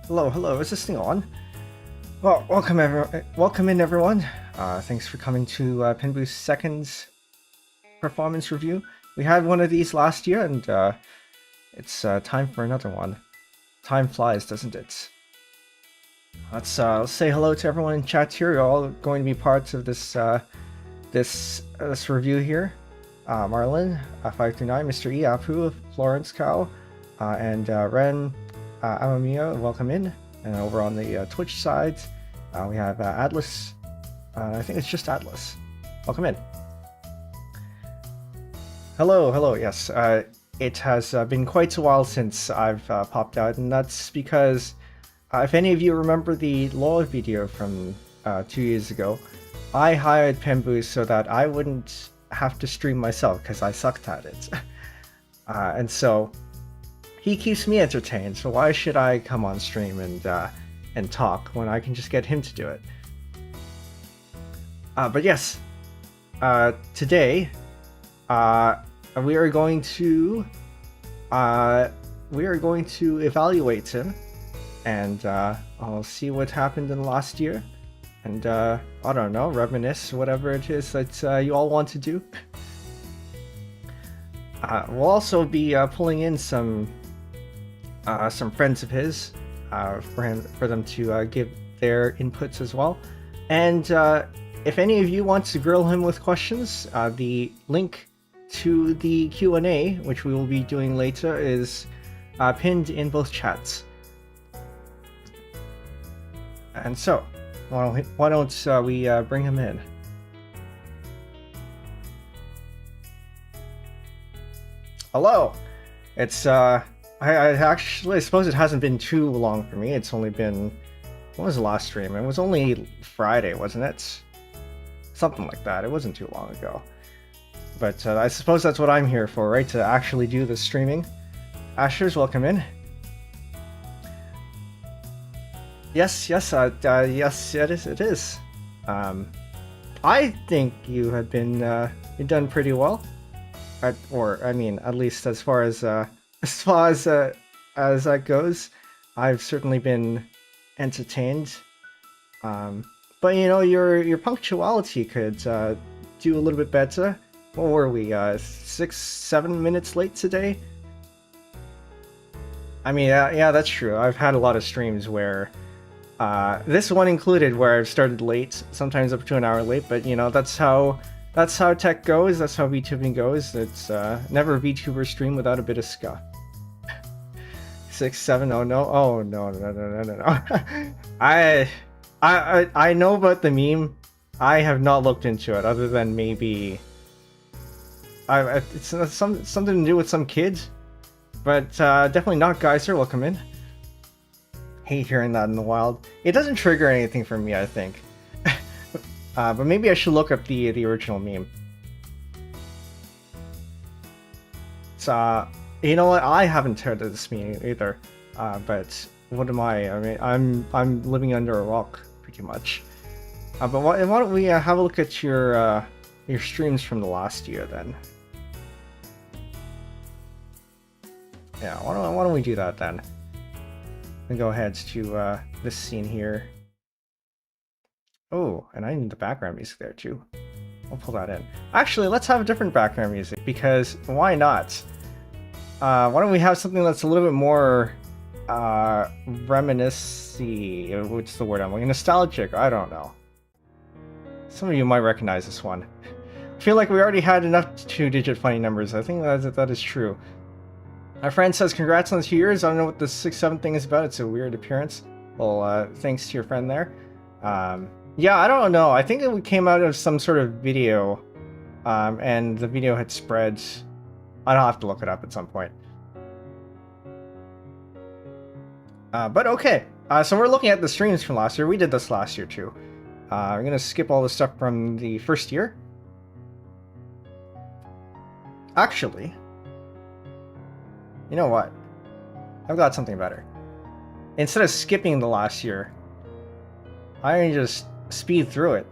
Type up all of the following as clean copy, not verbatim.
Hello, is this thing on? Well, welcome in everyone. Thanks for coming to Penbu's second performance review. We had one of these last year, and it's time for another one. Time flies, doesn't it? Let's say hello to everyone in chat here. You're all going to be parts of this this review here. Marlin, 539, Mr. E, Apu, Florence Cow, and Ren, Amamiya, welcome in. And over on the Twitch side, we have Atlas. I think it's just Atlas. Welcome in. Hello, yes. It has been quite a while since I've popped out, and that's because if any of you remember the lore video from 2 years ago, I hired Penbu so that I wouldn't have to stream myself because I sucked at it. And so he keeps me entertained, so why should I come on stream and talk when I can just get him to do it? But yes, today we are going to evaluate him, and I'll see what happened in the last year, and I don't know, reminisce, whatever it is that you all want to do. We'll also be pulling in some friends of his for them to give their inputs as well. And if any of you want to grill him with questions, the link to the Q&A, which we will be doing later, is pinned in both chats. And so, why don't we bring him in? Hello! It's I suppose it hasn't been too long for me. It's only been, when was the last stream? It was only Friday, wasn't it? Something like that. It wasn't too long ago. But I suppose that's what I'm here for, right? To actually do the streaming. Ashers, welcome in. Yes, it is. I think you have been you've done pretty well, or I mean, at least as far as that goes. I've certainly been entertained. But you know, your punctuality could do a little bit better. What were we? 6-7 minutes late today? I mean, yeah, that's true. I've had a lot of streams where this one included, where I've started late, sometimes up to an hour late. But you know, that's how tech goes. That's how VTubing goes. It's never a VTuber stream without a bit of ska. 6, 7, oh no, oh no. I know about the meme. I have not looked into it, other than maybe it's something to do with some kid, but definitely not Geiser. Welcome in. Hate hearing that in the wild. It doesn't trigger anything for me, I think. But maybe I should look up the original meme. So, you know what? I haven't heard of this meme either. But what am I? I mean, I'm living under a rock pretty much. But why don't we have a look at your streams from the last year then? Yeah, why don't we do that then? And go ahead to this scene here. Oh, and I need the background music there too. I'll pull that in. Actually, let's have a different background music, because why not? Why don't we have something that's a little bit more reminiscent-y? What's the word I'm looking? Nostalgic? I don't know. Some of you might recognize this one. I feel like we already had enough 2-digit funny numbers. I think that is true. My friend says, congrats on the 2 years. I don't know what the 6-7 thing is about. It's a weird appearance. Well, thanks to your friend there. Yeah, I don't know. I think it came out of some sort of video, and the video had spread. I'll have to look it up at some point. But okay, so we're looking at the streams from last year. We did this last year too. I'm gonna skip all the stuff from the first year. Actually, you know what? I've got something better. Instead of skipping the last year, I can just speed through it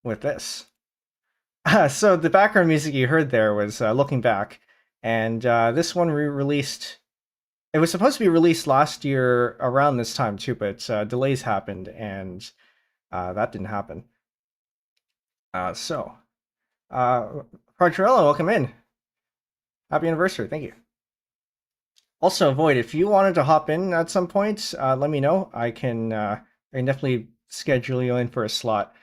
with this. So the background music you heard there was Looking Back, and this one we released It was supposed to be released last year around this time too, but delays happened, and that didn't happen. Partrella, welcome in. Happy anniversary, thank you. Also, Void, if you wanted to hop in at some point, let me know. I can definitely schedule you in for a slot.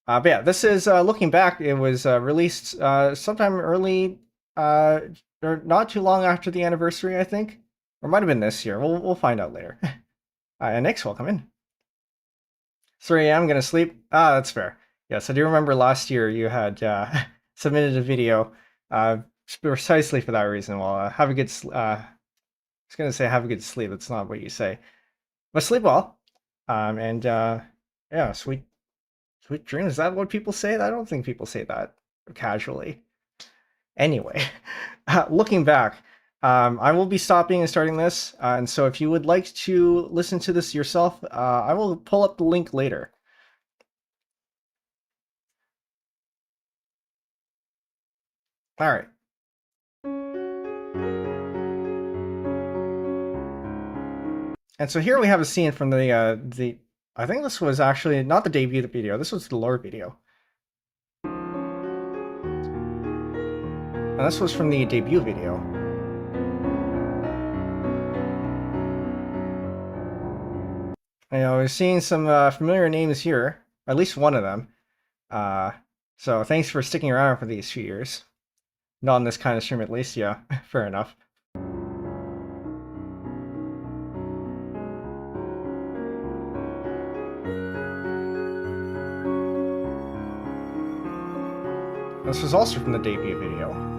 But yeah, this is looking back. It was released sometime early, or not too long after the anniversary, I think, or might have been this year. We'll find out later. And Nick's welcome in. 3 a.m. gonna sleep. That's fair. Yes, I do remember last year you had submitted a video precisely for that reason. Well, have a good. I was gonna say have a good sleep. That's not what you say, but sleep well. And yeah, sweet dreams. Is that what people say? I don't think people say that casually. Anyway, looking back, I will be stopping and starting this, and so if you would like to listen to this yourself, I will pull up the link later. All right. And so here we have a scene from the I think this was actually not the debut video. This was the lore video. And this was from the debut video. You know, we're seeing some familiar names here, at least one of them. So thanks for sticking around for these few years. Not on this kind of stream, at least. Yeah, fair enough. This was also from the debut video.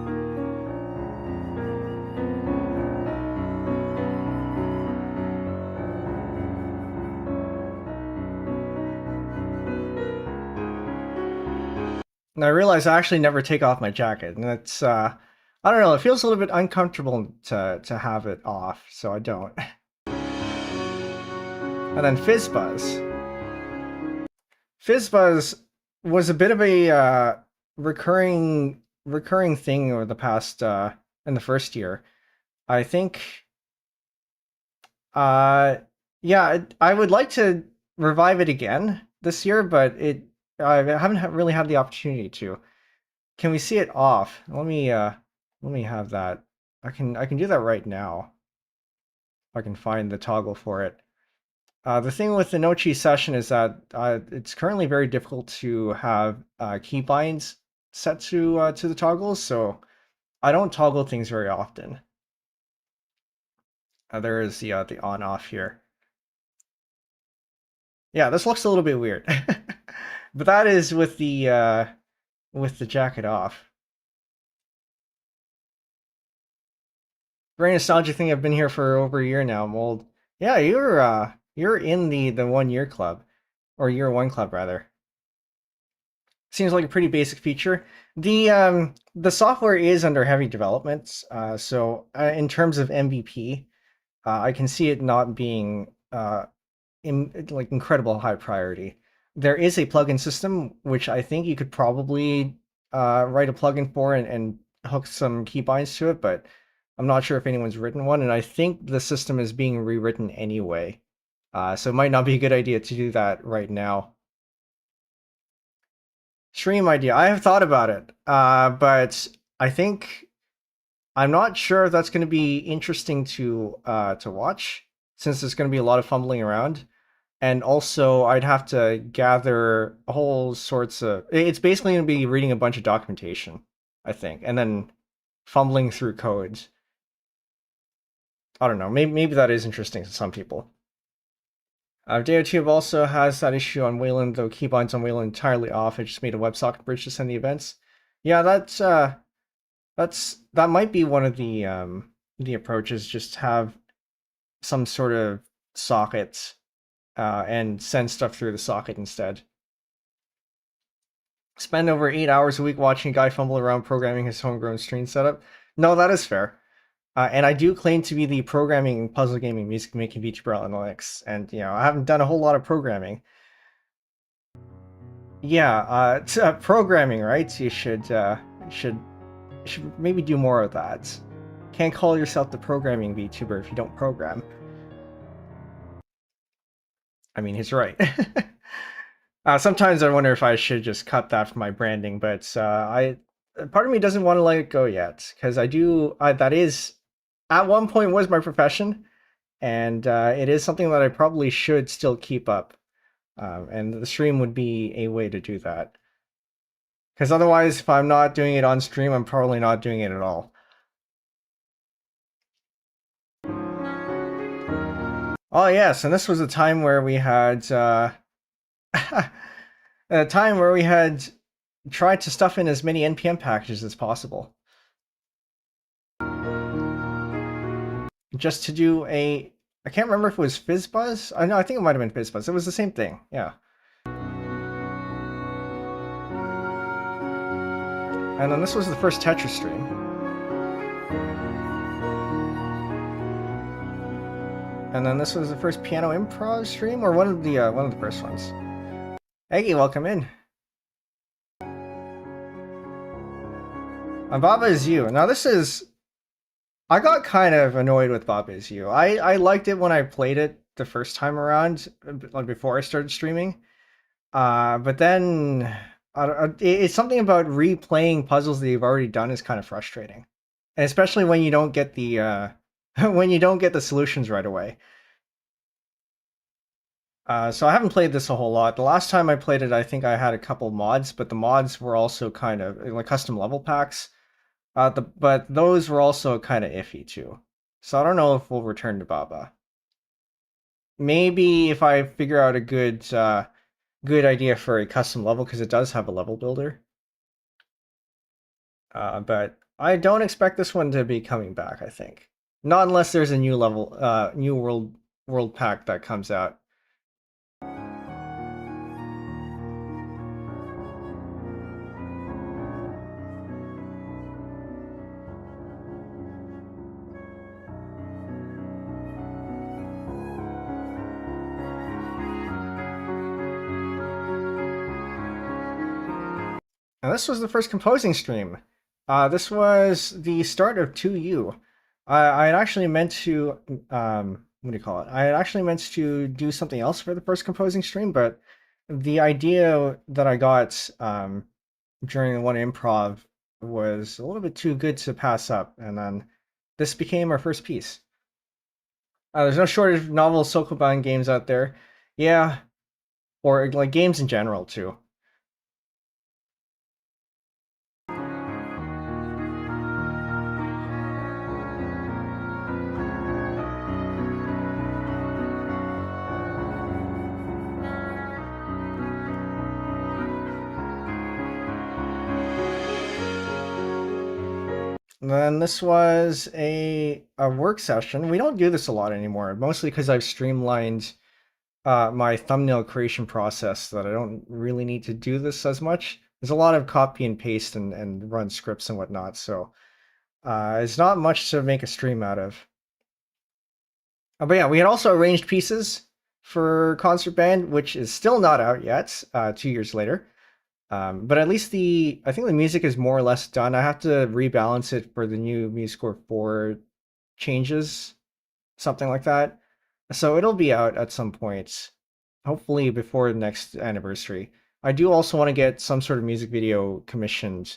And I realize I actually never take off my jacket, and it's I don't know, it feels a little bit uncomfortable to have it off, so I don't. And then Fizzbuzz. Fizzbuzz was a bit of a recurring thing over the past in the first year. I think yeah, I would like to revive it again this year, but I haven't really had the opportunity to. Can we see it off? Let me have that. I can do that right now. If I can find the toggle for it. The thing with the no-chi session is that it's currently very difficult to have keybinds set to the toggles, so I don't toggle things very often. There is the on-off here. Yeah, this looks a little bit weird, but that is with the jacket off. Very nostalgic thing. I've been here for over a year now. I'm old. Yeah, you're in the 1 year club, or year 1 club rather. Seems like a pretty basic feature. The software is under heavy development, so in terms of MVP, I can see it not being like incredible high priority. There is a plugin system which I think you could probably write a plugin for and hook some keybinds to it, but I'm not sure if anyone's written one, and I think the system is being rewritten anyway. So it might not be a good idea to do that right now. Stream idea. I have thought about it, but I think I'm not sure if that's going to be interesting to watch, since there's going to be a lot of fumbling around. And also, I'd have to gather a whole sorts of... It's basically going to be reading a bunch of documentation, I think, and then fumbling through codes. I don't know. Maybe that is interesting to some people. DOTube also has that issue on Wayland, though keybinds on Wayland entirely off. It just made a WebSocket bridge to send the events. Yeah, that might be one of the approaches. Just have some sort of socket and send stuff through the socket instead. Spend over 8 hours a week watching a guy fumble around programming his homegrown stream setup. No, that is fair. And I do claim to be the programming, puzzle gaming, music making VTuber analytics, and I haven't done a whole lot of programming. Yeah, programming, right? You should maybe do more of that. can't call yourself the programming VTuber if you don't program. I mean, he's right. Sometimes I wonder if I should just cut that from my branding, but part of me doesn't want to let it go yet, because that is, at one point, was my profession, and it is something that I probably should still keep up, and the stream would be a way to do that. Because otherwise, if I'm not doing it on stream, I'm probably not doing it at all. Oh yes, and this was a time where we had a time where we had tried to stuff in as many NPM packages as possible. Just to do I can't remember if it was FizzBuzz. No, I think it might have been FizzBuzz. It was the same thing, yeah. And then this was the first Tetris stream. And then this was the first piano improv stream, or one of the first ones. Eggy, welcome in. And Baba Is You. Now this is... I got kind of annoyed with Baba Is You. I liked it when I played it the first time around, like before I started streaming. But then... it's something about replaying puzzles that you've already done is kind of frustrating. And especially when you don't get the... when you don't get the solutions right away. So I haven't played this a whole lot. The last time I played it, I think I had a couple mods, but the mods were also kind of like custom level packs. But those were also kind of iffy too. So I don't know if we'll return to Baba. Maybe if I figure out a good idea for a custom level, because it does have a level builder. But I don't expect this one to be coming back, I think. Not unless there's a new level, new world pack that comes out. And this was the first composing stream. This was the start of 2U. I had actually meant to, what do you call it? I had actually meant to do something else for the first composing stream, but the idea that I got during the one improv was a little bit too good to pass up, and then this became our first piece. There's no shortage of novel Sokoban games out there. Yeah, or like games in general too. And then this was a work session. We don't do this a lot anymore, mostly because I've streamlined my thumbnail creation process, that I don't really need to do this as much. There's a lot of copy and paste and run scripts and whatnot, so it's not much to make a stream out of. But yeah, we had also arranged pieces for Concert Band, which is still not out yet, 2 years later. But at least I think the music is more or less done. I have to rebalance it for the new MuseScore 4 changes, something like that. So it'll be out at some point, hopefully before the next anniversary. I do also want to get some sort of music video commissioned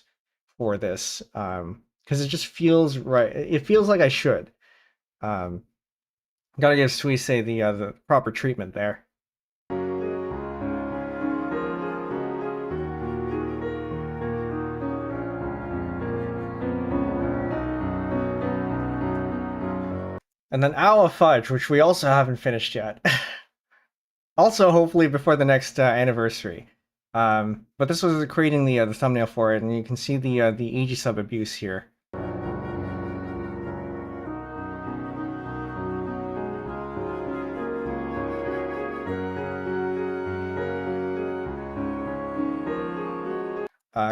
for this, because it just feels right. It feels like I should. Gotta give Suisse the proper treatment there. And then Owl Fudge, which we also haven't finished yet. Also, hopefully before the next anniversary. But this was creating the thumbnail for it, and you can see the Aegisub abuse here.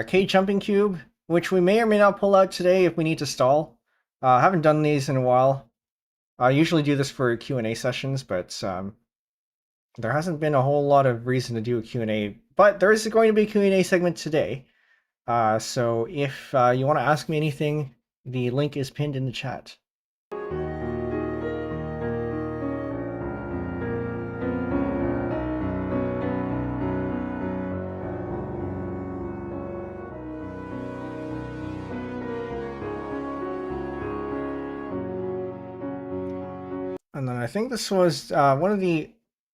K Jumping Cube, which we may or may not pull out today if we need to stall. I haven't done these in a while. I usually do this for Q&A sessions, but there hasn't been a whole lot of reason to do a Q&A. But there is going to be a Q&A segment today. So if you want to ask me anything The link is pinned in the chat. And then I think this was one of the.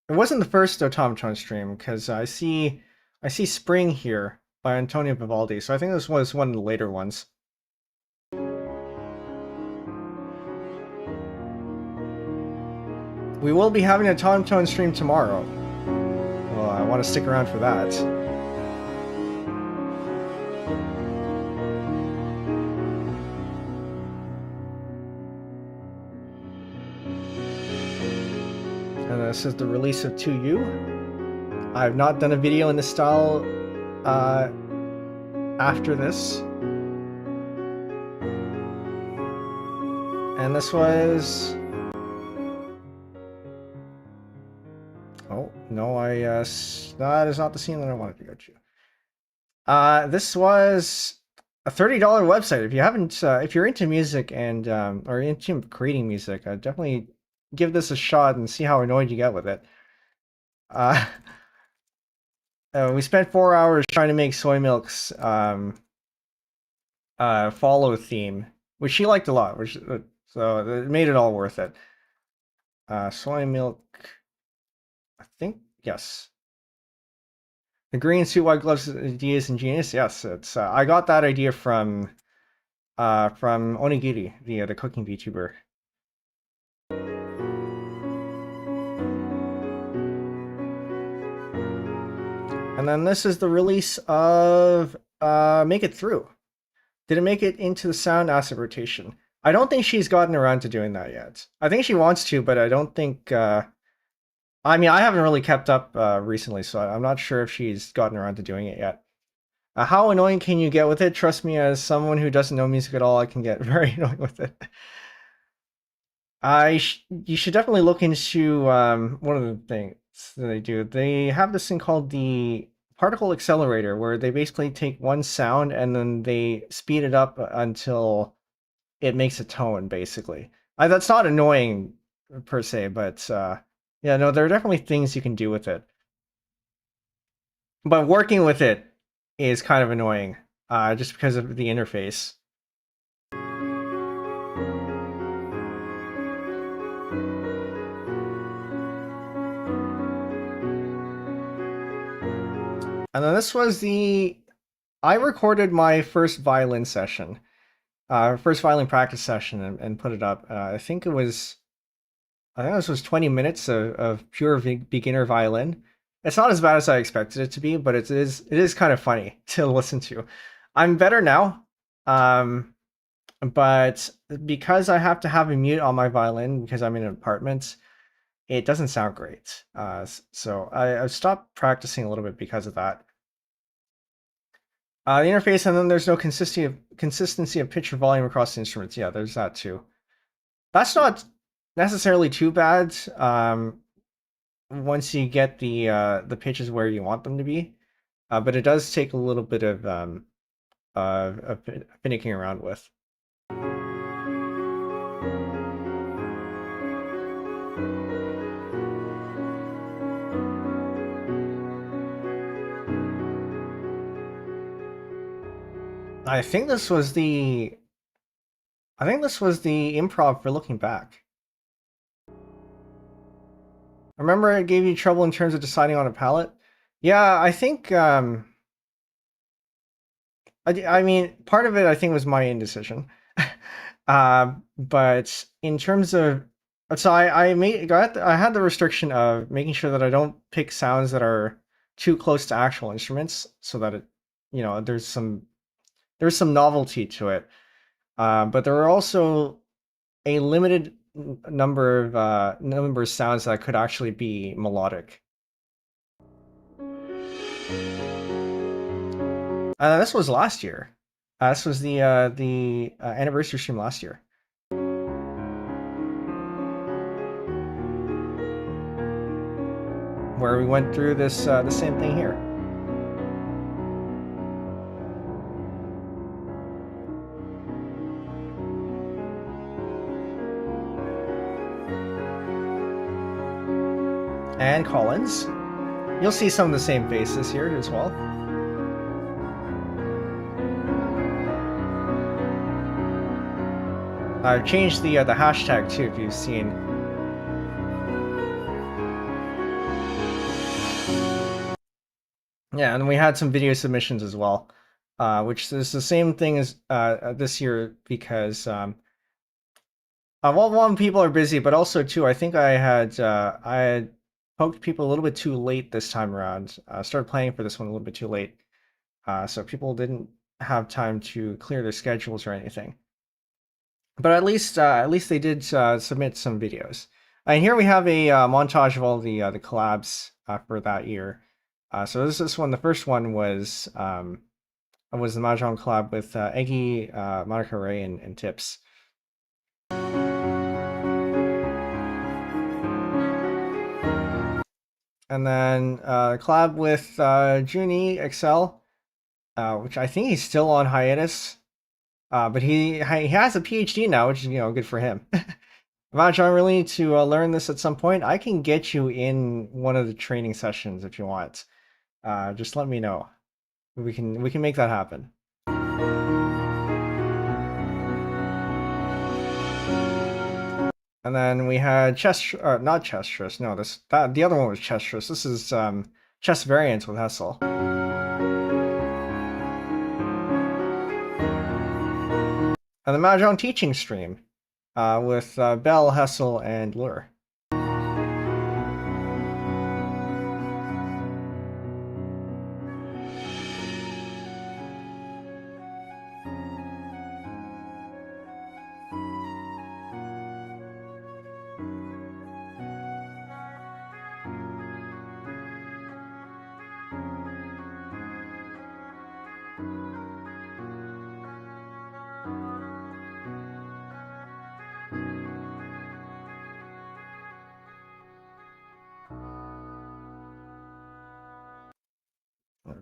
It wasn't the first automaton stream because I see Spring here by Antonio Vivaldi. So I think this was one of the later ones. We will be having a automaton stream tomorrow. Well, I want to stick around for that. And this is the release of 2U. I have not done a video in this style after this. And this was... Oh, no, that is not the scene that I wanted to go to. This was a $30 website. If you haven't, if you're into music and, or into creating music, I'd definitely give this a shot and see how annoyed you get with it. We spent 4 hours trying to make Soy Milk's follow theme, which she liked a lot, so it made it all worth it. Soy Milk, I think, yes. The green suit, white gloves idea is ingenious. Yes, it's. I got that idea from Onigiri, the cooking VTuber. And then this is the release of Make It Through. Did it make it into the sound asset rotation? I don't think she's gotten around to doing that yet. I think she wants to, but I don't think... I mean, I haven't really kept up recently, so I'm not sure if she's gotten around to doing it yet. How annoying can you get with it? Trust me, as someone who doesn't know music at all, I can get very annoyed with it. You should definitely look into one of the things that they do. They have this thing called the particle accelerator, where they basically take one sound and then they speed it up until it makes a tone, basically. That's not annoying per se, but yeah, no, there are definitely things you can do with it. But working with it is kind of annoying, just because of the interface. And then this was I recorded my first violin session, first violin practice session, and put it up. I think this was 20 minutes of pure beginner violin. It's not as bad as I expected it to be, but it is kind of funny to listen to. I'm better now, but because I have to have a mute on my violin because I'm in an apartment, it doesn't sound great. So I stopped practicing a little bit because of that. The interface, and then there's no consistency of pitch or volume across the instruments. Yeah, there's that too. That's not necessarily too bad once you get the pitches where you want them to be, but it does take a little bit of finicking around with. I think this was the improv for Looking Back. Remember it gave you trouble in terms of deciding on a palette? Yeah, I think I mean, part of it I think was my indecision. But in terms of, so I had the restriction of making sure that I don't pick sounds that are too close to actual instruments, so that it, there's some novelty to it. But there are also a limited number of sounds that could actually be melodic. This was last year. This was the anniversary stream last year. Where we went through this the same thing here. and Collins. You'll see some of the same faces here as well. I've changed the hashtag too, if you've seen. Yeah, and we had some video submissions as well, which is the same thing as this year because well, one, people are busy, but also too, I think I had poked people a little bit too late this time around. Started planning for this one a little bit too late, so people didn't have time to clear their schedules or anything. But at least they did submit some videos. And here we have a montage of all the collabs for that year. So this one, the first one was the Mahjong collab with Eggy, Manaka Rei, and Tips. And then collab with Junie Excel, which I think he's still on hiatus. But he has a PhD now, which is, you know, good for him. Mahjong, really need to learn this at some point. I can get you in one of the training sessions if you want. Just let me know. We can make that happen. And then we had not Chestress. No, the other one was Chestress. This is chess variants with Hessel. And the Mahjong teaching stream with Bell, Hessel, and Lure.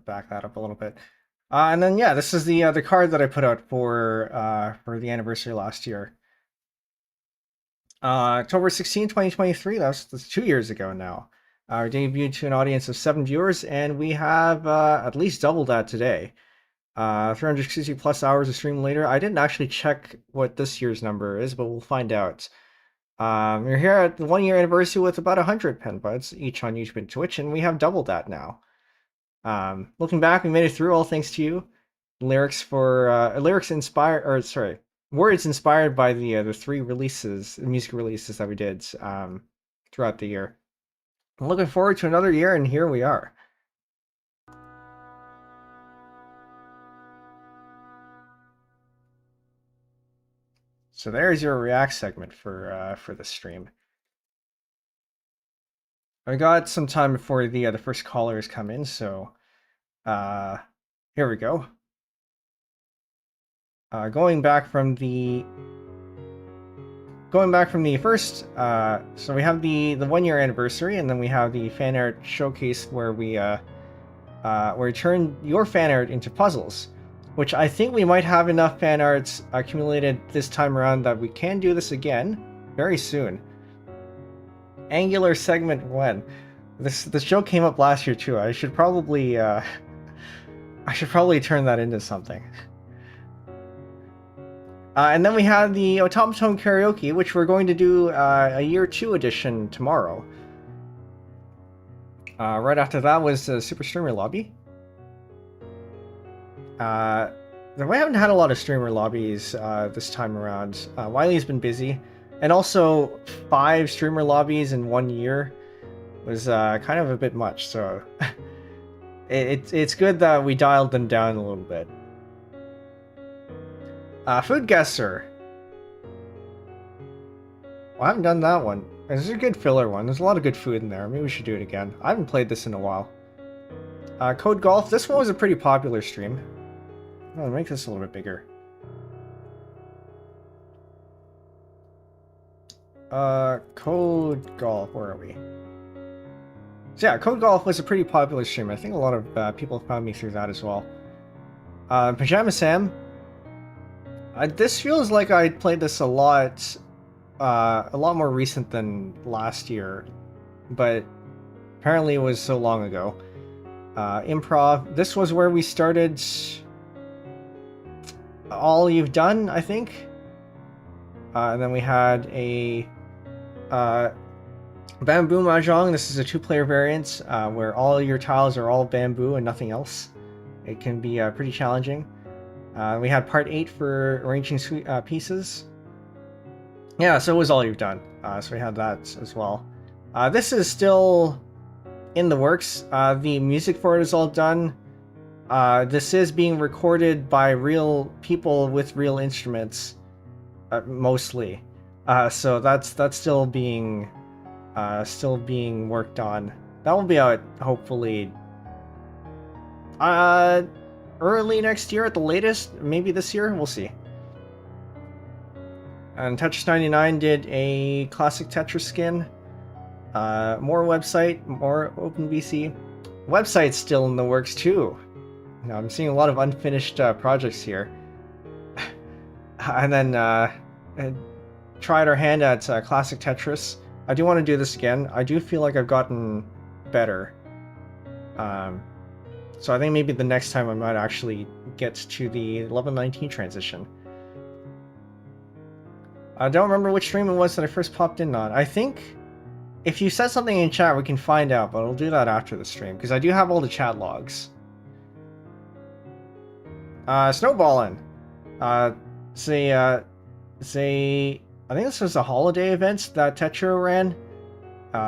Back that up a little bit. And then yeah, this is the card that I put out for the anniversary last year. October 16, 2023, that's 2 years ago now. Our debuted to an audience of 7 viewers, and we have at least doubled that today. 360 plus hours of stream later. I didn't actually check what this year's number is, but we'll find out. We're here at the 1 year anniversary with about 100 pen buds each on YouTube and Twitch, and we have doubled that now. Looking back, we made it through all thanks to you. Words inspired by the 3 releases, music releases that we did throughout the year. I'm looking forward to another year, and here we are. So there's your React segment for the stream. I got some time before the first callers come in, so here we go. Going back from the first, so we have the 1 year anniversary, and then we have the fan art showcase where we turn your fan art into puzzles, which I think we might have enough fan arts accumulated this time around that we can do this again very soon. Angular segment 1. This joke came up last year too. I should probably turn that into something. And then we have the Automaton Karaoke, which we're going to do a year 2 edition tomorrow. Right after that was the Super Streamer Lobby. We haven't had a lot of streamer lobbies this time around. Wylie's been busy, and also 5 streamer lobbies in 1 year was kind of a bit much. So it's good that we dialed them down a little bit. Food Guesser. Well, I haven't done that one. This is a good filler one. There's a lot of good food in there. Maybe we should do it again. I haven't played this in a while. Code Golf. This one was a pretty popular stream. I'll make this a little bit bigger. Code Golf. Where are we? So yeah, Code Golf was a pretty popular stream. I think a lot of people found me through that as well. Pajama Sam. This feels like I played this a lot more recent than last year, but Apparently it was so long ago. Improv. This was where we started All You've Done, I think. And then we had a Bamboo Mahjong. This is a 2-player variant where all your tiles are all bamboo and nothing else. It can be pretty challenging. We had part 8 for arranging pieces. Yeah, so it was All You've Done. So we had that as well. This is still in the works. The music for it is all done. This is being recorded by real people with real instruments, mostly. So that's still being worked on. That will be out hopefully early next year at the latest. Maybe this year. We'll see. And Tetris99 did a classic Tetris skin. More website, more OpenVC. Website's still in the works too. Now, I'm seeing a lot of unfinished projects here. And then tried our hand at classic Tetris. I do want to do this again. I do feel like I've gotten better. So I think maybe the next time I might actually get to the 11-19 transition. I don't remember which stream it was that I first popped in on. I think if you said something in chat, we can find out, but I'll do that after the stream, because I do have all the chat logs. Snowballing. Say, I think this was a holiday event that Tetra ran.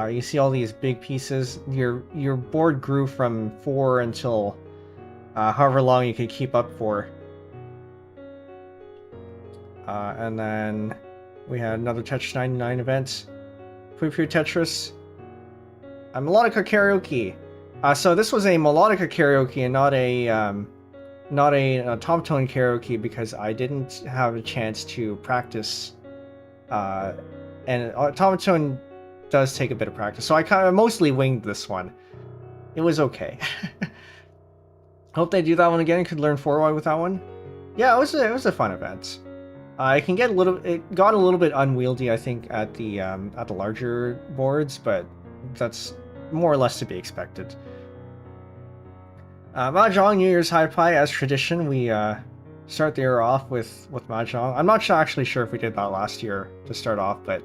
You see all these big pieces. Your board grew from 4 until however long you could keep up for. And then we had another Tetris99 event. Pure Tetris. Melodica Karaoke. So this was a Melodica Karaoke and not a top tone karaoke, because I didn't have a chance to practice. And top tone does take a bit of practice, so I kind of mostly winged this one. It was okay. Hope they do that one again. Could learn 4Y with that one. Yeah, it was a fun event. It got a little bit unwieldy, I think, at the larger boards, but that's more or less to be expected. Mahjong New Year's High Pie, as tradition, we start the year off with Mahjong. I'm not actually sure if we did that last year to start off, but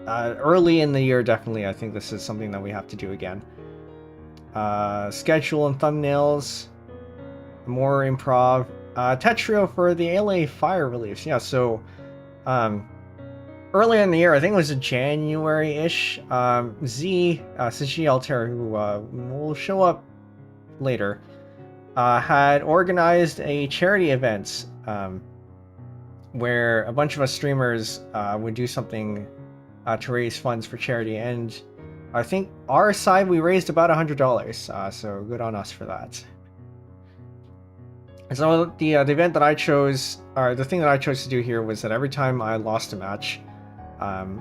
early in the year, definitely, I think this is something that we have to do again. Schedule and thumbnails, more improv. Tetrio for the LA Fire release. Yeah, so earlier in the year, I think it was January-ish, Syzygy Altair, who will show up later, had organized a charity event where a bunch of us streamers would do something to raise funds for charity, and I think our side we raised about $100, so good on us for that. So the event that I chose, or the thing that I chose to do here, was that every time I lost a match,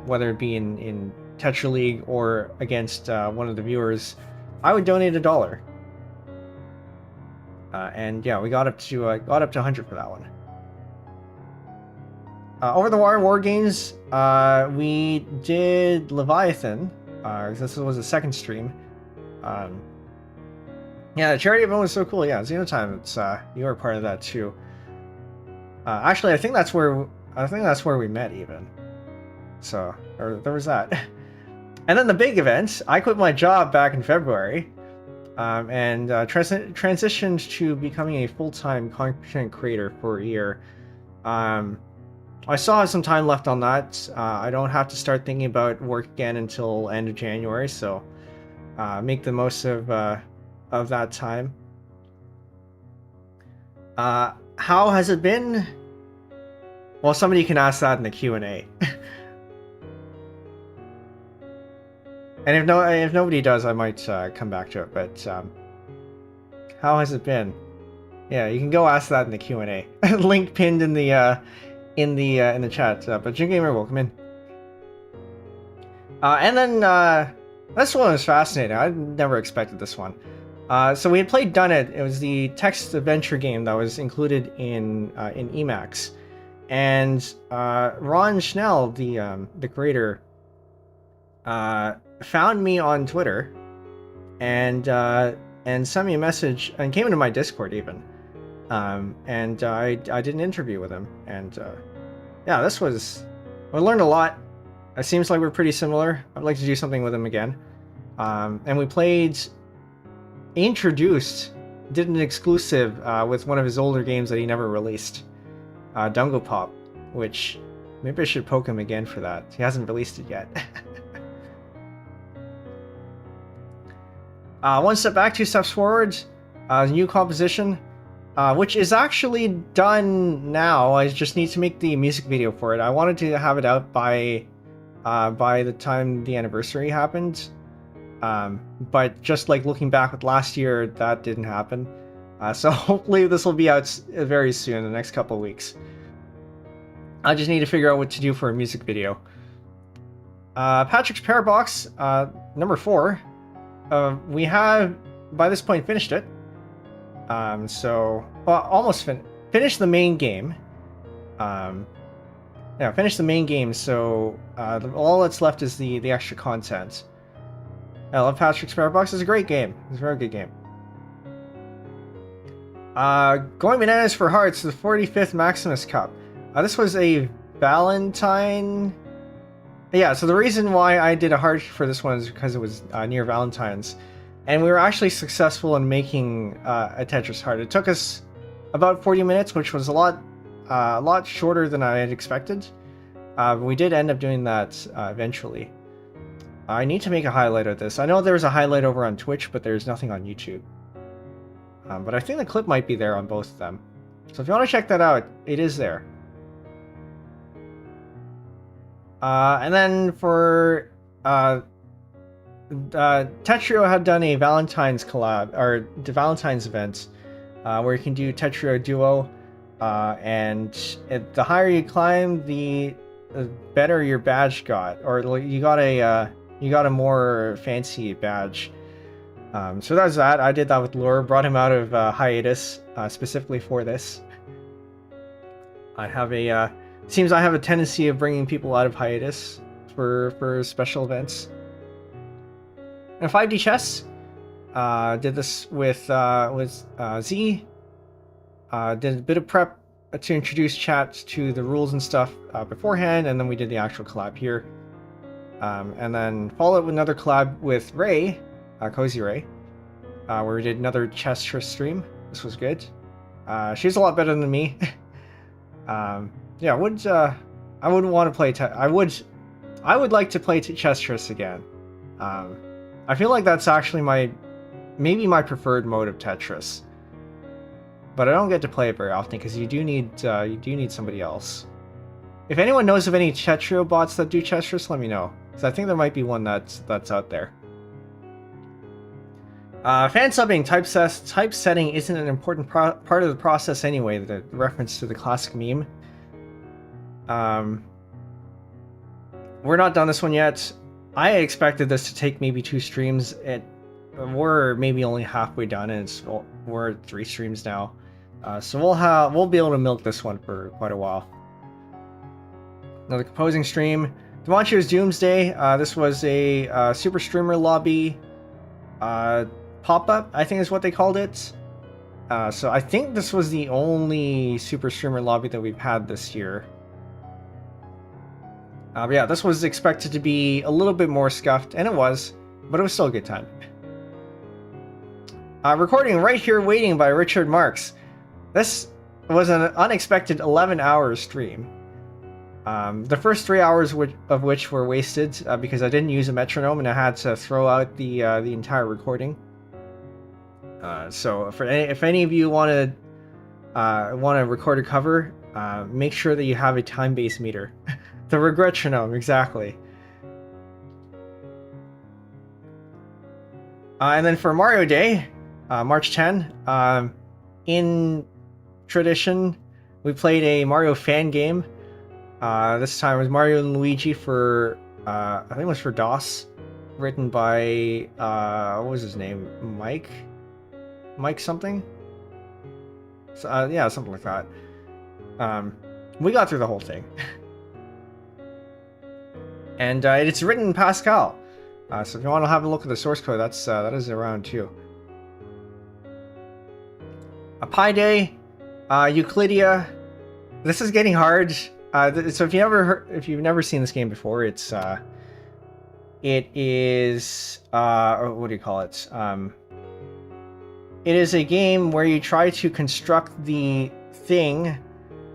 whether it be in Tetra League or against one of the viewers, I would donate $1. And yeah, we got up to 100 for that one. Over the Wire War Games, we did Leviathan. This was the second stream. Yeah, the charity event was so cool. Yeah, Xenotime, it's you were part of that too. Actually, I think that's where we met even. So there was that. And then the big event, I quit my job back in February, and transitioned to becoming a full-time content creator for a year. I still have some time left on that. I don't have to start thinking about work again until end of January, so make the most of that time. How has it been? Well, somebody can ask that in the Q&A. And if nobody does, I might come back to it. But how has it been? Yeah, you can go ask that in the Q&A. Link pinned in the chat. But Jim Gamer, welcome in. And then this one was fascinating. I never expected this one. So we had played Done It. It was the text adventure game that was included in Emacs, and Ron Schnell, the creator, found me on Twitter and sent me a message and came into my Discord even. And I did an interview with him, and yeah, I learned a lot. It seems like we're pretty similar. I'd like to do something with him again. And we did an exclusive with one of his older games that he never released, Dungo Pop, which maybe I should poke him again for that. He hasn't released it yet. One step back, two steps forward. New composition, which is actually done now. I just need to make the music video for it. I wanted to have it out by the time the anniversary happened. But just like looking back with last year, that didn't happen. So hopefully this will be out very soon, in the next couple of weeks. I just need to figure out what to do for a music video. Patrick's Parabox, number 4. We have, by this point, finished it. Almost finished the main game. Yeah, finished the main game, so all that's left is the extra content. I love Patrick's Parabox. It's a great game. It's a very good game. Going Bananas for Hearts, the 45th Maximus Cup. This was a Valentine... Yeah, so the reason why I did a heart for this one is because it was near Valentine's. And we were actually successful in making a Tetris heart. It took us about 40 minutes, which was a lot shorter than I had expected. But we did end up doing that eventually. I need to make a highlight of this. I know there's a highlight over on Twitch, but there's nothing on YouTube. But I think the clip might be there on both of them. So if you want to check that out, it is there. And then for Tetrio had done a Valentine's collab, or the Valentine's event, where you can do Tetrio Duo, and the higher you climb, the better your badge got, or you got a more fancy badge. So that's that. I did that with Lure, brought him out of hiatus specifically for this. Seems I have a tendency of bringing people out of hiatus for special events. And 5D Chess, did this with Z. Did a bit of prep to introduce Chet to the rules and stuff beforehand, and then we did the actual collab here. And then followed with another collab with Rei, Cozy Rei, where we did another chess stream. This was good. She's a lot better than me. Yeah, I wouldn't want to play. I would like to play chess again. I feel like that's actually maybe my preferred mode of Tetris. But I don't get to play it very often because you do need somebody else. If anyone knows of any Tetrio bots that do Tetris, let me know, because I think there might be one that's out there. Fan subbing typesetting isn't an important part of the process anyway. The reference to the classic meme. We're not done this one yet. I expected this to take maybe 2 streams. We're maybe only halfway done, and we're at 3 streams now. So we'll be able to milk this one for quite a while. Another composing stream. Demontrio's Doomsday. This was a super streamer lobby pop-up, I think is what they called it. So I think this was the only super streamer lobby that we've had this year. But yeah, this was expected to be a little bit more scuffed, and it was, but it was still a good time. Recording Right Here Waiting by Richard Marks. This was an unexpected 11-hour stream. The first 3 hours of which were wasted because I didn't use a metronome and I had to throw out the entire recording. So if any of you want to record a cover, make sure that you have a time-based meter. The regretronome, exactly. And then for Mario Day, March 10, in tradition, we played a Mario fan game. This time it was Mario and Luigi for, I think it was for DOS, written by, what was his name? Mike something? So, yeah, something like that. We got through the whole thing. And it's written in Pascal. So if you want to have a look at the source code, that is around too. A Pi Day, Euclidia. This is getting hard. So if you've never seen this game before, it is what do you call it? It is a game where you try to construct the thing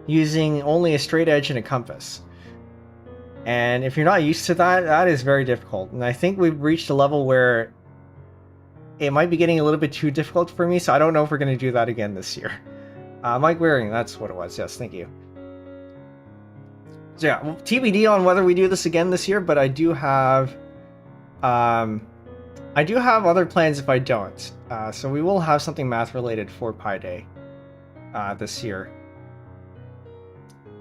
using only a straight edge and a compass. And if you're not used to that, that is very difficult. And I think we've reached a level where it might be getting a little bit too difficult for me, so I don't know if we're going to do that again this year. Mike Waring, that's what it was. Yes, thank you. So yeah, well, TBD on whether we do this again this year, but I do have other plans if I don't. So we will have something math related for Pi Day this year.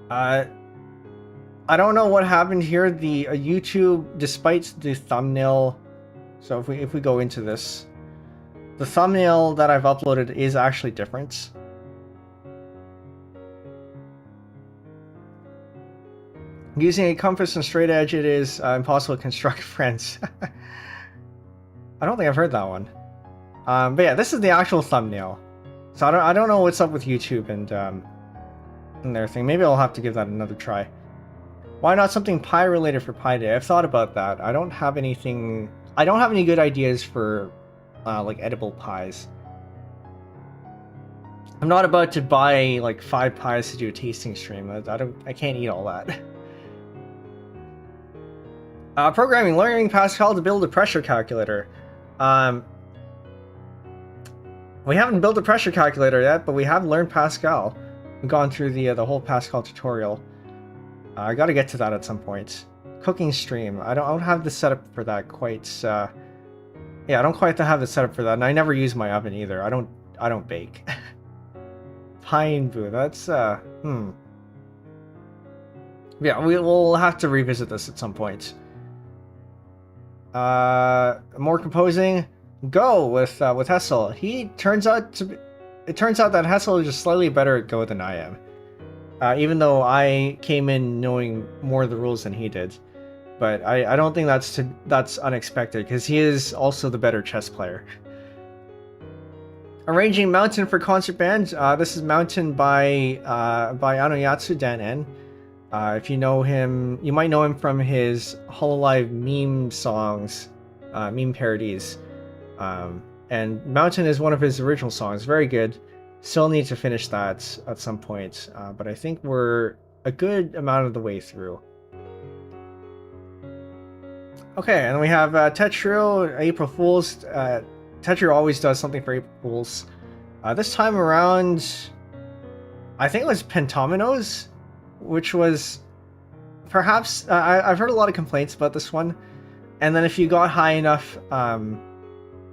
I don't know what happened here. The YouTube, despite the thumbnail, so if we go into this, the thumbnail that I've uploaded is actually different. Using a compass and straight edge, it is impossible to construct friends. I don't think I've heard that one. But yeah, this is the actual thumbnail. So I don't know what's up with YouTube and their thing. Maybe I'll have to give that another try. Why not something Pi related for Pi Day? I've thought about that. I don't have any good ideas for like edible pies. I'm not about to buy like 5 pies to do a tasting stream. I can't eat all that. Programming, learning Pascal to build a pressure calculator. We haven't built a pressure calculator yet, but we have learned Pascal. We've gone through the whole Pascal tutorial. I got to get to that at some point. Cooking stream. I don't have the setup for that quite. Yeah, I don't quite have the setup for that, and I never use my oven either. I don't bake. Penbu. That's Yeah, we'll have to revisit this at some point. More composing. Go with Hessel. It turns out that Hessel is just slightly better at Go than I am. Even though I came in knowing more of the rules than he did. But I don't think that's unexpected, because he is also the better chess player. Arranging Mountain for concert band. This is Mountain by Anoyatsu Dan N. If you know him, you might know him from his Hololive meme songs, meme parodies. And Mountain is one of his original songs. Very good. Still need to finish that at some point, but I think we're a good amount of the way through. Okay, and we have Tetrio, April Fools. Tetrio always does something for April Fools. This time around, I think it was Pentominoes, which was perhaps... I've heard a lot of complaints about this one. And then if you got high enough,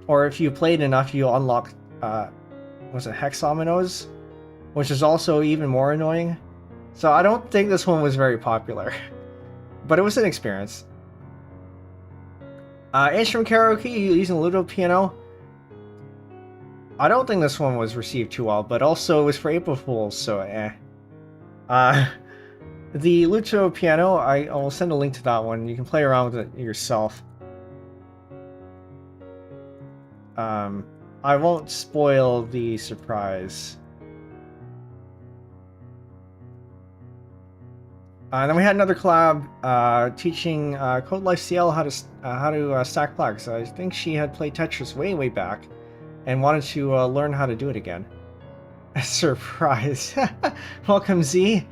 or if you played enough, you unlock... was it Hexominoes? Which is also even more annoying. So I don't think this one was very popular. But it was an experience. Instrument karaoke using Ludo piano. I don't think this one was received too well, but also it was for April Fools, so eh. The Ludo piano, I will send a link to that one. You can play around with it yourself. I won't spoil the surprise. And then we had another collab teaching Code Life CL how to stack plaques. I think she had played Tetris way back and wanted to learn how to do it again. A surprise! Welcome, Z.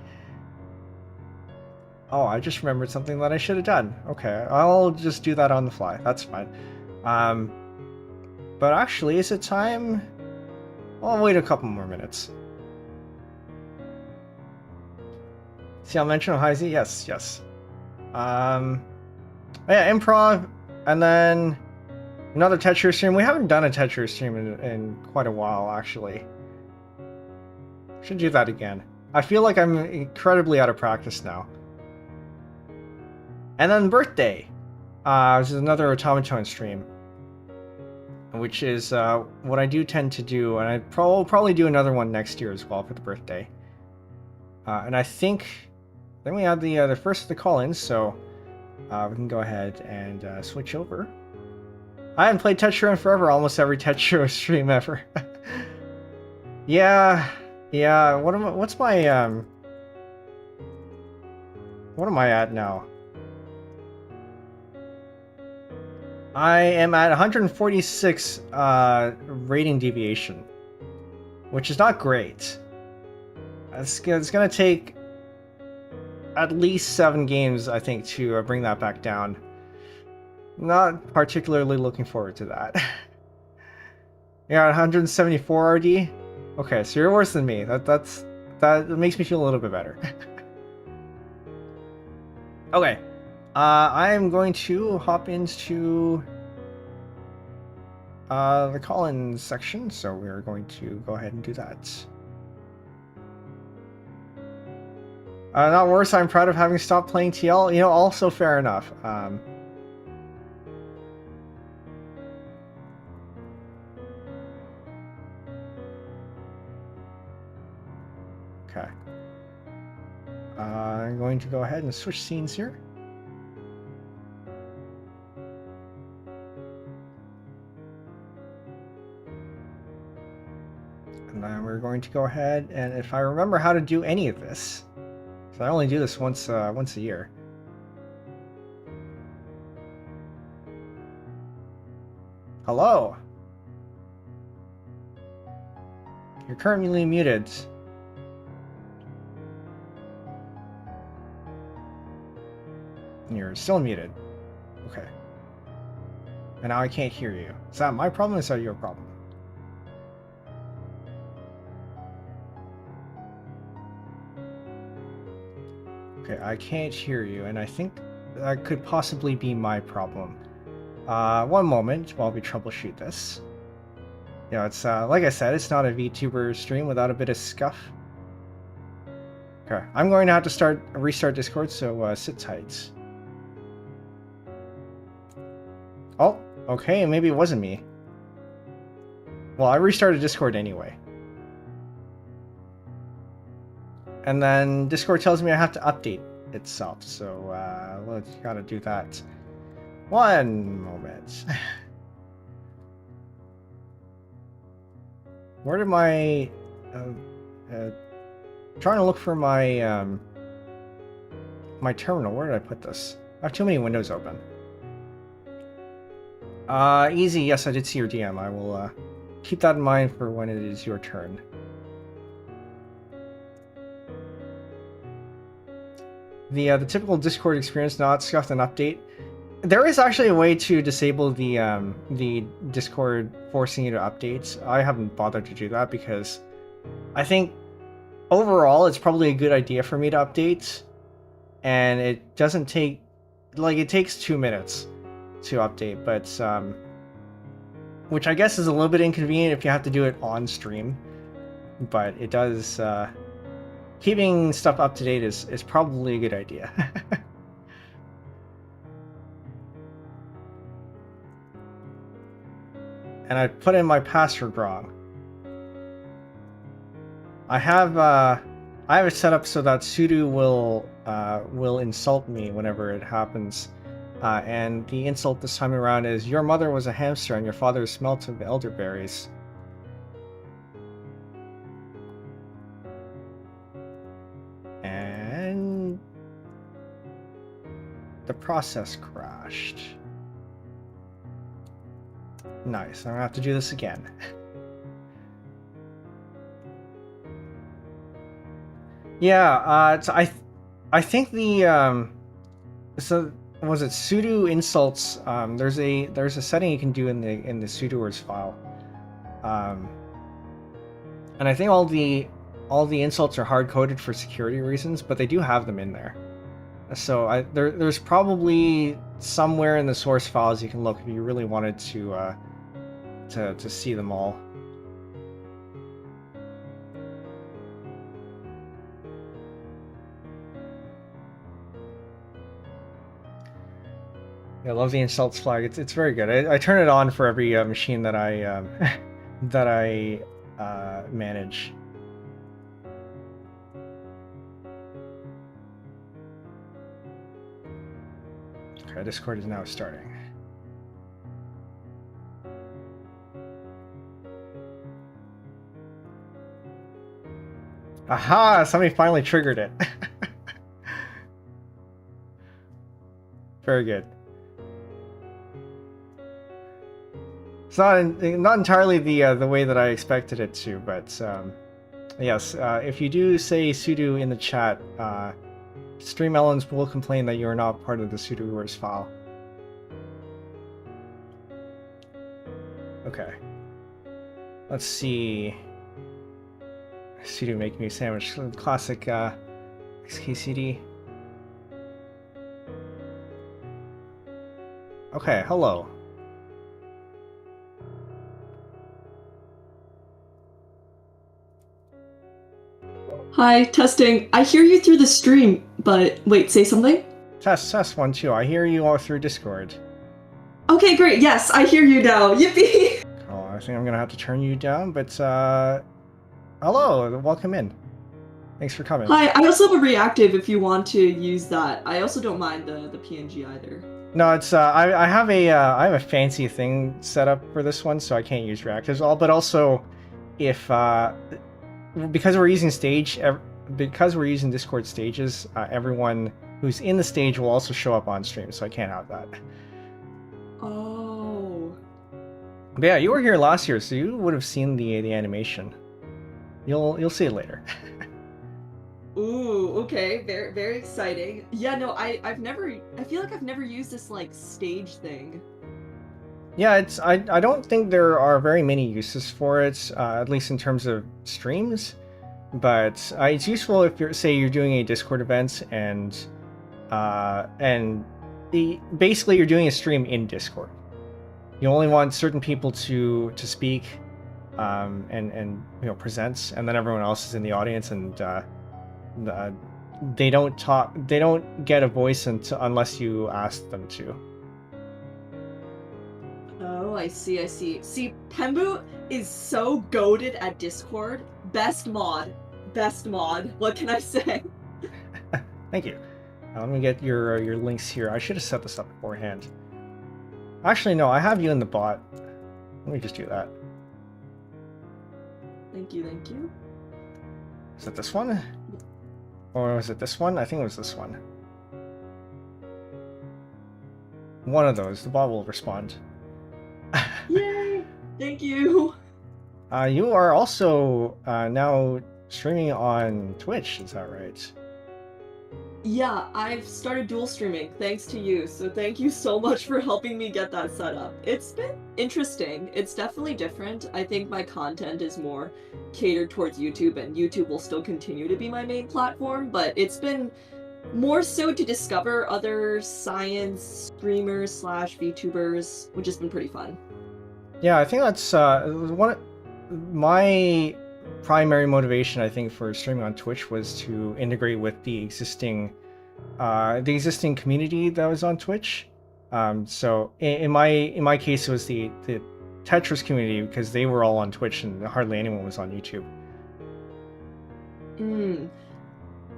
Oh, I just remembered something that I should have done. Okay, I'll just do that on the fly. That's fine. But actually, is it time? I'll wait a couple more minutes. See, I'll mention Heisey? Yes. Yeah, improv, and then another Tetris stream. We haven't done a Tetris stream in quite a while, actually. Should do that again. I feel like I'm incredibly out of practice now. And then birthday, which is another automaton stream, which is what I do tend to do, and I will probably do another one next year as well for the birthday. And I think then we have the first of the call-ins, so we can go ahead and switch over. I haven't played Tetsuo in forever. Almost every Tetsuo stream ever. Yeah. What's my what am I at now? I am at 146 rating deviation, which is not great. It's gonna take at least 7 games, I think, to bring that back down. Not particularly looking forward to that. Yeah, 174 RD. Okay, so you're worse than me. That makes me feel a little bit better. Okay, I am going to hop into the call-in section, so we're going to go ahead and do that. Not worse. I'm proud of having stopped playing TL. You know, also fair enough. Okay. I'm going to go ahead and switch scenes here. And then we're going to go ahead and, if I remember how to do any of this, so I only do this once a year. Hello. You're currently muted. You're still muted. Okay. And now I can't hear you. Is that my problem or is that your problem? Okay, I can't hear you, and I think that could possibly be my problem. One moment while we troubleshoot this. You know, it's like I said, it's not a VTuber stream without a bit of scuff. Okay, I'm going to have to restart Discord, so sit tight. Oh, okay, maybe it wasn't me. Well, I restarted Discord anyway. And then Discord tells me I have to update itself, so let's gotta do that. One moment. Where did my... trying to look for my my terminal. Where did I put this? I have too many windows open. Easy, yes, I did see your DM. I will keep that in mind for when it is your turn. The typical Discord experience, not scuffed and update. There is actually a way to disable the Discord forcing you to update. I haven't bothered to do that because I think overall it's probably a good idea for me to update, and it doesn't take, like, it takes 2 minutes to update, but which I guess is a little bit inconvenient if you have to do it on stream, but it does. Keeping stuff up to date is probably a good idea. And I put in my password wrong. I have it set up so that sudo will insult me whenever it happens. And the insult this time around is, your mother was a hamster and your father smelt of elderberries. And the process crashed. Nice, I'm gonna have to do this again. Yeah, so I think the so was it sudo insults? There's a setting you can do in the sudo words file, and I think all the insults are hard coded for security reasons, but they do have them in there. So there's probably somewhere in the source files you can look if you really wanted to see them all. I love the insults flag. It's very good. I turn it on for every machine that I that I manage. Okay, Discord is now starting. Aha! Somebody finally triggered it. Very good. It's not entirely the way that I expected it to, but yes, if you do say sudo in the chat, Stream Ellens will complain that you are not part of the sudoers file. Okay. Let's see. Sudo make me a sandwich. Classic xkcd. Okay, hello. Hi, testing. I hear you through the stream, but wait, say something? Test 1 2. I hear you all through Discord. Okay, great. Yes, I hear you now. Yippee! Oh, I think I'm gonna have to turn you down, but hello, welcome in. Thanks for coming. Hi, I also have a reactive if you want to use that. I also don't mind the PNG either. No, it's I have a fancy thing set up for this one, so I can't use reactives. But also, if because we're using Discord stages, everyone who's in the stage will also show up on stream, so I can't have that. Oh. But yeah, you were here last year, so you would have seen the animation. You'll see it later. Ooh, okay, very very exciting. Yeah, no, I feel like I've never used this like stage thing. Yeah, I don't think there are very many uses for it, at least in terms of streams. But it's useful if you're doing a Discord event and basically you're doing a stream in Discord. You only want certain people to speak, and present, and then everyone else is in the audience, and they don't get a voice unless you ask them to. Oh, I see. See, Penbu is so goated at Discord. Best mod. What can I say? Thank you. Let me get your links here. I should have set this up beforehand. Actually, no, I have you in the bot. Let me just do that. Thank you. Is it this one? Or was it this one? I think it was this one. One of those. The bot will respond. Yay! Thank you! You are also now streaming on Twitch, is that right? Yeah, I've started dual streaming thanks to you, so thank you so much for helping me get that set up. It's been interesting. It's definitely different. I think my content is more catered towards YouTube, and YouTube will still continue to be my main platform, but it's been more so to discover other science streamers / VTubers, which has been pretty fun. Yeah, I think that's one of my primary motivation, I think, for streaming on Twitch was to integrate with the existing community that was on Twitch. So in my case, it was the Tetris community, because they were all on Twitch and hardly anyone was on YouTube.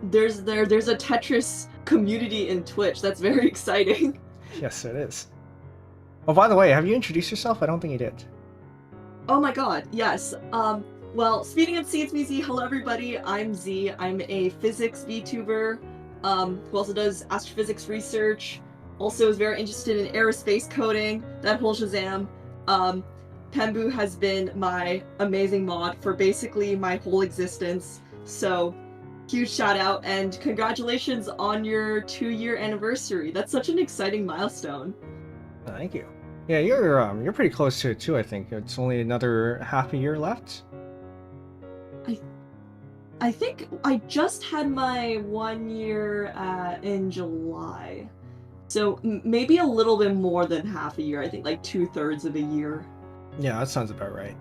There's a Tetris community in Twitch. That's very exciting. Yes, it is. Oh, by the way, have you introduced yourself? I don't think you did. Oh my god, yes. Well, speaking of C, it's me, Z. Hello, everybody. I'm Z. I'm a physics VTuber, who also does astrophysics research, also is very interested in aerospace coding, that whole shazam. Penbu has been my amazing mod for basically my whole existence, so huge shout out, and congratulations on your 2-year anniversary. That's such an exciting milestone. Thank you. Yeah, you're pretty close to it too, I think. It's only another half a year left. I think I just had my 1 year in July. So maybe a little bit more than half a year. I think like 2/3 of a year. Yeah, that sounds about right.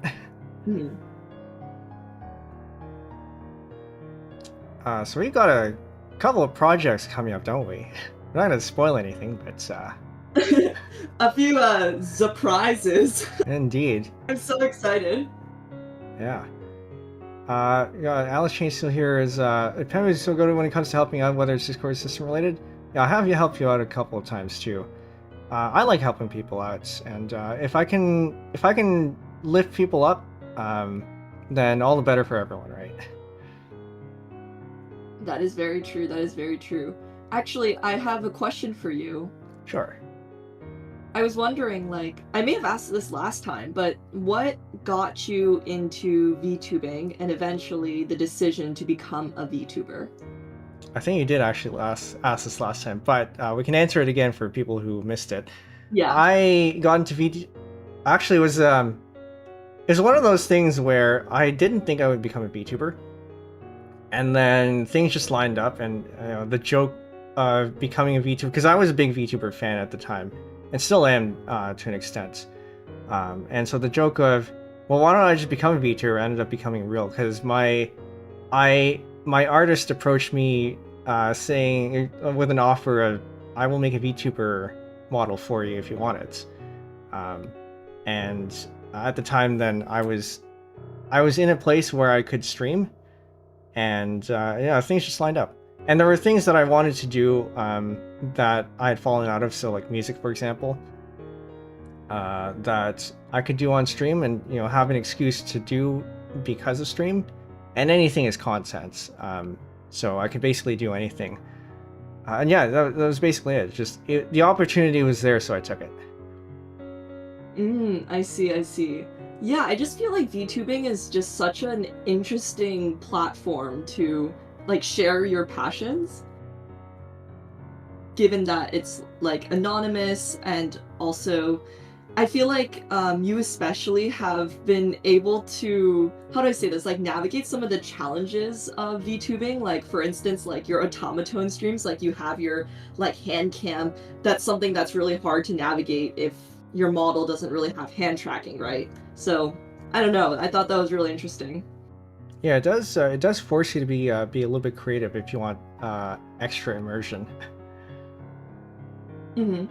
So we've got a couple of projects coming up, don't we? We're not going to spoil anything, but a few surprises. Indeed. I'm so excited. Yeah. Alice Chainsteel here is Penbu is so good when it comes to helping out, whether it's Discord system related. Yeah, I'll have you help you out a couple of times too. I like helping people out, and if I can lift people up, then all the better for everyone, right? That is very true. That is very true. Actually, I have a question for you. Sure. I was wondering, like, I may have asked this last time, but what got you into VTubing and eventually the decision to become a VTuber? I think you did actually ask this last time, but we can answer it again for people who missed it. Yeah. I got into VT. Actually, it was one of those things where I didn't think I would become a VTuber, and then things just lined up, and the joke of becoming a VTuber, because I was a big VTuber fan at the time, and still am to an extent. And so the joke of, well, why don't I just become a VTuber ended up becoming real, because my artist approached me saying with an offer of, I will make a VTuber model for you if you want it. And at the time then I was in a place where I could stream, and things just lined up. And there were things that I wanted to do that I had fallen out of, so like music, for example, that I could do on stream and have an excuse to do because of stream. And anything is content, so I could basically do anything. And yeah, that was basically it. The opportunity was there, so I took it. I see. Yeah, I just feel like VTubing is just such an interesting platform to like share your passions, given that it's like anonymous, and also I feel like you especially have been able to, how do I say this, like navigate some of the challenges of VTubing. Like for instance, like your automaton streams, like you have your like hand cam. That's something that's really hard to navigate if your model doesn't really have hand tracking, right? So I don't know. I thought that was really interesting. Yeah, it does. It does force you to be a little bit creative if you want extra immersion. Mm-hmm.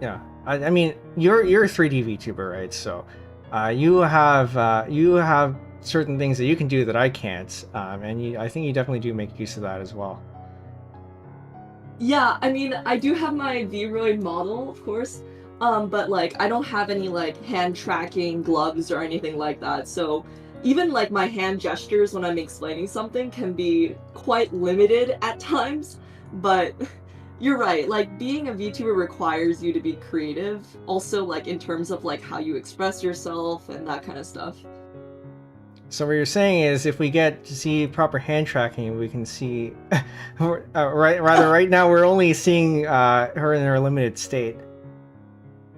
Yeah, I mean, you're a 3D VTuber, right? So you have certain things that you can do that I can't, and I think you definitely do make use of that as well. Yeah, I mean, I do have my Vroid model, of course, but like I don't have any like hand tracking gloves or anything like that. So even like my hand gestures when I'm explaining something can be quite limited at times. But you're right, like being a VTuber requires you to be creative, also like in terms of like how you express yourself and that kind of stuff. So what you're saying is, if we get to see proper hand tracking, we can see. Right now, we're only seeing her in her limited state.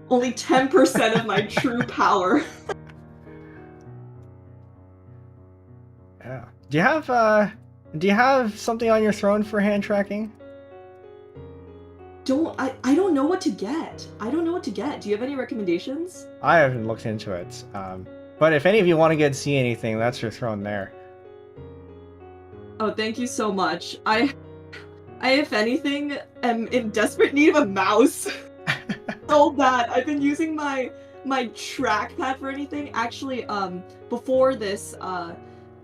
Only 10% of my true power. Yeah. Do you have something on your throne for hand tracking? I don't know what to get. I don't know what to get. Do you have any recommendations? I haven't looked into it. But if any of you want to see anything, that's your throne there. Oh, thank you so much. I if anything, am in desperate need of a mouse. So bad. I've been using my trackpad for anything. Actually, before this,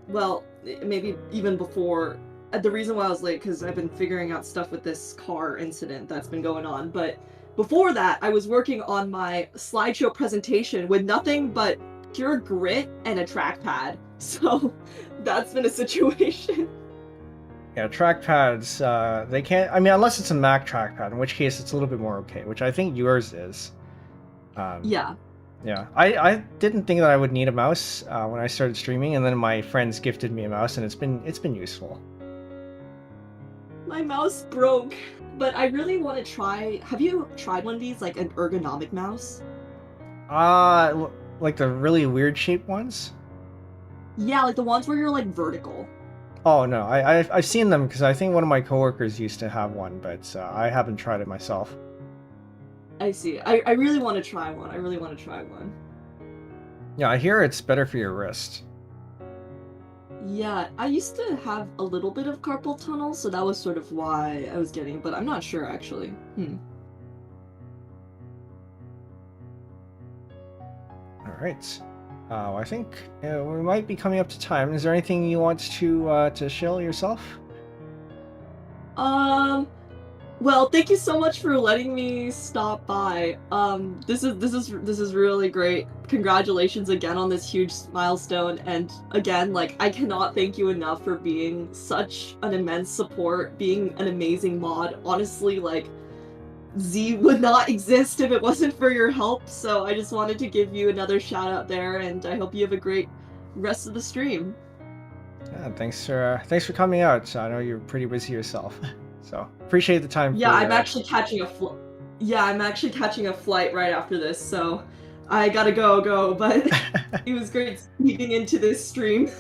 well, maybe even before, the reason why I was late, because I've been figuring out stuff with this car incident that's been going on, but before that, I was working on my slideshow presentation with nothing but pure grit and a trackpad. So that's been a situation. Yeah, trackpads, they can't, I mean, unless it's a Mac trackpad, in which case it's a little bit more okay, which I think yours is. Yeah. Yeah, I didn't think that I would need a mouse when I started streaming, and then my friends gifted me a mouse, and it's been useful. My mouse broke, but I really want to try. Have you tried one of these, like an ergonomic mouse? Like the really weird shaped ones? Yeah, like the ones where you're like vertical. Oh no, I've seen them because I think one of my coworkers used to have one, but I haven't tried it myself. I see. I really want to try one. I really want to try one. Yeah, I hear it's better for your wrist. Yeah, I used to have a little bit of carpal tunnel, so that was sort of why I was getting, but I'm not sure actually. All right. I think we might be coming up to time. Is there anything you want to shill yourself? Well, thank you so much for letting me stop by. This is really great. Congratulations again on this huge milestone, and again, like, I cannot thank you enough for being such an immense support, being an amazing mod. Honestly, like, Z would not exist if it wasn't for your help, so I just wanted to give you another shout out there, and I hope you have a great rest of the stream. Yeah, thanks for coming out. I know you're pretty busy yourself, so appreciate the time. Yeah, I'm actually catching a flight right after this, so I gotta go. But it was great sneaking into this stream.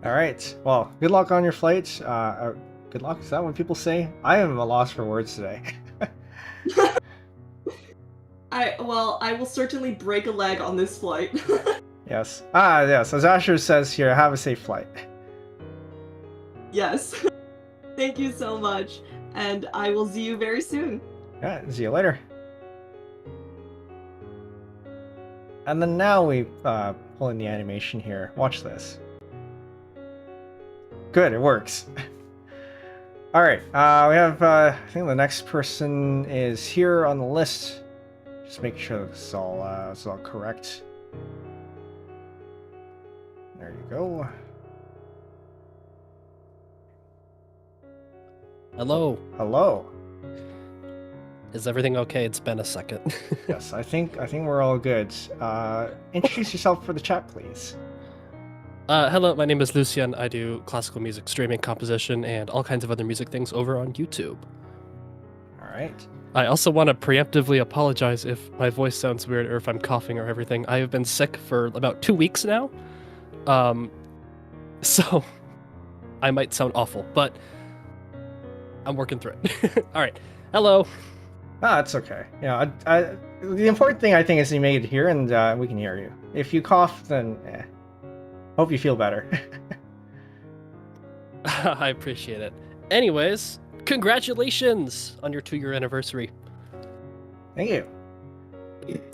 All right. Well, good luck on your flight. Good luck. Is that what people say? I am a loss for words today. I will certainly break a leg on this flight. Yes. Yes. As Asher says here, have a safe flight. Yes. Thank you so much, and I will see you very soon. Yeah, see you later. And then now we pull in the animation here. Watch this. Good, it works. All right, we have, I think the next person is here on the list. Just make sure this is all correct. There you go. Hello. Hello. Is everything okay? It's been a second. Yes, I think we're all good. Introduce yourself for the chat, please. Hello, my name is Lucian. I do classical music streaming, composition, and all kinds of other music things over on YouTube. All right. I also want to preemptively apologize if my voice sounds weird or if I'm coughing or everything. I have been sick for about 2 weeks now. So I might sound awful, but I'm working through it. All right. Hello. That's okay. Yeah, the important thing I think is you made it here and we can hear you. If you cough, then hope you feel better. I appreciate it. Anyways, congratulations on your 2-year anniversary. Thank you.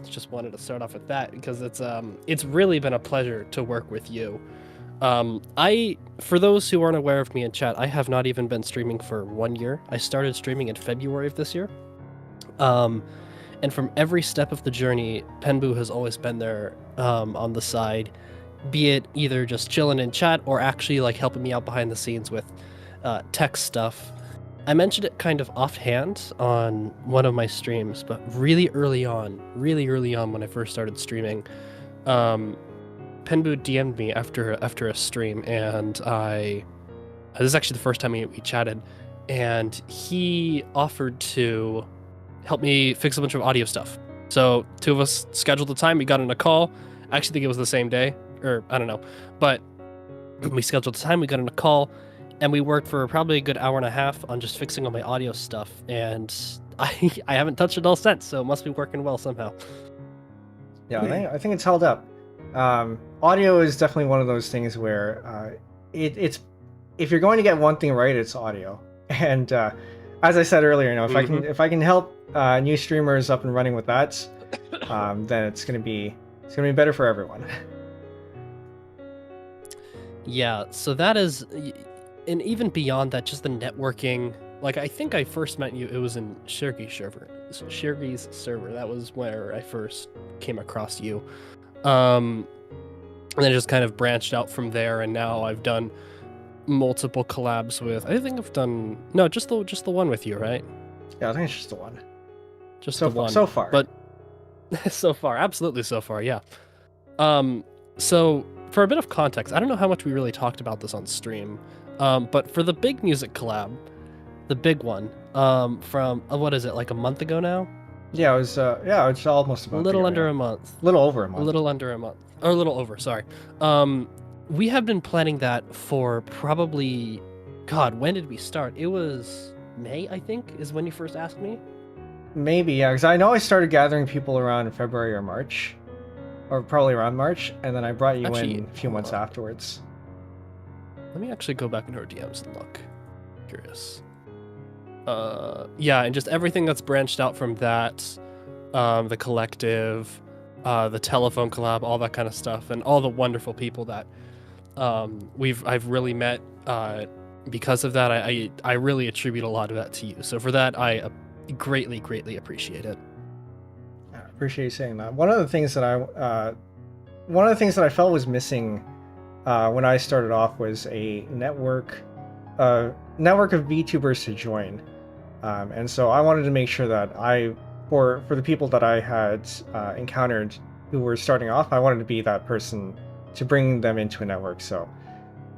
Just wanted to start off with that because it's really been a pleasure to work with you. For those who aren't aware of me in chat, I have not even been streaming for 1 year. I started streaming in February of this year. And from every step of the journey, Penbu has always been there on the side, be it either just chilling in chat or actually like helping me out behind the scenes with tech stuff. I mentioned it kind of offhand on one of my streams, but really early on when I first started streaming, Penbu DM'd me after a stream, and this is actually the first time we chatted, and he offered to help me fix a bunch of audio stuff. So 2 of us scheduled the time, we got on a call. I actually think it was the same day, or I don't know, but we scheduled the time, we got on a call, and we worked for probably a good hour and a half on just fixing all my audio stuff, and I haven't touched it all since, so it must be working well somehow. Yeah, I think it's held up. Audio is definitely one of those things where it's if you're going to get one thing right, it's audio. And as I said earlier, if I can help new streamers up and running with that, then it's gonna be better for everyone. Yeah, so that is. And even beyond that, just the networking. Like, I think I first met you, it was in Syzygy's server. That was where I first came across you. And then just kind of branched out from there, and now I've done multiple collabs with, I think I've done, no, just the one with you, right? Yeah, I think it's just the one. Just the one. So far. But so far, absolutely so far, yeah. So for a bit of context, I don't know how much we really talked about this on stream. But for the big music collab, the big one, from what is it, like a month ago now? Yeah, it was it's almost a month. A little under a month. A little over a month. A little under a month. Or a little over, sorry. We have been planning that for probably, God, when did we start? It was May, I think, is when you first asked me. Maybe, yeah, because I know I started gathering people around February or March, or probably around March, and then I brought you in a few months afterwards. Let me actually go back into our DMs and look. Curious. Yeah, and just everything that's branched out from that, the collective, the telephone collab, all that kind of stuff, and all the wonderful people that I've really met because of that, I really attribute a lot of that to you. So for that, I greatly appreciate it. I appreciate you saying that. One of the things that I felt was missing when I started off was a network of VTubers to join, and so I wanted to make sure that for the people that I had encountered who were starting off, I wanted to be that person to bring them into a network. So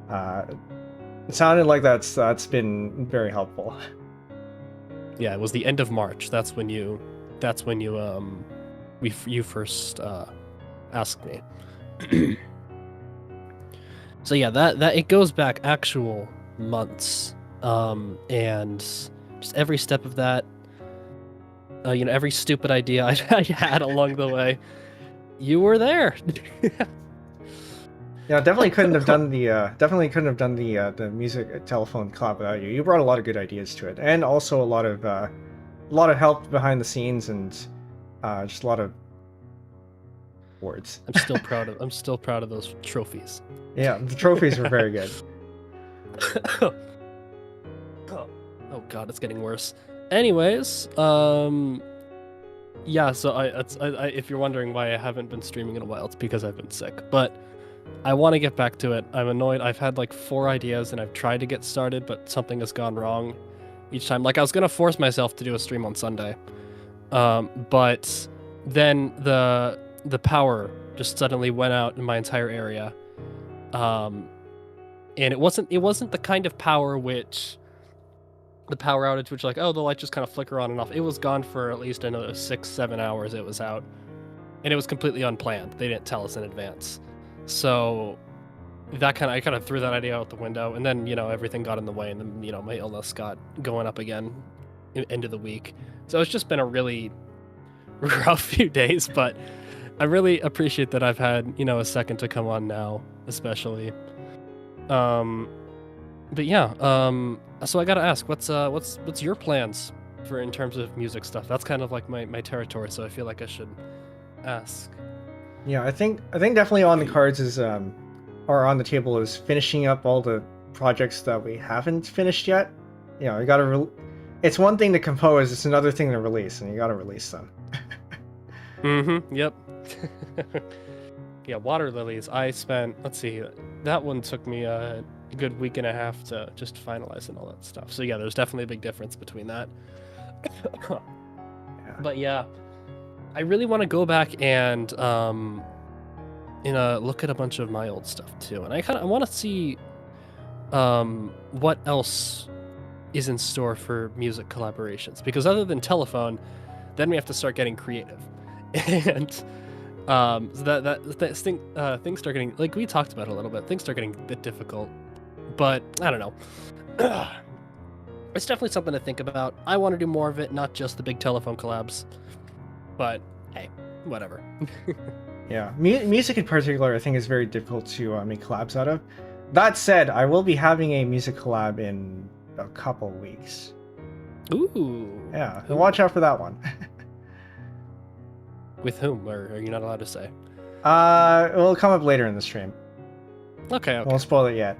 it sounded like that's been very helpful. Yeah, it was the end of March. That's when you first asked me. So yeah, that it goes back actual months, and just every step of that, every stupid idea I had along the way, you were there. Yeah, definitely couldn't have done the music telephone collab without you. You brought a lot of good ideas to it, and also a lot of help behind the scenes, and just a lot of words. I'm still proud of those trophies. Yeah, the trophies were very good. Oh god, it's getting worse. Anyways, yeah. So I if you're wondering why I haven't been streaming in a while, it's because I've been sick. But I want to get back to it. I'm annoyed. I've had like 4 ideas and I've tried to get started, but something has gone wrong each time. Like I was gonna force myself to do a stream on Sunday, but then the power just suddenly went out in my entire area, and it wasn't the kind of power which the power outage which like, oh, the light just kind of flicker on and off. It was gone for at least another 6-7 hours. It was out, and it was completely unplanned. They didn't tell us in advance. So I kind of threw that idea out the window, and then everything got in the way, and then my illness got going up again end of the week. So it's just been a really rough few days, but I really appreciate that I've had a second to come on now, especially. But yeah, so I gotta ask, what's your plans for in terms of music stuff? That's kind of like my territory, so I feel like I should ask. Yeah, I think definitely on the cards is or on the table is finishing up all the projects that we haven't finished yet. You gotta it's one thing to compose, it's another thing to release, and you gotta release them. Yep. Yeah, Water Lilies. I spent, let's see, that one took me a good week and a half to just finalize and all that stuff. So yeah, there's definitely a big difference between that. Yeah. But yeah, I really want to go back and look at a bunch of my old stuff too, and I want to see what else is in store for music collaborations, because other than telephone, then we have to start getting creative, and so things start getting, like we talked about a little bit, things start getting a bit difficult. But I don't know. It's definitely something to think about. I want to do more of it, not just the big telephone collabs. But hey, whatever. Yeah, music in particular, I think, is very difficult to make collabs out of. That said, I will be having a music collab in a couple weeks. Ooh. Yeah, watch out for that one. With whom, or are you not allowed to say? It will come up later in the stream. Okay. Won't spoil it yet.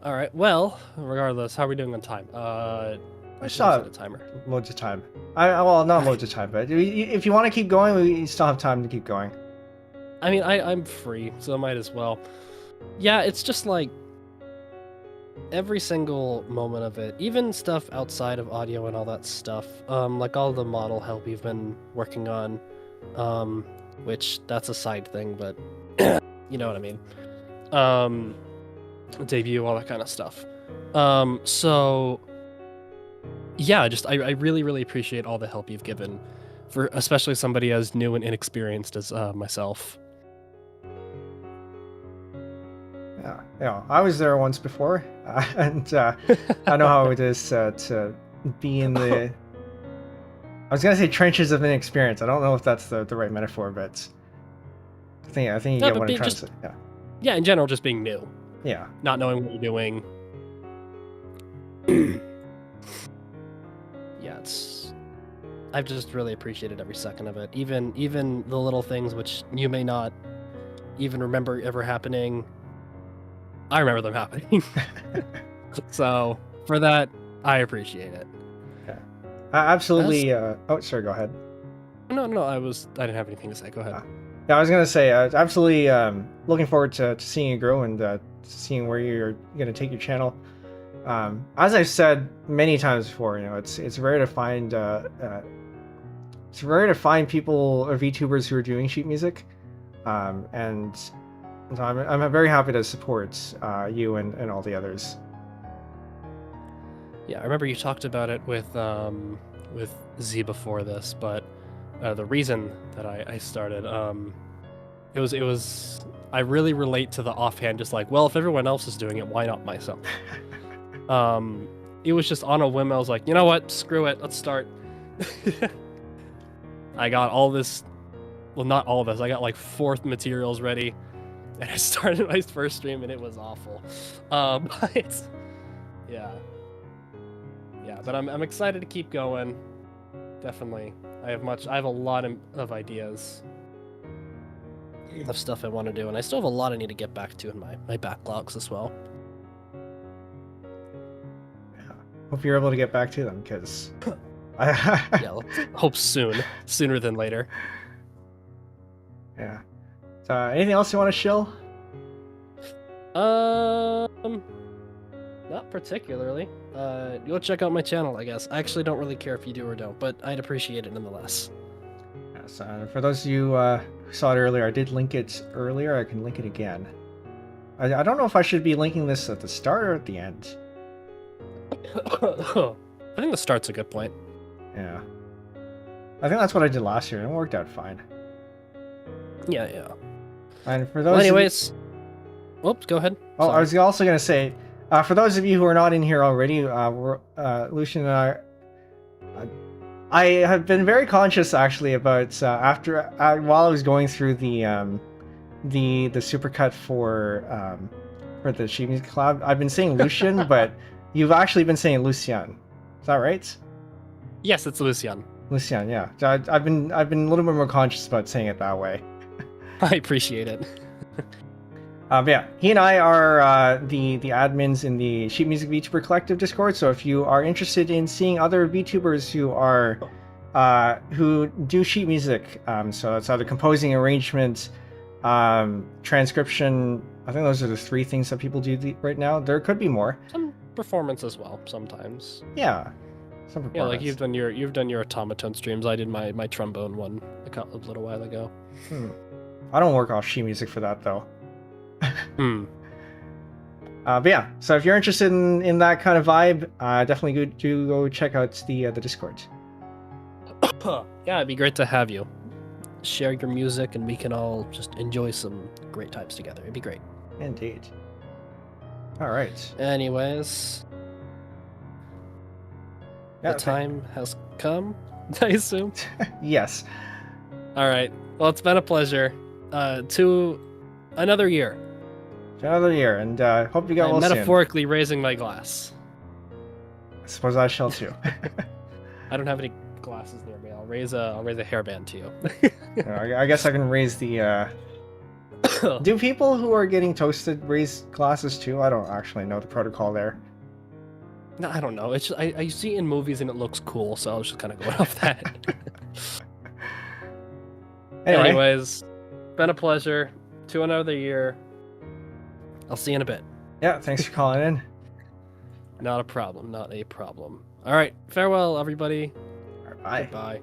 All right. Well, regardless, how are we doing on time? I still have set a timer. Loads of time. Well, not loads of time, but if you want to keep going, we still have time to keep going. I mean, I'm free, so I might as well. Yeah, it's just like every single moment of it, even stuff outside of audio and all that stuff, like all the model help you've been working on, which that's a side thing, but you know what I mean. Debut, all that kind of stuff. So yeah, just I really appreciate all the help you've given, for especially somebody as new and inexperienced as myself. Yeah, I was there once before, and I know how it is to be in the. I was gonna say trenches of inexperience. I don't know if that's the right metaphor, but I think you get what I'm trying to say. Yeah. Yeah, in general, just being new. Yeah. Not knowing what you're doing. Yeah, I've just really appreciated every second of it. Even the little things which you may not even remember ever happening. I remember them happening. So for that, I appreciate it. Yeah. Absolutely. Oh, sorry. Go ahead. No, I didn't have anything to say. Go ahead. Yeah, I was gonna say, absolutely looking forward to seeing you grow and seeing where you're gonna take your channel. As I've said many times before, it's rare to find people or VTubers who are doing sheet music, and so I'm very happy to support you and all the others. Yeah, I remember you talked about it with Z before this, but the reason that I started, it was I really relate to the offhand, just like, well, if everyone else is doing it, why not myself? It was just on a whim. I was like, you know what? Screw it. Let's start. I got all this, well, not all this. I got like 4th materials ready, and I started my first stream, and it was awful. But yeah. But I'm excited to keep going. Definitely. I have a lot of ideas of stuff I want to do, and I still have a lot I need to get back to in my backlogs as well. Yeah. Hope you're able to get back to them, because yeah, let's hope sooner than later. Yeah. So, anything else you want to shill? Not particularly. Go check out my channel, I guess. I actually don't really care if you do or don't, but I'd appreciate it nonetheless. Yes, for those of you who saw it earlier, I did link it earlier. I can link it again. I don't know if I should be linking this at the start or at the end. I think the start's a good point. Yeah. I think that's what I did last year, and it worked out fine. Yeah. And for those well, anyways... Whoops, go ahead. Oh, Sorry. I was also going to say, for those of you who are not in here already, Lucian and I have been very conscious actually about while I was going through the supercut for the sheet music collab, I've been saying Lucian, but you've actually been saying Lucian. Is that right? Yes, it's Lucian. Lucian, yeah. So I've been a little bit more conscious about saying it that way. I appreciate it. But yeah, he and I are the admins in the Sheet Music VTuber Collective Discord. So if you are interested in seeing other VTubers who do sheet music, so it's either composing, arrangement, transcription. I think those are the 3 things that people do right now. There could be more. Some performance as well sometimes. Yeah. Some performance. Yeah, like you've done your automaton streams. I did my trombone one a little while ago. I don't work off sheet music for that though. But yeah, so if you're interested in that kind of vibe, definitely go check out the Discord. Yeah, it'd be great to have you. Share your music and we can all just enjoy some great times together. It'd be great. Indeed. All right. Anyways, the time has come, I assume. Yes. All right. Well, it's been a pleasure. To another year. Another year, and hope you get well soon. Metaphorically raising my glass. I suppose I shall too. I don't have any glasses near me. I'll raise a hairband to you. I guess I can raise the. Do people who are getting toasted raise glasses too? I don't actually know the protocol there. No, I don't know. It's just, I see it in movies and it looks cool, so I was just kind of going off that. Anyways, been a pleasure. To another year. I'll see you in a bit. Yeah, thanks for calling in. Not a problem. All right, farewell, everybody. All right, bye. Bye.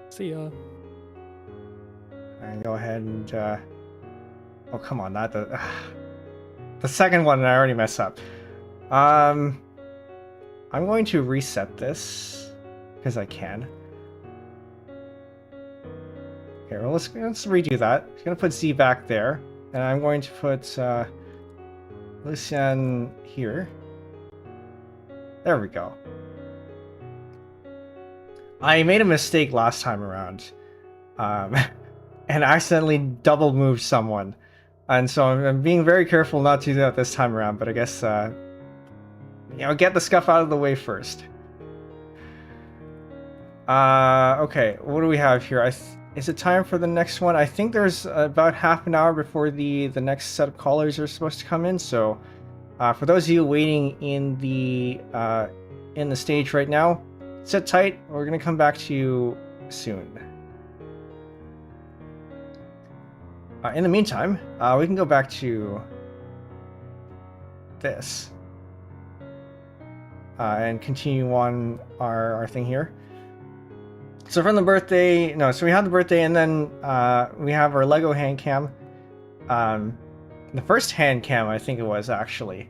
See ya. And go ahead and. Oh, come on, not the. The second one, I already messed up. I'm going to reset this because I can. Okay, well, let's redo that. I'm going to put Z back there, and I'm going to put Lucian here. There we go. I made a mistake last time around, and accidentally double moved someone, and so I'm being very careful not to do that this time around. But I guess get the stuff out of the way first. Okay, what do we have here? is it time for the next one? I think there's about half an hour before the next set of callers are supposed to come in. So for those of you waiting in the stage right now, sit tight. We're gonna come back to you soon. In the meantime, we can go back to this and continue on our thing here. So from the birthday, so we had the birthday, and then we have our Lego hand cam. The first hand cam, I think it was actually.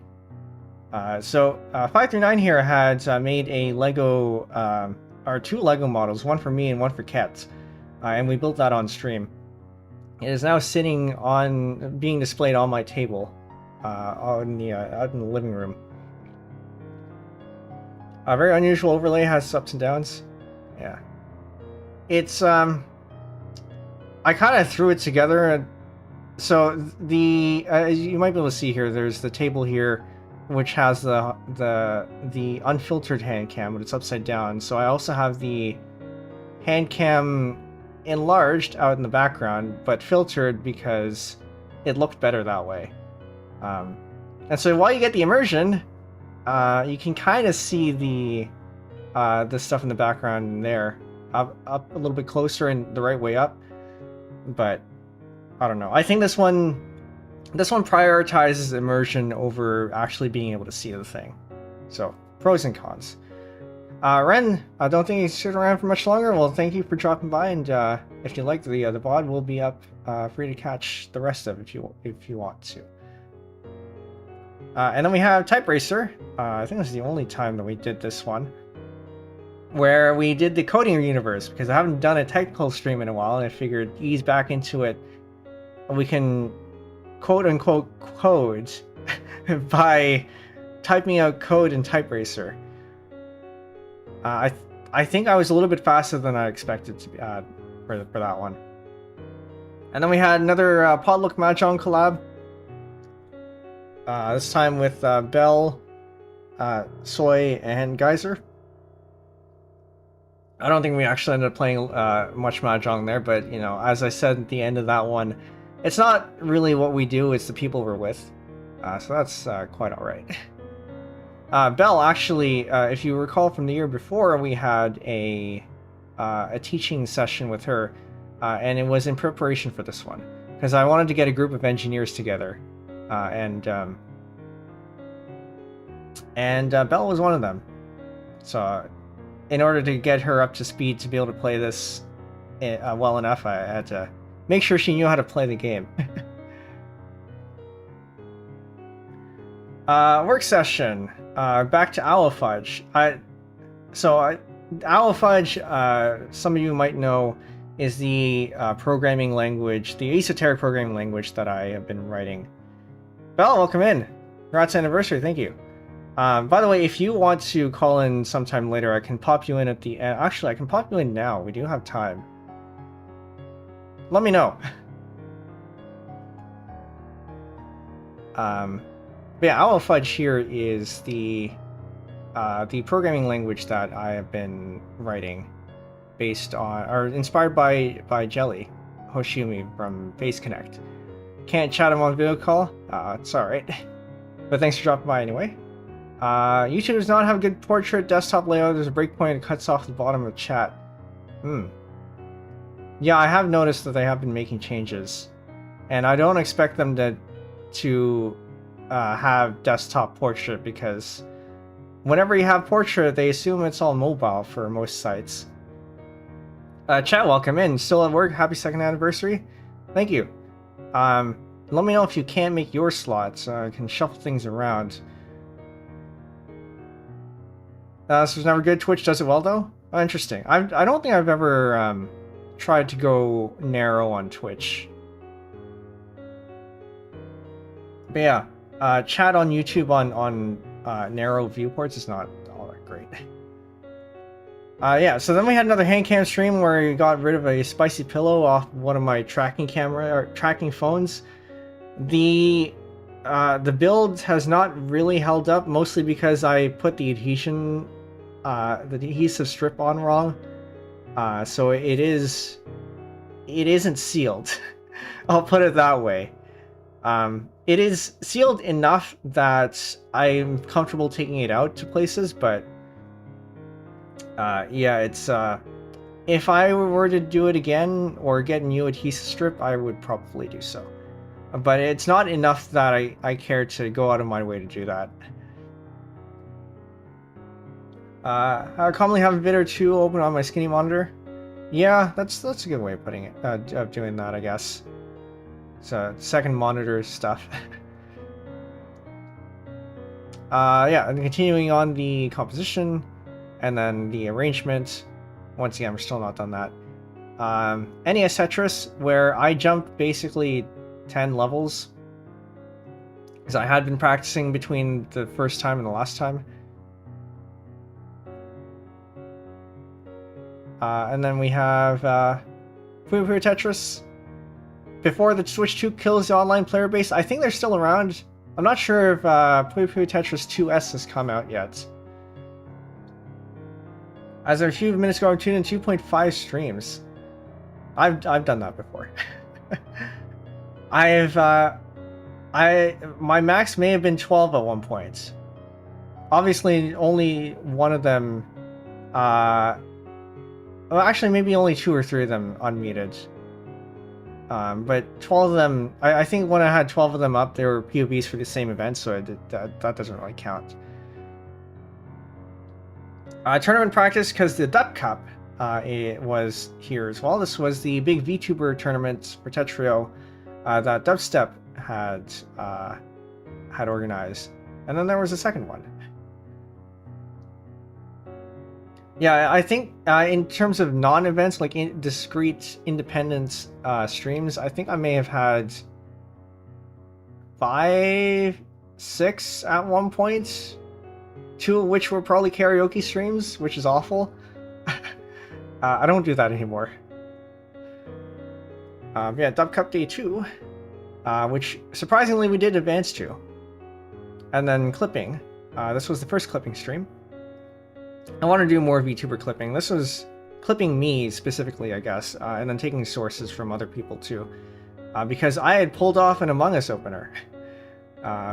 So 539 here had made a Lego, or 2 Lego models, one for me and one for Chet, and we built that on stream. It is now sitting on, being displayed on my table, out in the living room. A very unusual overlay, has ups and downs. Yeah. It's, I kind of threw it together. So as you might be able to see here, there's the table here, which has the unfiltered hand cam, but it's upside down. So I also have the hand cam enlarged out in the background, but filtered because it looked better that way. And so while you get the immersion, you can kind of see the stuff in the background there, up a little bit closer and the right way up. But I don't know. I think this one prioritizes immersion over actually being able to see the thing. So pros and cons. Ren, I don't think you sit around for much longer. Well, thank you for dropping by, and if you like the VOD, will be up for you to catch the rest of it if you want to. And then we have Type Racer. I think this is the only time that we did this one, where we did the coding universe, because I haven't done a technical stream in a while, and I figured ease back into it. We can quote unquote code by typing out code in Type Racer. I think I was a little bit faster than I expected to be for that one. And then we had another Potluck Mahjong collab. This time with Bell, Soy, and Geiser. I don't think we actually ended up playing much Mahjong there, but as I said at the end of that one, it's not really what we do, it's the people we're with. So that's quite alright. Belle, actually, if you recall from the year before, we had a teaching session with her, and it was in preparation for this one, because I wanted to get a group of engineers together, and Belle was one of them. So, in order to get her up to speed to be able to play this well enough, I had to make sure she knew how to play the game. Work session. Back to Owlfudge. Owlfudge, some of you might know, is the programming language, the esoteric programming language that I have been writing. Belle, welcome in. Congrats anniversary, thank you. By the way, if you want to call in sometime later, I can pop you in at the end. Actually, I can pop you in now. We do have time. Let me know. But yeah, Owlfudge here is the programming language that I have been writing, based on, or inspired by Jelly Hoshimi from Face Connect. Can't chat him on video call? It's alright. But thanks for dropping by anyway. YouTube does not have a good portrait desktop layout. There's a breakpoint that cuts off the bottom of chat. Yeah, I have noticed that they have been making changes, and I don't expect them to have desktop portrait, because whenever you have portrait, they assume it's all mobile for most sites. Chat, welcome in. Still at work? Happy 2nd anniversary. Thank you. Let me know if you can't make your slots. I can shuffle things around. This was never good. Twitch does it well though. Oh, interesting. I don't think I've ever tried to go narrow on Twitch. But yeah, chat on YouTube on narrow viewports is not all that great. Yeah, so then we had another hand cam stream where we got rid of a spicy pillow off one of my tracking phones. The build has not really held up, mostly because I put the adhesive strip on wrong. So it is it isn't sealed. I'll put it that way. It is sealed enough that I'm comfortable taking it out to places, but yeah, it's if I were to do it again or get a new adhesive strip, I would probably do so. But it's not enough that I care to go out of my way to do that. I commonly have a bit or two open on my skinny monitor. Yeah, that's a good way of putting it, of doing that, I guess. So second monitor stuff. Yeah, and continuing on the composition, and then the arrangement. Once again, we're still not done that. NES Tetris, where I jumped basically 10 levels, because I had been practicing between the first time and the last time. And then we have Phy Tetris. Before the Switch 2 kills the online player base, I think they're still around. I'm not sure if Phy Tetris 2S has come out yet. As of a few minutes ago, I tuned in 2.5 streams. I've done that before. My max may have been 12 at one point. Obviously, only one of them. Well, actually, maybe only 2 or 3 of them unmuted. But 12 of them, I think when I had 12 of them up, they were POBs for the same event, so that doesn't really count. Tournament practice, because the Duck Cup it was here as well. This was the big VTuber tournament for Tetrio that Dubstep had organized. And then there was a second one. Yeah, I think in terms of non-events, like discrete independent streams, I think I may have had 5, 6 at one point. 2 of which were probably karaoke streams, which is awful. I don't do that anymore. Yeah, Dub Cup Day 2, which surprisingly we did advance to. And then clipping. This was the first clipping stream. I want to do more VTuber clipping. This was clipping me specifically, I guess, and then taking sources from other people too. Because I had pulled off an Among Us opener,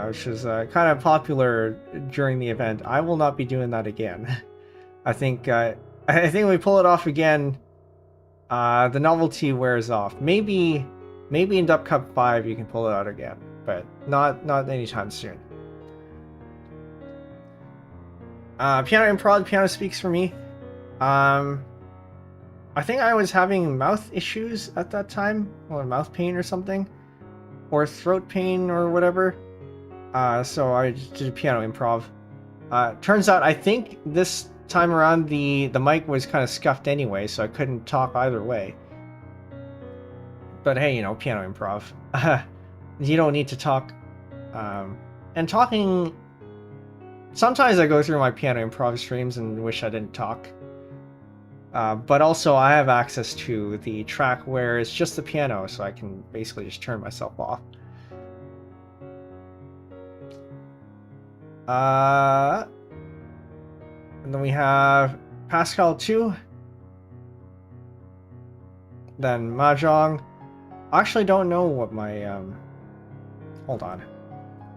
which was kind of popular during the event. I will not be doing that again. I think we pull it off again, the novelty wears off. Maybe in Dub Cup 5 you can pull it out again, but not anytime soon. Piano improv, piano speaks for me. I think I was having mouth issues at that time, or mouth pain or something, or throat pain or whatever. So I just did piano improv. Turns out I think this time around the mic was kind of scuffed anyway, so I couldn't talk either way. But hey, you know, piano improv. You don't need to talk. And talking... Sometimes I go through my piano improv streams and wish I didn't talk. But also I have access to the track where it's just the piano, so I can basically just turn myself off. And then we have Pascal 2. Then Mahjong. I actually don't know what my... Hold on.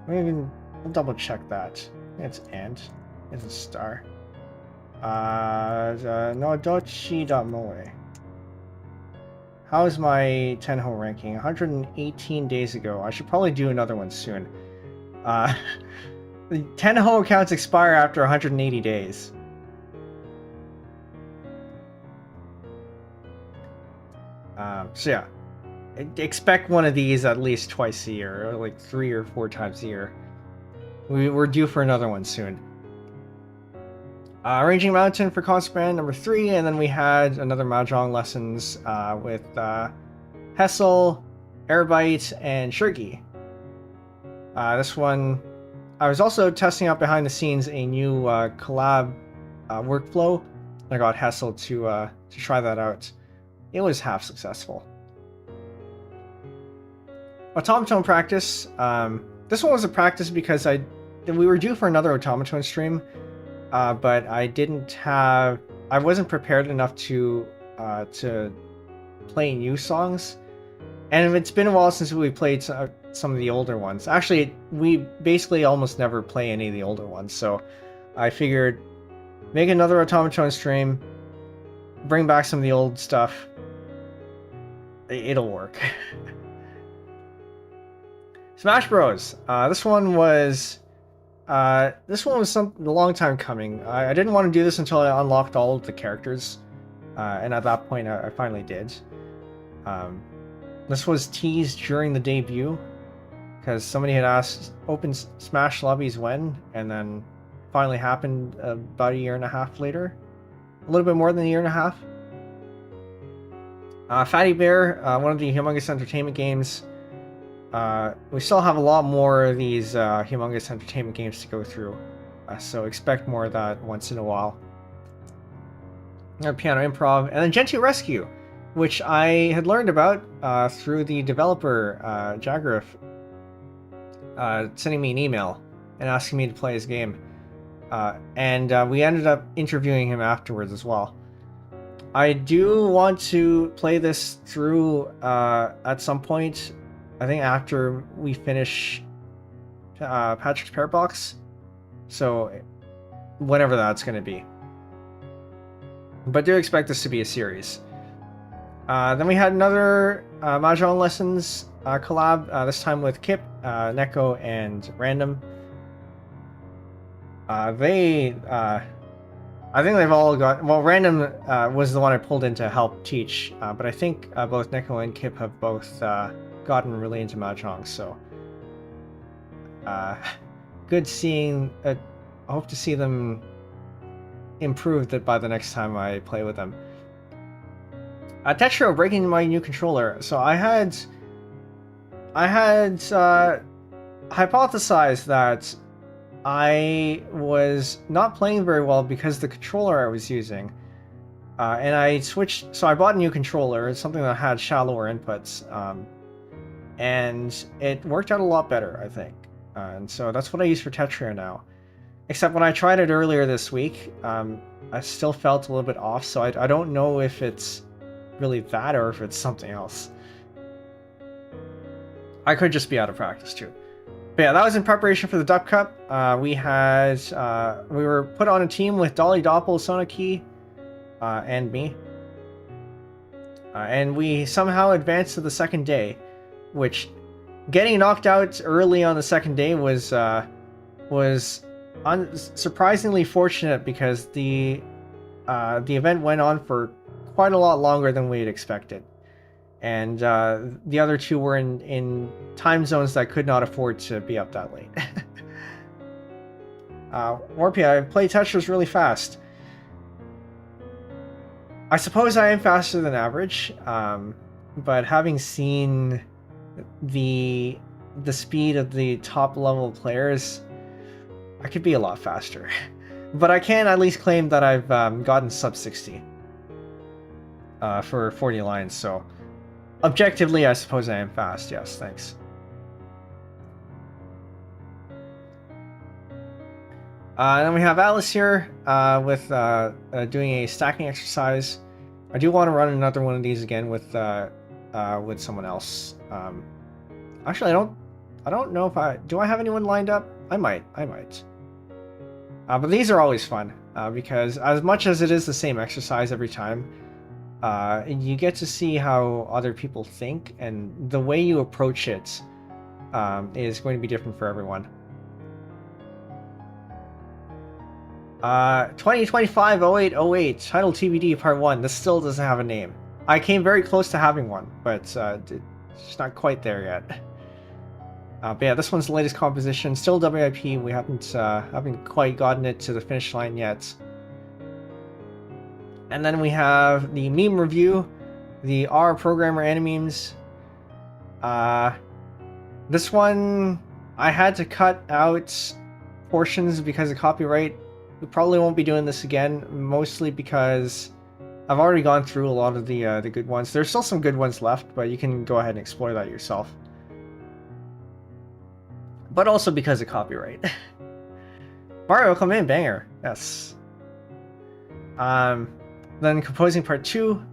Maybe I'll double check that. It's and. It's a star. No Dochi.moe. How is my Tenho ranking? 118 days ago. I should probably do another one soon. The Tenho accounts expire after 180 days. So yeah. Expect one of these at least twice a year, or like 3 or 4 times a year. We're due for another one soon. Ranging Mountain for Constbrand number 3, and then we had another Mahjong lessons with Hessel, Airbite, and Syzygy. This one, I was also testing out behind the scenes a new collab workflow. I got Hessel to try that out. It was half successful. Automaton practice. This one was a practice because we were due for another automaton stream, but I wasn't prepared enough to play new songs. And it's been a while since we played some of the older ones. Actually, we basically almost never play any of the older ones, so I figured make another Automaton stream, bring back some of the old stuff. It'll work. Smash Bros. This one was a long time coming. I didn't want to do this until I unlocked all of the characters, and at that point I finally did. This was teased during the debut, because somebody had asked open Smash lobbies when, and then finally happened about a year and a half later. A little bit more than a year and a half. Fatty Bear, one of the Humongous Entertainment games. We still have a lot more of these Humongous Entertainment games to go through, so expect more of that once in a while. Piano Improv, and then Gentoo Rescue, which I had learned about through the developer, Jagrif, sending me an email and asking me to play his game. And we ended up interviewing him afterwards as well. I do want to play this through at some point, I think after we finish Patrick's Pear Box, so whenever that's going to be. But do expect this to be a series. Then we had another Mahjong Lessons collab, this time with Kip, Neko, and Random. I think they've all got... Well, Random was the one I pulled in to help teach, but I think both Neko and Kip have both gotten really into Mahjong, so... good seeing... I hope to see them improved by the next time I play with them. Tetro breaking my new controller. So I had hypothesized that I was not playing very well because the controller I was using, and I switched. So I bought a new controller. It's something that had shallower inputs, and it worked out a lot better, I think. And so that's what I use for Tetria now. Except when I tried it earlier this week, I still felt a little bit off. So I don't know if it's really that or if it's something else. I could just be out of practice too. But yeah, that was in preparation for the Dup Cup. We were put on a team with Dolly Doppel, Sonaki, and me. And we somehow advanced to the second day, which getting knocked out early on the second day was surprisingly fortunate because the event went on for quite a lot longer than we had expected. And the other two were in time zones that could not afford to be up that late. Warpy, I play Tetris really fast. I suppose I am faster than average, but having seen the speed of the top level players, I could be a lot faster. But I can at least claim that I've gotten sub 60 for 40 lines, so objectively, I suppose I am fast. Yes, thanks. Then we have Atlas here with doing a stacking exercise. I do want to run another one of these again with someone else. Actually, I don't know if I have anyone lined up. I might. But these are always fun because as much as it is the same exercise every time, you get to see how other people think, and the way you approach it is going to be different for everyone. 2025 08 08 title TBD part 1. This still doesn't have a name. I came very close to having one, but it's not quite there yet. But yeah, this one's the latest composition. Still WIP. We haven't quite gotten it to the finish line yet. And then we have the meme review, the R programmer animemes. This one I had to cut out portions because of copyright. We probably won't be doing this again, mostly because I've already gone through a lot of the good ones. There's still some good ones left, but you can go ahead and explore that yourself. But also because of copyright. Mario, come in, banger. Yes. Then composing part 2.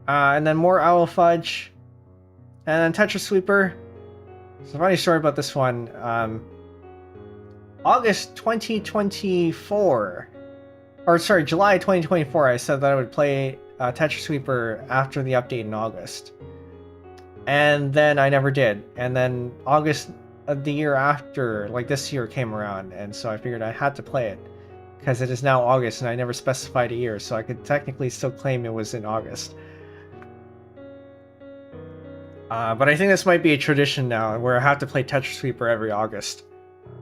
And then more Owl Fudge. And then Tetris Sweeper. So funny story about this one. August 2024. Or sorry, July 2024, I said that I would play Tetris Sweeper after the update in August. And then I never did. And then August of the year after, like this year, came around. And so I figured I had to play it. Because it is now August and I never specified a year. So I could technically still claim it was in August. But I think this might be a tradition now where I have to play Tetris Sweeper every August.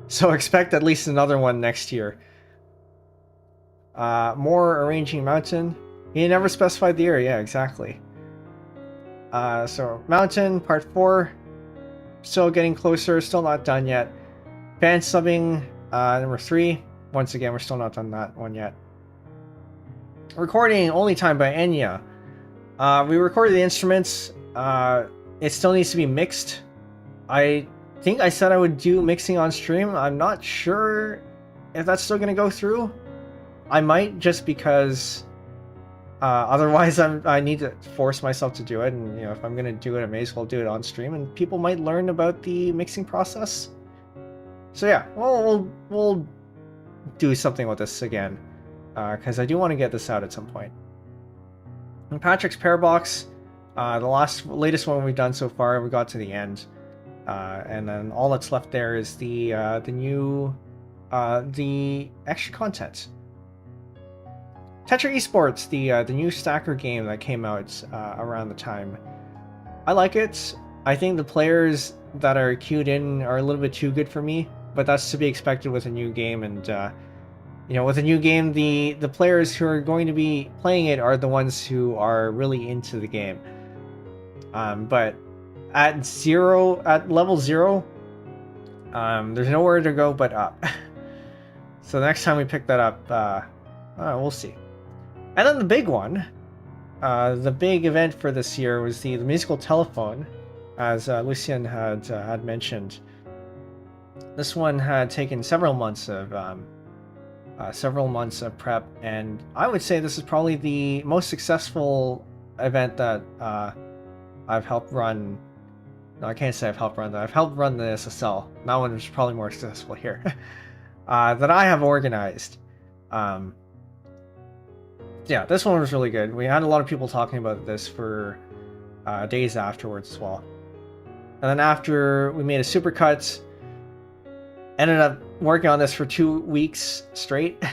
So expect at least another one next year. More Arranging Mountain. He never specified the year. Yeah, exactly. So Mountain, part 4. Still getting closer. Still not done yet. Fan subbing, number 3. Once again, we're still not done that one yet. Recording Only Time by Enya. We recorded the instruments. It still needs to be mixed. I think I said I would do mixing on stream. I'm not sure if that's still going to go through. I might, just because otherwise I need to force myself to do it. And you know, if I'm going to do it, I may as well do it on stream. And people might learn about the mixing process. So yeah, we'll do something with this again. Because I do want to get this out at some point. And Patrick's Pair Box. The latest one we've done so far, we got to the end, and then all that's left there is the extra content. Tetra Esports, the new stacker game that came out around the time. I like it. I think the players that are queued in are a little bit too good for me, but that's to be expected with a new game. And you know, with a new game, the players who are going to be playing it are the ones who are really into the game. But at level 0, there's nowhere to go but up. So the next time we pick that up, we'll see. And then the big one, the big event for this year was the musical telephone, as Lucian had mentioned. This one had taken several months of prep, and I would say this is probably the most successful event that I've helped run. No, I can't say I've helped run that. I've helped run the SSL. That one was probably more successful here. That I have organized. Yeah, this one was really good. We had a lot of people talking about this for days afterwards as well. And then after we made a supercut, ended up working on this for 2 weeks straight.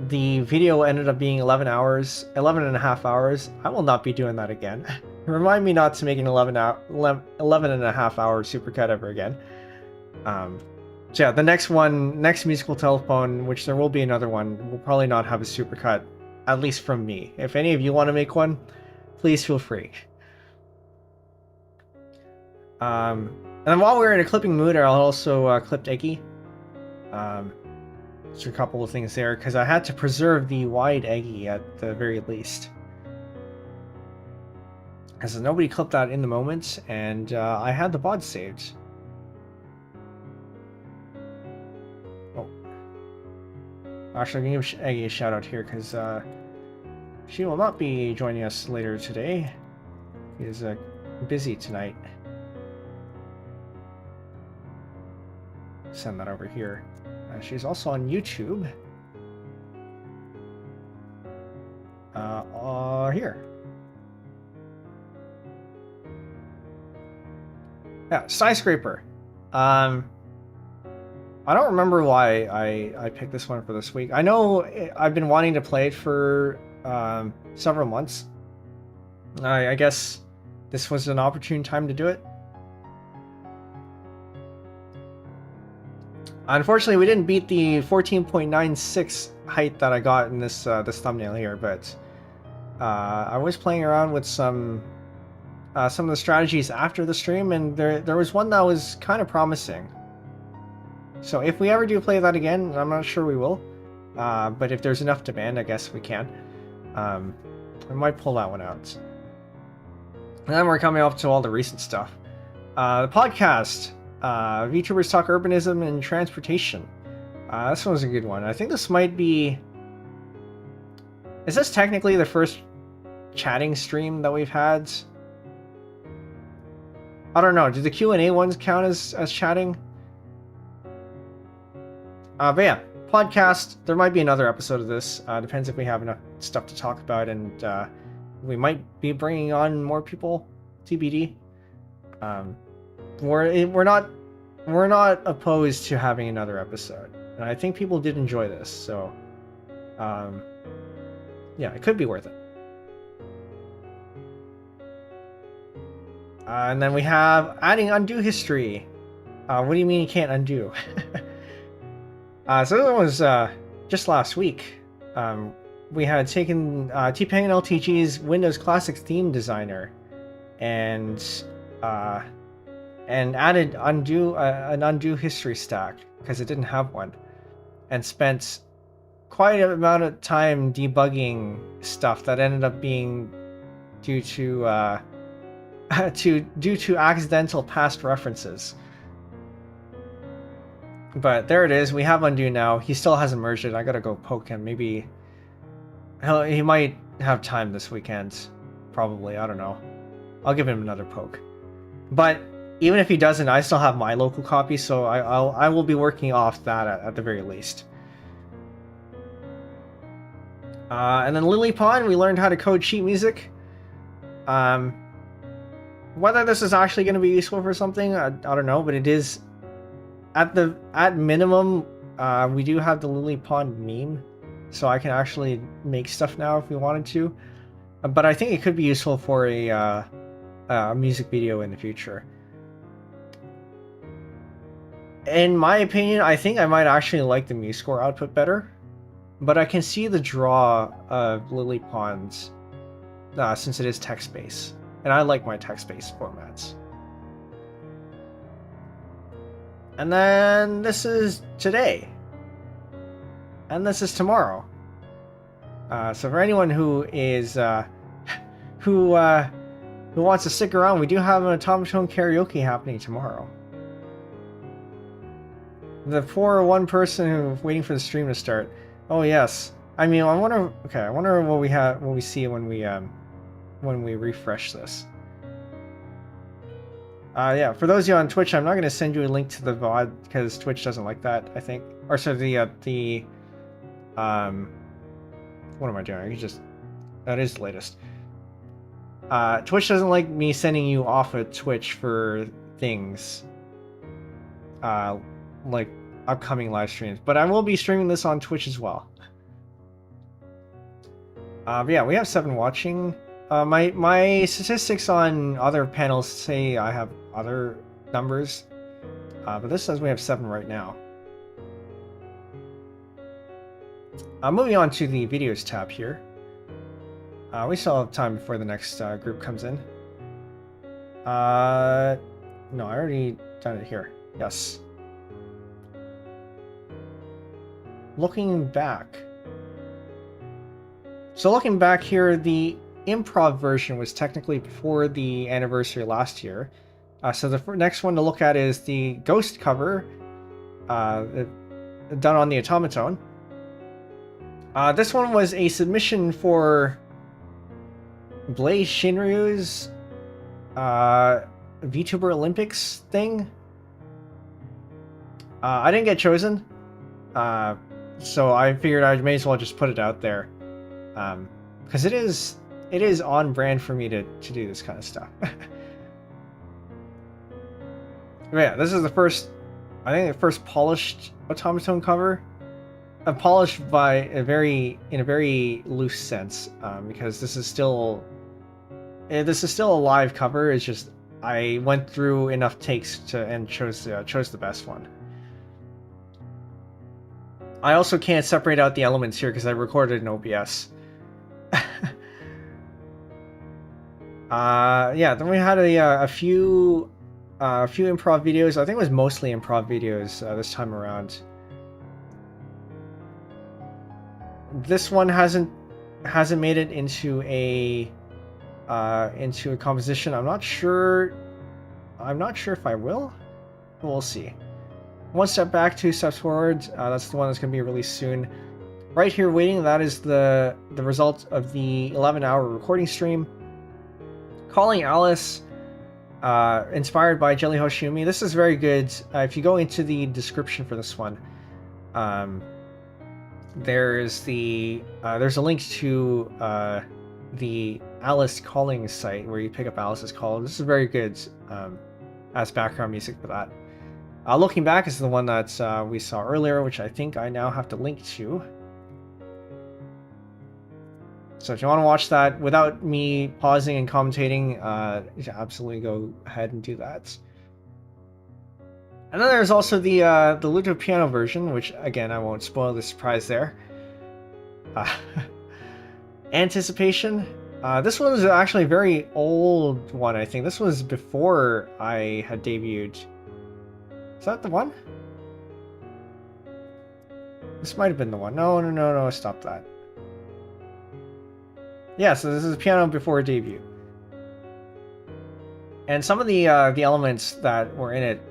The video ended up being 11 and a half hours. I will not be doing that again. Remind me not to make an 11 and a half hour supercut ever again. So yeah, the next musical telephone, which there will be another one, will probably not have a supercut, at least from me. If any of you want to make one, please feel free. And then while we were in a clipping mood, I also clipped Eggy. So a couple of things there, because I had to preserve the wide Eggy at the very least. Because nobody clipped that in the moment, and I had the VOD saved. Oh. Actually, I'm going to give Eggy a shout out here, because she will not be joining us later today. She is busy tonight. Send that over here. She's also on YouTube. Here. Yeah, Skyscraper. I don't remember why I picked this one for this week. I know I've been wanting to play it for several months. I guess this was an opportune time to do it. Unfortunately, we didn't beat the 14.96 height that I got in this thumbnail here, but I was playing around with some of the strategies after the stream, and there was one that was kind of promising. So if we ever do play that again, I'm not sure we will, but if there's enough demand, I guess we can. I might pull that one out. And then we're coming up to all the recent stuff. The podcast. VTubers Talk Urbanism and Transportation. This one was a good one. I think this might be Is this technically the first chatting stream that we've had? I don't know. Do the Q&A ones count as chatting? But yeah, podcast. There might be another episode of this. Depends if we have enough stuff to talk about, and we might be bringing on more people. TBD. We're not opposed to having another episode, and I think people did enjoy this. So, yeah, it could be worth it. And then we have adding undo history. What do you mean you can't undo? So that was just last week. We had taken T-Penguin LTG's Windows Classic theme designer and added an undo history stack because it didn't have one, and spent quite an amount of time debugging stuff that ended up being due to accidental past references. But there it is. We have undo now. He still hasn't merged it. I gotta go poke him. Maybe he might have time this weekend. Probably. I don't know. I'll give him another poke. But even if he doesn't, I still have my local copy, so I will be working off that at the very least. And then LilyPond, we learned how to code sheet music. Whether this is actually going to be useful for something, I don't know, but it is. At minimum, we do have the LilyPond meme, so I can actually make stuff now if we wanted to. But I think it could be useful for a music video in the future. In my opinion, I think I might actually like the MuseScore output better, but I can see the draw of LilyPond's since it is text-based, and I like my text-based formats. And then this is today. And this is tomorrow. So for anyone who is who wants to stick around, we do have an automaton karaoke happening tomorrow. The poor one person who's waiting for the stream to start. Oh yes. I mean, I wonder what we see when we refresh this. Yeah, for those of you on Twitch, I'm not going to send you a link to the VOD because Twitch doesn't like that, I think. Or so what am I doing? I can just, that is the latest. Twitch doesn't like me sending you off of Twitch for things, like upcoming live streams, but I will be streaming this on Twitch as well. But yeah, we have 7 watching. My statistics on other panels say I have other numbers, but this says we have 7 right now. Moving on to the videos tab here. We still have time before the next group comes in. No, I already done it here. Yes. Looking back. So looking back here, the improv version was technically before the anniversary last year. So the next one to look at is the Ghost cover, done on the automaton. This one was a submission for Blaze Shinryu's VTuber Olympics thing. I didn't get chosen, so I figured I may as well just put it out there, because it is on brand for me to do this kind of stuff. But yeah, this is the first, I think the first polished automaton cover. Polished in a very loose sense, because this is still a live cover. It's just I went through enough takes and chose the best one. I also can't separate out the elements here because I recorded in OBS. Yeah, then we had a few improv videos. I think it was mostly improv videos this time around. This one hasn't made it into a composition. I'm not sure if I will. We'll see. One step back, 2 steps forward. That's the one that's going to be released soon. Right Here Waiting, that is the result of the 11-hour recording stream. Calling Alice, inspired by Jelly Hoshimi. This is very good. If you go into the description for this one, there's a link to the Alice calling site where you pick up Alice's call. This is very good as background music for that. Looking Back is the one that we saw earlier, which I think I now have to link to. So if you want to watch that without me pausing and commentating, absolutely go ahead and do that. And then there's also the Ludo piano version, which again I won't spoil the surprise there. Anticipation. This one was actually a very old one, I think. This was before I had debuted. Is that the one? This might have been the one. No, stop that. Yeah, so this is a piano before debut. And some of the elements that were in it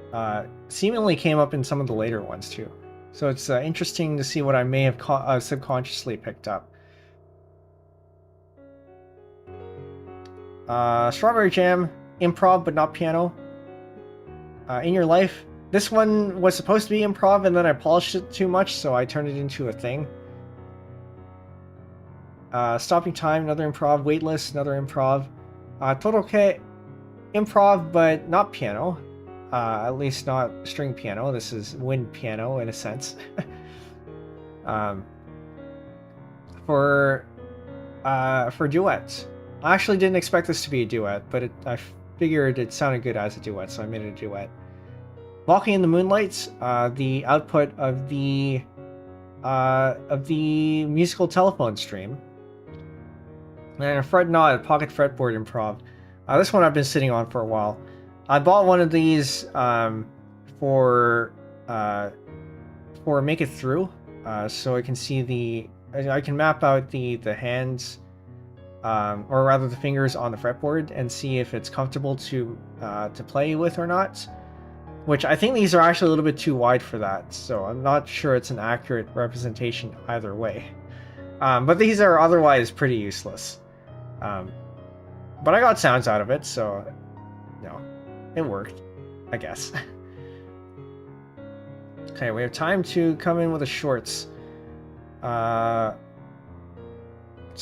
seemingly came up in some of the later ones too. So it's interesting to see what I may have subconsciously picked up. Strawberry Jam, improv but not piano. In Your Life. This one was supposed to be improv and then I polished it too much, so I turned it into a thing. Stopping Time, another improv. Weightless, another improv. Total K, improv but not piano. At least not string piano. This is wind piano in a sense. For duets. I actually didn't expect this to be a duet, but I figured it sounded good as a duet, so I made it a duet. Walking in the Moonlight, the output of the musical telephone stream. And a Fret Not, Pocket Fretboard improv. This one I've been sitting on for a while. I bought one of these for Make It Through, so I can see I can map out the hands, or rather the fingers on the fretboard, and see if it's comfortable to play with or not. Which I think these are actually a little bit too wide for that, so I'm not sure it's an accurate representation either way. But these are otherwise pretty useless. But I got sounds out of it, so it worked, I guess. Okay, we have time to come in with the shorts. So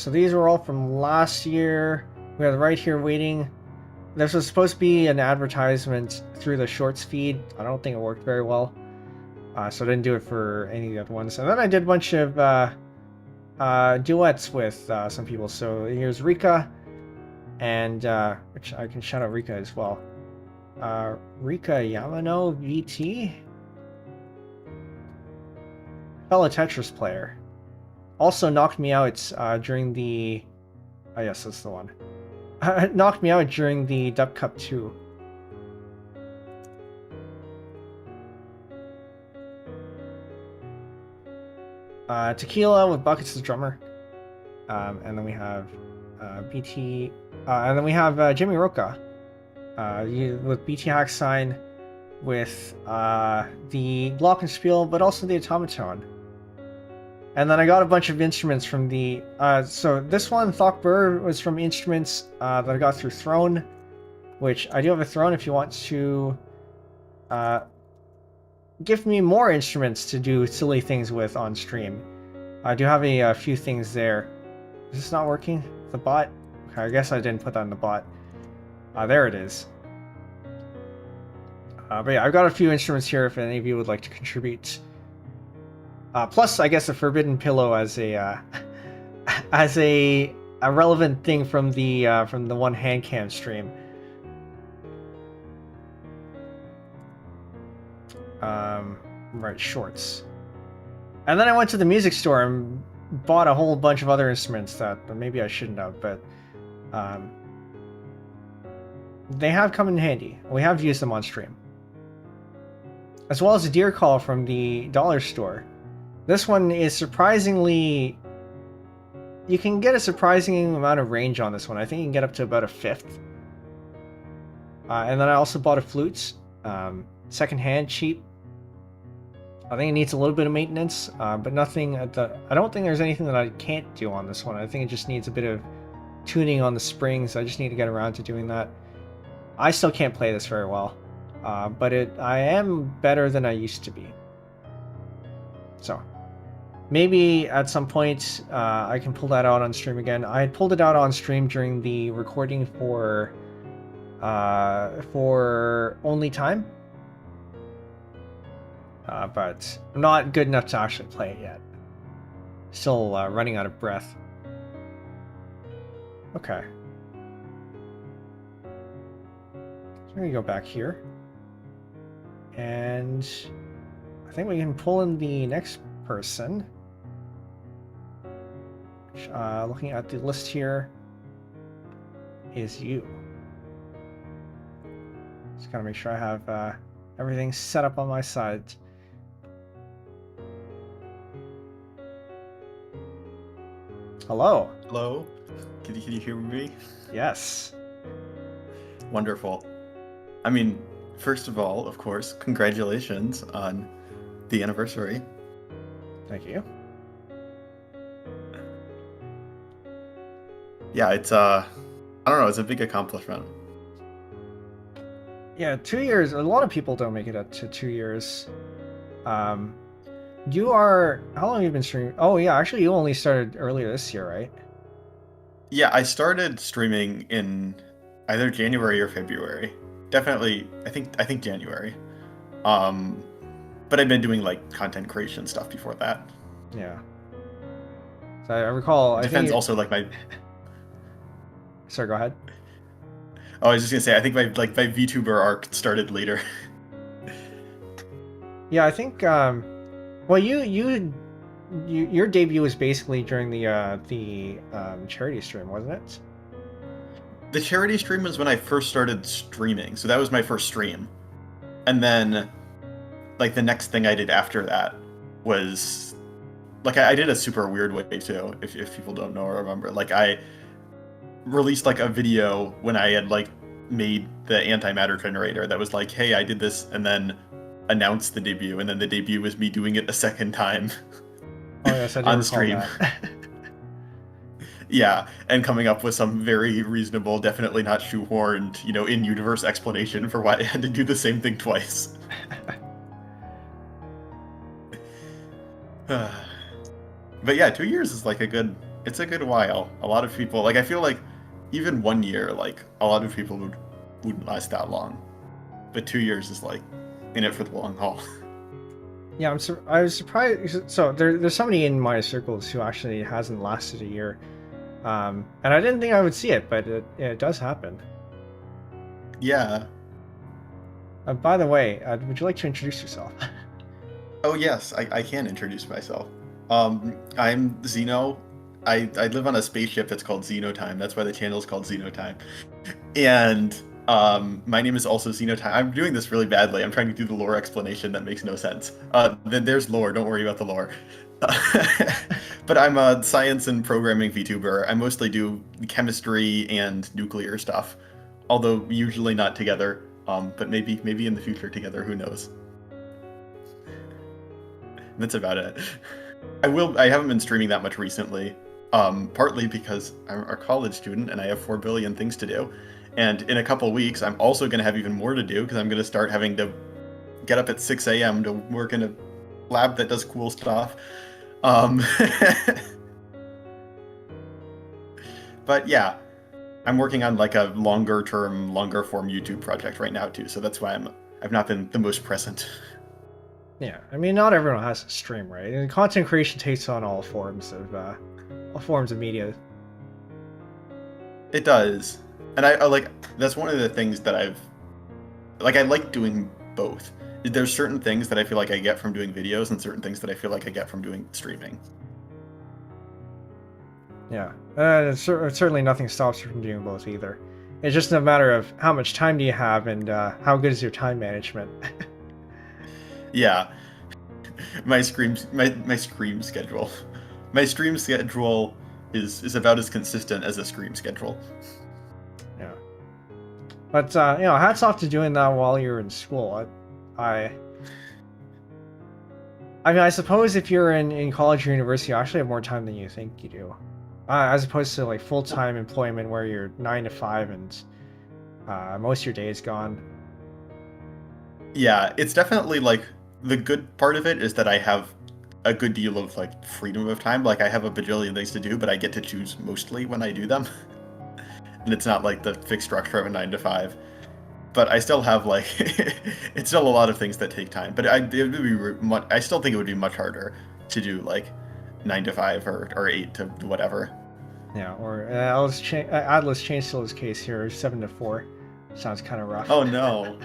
these were all from last year. We have Right Here Waiting. This was supposed to be an advertisement through the shorts feed. I don't think it worked very well. So I didn't do it for any of the other ones. And then I did a bunch of duets with some people. So here's Rika, and which I can shout out Rika as well. Rika Yamano VT, fellow Tetris player, also knocked me out during the. Oh yes, that's the one. Knocked me out during the Dub Cup 2. Tequila with Buckets the drummer, and then we have BT, and then we have Jimmy Roca with BT Hack Sign, with the Glockenspiel, but also the Automaton. And then I got a bunch of instruments from the so this one, Thok Burr, was from instruments that I got through Throne, which I do have a Throne if you want to give me more instruments to do silly things with on stream. I do have a few things there. Is this not working? The bot? Okay, I guess I didn't put that in the bot. There it is. But yeah, I've got a few instruments here if any of you would like to contribute. Plus, I guess a Forbidden Pillow as a as a relevant thing from the one hand cam stream. Right, shorts. And then I went to the music store and bought a whole bunch of other instruments that maybe I shouldn't have, but they have come in handy. We have used them on stream. As well as a deer call from the dollar store. This one is surprisingly... You can get a surprising amount of range on this one. I think you can get up to about a fifth. And then I also bought a flute. Second hand, cheap. I think it needs a little bit of maintenance, but nothing at the. I don't think there's anything that I can't do on this one. I think it just needs a bit of tuning on the springs. I just need to get around to doing that. I still can't play this very well, but I am better than I used to be. So maybe at some point I can pull that out on stream again. I had pulled it out on stream during the recording for Only Time, but I'm not good enough to actually play it yet. Still running out of breath. Okay. So we're gonna go back here, and I think we can pull in the next person. Looking at the list here is you. Just gotta make sure I have everything set up on my side. Hello. Hello? Can you hear me? Yes. Wonderful. I mean, first of all, of course, congratulations on the anniversary. Thank you. Yeah, it's I don't know, it's a big accomplishment. Yeah, 2 years. A lot of people don't make it up to 2 years. You are. How long have you been streaming? Oh yeah, actually, you only started earlier this year, right? Yeah, I started streaming in either January or February. Definitely, I think January. But I've been doing like content creation stuff before that. Yeah. So I recall. Depends also like my. Sorry, go ahead. Oh, I was just gonna say I think my VTuber arc started later. Yeah, I think. Well, your debut was basically during the charity stream, wasn't it? The charity stream was when I first started streaming, so that was my first stream. And then, like, the next thing I did after that was, like, I did a super weird way too, if people don't know or remember. Like, I released, like, a video when I had, like, made the antimatter generator that was like, hey, I did this, and then announced the debut, and then the debut was me doing it a second time. Oh, yes, I do on recall stream. that. Yeah, and coming up with some very reasonable, definitely not shoehorned, in-universe explanation for why I had to do the same thing twice. But yeah, 2 years is like it's a good while. A lot of people, like, I feel like even 1 year, like, a lot of people wouldn't last that long. But 2 years is like in it for the long haul. Yeah, I was surprised. So there's somebody in my circles who actually hasn't lasted a year, and I didn't think I would see it, but it does happen. Yeah. By the way, would you like to introduce yourself? Oh yes, I can introduce myself. I'm Xeno. I live on a spaceship that's called Xenotime. That's why the channel is called Xenotime. And my name is also Xenotime. I'm doing this really badly. I'm trying to do the lore explanation that makes no sense. Then there's lore. Don't worry about the lore. But I'm a science and programming VTuber. I mostly do chemistry and nuclear stuff, although usually not together. But maybe in the future together. Who knows? That's about it. I haven't been streaming that much recently. Partly because I'm a college student and I have 4 billion things to do. And in a couple weeks, I'm also going to have even more to do because I'm going to start having to get up at 6 a.m. to work in a lab that does cool stuff. But yeah, I'm working on like a longer form YouTube project right now too. So that's why I've not been the most present. Yeah, I mean, not everyone has a stream, right? And content creation takes on all forms of media. It does. And I like, that's one of the things that I like doing both. There's certain things that I feel like I get from doing videos and certain things that I feel like I get from doing streaming. Yeah, certainly nothing stops you from doing both either. It's just a matter of how much time do you have and how good is your time management. Yeah. My stream schedule. My stream schedule is about as consistent as a stream schedule. Yeah. But hats off to doing that while you're in school. I mean, I suppose if you're in college or university, you actually have more time than you think you do. As opposed to like full-time employment where you're 9 to 5 and most of your day is gone. Yeah, it's definitely like the good part of it is that I have a good deal of like freedom of time. Like I have a bajillion things to do, but I get to choose mostly when I do them. And it's not like the fixed structure of a 9 to 5. But I still have like it's still a lot of things that take time. But I still think it would be much harder to do like 9 to 5 or 8 to whatever. Yeah, or Atlas Chainsteel's case here, 7 to 4. Sounds kind of rough. Oh no.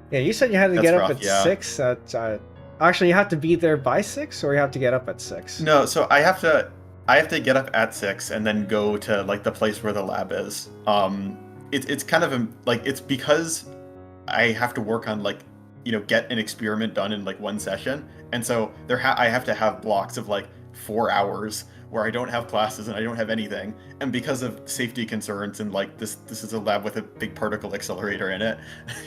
Yeah, you said you had to That's get rough, up at yeah. 6. Actually, you have to be there by 6, or you have to get up at 6. No, so I have to get up at 6 and then go to like the place where the lab is. It's kind of like it's because I have to work on like get an experiment done in like one session, and so I have to have blocks of like 4 hours where I don't have classes and I don't have anything, and because of safety concerns and like this is a lab with a big particle accelerator in it,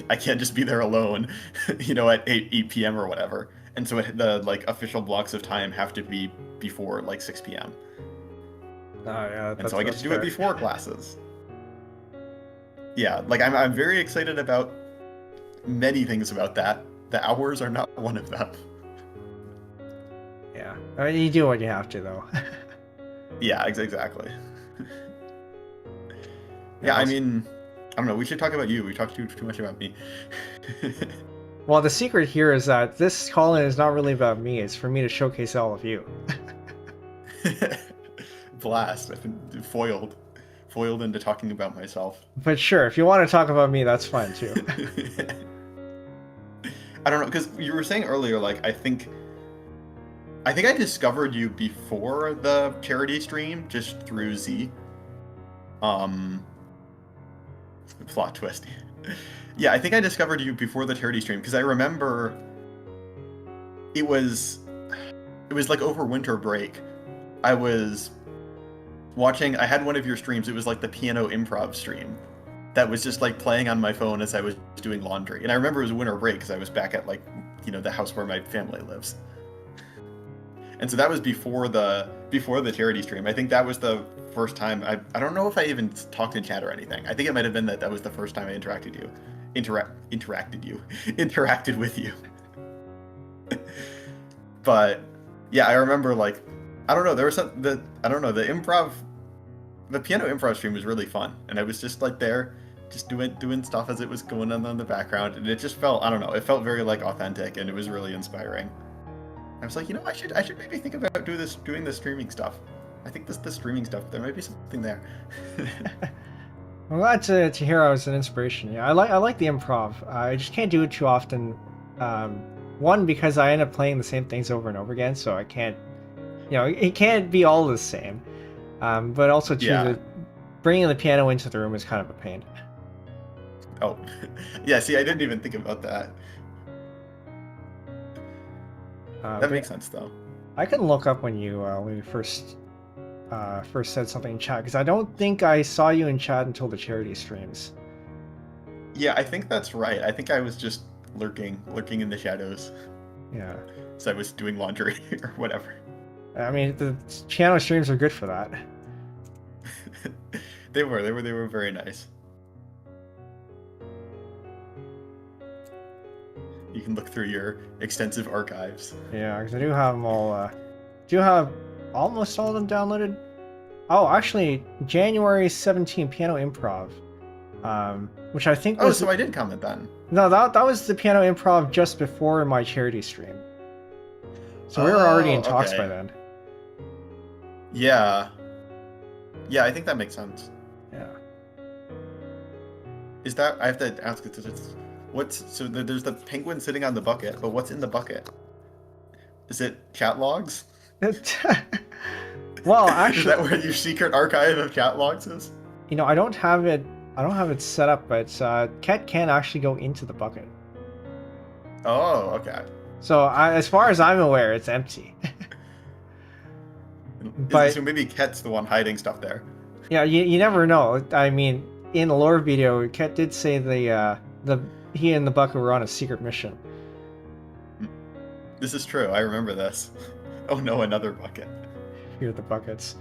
I can't just be there alone, at 8 p.m. or whatever, and so the like official blocks of time have to be before like 6 p.m. Oh yeah, And so I get to do fair. it before classes. Yeah, like I'm very excited about many things about that. The hours are not one of them. Yeah, I mean, you do what you have to, though. Yeah, exactly. Yeah, I mean, I don't know. We should talk about you. We talked too much about me. Well, the secret here is that this call-in is not really about me. It's for me to showcase all of you. Blast! I've been foiled into talking about myself. But sure, if you want to talk about me, that's fine too. I don't know, because you were saying earlier, like I think I discovered you before the charity stream, just through Z. Plot twist. Yeah, I think I discovered you before the charity stream because I remember it was like over winter break. I was watching. I had one of your streams. It was like the piano improv stream that was just like playing on my phone as I was doing laundry. And I remember it was winter break because I was back at like the house where my family lives. And so that was before the charity stream. I think that was the first time. I don't know if I even talked in chat or anything. I think it might have been that was the first time I interacted with you. But yeah, I remember like I don't know. There was the piano improv stream was really fun, and I was just like there, just doing stuff as it was going on in the background, and it just felt it felt very like authentic, and it was really inspiring. I was like, I should maybe think about doing this streaming stuff. I think this streaming stuff, there might be something there. I'm glad to hear I was an inspiration. Yeah, I like the improv. I just can't do it too often. One, because I end up playing the same things over and over again, so I can't. It can't be all the same. But also too, bringing the piano into the room is kind of a pain. Oh, yeah. See, I didn't even think about that. That makes sense, though. I can look up when you first said something in chat, because I don't think I saw you in chat until the charity streams. Yeah, I think that's right. I think I was just lurking in the shadows. Yeah. So I was doing laundry or whatever. I mean, the piano streams are good for that. They were very nice. You can look through your extensive archives. Yeah, because I do have them all. Do you have almost all of them downloaded? Oh, actually, January 17 piano improv, which I think was. Oh, so I did comment then. No, that was the piano improv just before my charity stream. So we were already in talks by then. Yeah. Yeah, I think that makes sense. Yeah. Is that I have to ask it? There's the penguin sitting on the bucket, but what's in the bucket? Is it chat logs? Well, actually, is that where your secret archive of chat logs is? I don't have it set up, but Chet can actually go into the bucket. Oh, okay. So as far as I'm aware, it's empty. So maybe Ket's the one hiding stuff there. Yeah, you never know. I mean, in the lore video, Ket did say he and the bucket were on a secret mission. This is true. I remember this. Oh no, another bucket. Here are the buckets.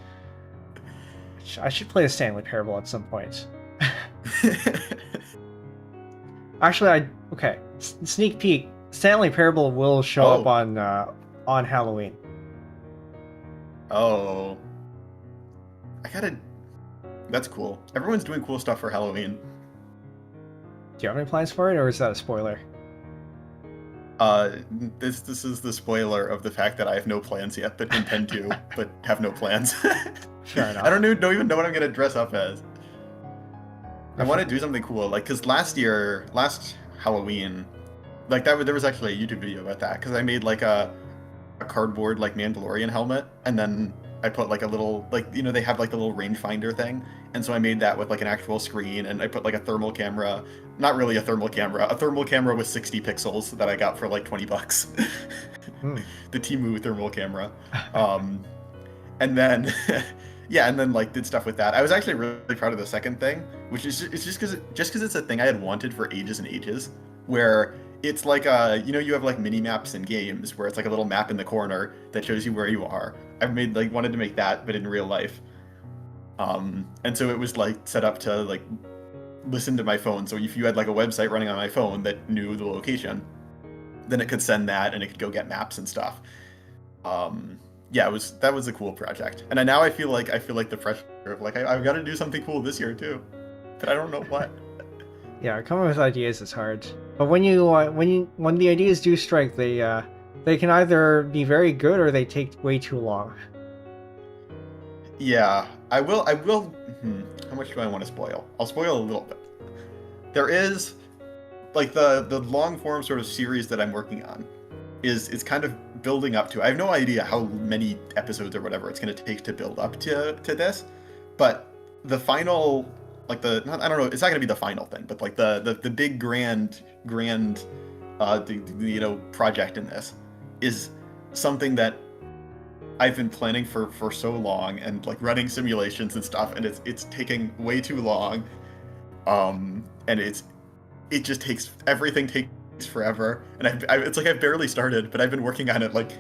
I should play a Stanley Parable at some point. Actually, okay. Sneak peek. Stanley Parable will show up on Halloween. Oh. That's cool. Everyone's doing cool stuff for Halloween. Do you have any plans for it, or is that a spoiler? This is the spoiler of the fact that I have no plans yet, but intend to, but have no plans. Fair enough. I don't even know what I'm gonna dress up as. I want to do something cool, like, because last Halloween, like, there was actually a YouTube video about that, because I made, like, a cardboard, like, Mandalorian helmet, and then I put, like, a little, like, you know, they have, like, the little rangefinder thing, and so I made that with, like, an actual screen, and I put, like, a thermal camera, not really a thermal camera with 60 pixels that I got for, like, $20. The Temu thermal camera. And then... Yeah, and then like did stuff with that. I was actually really proud of the second thing, which is it's just because it's a thing I had wanted for ages and ages, where it's like you have like mini maps in games where it's like a little map in the corner that shows you where you are. I've wanted to make that, but in real life. And so it was like set up to like listen to my phone. So if you had like a website running on my phone that knew the location, then it could send that and it could go get maps and stuff. Yeah, that was a cool project, and now I feel like the pressure of like I've got to do something cool this year too, but I don't know what. Yeah, coming with ideas is hard, but when the ideas do strike, they can either be very good or they take way too long. Yeah, I will. How much do I want to spoil? I'll spoil a little bit. There is like the long form sort of series that I'm working on is kind of building up to. I have no idea how many episodes or whatever it's going to take to build up to this, but the final, like I don't know, it's not going to be the final thing, but like the big grand project in this is something that I've been planning for so long, and like running simulations and stuff, and it's taking way too long, and it just takes forever, and it's like I've barely started, but I've been working on it like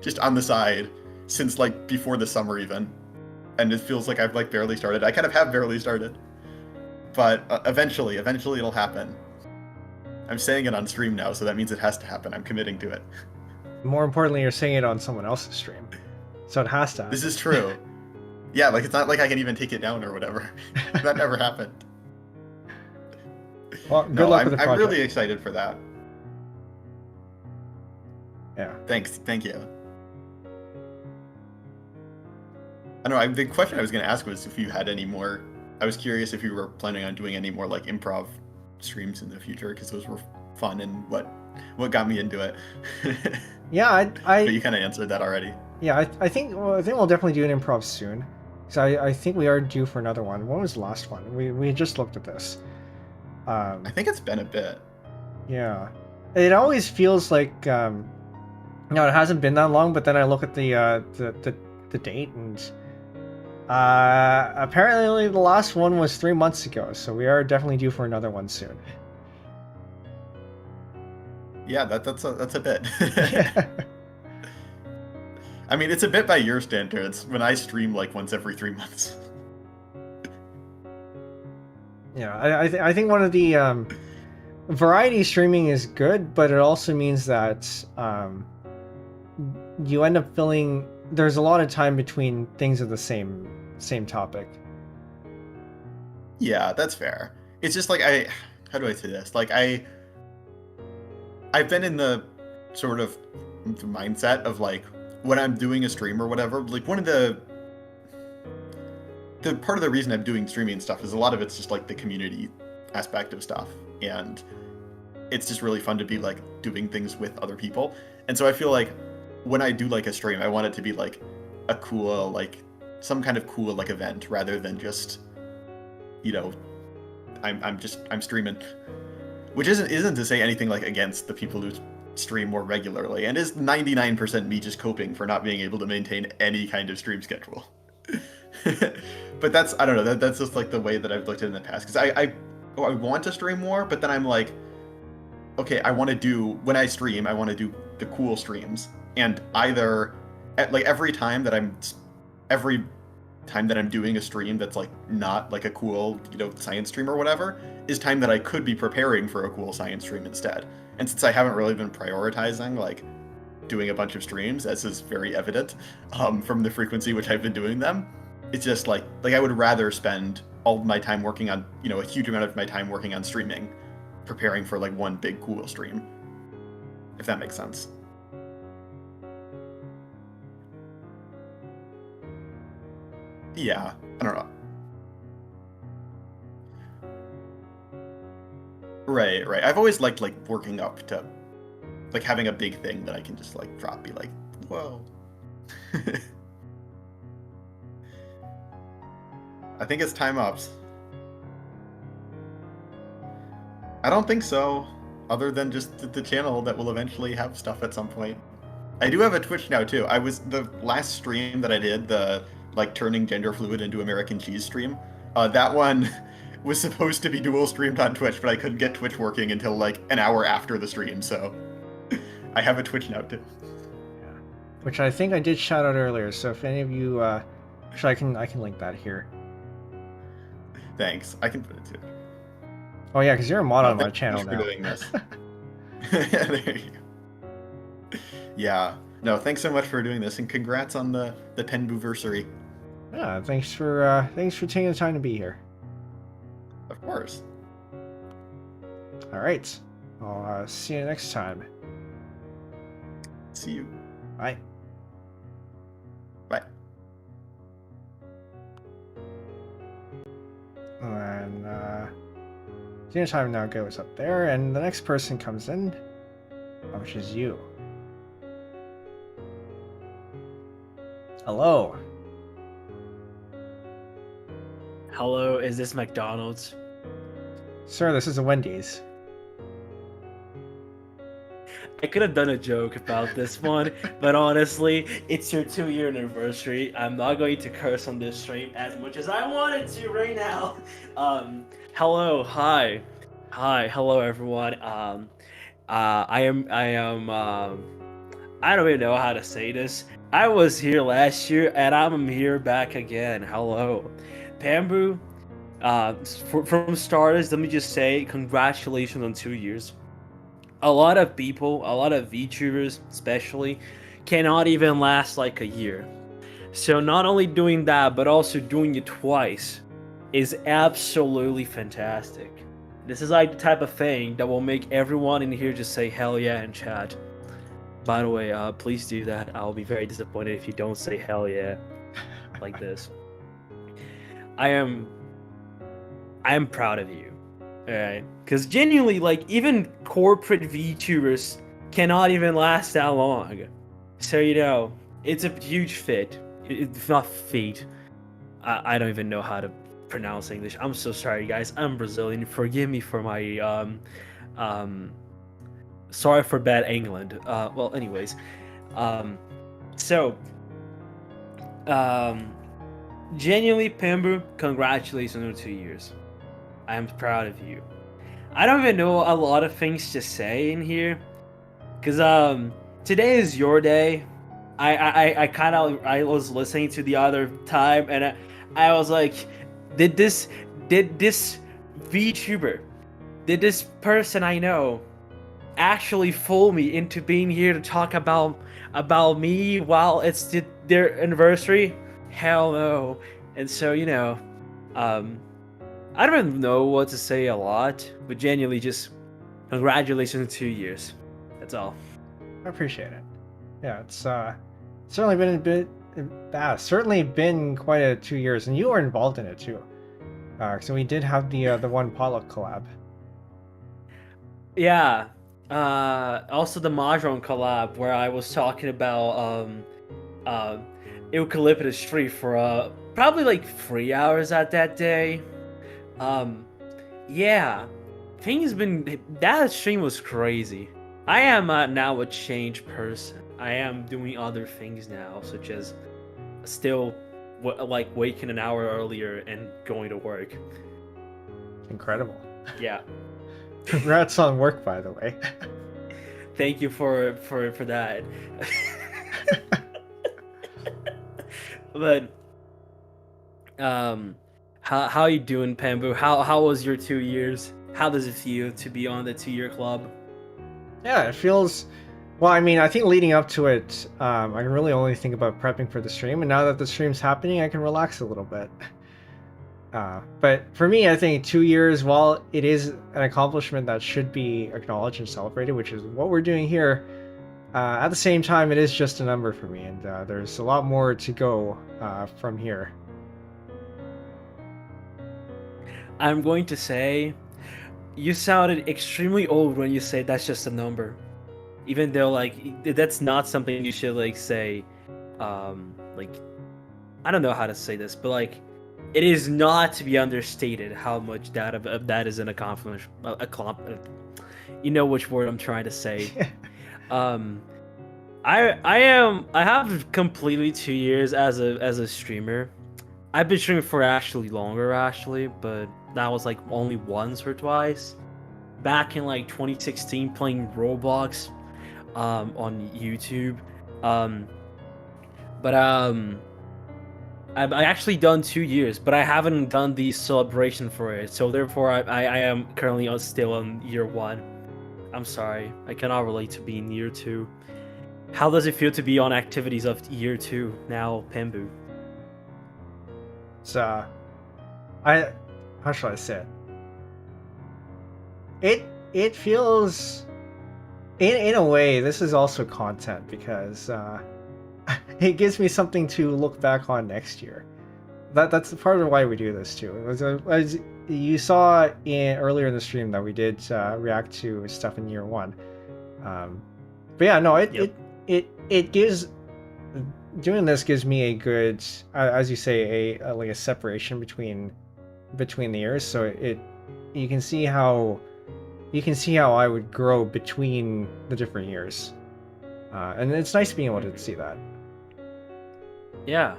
just on the side since like before the summer even, and it feels like I've like barely started. I kind of have barely started, but eventually it'll happen. I'm saying it on stream now, so that means it has to happen. I'm committing to it. More importantly, you're saying it on someone else's stream, so it has to happen. This is true. Yeah, like it's not like I can even take it down or whatever. That never happened. Well, good luck with the project. I'm really excited for that. Yeah. Thank you. I don't know, the question I was going to ask was if you had any more... I was curious if you were planning on doing any more like improv streams in the future, because those were fun and what got me into it. Yeah, But you kind of answered that already. Yeah, I think we'll definitely do an improv soon. So I think we are due for another one. When was the last one? We just looked at this. I think it's been a bit. Yeah. It always feels like it hasn't been that long, but then I look at the date, and apparently the last one was 3 months ago, so we are definitely due for another one soon. Yeah, that's a bit. I mean, it's a bit by your standards when I stream like once every 3 months. Yeah, I think one of the variety streaming is good, but it also means that you end up feeling there's a lot of time between things of the same topic. Yeah, that's fair. It's just like how do I say this? Like I've been in the sort of mindset of like when I'm doing a stream or whatever, like one of the part of the reason I'm doing streaming stuff is a lot of it's just like the community aspect of stuff, and it's just really fun to be like doing things with other people. And so I feel like when I do like a stream, I want it to be like a cool, like some kind of cool like event, rather than just, you know, I'm streaming, which isn't to say anything like against the people who stream more regularly, and is 99% me just coping for not being able to maintain any kind of stream schedule. But that's, I don't know, that's just like the way that I've looked at it in the past, because I want to stream more, but then I'm like, okay, when I stream, I want to do the cool streams, and either every time that I'm doing a stream that's like not like a cool, science stream or whatever, is time that I could be preparing for a cool science stream instead. And since I haven't really been prioritizing like doing a bunch of streams, as is very evident from the frequency which I've been doing them, it's just like I would rather spend all of my time working on, a huge amount of my time working on streaming, preparing for like one big cool stream, if that makes sense. Yeah, I don't know. Right. I've always liked like working up to like having a big thing that I can just like drop, be like, whoa. I think it's time ups. I don't think so, other than just the channel that will eventually have stuff at some point. I do have a Twitch now too. The last stream that I did, the like turning gender fluid into American cheese stream, that one was supposed to be dual streamed on Twitch, but I couldn't get Twitch working until like an hour after the stream, so I have a Twitch now too. Yeah. Which I think I did shout out earlier, so if any of you actually I can link that here. Thanks. I can put it too. Oh yeah, because you're a mod on my channel now. now. For doing this. There you go. Yeah. No, thanks so much for doing this, and congrats on the penbuversary. Yeah, thanks for taking the time to be here. Of course. All right. I'll see you next time. See you. Bye. Bye. And Xenotime now goes up there, and the next person comes in, which is you. Hello. Hello, is this McDonald's? Sir, this is a Wendy's. I could have done a joke about this one, but honestly, it's your 2-year anniversary. I'm not going to curse on this stream as much as I wanted to right now. Hello, hi, hello everyone. I don't even know how to say this. I was here last year and I'm here back again. Hello. Penbu, from starters, let me just say congratulations on 2 years. A lot of people, a lot of VTubers especially, cannot even last like a year. So not only doing that, but also doing it twice is absolutely fantastic. This is like the type of thing that will make everyone in here just say hell yeah in chat. By the way, please do that. I'll be very disappointed if you don't say hell yeah like this. I am proud of you. Alright? Because genuinely, like, even corporate VTubers cannot even last that long. So, it's a huge fit. It's not feat. I don't even know how to pronounce English. I'm so sorry, guys. I'm Brazilian. Forgive me for my, sorry for bad England. Well, anyways. Genuinely, Penbu, congratulations on 2 years. I am proud of you. I don't even know a lot of things to say in here, because today is your day. I was listening to the other time, and I was like, did this VTuber, did this person I know actually fool me into being here to talk about me while it's their anniversary? Hell no. And so, I don't even know what to say a lot, but genuinely just congratulations on 2 years. That's all. I appreciate it. Yeah, it's certainly been quite a 2 years, and you were involved in it too. So we did have the one Pollock collab. Yeah. Also the Mahjong collab where I was talking about Eucalyptus tree for probably like 3 hours at that day. Yeah, that stream was crazy. I am now a changed person. I am doing other things now, such as still like waking an hour earlier and going to work. Incredible. Yeah. Congrats on work, by the way. Thank you for that. But how are you doing, Penbu? How was your 2 years? How does it feel to be on the 2-year club? Yeah, it feels. Well, I mean, I think leading up to it, I can really only think about prepping for the stream, and now that the stream's happening, I can relax a little bit. But for me, I think 2 years, while it is an accomplishment that should be acknowledged and celebrated, which is what we're doing here, at the same time, it is just a number for me, and there's a lot more to go from here. I'm going to say, you sounded extremely old when you say that's just a number. Even though, like, that's not something you should, like, say, like, I don't know how to say this, but, like, it is not to be understated how much that is an accomplishment. You know which word I'm trying to say. I have completely 2 years as a streamer. I've been streaming for actually longer, but that was like only once or twice. Back in like 2016, playing Roblox, on YouTube, but I've actually done 2 years, but I haven't done the celebration for it. So therefore, I am currently still on year 1. I'm sorry, I cannot relate to being year 2. How does it feel to be on activities of year 2 now, Penbu? So, how shall I say it? It feels, in a way, this is also content because it gives me something to look back on next year. That's part of why we do this too. It was as you saw earlier in the stream that we did react to stuff in year 1. But yeah, no, it gives. Doing this gives me a good, as you say, like a separation between the years. So you can see how I would grow between the different years, and it's nice being able to see that. Yeah,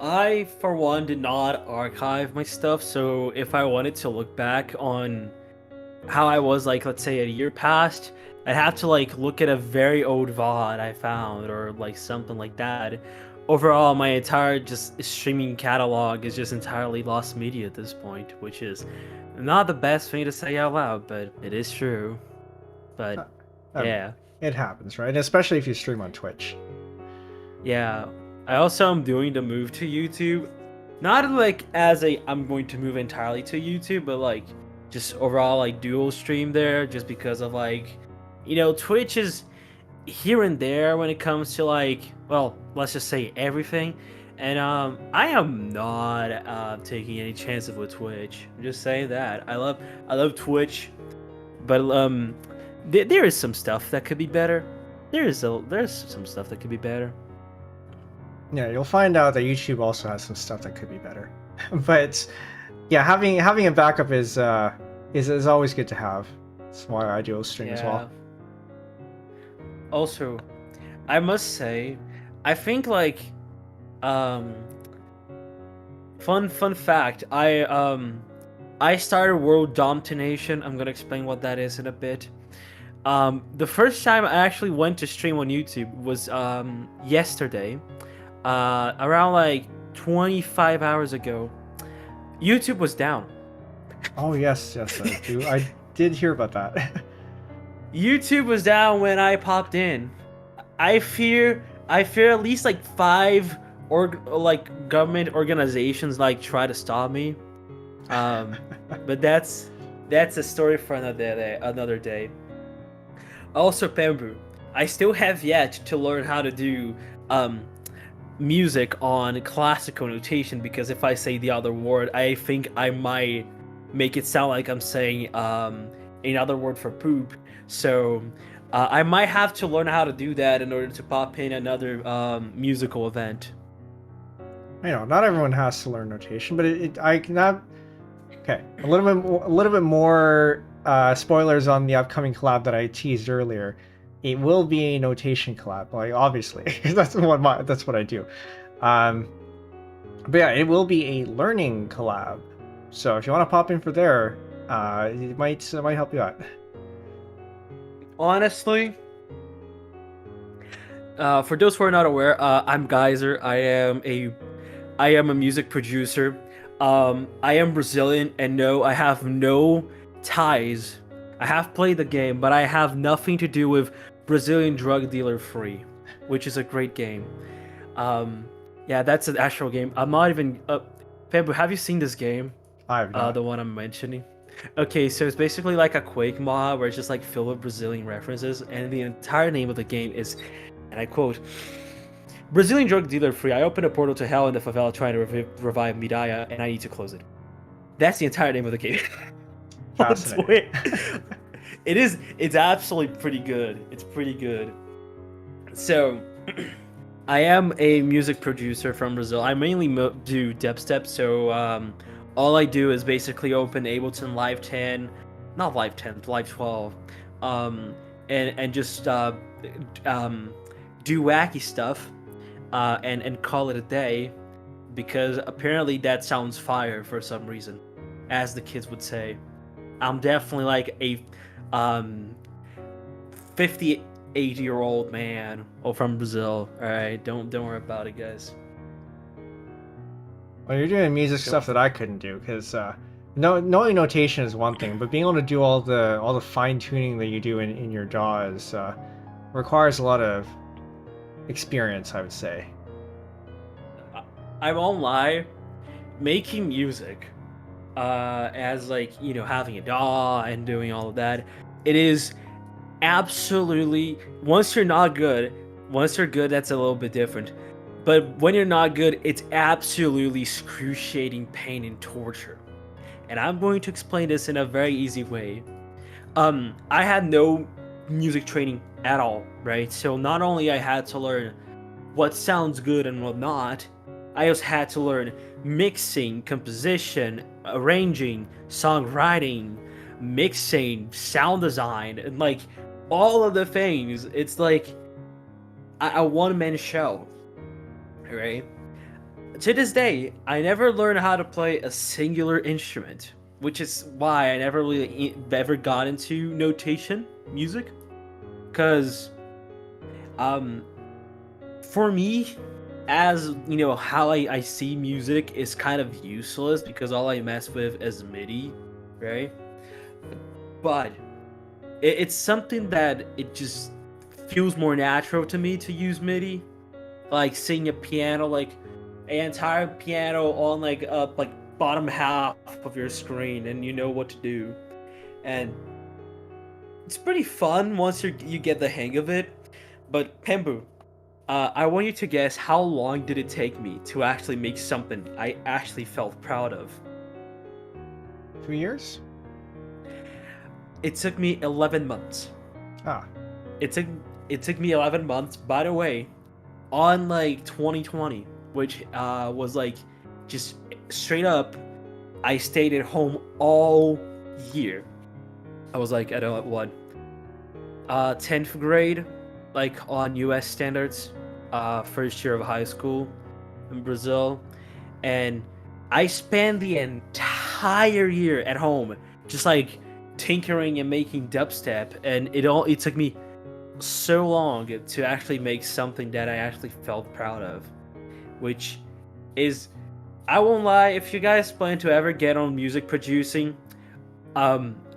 I for one did not archive my stuff, so if I wanted to look back on how I was, like, let's say a year past, I'd have to like look at a very old VOD I found or like something like that. Overall, my entire just streaming catalog is just entirely lost media at this point, which is not the best thing to say out loud, but it is true. But yeah, it happens, right? Especially if you stream on Twitch. Yeah, I also am doing the move to YouTube, not like as I'm going to move entirely to YouTube, but like just overall like dual stream there, just because of like, you know, Twitch is here and there when it comes to like, well, let's just say everything. And I am not taking any chances with Twitch. I'm just saying that. I love Twitch, but there is some stuff that could be better. There's some stuff that could be better. Yeah, you'll find out that YouTube also has some stuff that could be better. But yeah, having a backup is always good to have. That's why I dual stream as well. Also, I must say, I think like fun fact, I started World Domination. I'm gonna explain what that is in a bit. The first time I actually went to stream on YouTube was yesterday, around like 25 hours ago. YouTube was down. Oh yes, I do. I did hear about that. YouTube was down when I popped in. I fear at least like 5 government organizations like try to stop me. But that's a story for another day. Also, Penbu, I still have yet to learn how to do music on classical notation, because if I say the other word, I think I might make it sound like I'm saying another word for poop. So I might have to learn how to do that in order to pop in another musical event. I know not everyone has to learn notation, but I cannot. Okay, a little bit more spoilers on the upcoming collab that I teased earlier. It will be a notation collab, like obviously, that's what I do. But yeah, it will be a learning collab. So if you want to pop in for there, it might help you out. Honestly, for those who are not aware, I'm Geiser. I am a music producer. I am Brazilian, and no, I have no ties. I have played the game, but I have nothing to do with Brazilian drug dealer free, which is a great game. Yeah, that's an actual game. I'm not even. Penbu, have you seen this game? I have not. The one I'm mentioning. Okay, so it's basically like a Quake mod where it's just like filled with Brazilian references, and the entire name of the game is, and I quote, Brazilian drug dealer free. I opened a portal to hell in the favela trying to revive Midaya, and I need to close it. That's the entire name of the game. Fascinating. It is. It's absolutely pretty good. It's pretty good. So, I am a music producer from Brazil. I mainly do dubstep. So, all I do is basically open Ableton Live 10, not Live 10, Live 12, and just do wacky stuff. And call it a day, because apparently that sounds fire for some reason, as the kids would say. I'm definitely like a 58-year-old man from Brazil. All right, don't worry about it, guys. Well, you're doing music stuff that I couldn't do, because knowing notation is one thing, but being able to do all the fine tuning that you do in your DAW is requires a lot of experience, I would say. I won't lie, making music, as like, you know, having a DAW and doing all of that, it is absolutely, once you're good, that's a little bit different. But when you're not good, it's absolutely excruciating pain and torture. And I'm going to explain this in a very easy way. I had no music training at all, right? So not only I had to learn what sounds good and what not, I also had to learn mixing, composition, arranging, songwriting, mixing, sound design, and like all of the things. It's like a one-man show, right? To this day, I never learned how to play a singular instrument, which is why I never really ever got into notation music. Because, for me, as you know, how I see music is kind of useless because all I mess with is MIDI, right? But it's something that it just feels more natural to me to use MIDI, like seeing a piano, like an entire piano on like bottom half of your screen, and you know what to do, and it's pretty fun once you get the hang of it. But Penbu, I want you to guess how long did it take me to actually make something I actually felt proud of? 3 years? It took me 11 months. Ah. It took me 11 months, by the way, on like 2020, which was like just straight up, I stayed at home all year. I was like, I don't know what, 10th grade, like on US standards, first year of high school in Brazil, and I spent the entire year at home just like tinkering and making dubstep, and it took me so long to actually make something that I actually felt proud of, which is, I won't lie, if you guys plan to ever get on music producing,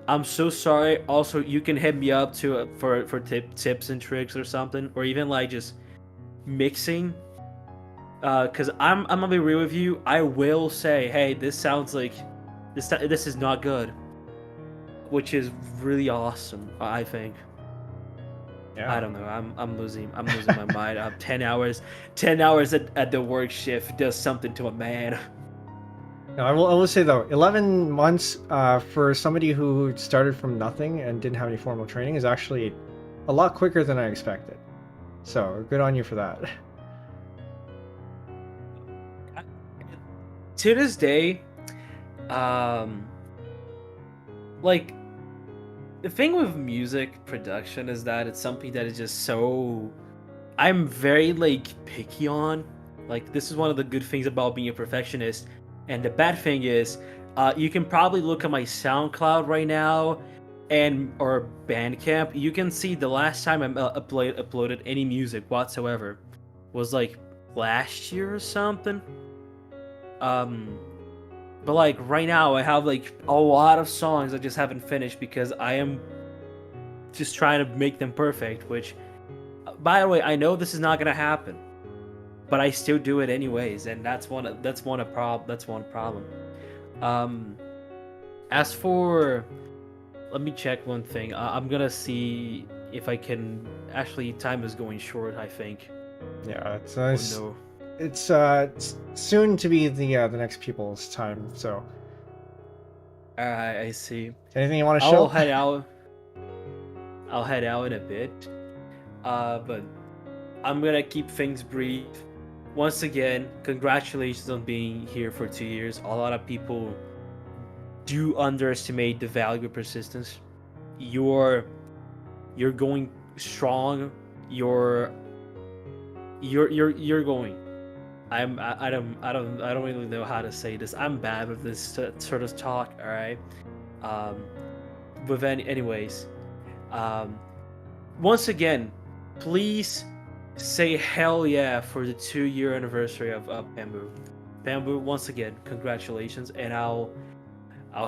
I'm so sorry. Also, you can hit me up for tips and tricks or something, or even like just mixing. Cause I'm gonna be real with you. I will say, hey, this sounds like this is not good, which is really awesome. I think. Yeah. I don't know. I'm losing my mind. 10 hours at the work shift does something to a man. No, I will say though, 11 months for somebody who started from nothing and didn't have any formal training is actually a lot quicker than I expected. So good on you for that. To this day, like, the thing with music production is that it's something that is just so, I'm very like picky on. Like, this is one of the good things about being a perfectionist. And the bad thing is, you can probably look at my SoundCloud right now, and or Bandcamp, you can see the last time I uploaded any music whatsoever was like last year or something. But like right now, I have like a lot of songs I just haven't finished because I am just trying to make them perfect. Which, by the way, I know this is not gonna happen, but I still do it anyways, and that's one problem. As for, let me check one thing. I'm gonna see if I can. Actually, time is going short, I think. Yeah, it's Oh, no. it's soon to be the next people's time. So, Alright, I see. anything you want to show? I'll head out. I'll head out in a bit. But I'm gonna keep things brief. Once again, congratulations on being here for 2 years. A lot of people do underestimate the value of persistence. You're going strong. You're going. I don't really know how to say this. I'm bad with this sort of talk. All right. But anyways, once again, please say hell yeah for the 2-year anniversary of Penbu. Penbu, once again, congratulations, and I'll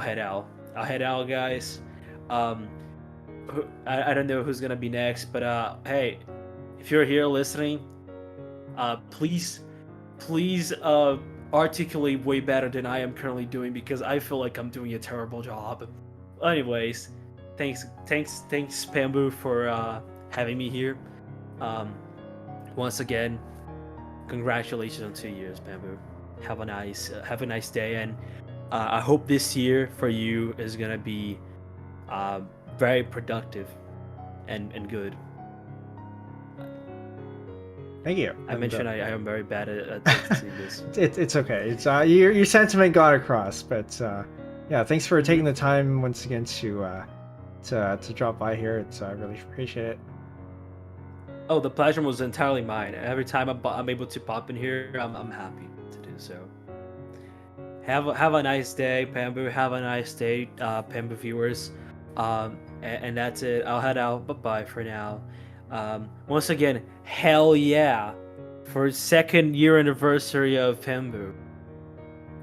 head out. I'll head out, guys. I don't know who's gonna be next, but hey, if you're here listening, please articulate way better than I am currently doing because I feel like I'm doing a terrible job. Anyways, thanks Penbu for having me here. Once again, congratulations on 2 years, Penbu. Have a nice day, and I hope this year for you is gonna be very productive and good. Thank you. I mentioned I am very bad at seeing this. It's okay. It's your sentiment got across, but yeah, thanks for taking the time once again to drop by here. It's I really appreciate it. Oh, the pleasure was entirely mine. Every time I'm able to pop in here, I'm happy to do so. Have a nice day, Penbu. Have a nice day, Penbu viewers. And that's it. I'll head out. Bye-bye for now. Once again, hell yeah for 2nd year anniversary of Penbu.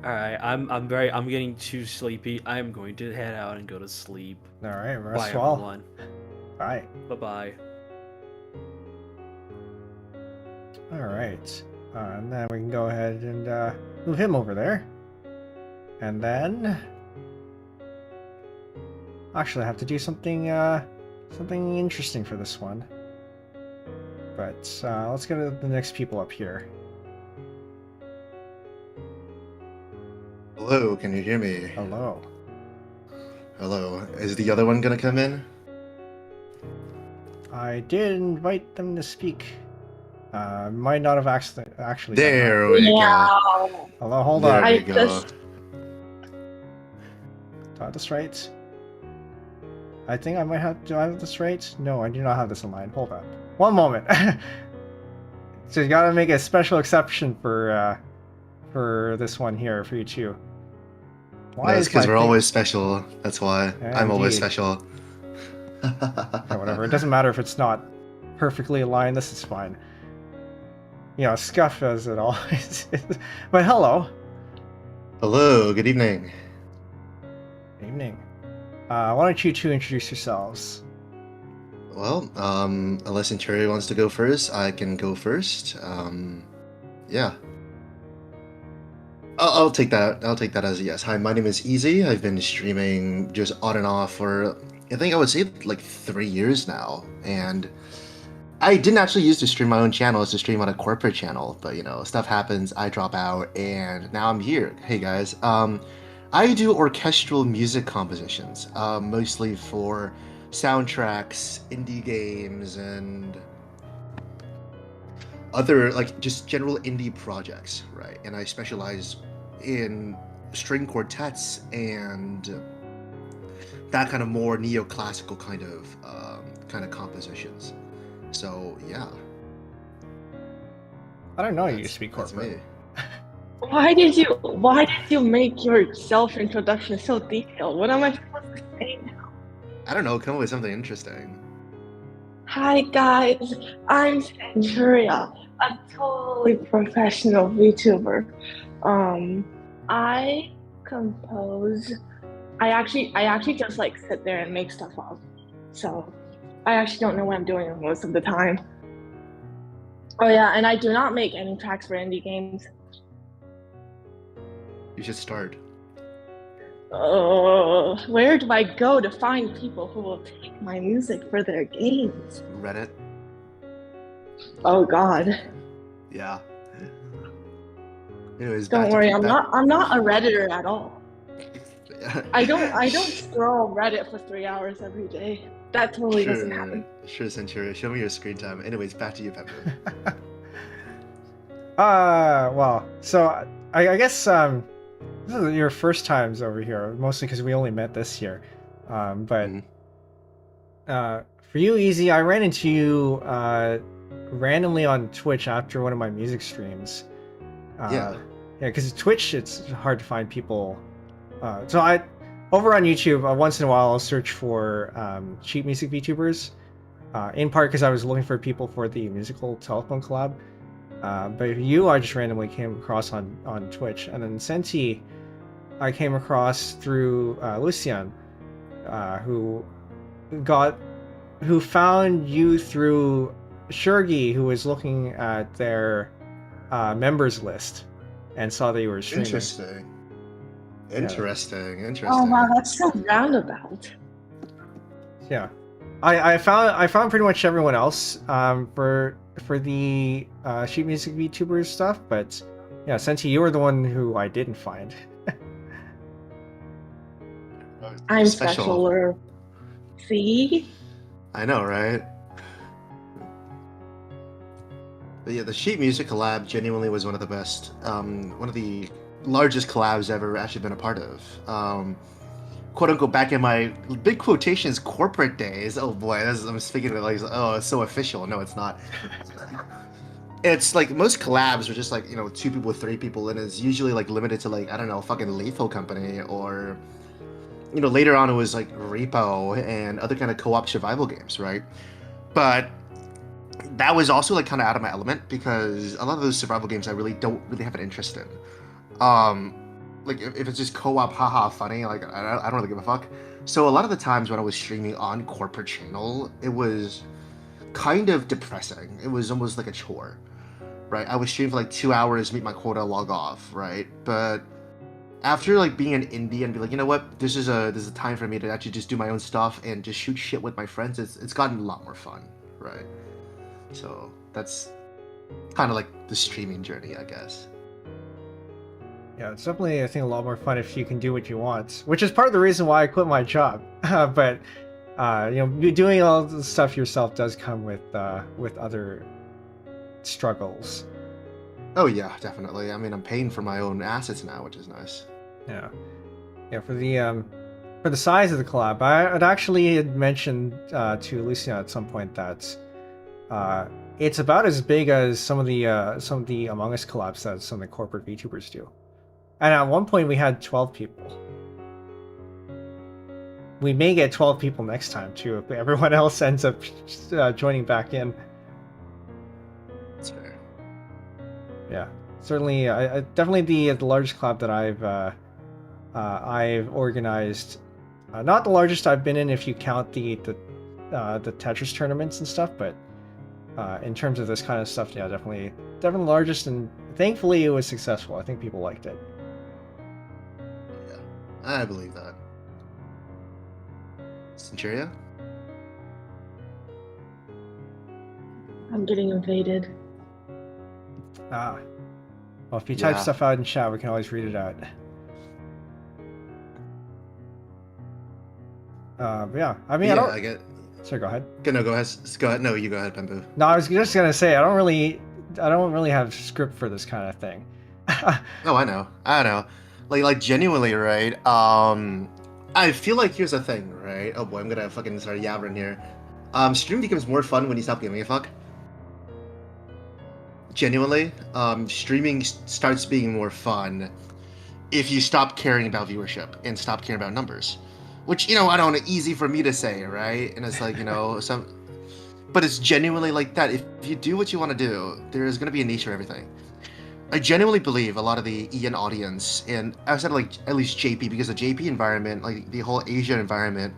Alright, I'm getting too sleepy. I'm going to head out and go to sleep. Alright, Bye rest well. everyone. Bye. Bye-bye. Alright. And then we can go ahead and move him over there. And then actually I have to do something interesting for this one. But let's get to the next people up here. Hello, can you hear me? Hello. Hello. Is the other one gonna come in? I did invite them to speak. Might not have actually. There we go. Hello, hold There on. we I go. just- Do I have this right? I think I might have. Do I have this right? No, I do not have this in line. Hold on. One moment. So you gotta make a special exception for this one here for you two. Why That's is because my we're thing- always special. That's why. Yeah, I'm always indeed. special. Or whatever. It doesn't matter if it's not perfectly aligned. This is fine. You know, scuff as it always is. But hello. Hello, good evening. Good evening. Why don't you two introduce yourselves? Well, unless Centuria wants to go first, I can go first. Yeah. I'll take that. I'll take that as a yes. Hi, my name is Easy. I've been streaming just on and off for, I think I would say like 3 years now. And I didn't actually used to stream my own channel. It's to stream on a corporate channel. But, you know, stuff happens. I drop out. And now I'm here. Hey, guys. I do orchestral music compositions, mostly for soundtracks, indie games, and other, like, just general indie projects, right? And I specialize in string quartets and that kind of more neoclassical kind of compositions. So yeah, I don't know you used to be that's corporate. me. Why did you make your self introduction so detailed? What am I supposed to say now? I don't know, come up with something interesting. Hi guys, I'm Centuria, a totally professional VTuber. I compose. I actually just like sit there and make stuff up. So I actually don't know what I'm doing most of the time. Oh yeah, and I do not make any tracks for indie games. You should start. Where do I go to find people who will take my music for their games? Reddit? Oh God. Yeah. Anyways, Don't worry, I'm not a Redditor at all. I don't scroll Reddit for 3 hours every day. That totally doesn't happen. Sure, Centuria. Show me your screen time. Anyways, back to you, Penbu. Well, so I guess this is your first times over here, mostly because we only met this year. But for you, Easy, I ran into you randomly on Twitch after one of my music streams. Yeah, because Twitch, it's hard to find people. So I, over on YouTube, once in a while I'll search for cheap music VTubers, in part because I was looking for people for the musical telephone collab. But you, I just randomly came across on Twitch, and then Senti, I came across through Lucian, who found you through Syzygy, who was looking at their members list and saw that you were streaming. Interesting. Oh wow, that's so roundabout. Yeah, I found pretty much everyone else for the sheet music VTubers stuff, but yeah, Senti, you were the one who I didn't find. I'm specialer. See? I know, right? But yeah, the sheet music collab genuinely was one of the best, one of the largest collabs I've ever actually been a part of. Quote unquote, back in my big quotations corporate days. Oh boy, I'm speaking of it like, oh, it's so official. No, it's not. It's like most collabs are just like, 2 people, 3 people, and it's usually like limited to like, I don't know, fucking Lethal Company, or later on it was like Repo and other kind of co-op survival games, right? But that was also like kind of out of my element, because a lot of those survival games I don't really have an interest in. Like if it's just co-op, haha, funny, like I don't really give a fuck. So a lot of the times when I was streaming on corporate channel, it was kind of depressing. It was almost like a chore, right? I would stream for like 2 hours, meet my quota, log off, right? But after like being an indie and be like, you know what, this is a time for me to actually just do my own stuff and just shoot shit with my friends, it's gotten a lot more fun, right? So that's kind of like the streaming journey, I guess. Yeah, it's definitely, I think, a lot more fun if you can do what you want, which is part of the reason why I quit my job. But doing all the stuff yourself does come with other struggles. Oh yeah, definitely. I mean, I'm paying for my own assets now, which is nice. Yeah. For the size of the collab, I had actually mentioned to Lucian at some point that it's about as big as some of the Among Us collabs that some of the corporate VTubers do. And at one point we had 12 people. We may get 12 people next time too if everyone else ends up joining back in. That's fair. Yeah, certainly. Definitely the largest collab that I've organized. Not the largest I've been in if you count the Tetris tournaments and stuff, but in terms of this kind of stuff, yeah, definitely the largest, and thankfully it was successful. I think people liked it. Yeah, I believe that. Centuria? I'm getting invaded. Well, if you type stuff out in chat, we can always read it out. But yeah, I mean, I get. Sorry, go ahead. No, go ahead. Go ahead. No, you go ahead, Penbu. No, I was just gonna say I don't really have script for this kind of thing. No, I know. Like genuinely, right? I feel like here's the thing, right? Oh boy, I'm gonna fucking start yabbering here. Stream becomes more fun when you stop giving a fuck. Genuinely, streaming starts being more fun if you stop caring about viewership and stop caring about numbers, which I don't know, easy for me to say, right? And it's like but it's genuinely like that. If you do what you want to do, there is going to be a niche for everything. I genuinely believe a lot of the Ian audience, and outside of like at least JP, because the JP environment, like the whole Asia environment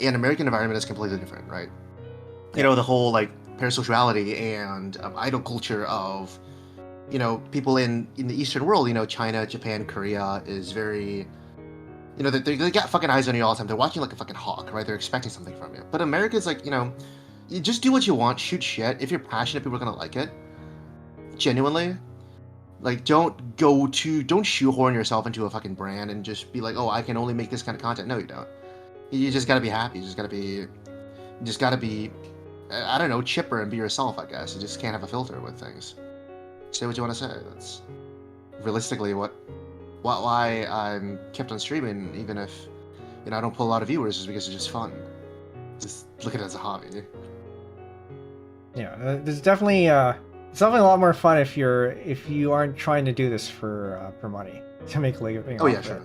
and American environment is completely different, right? The whole like parasociality and idol culture of people in the Eastern world, China, Japan, Korea is very, they got fucking eyes on you all the time. They're watching like a fucking hawk, right? They're expecting something from you. But America's like, you just do what you want, shoot shit. If you're passionate, people are gonna like it. Genuinely. Like, don't shoehorn yourself into a fucking brand and just be like, oh, I can only make this kind of content. No, you don't. You just gotta be happy. You just gotta be, I don't know, chipper and be yourself, I guess. You just can't have a filter with things. Say what you want to say. That's realistically why I'm kept on streaming, even if, I don't pull a lot of viewers, is because it's just fun. Just look at it as a hobby. Yeah, there's definitely it's definitely a lot more fun if you aren't trying to do this for money to make a living. Oh yeah, sure.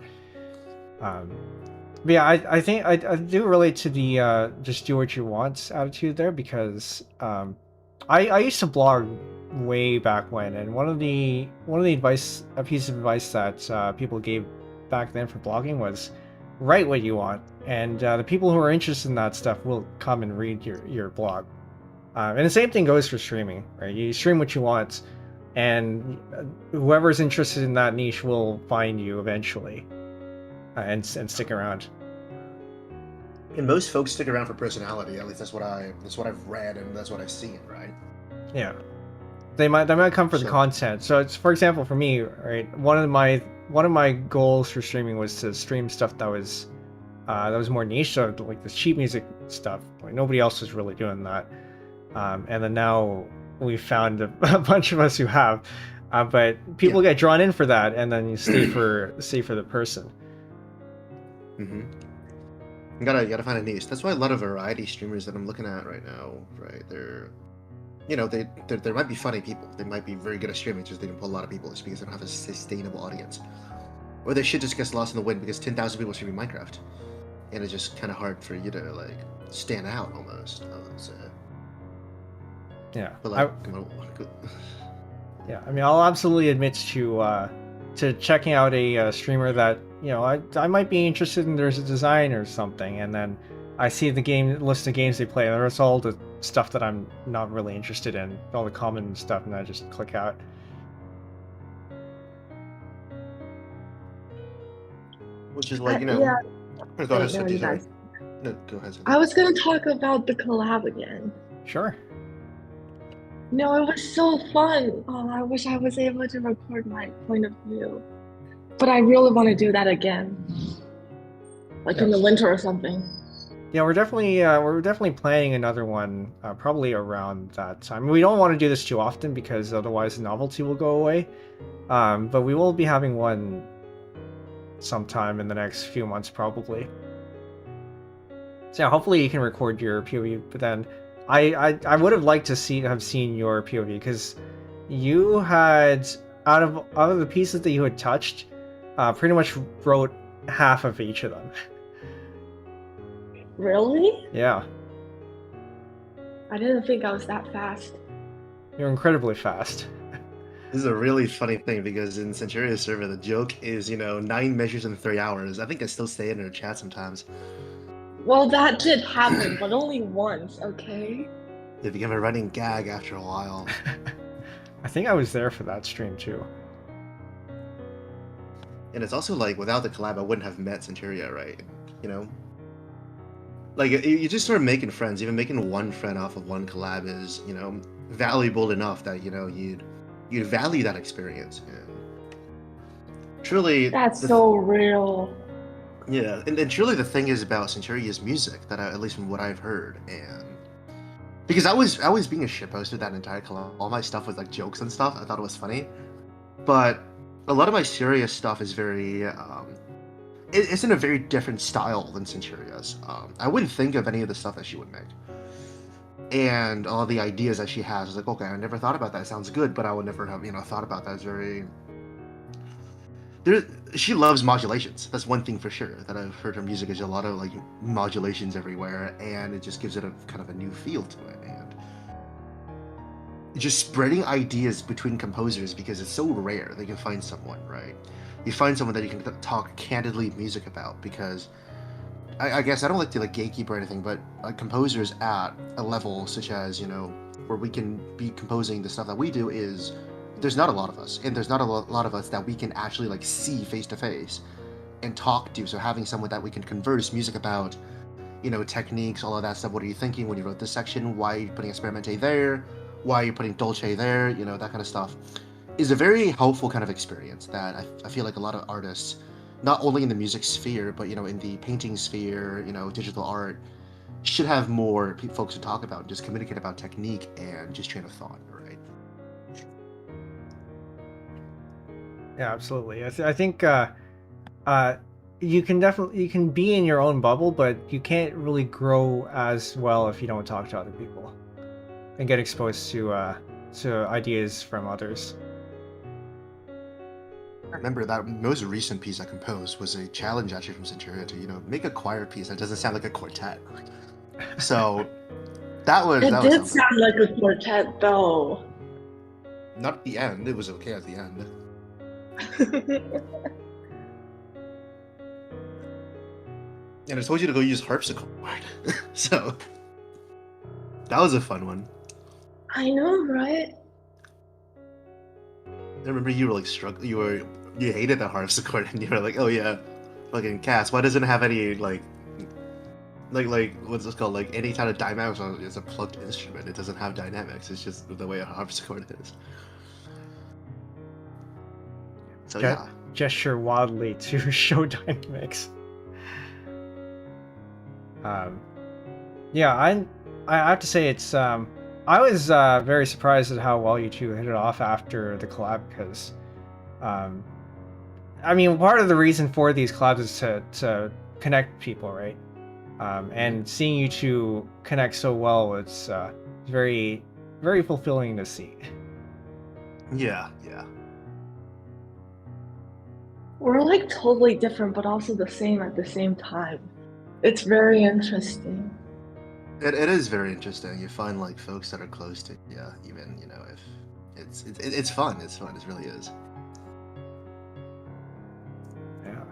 But yeah, I think I do relate to the just do what you want attitude there, because I used to blog way back when, and one of the advice, a piece of advice that people gave back then for blogging was write what you want, and the people who are interested in that stuff will come and read your blog. And the same thing goes for streaming, right? You stream what you want, and whoever's interested in that niche will find you eventually, and stick around. And most folks stick around for personality. At least that's what I've read and that's what I've seen, right? Yeah, they might come for the content. So it's, for example, for me, right? One of my goals for streaming was to stream stuff that was more niche, so like the cheap music stuff. Like nobody else was really doing that. And then now we've found a bunch of us who have, but people get drawn in for that, and then you stay for the person. Mm-hmm. You gotta find a niche. That's why a lot of variety streamers that I'm looking at right now, right? They're, they might be funny people. They might be very good at streaming, just they don't pull a lot of people. It's because they don't have a sustainable audience, or they shit just gets lost in the wind because 10,000 people streaming Minecraft, and it's just kind of hard for you to like stand out almost. Yeah. But like, yeah, I mean, I'll absolutely admit to checking out a streamer that I might be interested in. There's a design or something, and then I see the list of games they play. There's all the stuff that I'm not really interested in, all the common stuff, and I just click out. Which is like Yeah. Go ahead, No, you guys. No, go ahead. I was gonna talk about the collab again. Sure. No, it was so fun. Oh, I wish I was able to record my point of view. But I really want to do that again. Like in the winter or something. Yeah, we're definitely planning another one, probably around that time. We don't want to do this too often because otherwise the novelty will go away. But we will be having one sometime in the next few months, probably. So yeah, hopefully you can record your POV, but then I would have liked to have seen your POV, because you had, out of the pieces that you had touched, pretty much wrote half of each of them. Really? Yeah. I didn't think I was that fast. You're incredibly fast. This is a really funny thing, because in Centuria's server, the joke is, 9 measures in 3 hours. I think I still stay in her chat sometimes. Well, that did happen, but only once, okay? It became a running gag after a while. I think I was there for that stream too. And it's also like, without the collab, I wouldn't have met Centuria, right? Like, you just start making friends. Even making one friend off of one collab is, valuable enough that, you'd value that experience. And truly... That's so real. Yeah, and truly the thing is about Centuria's music, that at least from what I've heard, and... Because I was being a shitposter that entire collab. All my stuff was like jokes and stuff. I thought it was funny. But a lot of my serious stuff is very... it's in a very different style than Centuria's. I wouldn't think of any of the stuff that she would make. And all the ideas that she has, is like, okay, I never thought about that. It sounds good, but I would never have, thought about that. It's very... she loves modulations. That's one thing for sure that I've heard her music is a lot of like modulations everywhere, and it just gives it a kind of a new feel to it, and just spreading ideas between composers because it's so rare they can find someone, right? You find someone that you can talk candidly music about because I guess I don't like to like gatekeep or anything, but composers at a level such as where we can be composing the stuff that we do is. There's not a lot of us, and there's not a lot of us that we can actually like see face to face and talk to. So having someone that we can converse music about, techniques, all of that stuff. What are you thinking when you wrote this section? Why are you putting experimente there? Why are you putting dolce there? That kind of stuff is a very helpful kind of experience that I feel like a lot of artists, not only in the music sphere, but in the painting sphere, digital art, should have more folks to talk about, just communicate about technique and just train of thought, right? Yeah, absolutely. I think you can be in your own bubble, but you can't really grow as well if you don't talk to other people and get exposed to ideas from others. I remember that most recent piece I composed was a challenge actually from Centuria to make a choir piece that doesn't sound like a quartet. So that was It did something. sound like a quartet, though. Not at the end. It was okay at the end. And I told you to go use harpsichord. So that was a fun one. I know, right? I remember you were like struggling. You hated the harpsichord, and you were like, "Oh yeah, fucking Cass. Why doesn't it have any like what's this called? Like any kind of dynamics? It's a plugged instrument. It doesn't have dynamics. It's just the way a harpsichord is." So yeah. Gesture wildly to show dynamics. Yeah, I have to say it's I was very surprised at how well you two hit it off after the collab because I mean part of the reason for these collabs is to connect people, right? And seeing you two connect so well, it's very, very fulfilling to see. Yeah. We're like totally different, but also the same at the same time. It's very interesting. It is very interesting. You find like folks that are close to even if it's fun. It's fun. It really is. Yeah.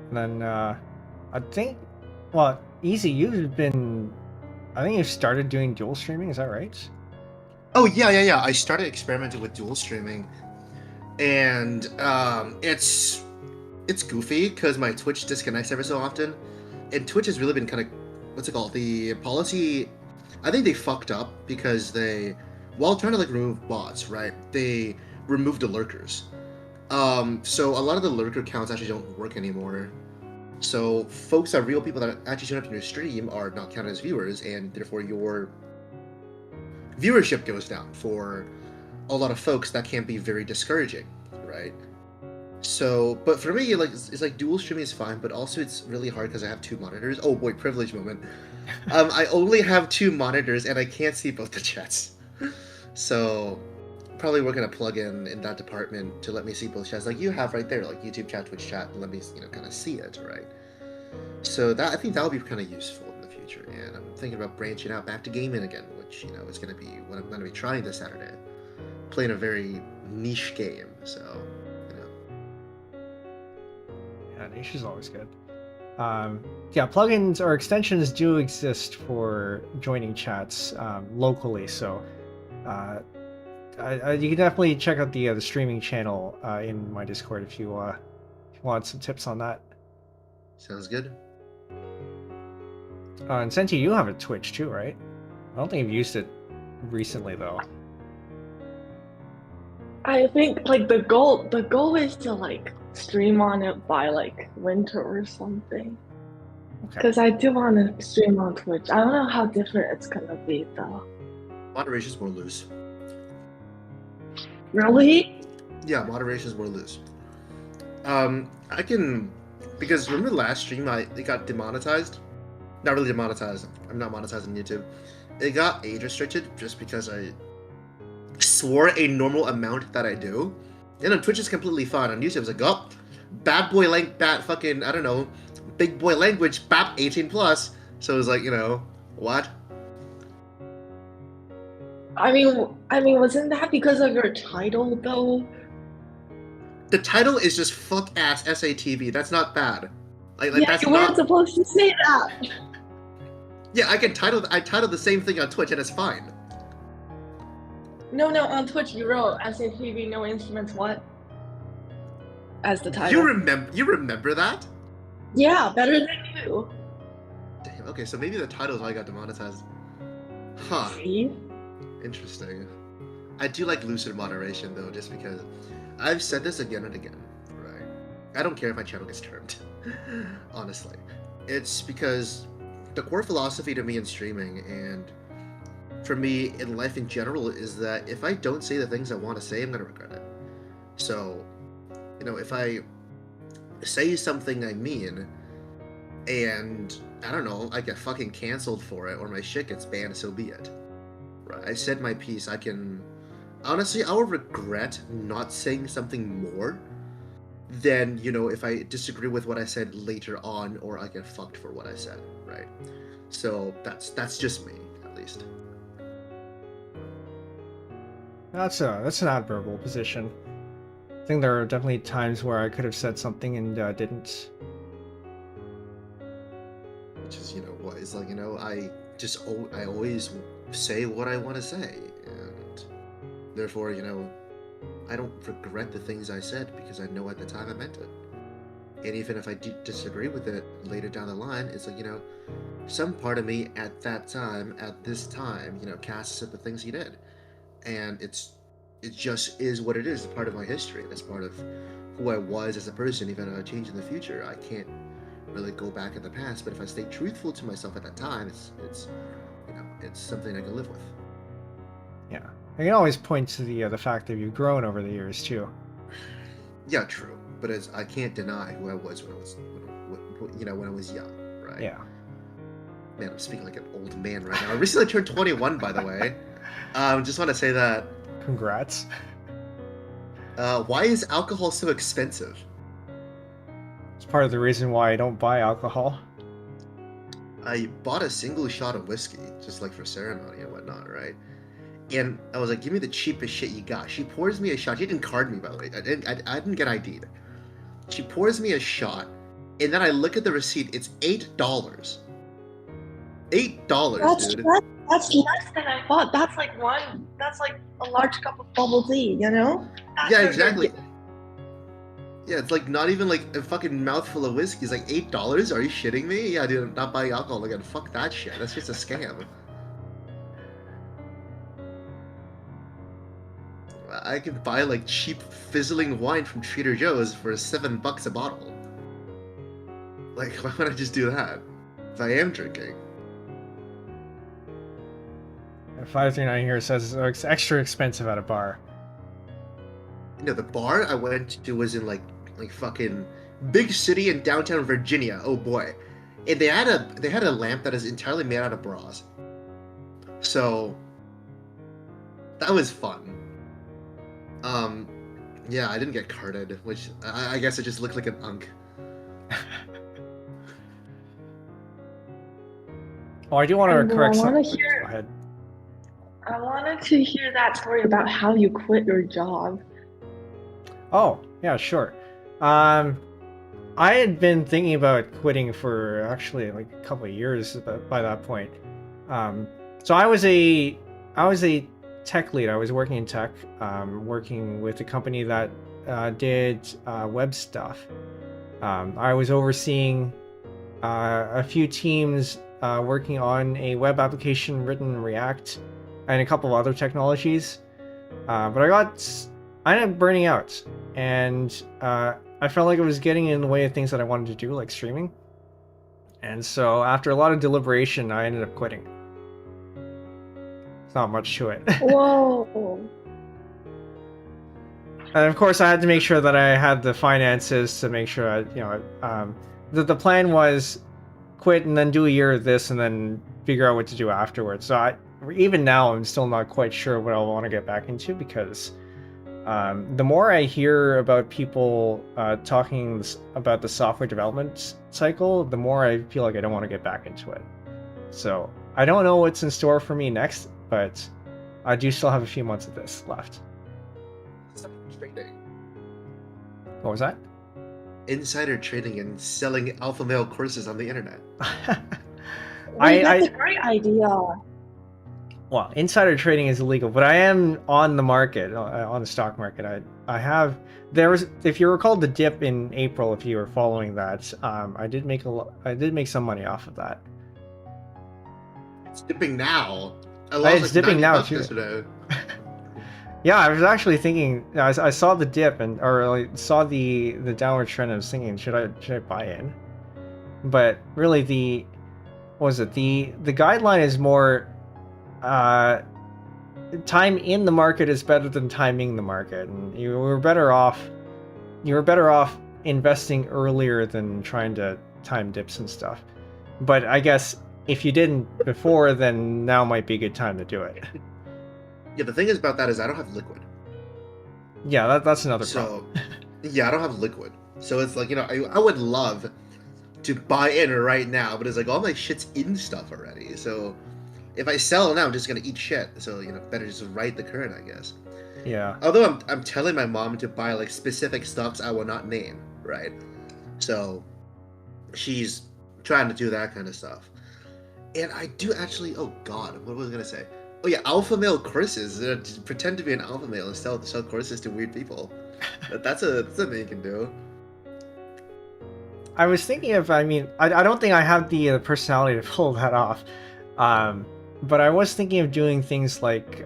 And then I think, well, Easy, I think you've started doing dual streaming. Is that right? Oh yeah. I started experimenting with dual streaming, and it's goofy because my Twitch disconnects every so often, and Twitch has really been kind of the policy. I think they fucked up because while trying to like remove bots, right? They removed the lurkers. So a lot of the lurker counts actually don't work anymore. So folks are real people that actually turn up in your stream are not counted as viewers, and therefore your viewership goes down for a lot of folks. That can be very discouraging, right? So, but for me, it's like dual streaming is fine, but also it's really hard because I have two monitors. Oh boy, privilege moment. I only have two monitors and I can't see both the chats. So, probably working a plugin in that department to let me see both chats, like you have right there, like YouTube chat, Twitch chat, and let me kind of see it, right? So I think that would be kind of useful in the future, and I'm thinking about branching out back to gaming again, which is going to be what I'm going to be trying this Saturday, playing a very niche game. So. Yeah, niche is always good. Yeah, plugins or extensions do exist for joining chats locally, so you can definitely check out the streaming channel in my Discord if you want some tips on that. Sounds good. And Senti, you have a Twitch too, right? I don't think I've used it recently though. I think like the goal is to like stream on it by like winter or something. Okay. Because I do want to stream on Twitch. I don't know how different it's gonna be though. Moderation's more loose. Really? Yeah, moderation's more loose. I can, because remember last stream it got demonetized? Not really demonetized. I'm not monetized on YouTube. It got age restricted just because I swore a normal amount that I do, And on Twitch, it's completely fine. On YouTube, it's like, oh, bad boy fucking, I don't know, big boy language, BAP 18 plus. So it was like, what? I mean, wasn't that because of your title though? The title is just fuck ass SATV. That's not bad. Like Yeah, that's you weren't not. supposed to say that. Yeah, I titled the same thing on Twitch and it's fine. No, on Twitch you wrote SATV, no instruments, what? As the title. You remember that? Yeah, better than you. Damn. Okay, so maybe the title is why I got demonetized. Huh. See? Interesting. I do like lucid moderation though, just because I've said this again and again, right? I don't care if my channel gets termed. Honestly. It's because the core philosophy to me in streaming and for me in life in general is that if I don't say the things I want to say, I'm gonna regret it. So, if I say something I mean and I don't know, I get fucking canceled for it or my shit gets banned, so be it. Right? I said my piece. Honestly, I would regret not saying something more than, if I disagree with what I said later on or I get fucked for what I said, right? So that's just me, at least. That's an admirable position. I think there are definitely times where I could have said something and didn't. Which is, what is like, I always say what I want to say, and therefore, I don't regret the things I said because I know at the time I meant it. And even if I disagree with it later down the line, it's like, some part of me at that time, at this time, casts at the things he did. And it just is what it is. It's part of my history. That's part of who I was as a person. Even if I change in the future, I can't really go back in the past. But if I stay truthful to myself at that time, it's something I can live with. Yeah, I can always point to the fact that you've grown over the years too. Yeah, true. But I can't deny who I was when I was young, right? Yeah. Man, I'm speaking like an old man right now. I recently turned 21, by the way. Just want to say that. Congrats. Why is alcohol so expensive? It's part of the reason why I don't buy alcohol. I bought a single shot of whiskey, just like for ceremony and whatnot, right? And I was like, give me the cheapest shit you got. She pours me a shot. She didn't card me, by the way. I didn't get ID'd. She pours me a shot, and then I look at the receipt. It's $8. $8, dude. That's less than I thought. That's like a large cup of bubble tea, That's Yeah, exactly. Yeah, it's like not even like a fucking mouthful of whiskey. It's like $8? Are you shitting me? Yeah, dude, I'm not buying alcohol again. Fuck that shit. That's just a scam. I could buy like cheap fizzling wine from Trader Joe's for $7 a bottle. Like, why would I just do that if I am drinking? 539 here says it's extra expensive at a bar. The bar I went to was in like fucking big city in downtown Virginia. Oh boy, and they had a lamp that is entirely made out of bras. So that was fun. Yeah, I didn't get carded, which I guess it just looked like an unk. Oh, I do want to correct something. Go ahead. I wanted to hear that story about how you quit your job. Oh, yeah, sure. I had been thinking about quitting for actually like a couple of years by that point. So I was a tech lead. I was working in tech, working with a company that did web stuff. I was overseeing a few teams working on a web application written in React and a couple of other technologies. But I ended up burning out, and I felt like it was getting in the way of things that I wanted to do, like streaming. And so after a lot of deliberation, I ended up quitting. It's not much to it. Whoa. And of course, I had to make sure that I had the finances to make sure the plan was quit and then do a year of this and then figure out what to do afterwards. So even now, I'm still not quite sure what I want to get back into because The more I hear about people talking about the software development cycle, the more I feel like I don't want to get back into it. So I don't know what's in store for me next, but I do still have a few months of this left. Trading. What was that? Insider trading and selling alpha male courses on the internet. Wait, that's a great idea. Well, insider trading is illegal, but I am on the market, on the stock market. If you recall the dip in April, if you were following that, I did make some money off of that. It's dipping now. It's dipping now too. Yesterday. Yeah, I was actually thinking. I saw the dip saw the downward trend. I was thinking, should I buy in? But really, the guideline is more. Time in the market is better than timing the market, and you were better off investing earlier than trying to time dips and stuff. But I guess if you didn't before, then now might be a good time to do it. Yeah, the thing is about that is I don't have liquid. Yeah, that's another problem. Yeah, I don't have liquid. So it's like, I would love to buy in right now, but it's like all my shit's in stuff already. So if I sell now, I'm just gonna eat shit. So better just ride the current, I guess. Yeah. Although I'm telling my mom to buy like specific stocks I will not name, right? So she's trying to do that kind of stuff. And I do actually. Oh God, what was I gonna say? Oh yeah, alpha male courses. Pretend to be an alpha male and sell courses to weird people. That's a thing you can do. I was thinking of. I don't think I have the personality to pull that off. But I was thinking of doing things like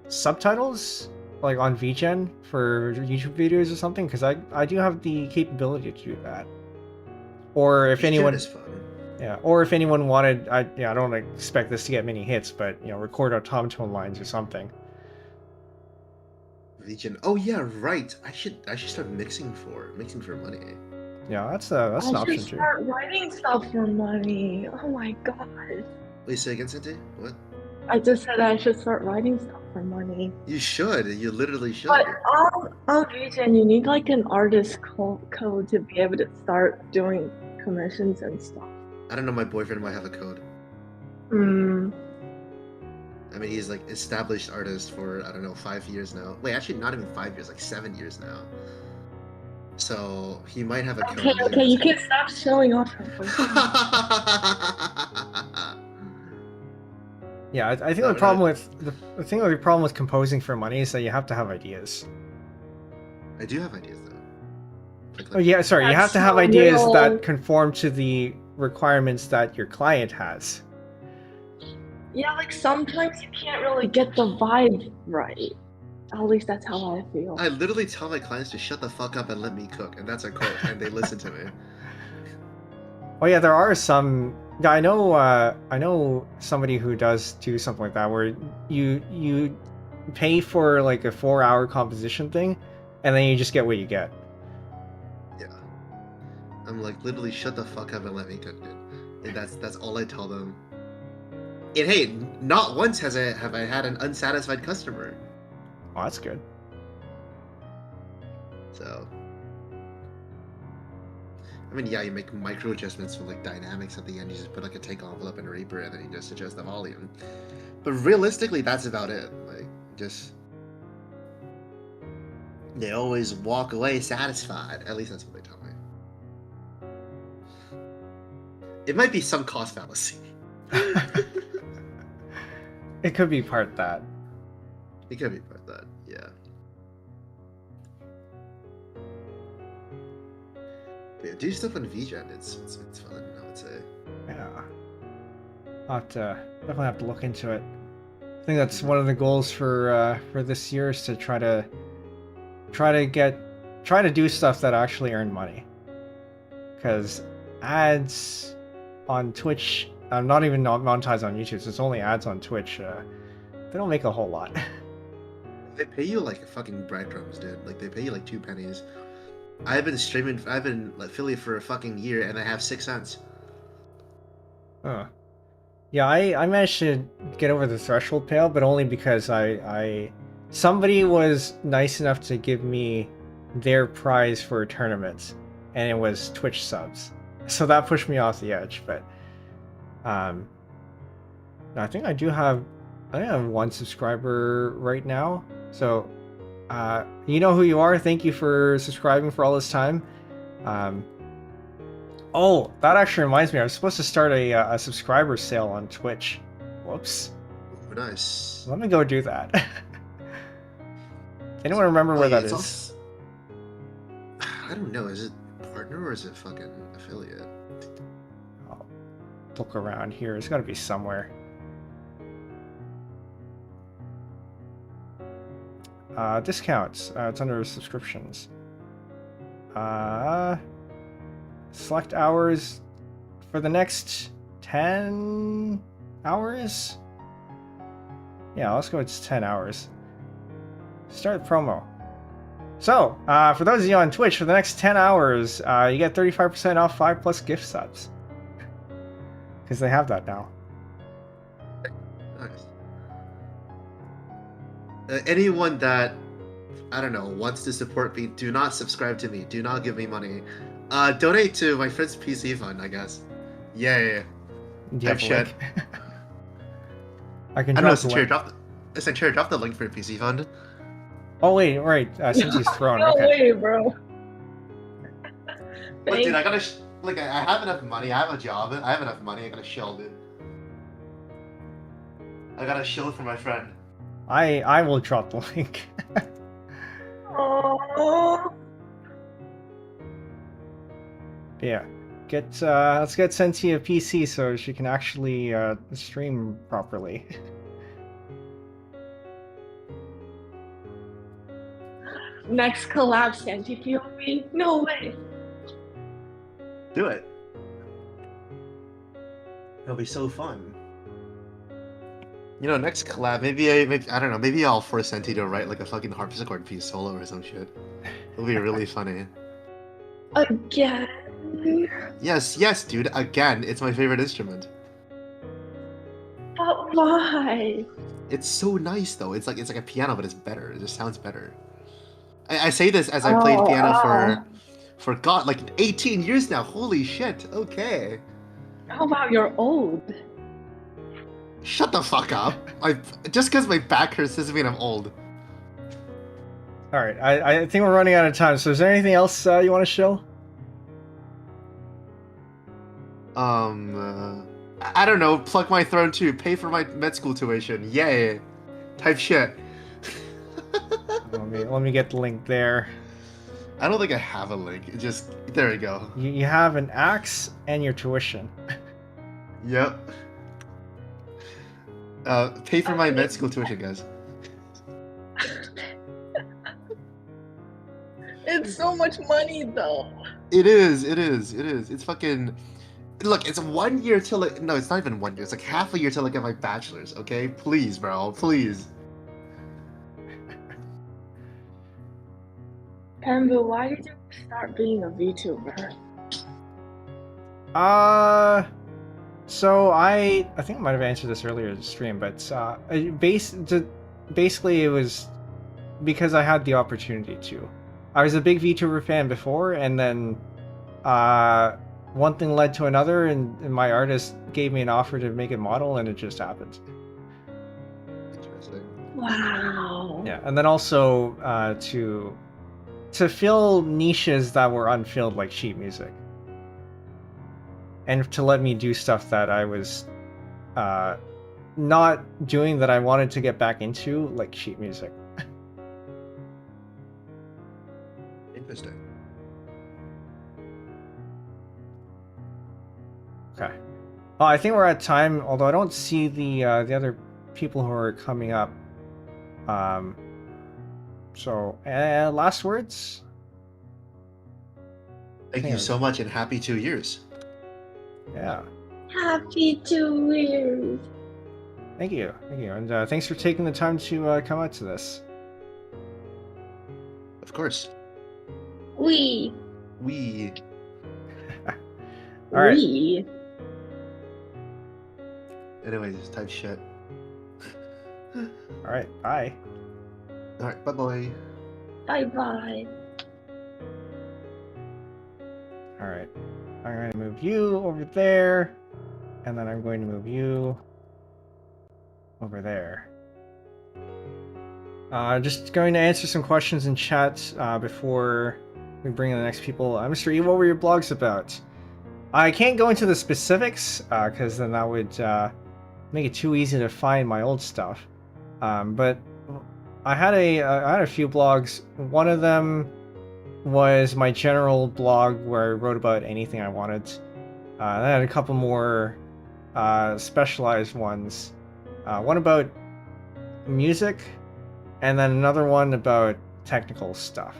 subtitles, like on VGen for YouTube videos or something, because I do have the capability to do that. Or if anyone is fun. Yeah, or if anyone wanted, I don't expect this to get many hits, but record automaton lines or something. VGen. Oh yeah, right. I should start mixing for money. Yeah, that's an option too. I should start writing stuff for money. Oh my god. Wait, say again, Cinti? What? I just said I should start writing stuff for money. You should. You literally should. But on VGen, you need like an artist code to be able to start doing commissions and stuff. I don't know. My boyfriend might have a code. I mean, he's like established artist for 5 years now. Wait, actually, not even 5 years, like 7 years now. So he might have a code. Okay, you can stop showing off. Yeah, I think the problem with composing for money is that you have to have ideas. I do have ideas though. Oh yeah, sorry, you have to have ideas that conform to the requirements that your client has. Yeah, like sometimes you can't really get the vibe right. At least that's how I feel. I literally tell my clients to shut the fuck up and let me cook, and that's a quote, and they listen to me. Oh yeah, there are some. Yeah, I know somebody who does do something like that, where you pay for like a 4-hour composition thing, and then you just get what you get. Yeah, I'm like literally shut the fuck up and let me cook, dude. And that's all I tell them. And hey, not once have I had an unsatisfied customer. Oh, that's good. So, I mean, yeah, you make micro adjustments for like dynamics at the end. You just put like a take envelope and a Reaper, and then you just adjust the volume. But realistically, that's about it. Like, just they always walk away satisfied. At least that's what they tell me. It might be some cost fallacy. It could be part that. It could be part that, yeah. But yeah, do stuff on VGen. It's fun, I would say. Yeah. Definitely have to look into it. I think that's one of the goals for this year is to try to do stuff that actually earn money. Because ads on Twitch, I'm not even monetized on YouTube, so it's only ads on Twitch. They don't make a whole lot. They pay you like fucking breadcrumbs, dude. Like they pay you like 2 pennies. I've been affiliate for a fucking year, and I have 6 cents. Huh. Yeah, I managed to get over the threshold pale, but only because I somebody was nice enough to give me their prize for a tournament, and it was Twitch subs. So that pushed me off the edge. But I think I have one subscriber right now. So you know who you are. Thank you for subscribing for all this time. Oh, that actually reminds me. I was supposed to start a subscriber sale on Twitch. Whoops. Ooh, nice. Let me go do that. Anyone remember where that is? Also... I don't know. Is it partner or is it fucking affiliate? I'll look around here. It's got to be somewhere. Discounts. It's under subscriptions. Select hours for the next 10 hours? Yeah, let's go with 10 hours. Start promo. So, for those of you on Twitch, for the next 10 hours, you get 35% off 5+ gift subs. Because they have that now. Nice. Anyone that, I don't know, wants to support me, do not subscribe to me. Do not give me money. Donate to my friend's PC fund, I guess. Yeah. Type shit. I can I know, drop the link. Centuria, drop the link for your PC fund. Oh wait, right. Since he's thrown. No Okay. way, bro. Look, dude, I gotta like I have enough money. I have a job. I have enough money. I gotta shield it. I gotta shield for my friend. I will drop the link. Oh. Yeah. Let's get Sensi a PC so she can actually stream properly. Next collab, Santi POV? No way. Do it. It'll be so fun. You know, next collab, maybe I don't know, maybe I'll force Senti to write like a fucking harpsichord piece solo or some shit. It'll be really funny. Again? Yes, dude, again, it's my favorite instrument. But why? It's so nice though. It's like a piano, but it's better. It just sounds better. I say this as I played piano for God, like 18 years now. Holy shit. Okay. How about you're old? Shut the fuck up. Just because my back hurts doesn't mean I'm old. Alright, I think we're running out of time, so is there anything else you want to show? I don't know, plug my throne too, pay for my med school tuition, yay. Type shit. Let me get the link there. I don't think I have a link, it just, there we go. You have an axe and your tuition. Yep. Pay for my med school tuition, guys. It's so much money though. It is. It's fucking... Look, it's 1 year till it... No, it's not even 1 year. It's like half a year till I get my bachelor's, okay? Please, bro. Please. Penbu, why did you start being a VTuber? So I think I might have answered this earlier in the stream, but basically it was because I had the opportunity to. I was a big VTuber fan before, and then one thing led to another, and my artist gave me an offer to make a model, and it just happened. Interesting. Wow. Yeah, and then also to fill niches that were unfilled, like sheet music, and to let me do stuff that I was not doing that I wanted to get back into, like sheet music. Interesting. Okay. Well, I think we're at time, although I don't see the other people who are coming up. So, last words? Thank you so much and happy 2 years. Yeah. Happy 2 years. Thank you. And thanks for taking the time to come out to this. Of course. We. All right. We. Anyways, type shit. All right. Bye. All right, bye bye. Bye bye. All right. I'm going to move you over there, and then I'm going to move you over there. Just going to answer some questions in chat before we bring in the next people. Mr. E, what were your blogs about? I can't go into the specifics because then that would make it too easy to find my old stuff. But I had a few blogs. One of them was my general blog where I wrote about anything I wanted. And I had a couple more specialized ones. One about music, and then another one about technical stuff.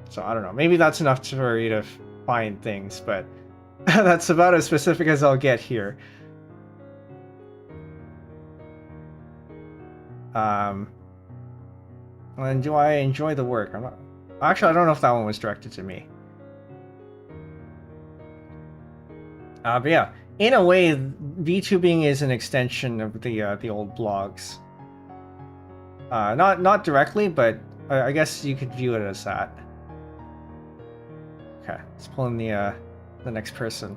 So I don't know. Maybe that's enough for you to find things, but that's about as specific as I'll get here. And do I enjoy the work? Actually, I don't know if that one was directed to me. But yeah, in a way, VTubing is an extension of the old blogs. Not directly, but I guess you could view it as that. Okay, let's pull in the next person.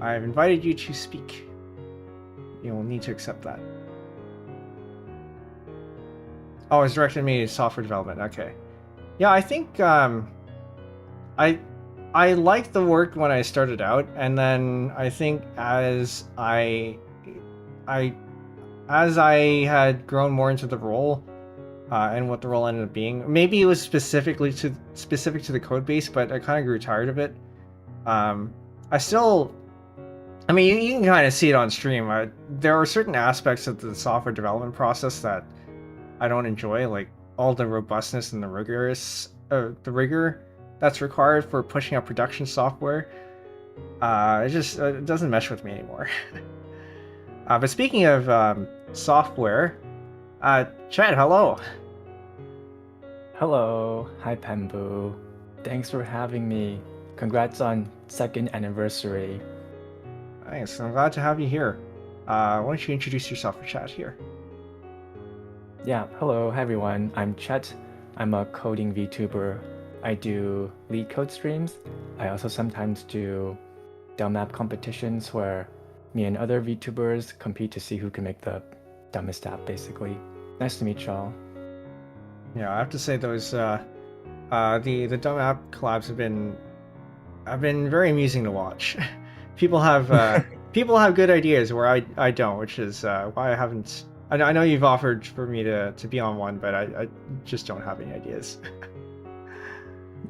I've invited you to speak. You will need to accept that. Oh, it's directed me to software development. Okay. Yeah, I think I liked the work when I started out, and then I think as I had grown more into the role and what the role ended up being, maybe it was specific to the code base, but I kind of grew tired of it. I mean, you can kind of see it on stream. There are certain aspects of the software development process that I don't enjoy, like all the robustness and the rigor that's required for pushing out production software. It doesn't mesh with me anymore. But speaking of software, Chet, hello. Hello, hi Penbu. Thanks for having me. Congrats on 2nd anniversary. Thanks, I'm glad to have you here. Why don't you introduce yourself for chat here? Yeah, hello, hi everyone. I'm Chet. I'm a coding VTuber. I do lead code streams. I also sometimes do dumb app competitions where me and other VTubers compete to see who can make the dumbest app, basically. Nice to meet y'all. Yeah, I have to say those the dumb app collabs have been very amusing to watch. People have good ideas where I don't, which is why I haven't. I know you've offered for me to be on one, but I just don't have any ideas.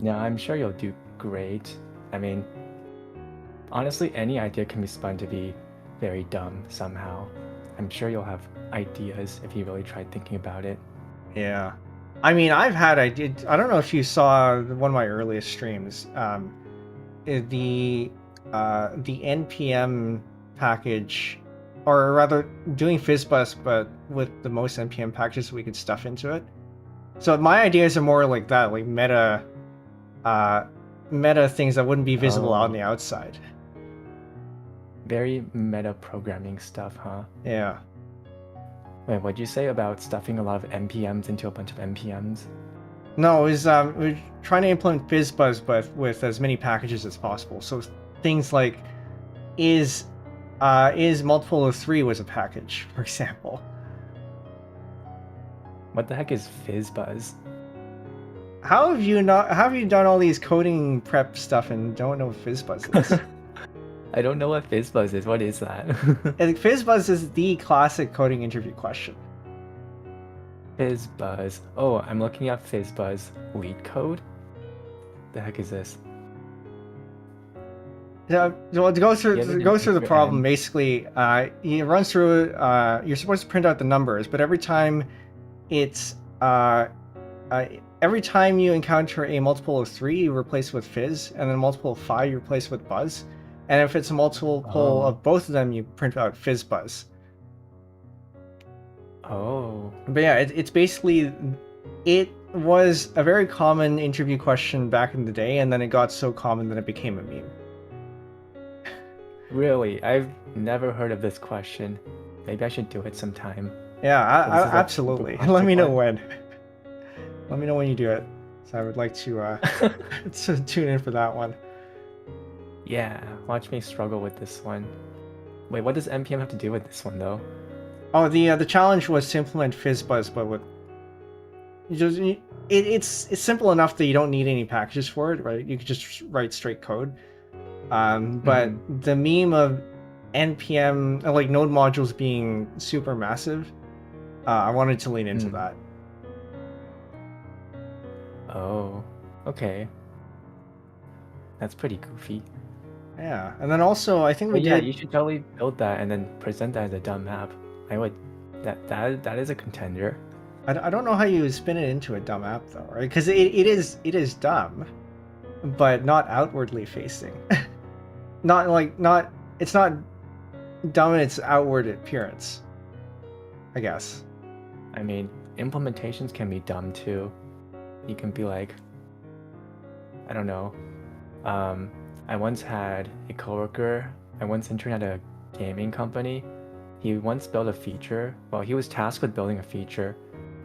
Yeah, I'm sure you'll do great. I mean, honestly, any idea can be spun to be very dumb somehow. I'm sure you'll have ideas if you really tried thinking about it. Yeah. I mean, I don't know if you saw one of my earliest streams. The NPM package, or rather doing FizzBuzz, but with the most NPM packages we could stuff into it. So my ideas are more like that, like meta things that wouldn't be visible on the outside. Very meta programming stuff, huh? Yeah. Wait, what'd you say about stuffing a lot of NPMs into a bunch of NPMs? No, it was we're trying to implement FizzBuzz, but with as many packages as possible. So things like is multiple of 3 was a package, for example. What the heck is FizzBuzz? How have you done all these coding prep stuff and don't know what FizzBuzz is? I don't know what FizzBuzz is. What is that? And FizzBuzz is the classic coding interview question. FizzBuzz. Oh, I'm looking at FizzBuzz lead code. The heck is this? Yeah, well, to go through the problem, basically, it runs through. You're supposed to print out the numbers, but every time you encounter a multiple of 3, you replace it with fizz, and then a multiple of 5, you replace it with buzz. And if it's a multiple of both of them, you print out FizzBuzz. Oh. But yeah, it's basically was a very common interview question back in the day, and then it got so common that it became a meme. Really, I've never heard of this question. Maybe I should do it sometime. Yeah, This is, like, absolutely. super Let me know classic when. Let me know when you do it. So I would like to to tune in for that one. Yeah, watch me struggle with this one. Wait, what does NPM have to do with this one though? Oh, the challenge was to implement FizzBuzz, but with it's simple enough that you don't need any packages for it, right? You could just write straight code. But the meme of NPM, like node modules being super massive, I wanted to lean into that. Oh, okay. That's pretty goofy. Yeah, and then also I think we Yeah, did. you should totally build that and then present that as a dumb app. I would. That is a contender. I don't know how you spin it into a dumb app though, right? Because it is dumb, but not outwardly facing. It's not dumb in its outward appearance, I guess. I mean, implementations can be dumb too. You can be like, I don't know. I once had a coworker. I once interned at a gaming company. He once built a feature. Well, he was tasked with building a feature,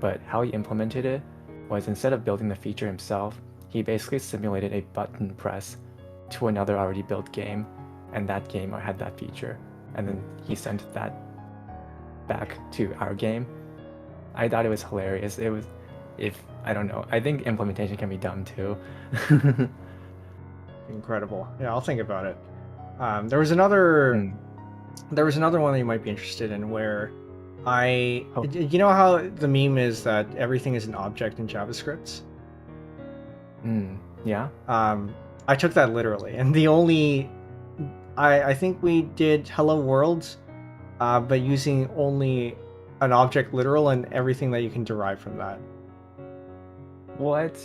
but how he implemented it was instead of building the feature himself, he basically simulated a button press to another already built game, and that game had that feature, and then he sent that back to our game. I thought it was hilarious. It was, I don't know. I think implementation can be dumb too. Incredible. Yeah, I'll think about it. There was another one that you might be interested in where you know how the meme is that everything is an object in JavaScript? Yeah. I took that literally, and I think we did Hello World, but using only an object literal and everything that you can derive from that. What?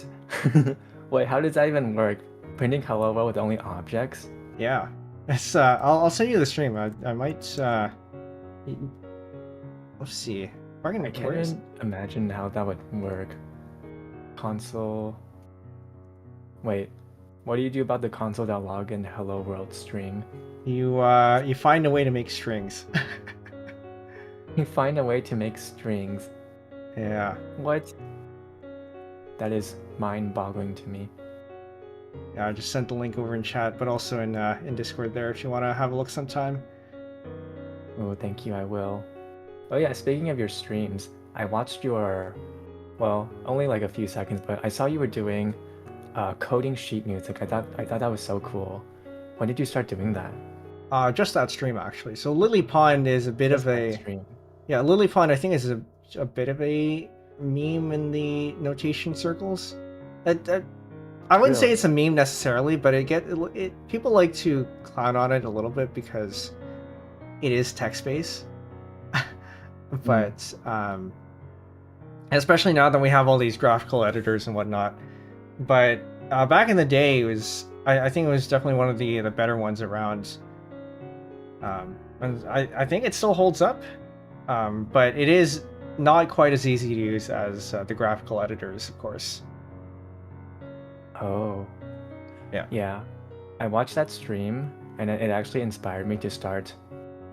Wait, how does that even work? Printing hello world with only objects? Yeah. It's I'll send you the stream. I might let's see. If I can can't imagine how that would work. Console. Wait, what do you do about the console.log and hello world string? You find a way to make strings. You find a way to make strings. Yeah. What? That is mind-boggling to me. Yeah, I just sent the link over in chat, but also in Discord there if you want to have a look sometime. Oh, thank you, I will. Oh yeah, speaking of your streams, I watched your, well, only like a few seconds, but I saw you were doing coding sheet music. I thought that was so cool. When did you start doing that? Just that stream actually. So Lily Pond is a bit of a stream. Yeah, Lily Pond I think is a bit of a meme in the notation circles. I wouldn't say it's a meme necessarily, but people like to clown on it a little bit because it is text-based. But especially now that we have all these graphical editors and whatnot. But back in the day, I think it was definitely one of the better ones around. And I think it still holds up, but it is not quite as easy to use as the graphical editors, of course. Oh. Yeah. Yeah. I watched that stream, and it actually inspired me to start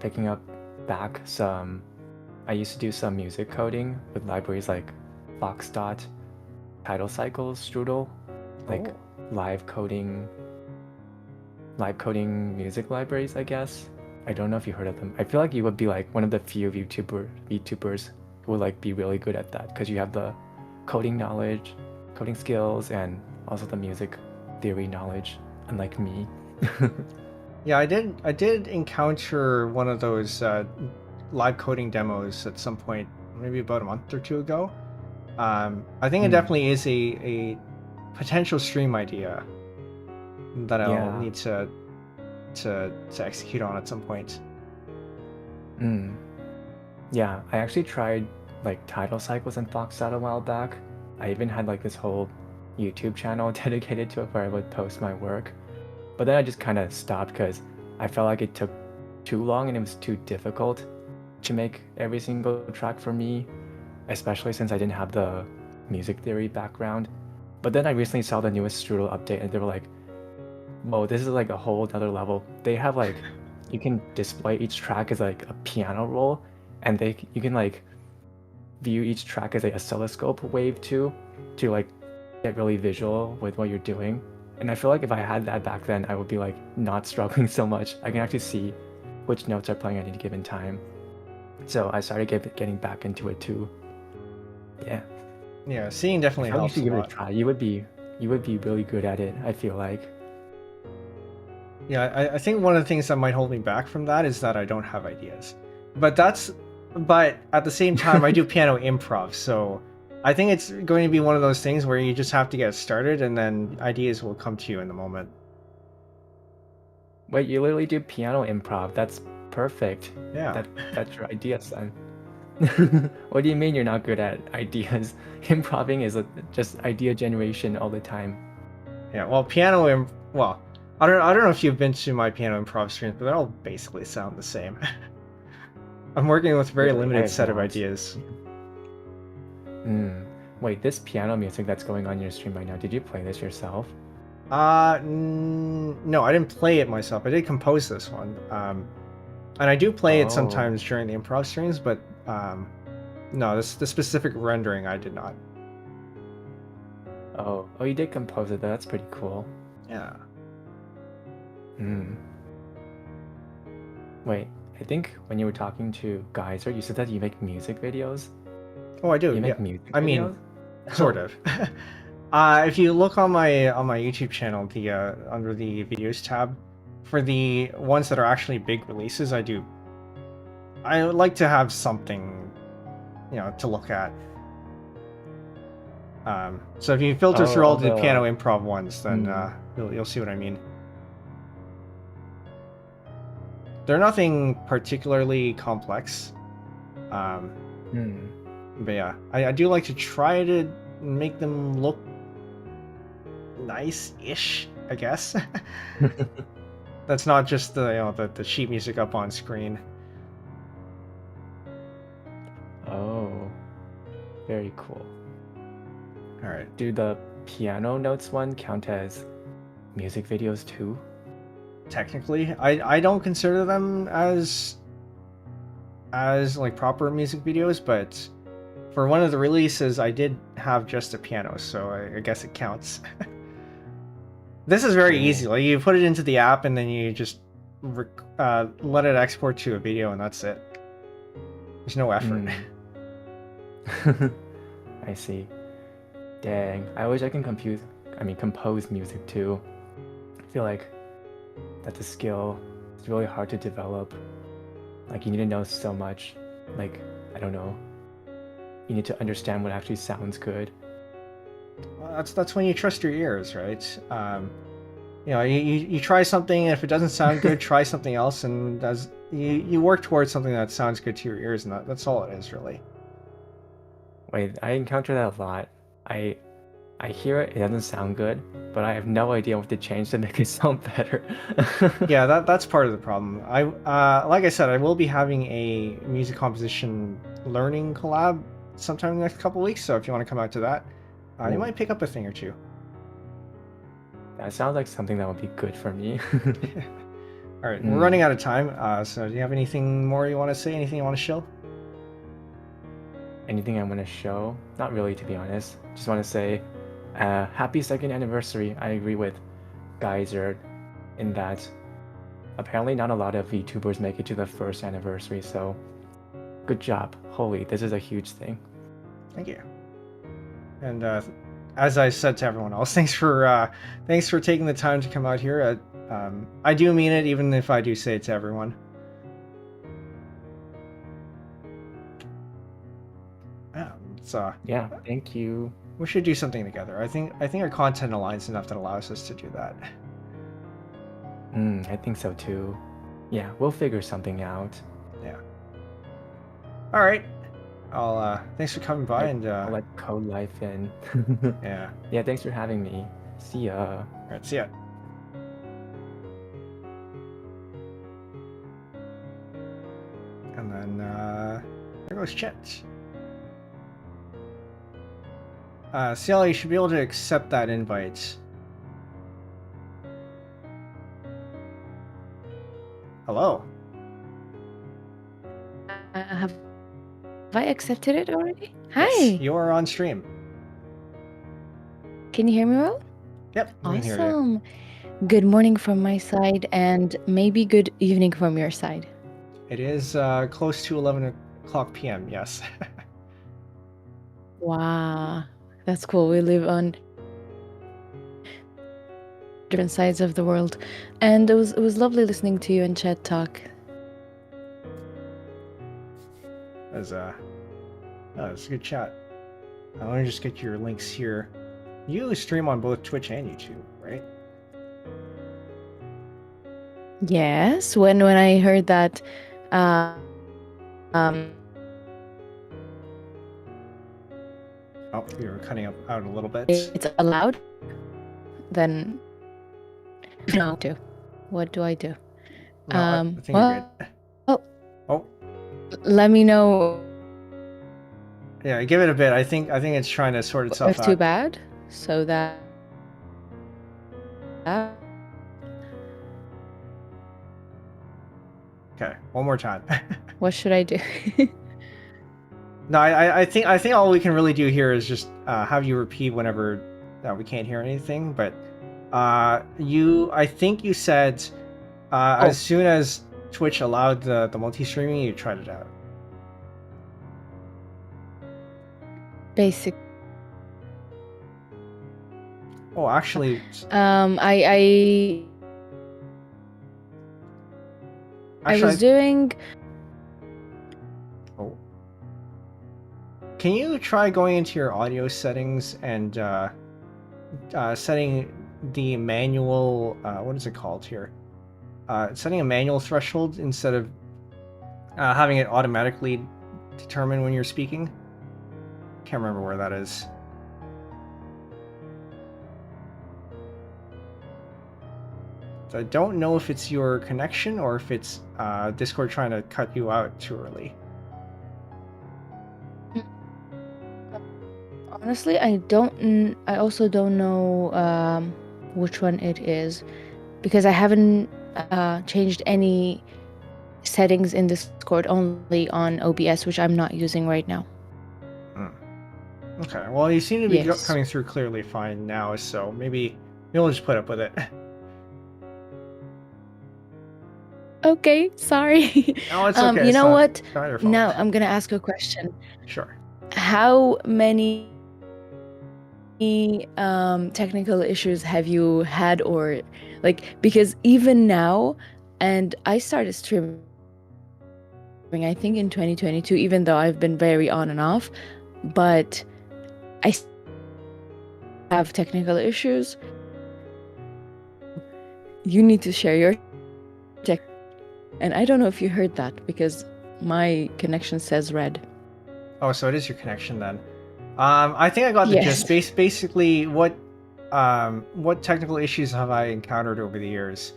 picking up back some. I used to do some music coding with libraries like Foxdot, Title Cycles, Strudel, like live coding music libraries, I guess. I don't know if you heard of them. I feel like you would be like one of the few VTubers who would like be really good at that because you have the coding knowledge, coding skills, and also the music theory knowledge, unlike me. Yeah, I did encounter one of those live coding demos at some point, maybe about a month or two ago. I think it definitely is a potential stream idea that I'll need to execute on at some point. Yeah, I actually tried like Title Cycles and Foxdot a while back. I even had like this whole YouTube channel dedicated to it where I would post my work. But then I just kind of stopped because I felt like it took too long and it was too difficult to make every single track for me, especially since I didn't have the music theory background. But then I recently saw the newest Strudel update, and they were like, whoa, this is like a whole other level. They have like, you can display each track as like a piano roll, and you can like view each track as like a oscilloscope wave too, to like get really visual with what you're doing. And I feel like if I had that back then, I would be like not struggling so much. I can actually see which notes are playing at any given time. So I started getting back into it too. Yeah. Yeah, seeing definitely I feel like helps you a should give it lot. a try. You would be really good at it, I feel like. Yeah, I think one of the things that might hold me back from that is that I don't have ideas. But at the same time, I do piano improv, so I think it's going to be one of those things where you just have to get started and then ideas will come to you in the moment. Wait, you literally do piano improv. That's perfect. Yeah. That's your idea, son. What do you mean you're not good at ideas? Improving is just idea generation all the time. Yeah, well, well, I don't know if you've been to my piano improv streams, but they all basically sound the same. I'm working with a very Really? I limited have set of not. ideas. Wait, this piano music that's going on in your stream right now, did you play this yourself? No, I didn't play it myself. I did compose this one. And I do play it sometimes during the improv streams, but no, the specific rendering I did not. Oh, you did compose it. That's pretty cool. Yeah. Wait, I think when you were talking to Geiser, you said that you make music videos? Oh, I do. You make Yeah. music I videos? mean, sort of. If you look on my YouTube channel, the under the videos tab, for the ones that are actually big releases, I would like to have something, to look at. So if you filter through all the piano improv ones, then you'll see what I mean. They're nothing particularly complex. But yeah, I do like to try to make them look nice-ish, I guess. That's not just the sheet music up on screen. Oh, very cool. All right. Do the piano notes one count as music videos too? Technically, I don't consider them as like proper music videos, but for one of the releases, I did have just a piano, so I guess it counts. This is very easy. Like, you put it into the app, and then you just let it export to a video, and that's it. There's no effort. I see. Dang, I wish I can compose music too. I feel like that's a skill. It's really hard to develop. Like, you need to know so much. Like, I don't know. You need to understand what actually sounds good. Well, that's when you trust your ears, right? You try something, and if it doesn't sound good, try something else, and you work towards something that sounds good to your ears, and that's all it is, really. Wait, I encounter that a lot. I hear it doesn't sound good, but I have no idea what to change to make it sound better. Yeah, that's part of the problem. Like I said, I will be having a music composition learning collab sometime in the next couple weeks, so if you want to come out to that, you might pick up a thing or two. That sounds like something that would be good for me. All right, we're running out of time, so do you have anything more you want to say? Anything you want to show? Anything I want to show? Not really, to be honest. Just want to say, happy 2nd anniversary. I agree with Geiser in that apparently not a lot of VTubers make it to the 1st anniversary, so good job. Holy, this is a huge thing. Thank you. And as I said to everyone else, thanks for taking the time to come out here. I do mean it, even if I do say it to everyone. Yeah, thank you. We should do something together. I think our content aligns enough that allows us to do that. I think so too. Yeah, we'll figure something out. Yeah. All right. Thanks for coming by, and I'll let Code Life in. Yeah. Yeah, thanks for having me. See ya. All right, see ya. And then there goes Chet. Ciel, you should be able to accept that invite. Hello. Have I accepted it already? Hi. Yes, you are on stream. Can you hear me well? Yep, we can hear you. Awesome. Good morning from my side, and maybe good evening from your side. It is close to 11 o'clock p.m., yes. Wow, that's cool. We live on different sides of the world, and it was lovely listening to you and Chet talk. It's a good chat. Let me just get your links here. You stream on both Twitch and YouTube, right? Yes, when I heard that, Oh, you were cutting out a little bit. it's allowed, then no. What do I do? No, I think you're Well, good. oh, Oh, let me know yeah, give it a bit. I think it's trying to sort itself if out. too bad, so that. Okay, one more time. What should I do? No, I think all we can really do here is just have you repeat whenever we can't hear anything. But I think you said as soon as Twitch allowed the multi-streaming, you tried it out. Basic. Oh, actually, I was doing. Oh. Can you try going into your audio settings and setting the manual? What is it called here? Setting a manual threshold instead of having it automatically determine when you're speaking. Can't remember where that is. So I don't know if it's your connection or if it's Discord trying to cut you out too early. Honestly, I also don't know which one it is, because I haven't changed any settings in Discord, only on OBS, which I'm not using right now. Okay, well, you seem to be Yes. coming through clearly fine now, so maybe you'll just put up with it. Okay, sorry. No, it's okay. You know what? It's not your fault. Now I'm gonna ask a question. Sure. How many technical issues have you had, or because even now, and I started streaming I think in 2022, even though I've been very on and off, but I have technical issues. You need to share your tech, and I don't know if you heard that because my connection says red. Oh, so it is your connection then. I think I got the Yes. gist. Basically, what technical issues have I encountered over the years?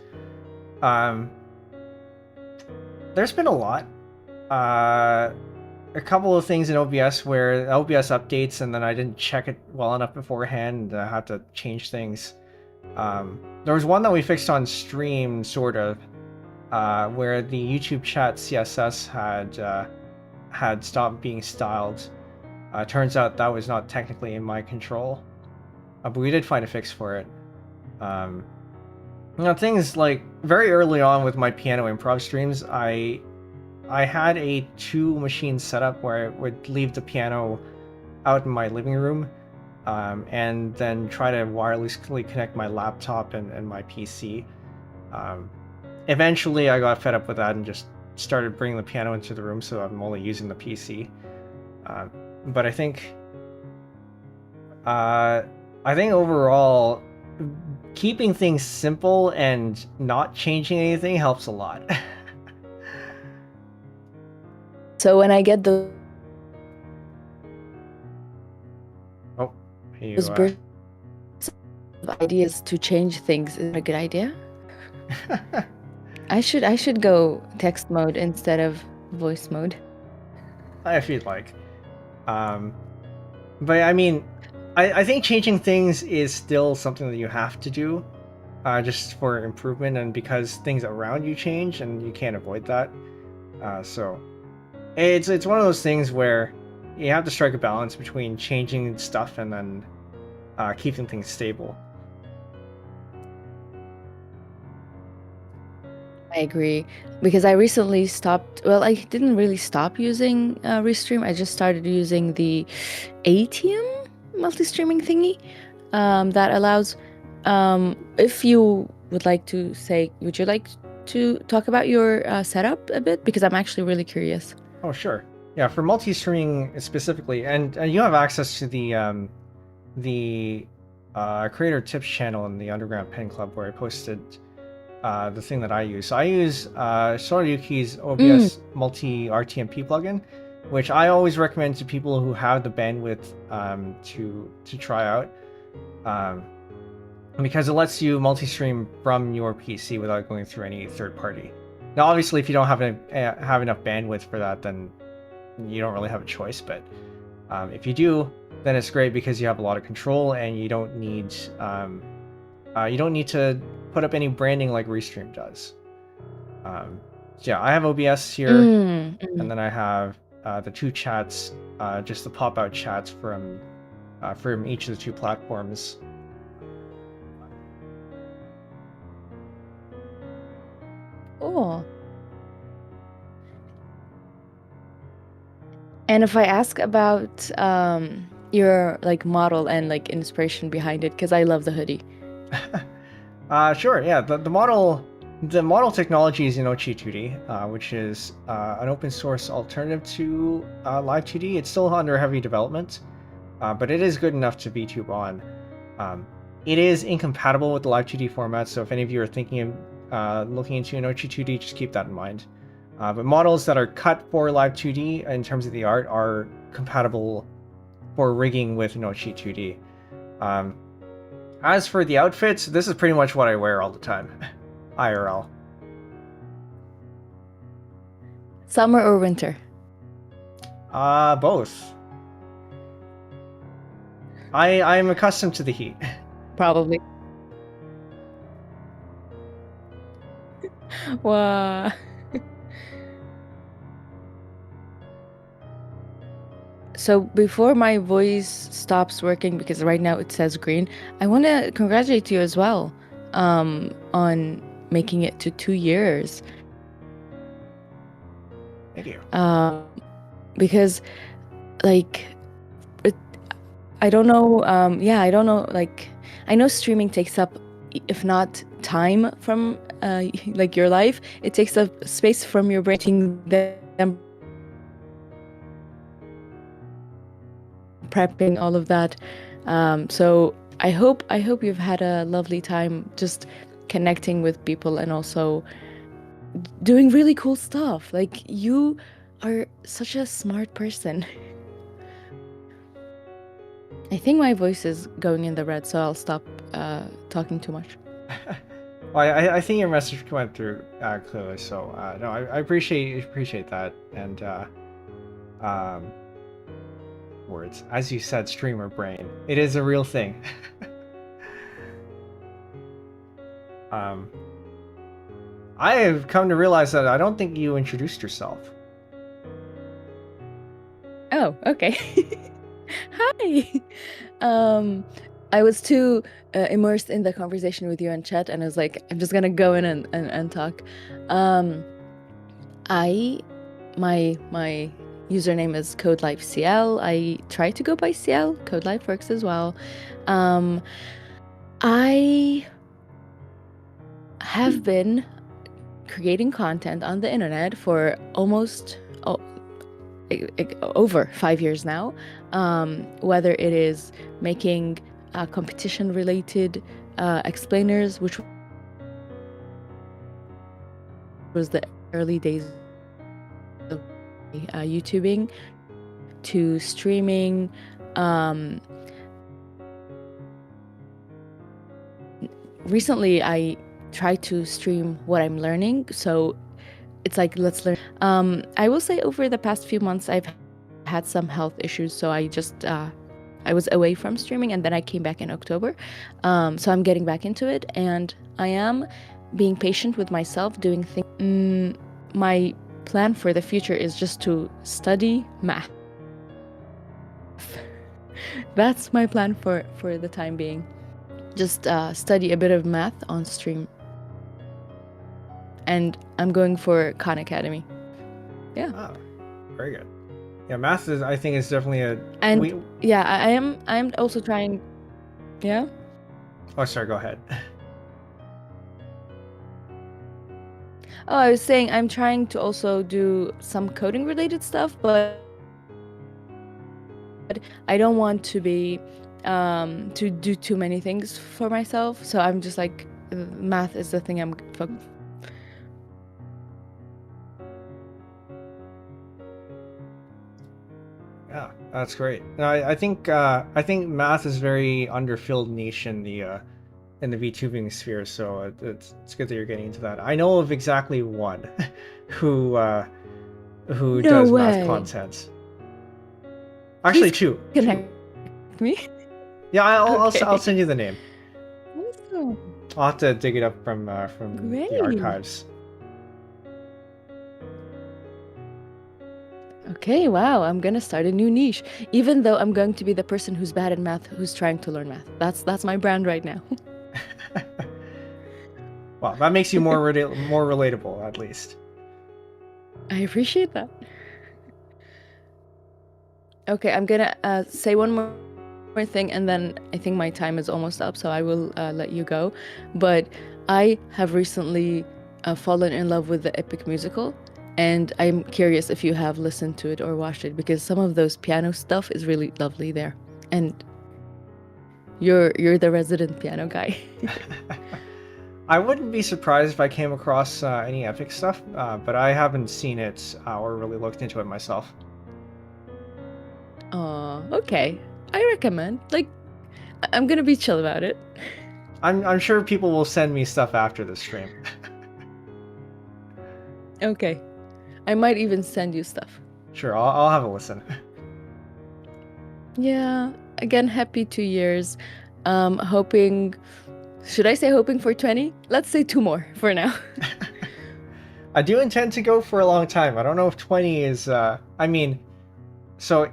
There's been a lot. A couple of things in OBS where OBS updates and then I didn't check it well enough beforehand and I had to change things. There was one that we fixed on stream, sort of, where the YouTube chat CSS had stopped being styled. Turns out that was not technically in my control, but we did find a fix for it. Things like very early on with my piano improv streams, I had a 2-machine setup where I would leave the piano out in my living room, and then try to wirelessly connect my laptop and my PC. Eventually, I got fed up with that and just started bringing the piano into the room, so I'm only using the PC. But I think overall, keeping things simple and not changing anything helps a lot. So when I get those bursts of ideas to change things, is it a good idea? I should go text mode instead of voice mode. If you'd like. But I mean, I think changing things is still something that you have to do, just for improvement, and because things around you change and you can't avoid that. So it's one of those things where you have to strike a balance between changing stuff and then keeping things stable. I agree, because I recently stopped. Well, I didn't really stop using Restream. I just started using the ATM multi-streaming thingy that allows. If you would like to say, would you like to talk about your setup a bit? Because I'm actually really curious. Oh, sure. Yeah, for multi-streaming specifically, and you have access to the creator tips channel in the Underground Pen Club, where I posted the thing that I use. So I use Sorayuki's OBS multi RTMP plugin, which I always recommend to people who have the bandwidth to try out, because it lets you multi-stream from your PC without going through any third party. Now, obviously, if you don't have enough bandwidth for that, then you don't really have a choice. But if you do, then it's great because you have a lot of control, and you don't need to put up any branding like Restream does. So yeah, I have OBS here, and then I have the two chats, just the pop-out chats from each of the two platforms. Cool. And if I ask about your like model and like inspiration behind it, because I love the hoodie. Sure. Yeah, the model technology is Xenotime 2D, which is an open source alternative to Live 2D. It's still under heavy development, but it is good enough to VTube on. It is incompatible with the Live 2D format, so if any of you are thinking of looking into Xenotime 2D, just keep that in mind. But models that are cut for Live 2D in terms of the art are compatible for rigging with Xenotime 2D. As for the outfits, this is pretty much what I wear all the time. IRL. Summer or winter? Both. I'm accustomed to the heat. Probably. Wow. So before my voice stops working, because right now it says green, I want to congratulate you as well on making it to 2 years. Thank you. Because, like, I don't know. I don't know. Like, I know streaming takes up, if not time from like your life, it takes up space from your brain. Them prepping all of that. So I hope you've had a lovely time just connecting with people and also doing really cool stuff. Like, you are such a smart person. I think my voice is going in the red, so I'll stop talking too much. Well, I think your message went through clearly, so no, I appreciate that, and words, as you said, streamer brain. It is a real thing. I have come to realize that I don't think you introduced yourself. Oh, okay. Hi. I was too immersed in the conversation with you and Chet, and I was like, I'm just gonna go in and talk. My username is CodeLifeCL. I try to go by CL. CodeLife works as well. I have been creating content on the internet for almost over 5 years now, whether it is making competition related explainers, which was the early days of YouTubing, to streaming, recently I try to stream what I'm learning, so it's like, let's learn. I will say over the past few months I've had some health issues, so I just I was away from streaming, and then I came back in October. So I'm getting back into it, and I am being patient with myself, doing things. My plan for the future is just to study math. That's my plan for the time being. Just study a bit of math on stream. And I'm going for Khan Academy. Yeah. Oh, very good. Yeah, math is, I think, is definitely a. And yeah, I'm also trying. Yeah. Oh, sorry. Go ahead. Oh, I was saying I'm trying to also do some coding related stuff, but I don't want to be to do too many things for myself. So I'm just like, math is the thing I'm focused. Yeah, that's great. No, I think math is very underfilled niche in the VTubing sphere. So it's good that you're getting into that. I know of exactly one who No does way. math content. Actually, two. Connect me. Yeah, I'll Okay. send you the name. Awesome. I'll have to dig it up from Great. the archives. Okay, wow, I'm gonna start a new niche. Even though I'm going to be the person who's bad at math, who's trying to learn math. That's my brand right now. Well, that makes you more relatable, at least. I appreciate that. Okay, I'm gonna say one more thing, and then I think my time is almost up, so I will let you go. But I have recently fallen in love with the Epic musical, and I'm curious if you have listened to it or watched it, because some of those piano stuff is really lovely there, and you're the resident piano guy. I wouldn't be surprised if I came across any Epic stuff, but I haven't seen it or really looked into it myself. Okay. I recommend. Like, I'm gonna be chill about it. I'm sure people will send me stuff after the stream. Okay. I might even send you stuff. Sure, I'll have a listen. Yeah. Again, happy 2 years. Hoping. Should I say hoping for 20? Let's say 2 more for now. I do intend to go for a long time. I don't know if 20 is. I mean, so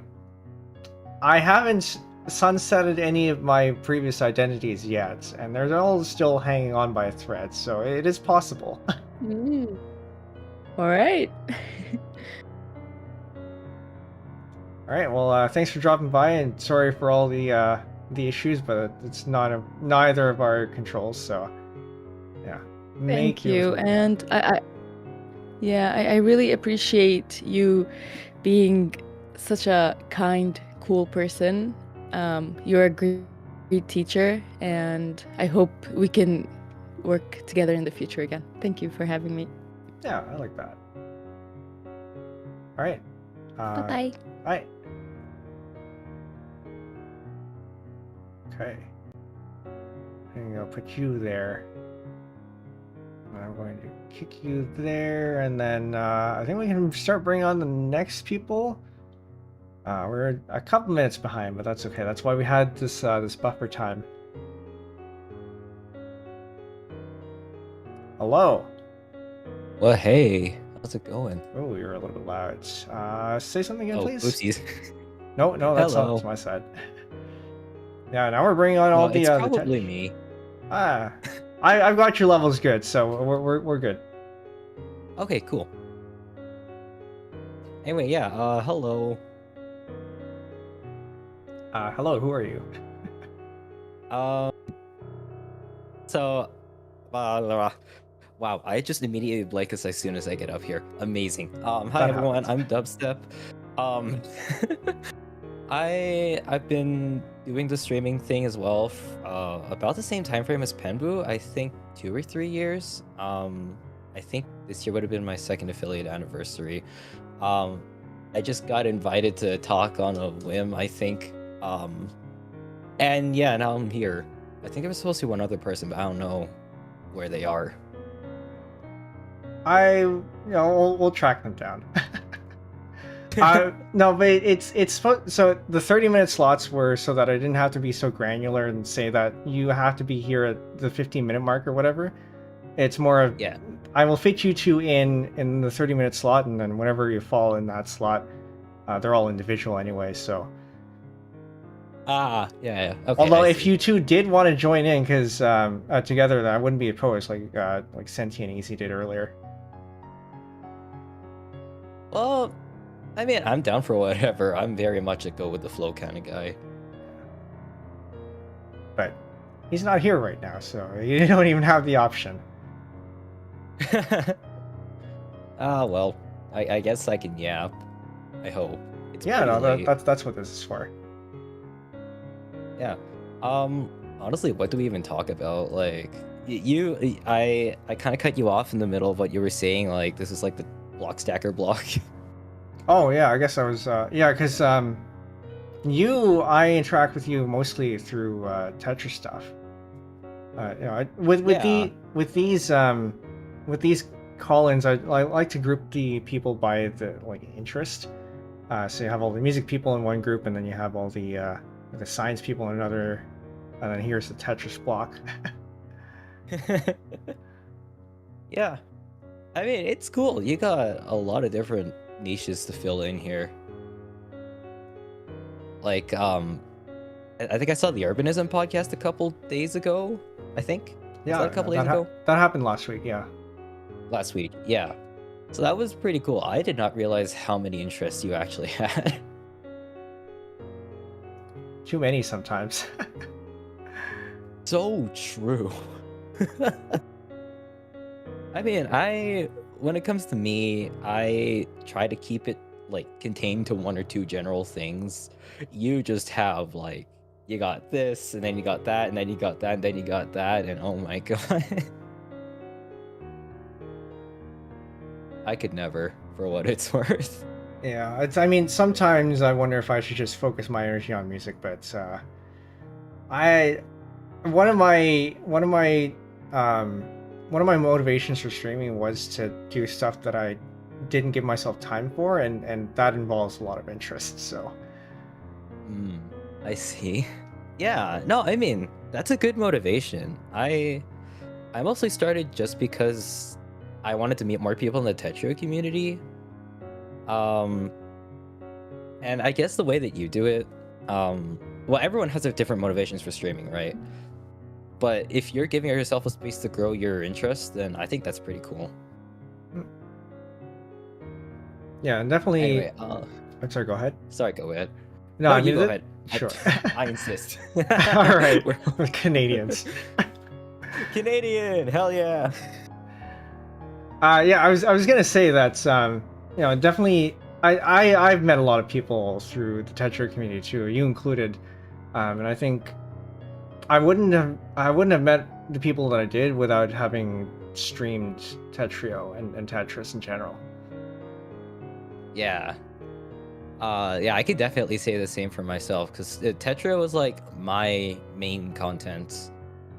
I haven't sunsetted any of my previous identities yet, and they're all still hanging on by a thread, so it is possible. All right. All right. Well, thanks for dropping by, and sorry for all the issues, but it's neither of our controls. So, yeah. Thank you. And I really appreciate you being such a kind, cool person. You're a great teacher, and I hope we can work together in the future again. Thank you for having me. Yeah, I like that. All right. Bye-bye. Bye. Okay. I'm gonna put you there. And I'm going to kick you there, and then I think we can start bringing on the next people. We're a couple minutes behind, but that's okay. That's why we had this buffer time. Hello. Well, hey, how's it going? Oh, you're a little bit loud. Say something again, please. Oopsies. No, that's Hello. on my side. Yeah, now we're bringing on all Well, the. it's the probably me. I've got your levels good, so we're good. Okay, cool. Anyway, yeah. Hello. Hello, who are you? So, wow, I just immediately blank as soon as I get up here. Amazing. Hi That everyone, happens. I'm Dubstep. I've been doing the streaming thing as well, about the same time frame as Penbu. I think 2 or 3 years. I think this year would have been my 2nd affiliate anniversary. I just got invited to talk on a whim, I think. And yeah, now I'm here. I think it was supposed to be one other person, but I don't know where they are. We'll track them down. No, but so the 30-minute slots were so that I didn't have to be so granular and say that you have to be here at the 15-minute mark or whatever. It's more of, Yeah. I will fit you two in the 30-minute slot, and then whenever you fall in that slot, they're all individual anyway. So. Yeah. Okay, Although I if see. you two did want to join in, because together, that wouldn't be opposed, like Senti and Easy did earlier. Well, I mean, I'm down for whatever. I'm very much a go with the flow kind of guy. But he's not here right now, so you don't even have the option. Well, I guess I can yap. I hope. It's Yeah, pretty no, late. that's what this is for. Yeah. Honestly, what do we even talk about? Like, I kind of cut you off in the middle of what you were saying. Like, this is like the block stacker block. Oh yeah, I guess I was because I interact with you mostly through Tetris stuff. With these call-ins, I like to group the people by the interest. So you have all the music people in one group, and then you have all the science people in another, and then here's the Tetris block. Yeah. I mean, it's cool. You got a lot of different niches to fill in here. Like, I think I saw the Urbanism podcast a couple days ago, I think. Yeah, Was that a couple days ago? That happened last week, yeah. Last week, yeah. So that was pretty cool. I did not realize how many interests you actually had. Too many sometimes. So true. I mean, when it comes to me, I try to keep it like contained to one or two general things. You just have like, you got this, and then you got that, and then you got that, and then you got that, and oh my god. I could never, for what it's worth. Yeah, I mean, sometimes I wonder if I should just focus my energy on music, but one of my motivations for streaming was to do stuff that I didn't give myself time for, and that involves a lot of interest. So. I see. Yeah, no, I mean, that's a good motivation. I mostly started just because I wanted to meet more people in the Tetra community. And I guess the way that you do it, well, everyone has their different motivations for streaming, right? But if you're giving yourself a space to grow your interest, then I think that's pretty cool. Yeah, and definitely. Anyway, I'm sorry, go ahead. Sorry, go ahead. No, I you mean, go ahead. Sure. I insist. All right, we're Canadians. Canadian, hell yeah. Yeah, I was gonna say that definitely I've met a lot of people through the Tetra community too, you included, and I think I wouldn't have met the people that I did without having streamed Tetrio and Tetris in general. Yeah. Yeah, I could definitely say the same for myself, because Tetra was like my main content.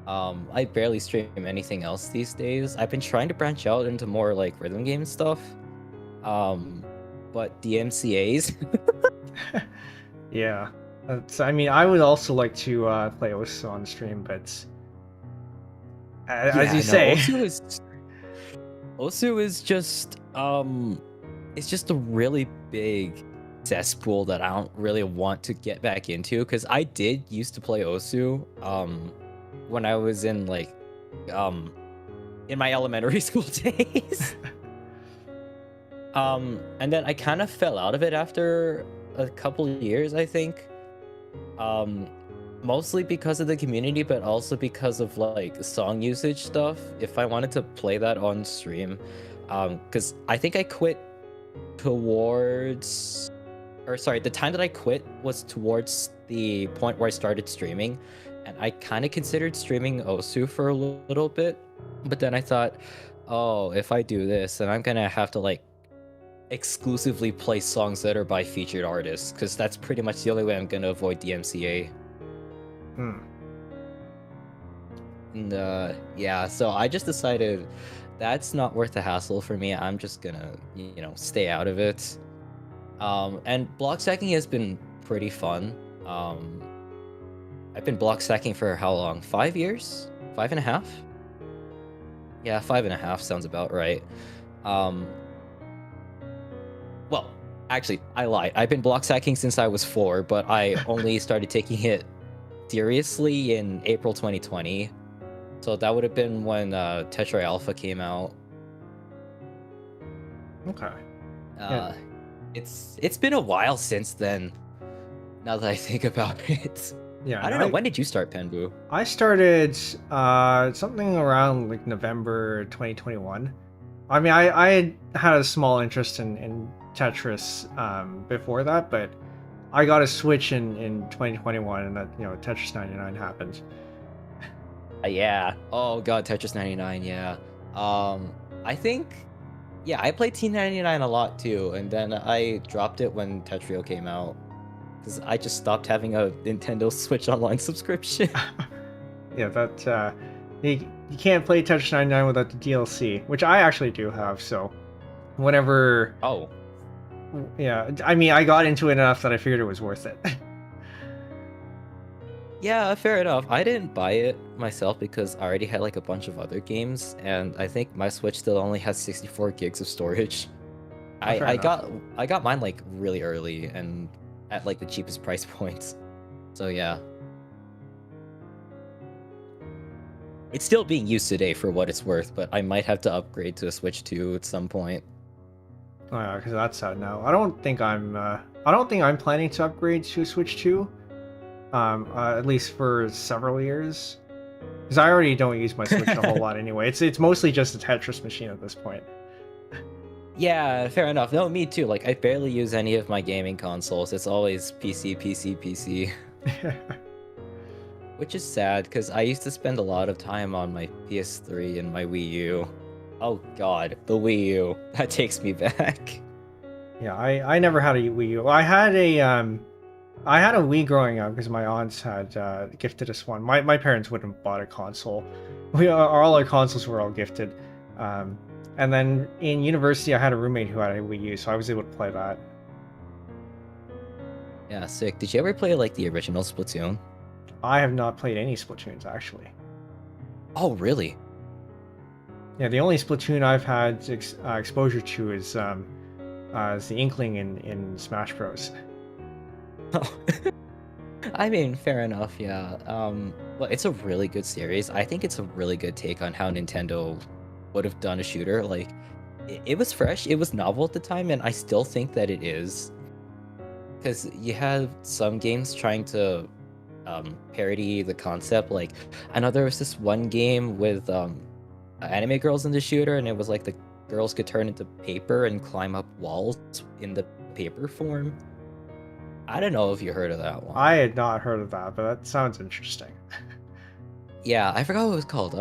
I barely stream anything else these days. I've been trying to branch out into more like rhythm game stuff. But DMCAs. Yeah. I mean, I would also like to play Osu on stream, but as you say, Osu is just it's just a really big cesspool that I don't really want to get back into, because I did used to play Osu when I was in like in my elementary school days. And then I kind of fell out of it after a couple of years, I think. Mostly because of the community, but also because of like song usage stuff. If I wanted to play that on stream, because I think I quit towards, or sorry, the time that I quit was towards the point where I started streaming, and I kind of considered streaming Osu for a little bit, but then I thought, oh, if I do this, then I'm gonna have to like exclusively play songs that are by featured artists, because that's pretty much the only way I'm gonna avoid DMCA. And yeah, so I just decided that's not worth the hassle for me. I'm just gonna, stay out of it. And block stacking has been pretty fun. I've been block stacking for how long? 5 years? 5.5? Yeah, 5.5 sounds about right. Well, actually, I lied. I've been block stacking since I was 4, but I only started taking it seriously in April 2020. So that would have been when Tetra Alpha came out. Okay. Yeah. It's been a while since then. Now that I think about it. Yeah. I don't know. When did you start Penbu? I started something around like November 2021. I mean, I had a small interest in Tetris before that, but I got a Switch in 2021, and that, you know, Tetris 99 happened. Yeah. Oh god, Tetris 99. Yeah. I think. Yeah, I played T99 a lot too, and then I dropped it when Tetrio came out because I just stopped having a Nintendo Switch Online subscription. Yeah, that you can't play Tetris 99 without the DLC, which I actually do have. So whenever. Oh. Yeah, I mean, I got into it enough that I figured it was worth it. Yeah, fair enough. I didn't buy it myself because I already had like a bunch of other games, and I think my Switch still only has 64 gigs of storage. I got mine like really early and at like the cheapest price points. So yeah. It's still being used today for what it's worth, but I might have to upgrade to a Switch 2 at some point. Oh yeah, because that's sad now. I don't think I'm planning to upgrade to Switch 2. At least for several years, because I already don't use my Switch a whole lot anyway. It's mostly just a Tetris machine at this point. Yeah, fair enough. No, me too. Like, I barely use any of my gaming consoles. It's always PC, PC, PC. Which is sad, because I used to spend a lot of time on my PS3 and my Wii U. Oh god, the Wii U. That takes me back. Yeah, I never had a Wii U. I had a Wii growing up because my aunts had gifted us one. My parents wouldn't have bought a console. All our consoles were all gifted. And then in university, I had a roommate who had a Wii U, so I was able to play that. Yeah, sick. Did you ever play like the original Splatoon? I have not played any Splatoons, actually. Oh, really? Yeah, the only Splatoon I've had exposure to is the Inkling in Smash Bros. Oh. I mean, fair enough, yeah. Well, it's a really good series. I think it's a really good take on how Nintendo would have done a shooter. Like, it was fresh, it was novel at the time, and I still think that it is. Because you have some games trying to parody the concept. Like, I know there was this one game with anime girls in the shooter, and it was like the girls could turn into paper and climb up walls in the paper form. I don't know if you heard of that one. I had not heard of that, but that sounds interesting. Yeah, I forgot what it was called.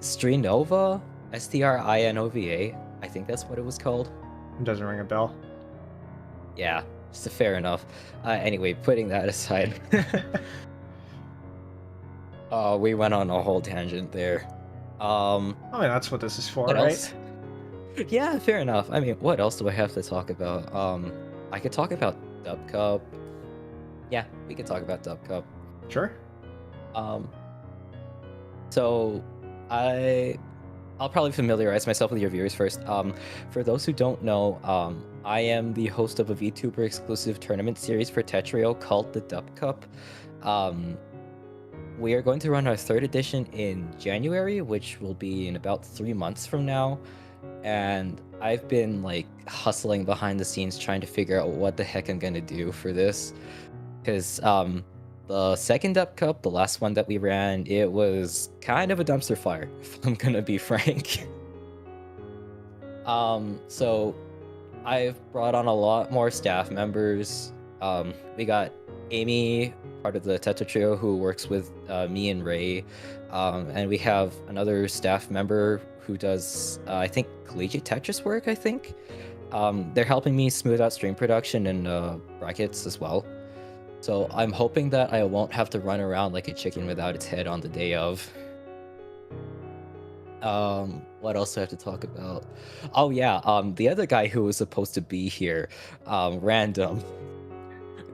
Strinova? Strinova? I think that's what it was called. It doesn't ring a bell. Yeah, just fair enough. Anyway, putting that aside. We went on a whole tangent there. I mean, that's what this is for, what right? else? Yeah, fair enough. I mean, what else do I have to talk about? I could talk about Dub Cup. Yeah, we could talk about Dub Cup. Sure. So I'll probably familiarize myself with your viewers first. For those who don't know, I am the host of a VTuber exclusive tournament series for Tetrio called the Dub Cup. We are going to run our 3rd edition in January, which will be in about 3 months from now. And I've been like hustling behind the scenes trying to figure out what the heck I'm gonna do for this. Because the second Dub Cup, the last one that we ran, it was kind of a dumpster fire, if I'm gonna be frank. So I've brought on a lot more staff members. We got Amy, part of the Tetra Trio, who works with me and Ray. And we have another staff member who does, I think, collegiate Tetris work, I think. They're helping me smooth out stream production and brackets as well. So I'm hoping that I won't have to run around like a chicken without its head on the day of. What else do I have to talk about? Oh yeah, the other guy who was supposed to be here, Random.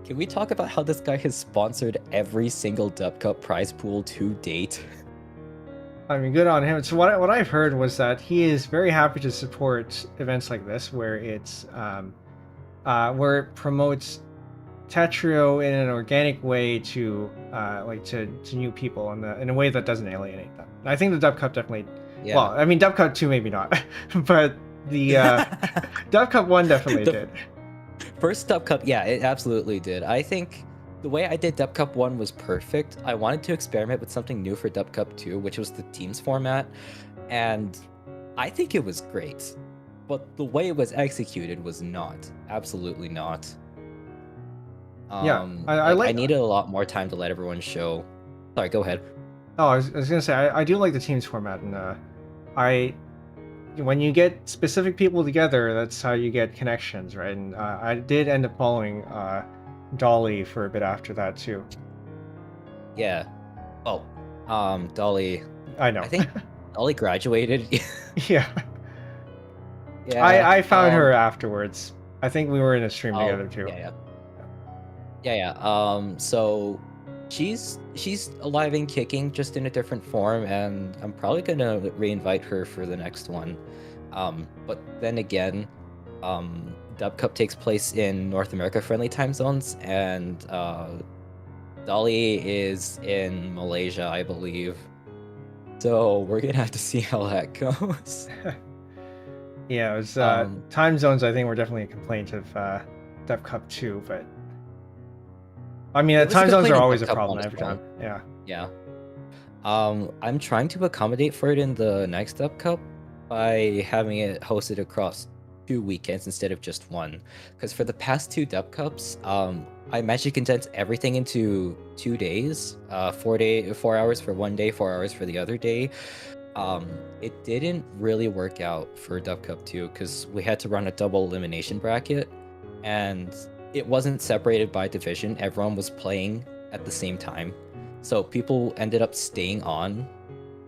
Can we talk about how this guy has sponsored every single Dub Cup prize pool to date? I mean, good on him. So what I've heard was that he is very happy to support events like this, where it's where it promotes Tetrio in an organic way to to new people in a way that doesn't alienate them. And I think the Dub Cup definitely. Yeah. Well, I mean, Dub Cup 2 maybe not, but the Dub Cup 1 definitely did. First Dub Cup, yeah, it absolutely did. I think the way I did Dub Cup 1 was perfect. I wanted to experiment with something new for Dub Cup 2, which was the teams format, and I think it was great. But the way it was executed was not. Absolutely not. Yeah, I needed a lot more time to let everyone show. Sorry, go ahead. Oh, I was gonna say I do like the teams format, and when you get specific people together, that's how you get connections, right? And I did end up following Dolly for a bit after that too. Yeah. Oh, Dolly. I know. I think Dolly graduated. Yeah. Yeah. I found her afterwards. I think we were in a stream together too. Yeah. So she's alive and kicking, just in a different form, and I'm probably gonna reinvite her for the next one. But then again, Dub Cup takes place in North America friendly time zones, and Dolly is in Malaysia, I believe. So we're gonna have to see how that goes. Yeah, it was time zones. I think were definitely a complaint of Dub Cup 2, but I mean, time zones are always a problem every time. Yeah. Yeah. I'm trying to accommodate for it in the next Dub Cup by having it hosted across 2 weekends instead of just one. Because for the past 2 Dub Cups, I managed to condense everything into 2 days. 4 hours for one day, 4 hours for the other day. It didn't really work out for Dub Cup 2 because we had to run a double elimination bracket, and it wasn't separated by division. Everyone was playing at the same time. So people ended up staying on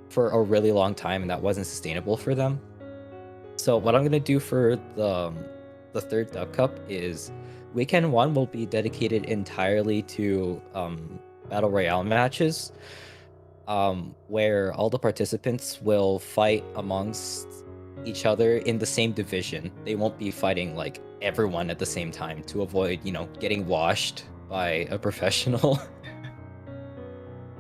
for a really long time, and that wasn't sustainable for them. So what I'm going to do for the third Dub Cup is weekend 1 will be dedicated entirely to Battle Royale matches, where all the participants will fight amongst each other in the same division. They won't be fighting like everyone at the same time to avoid, getting washed by a professional.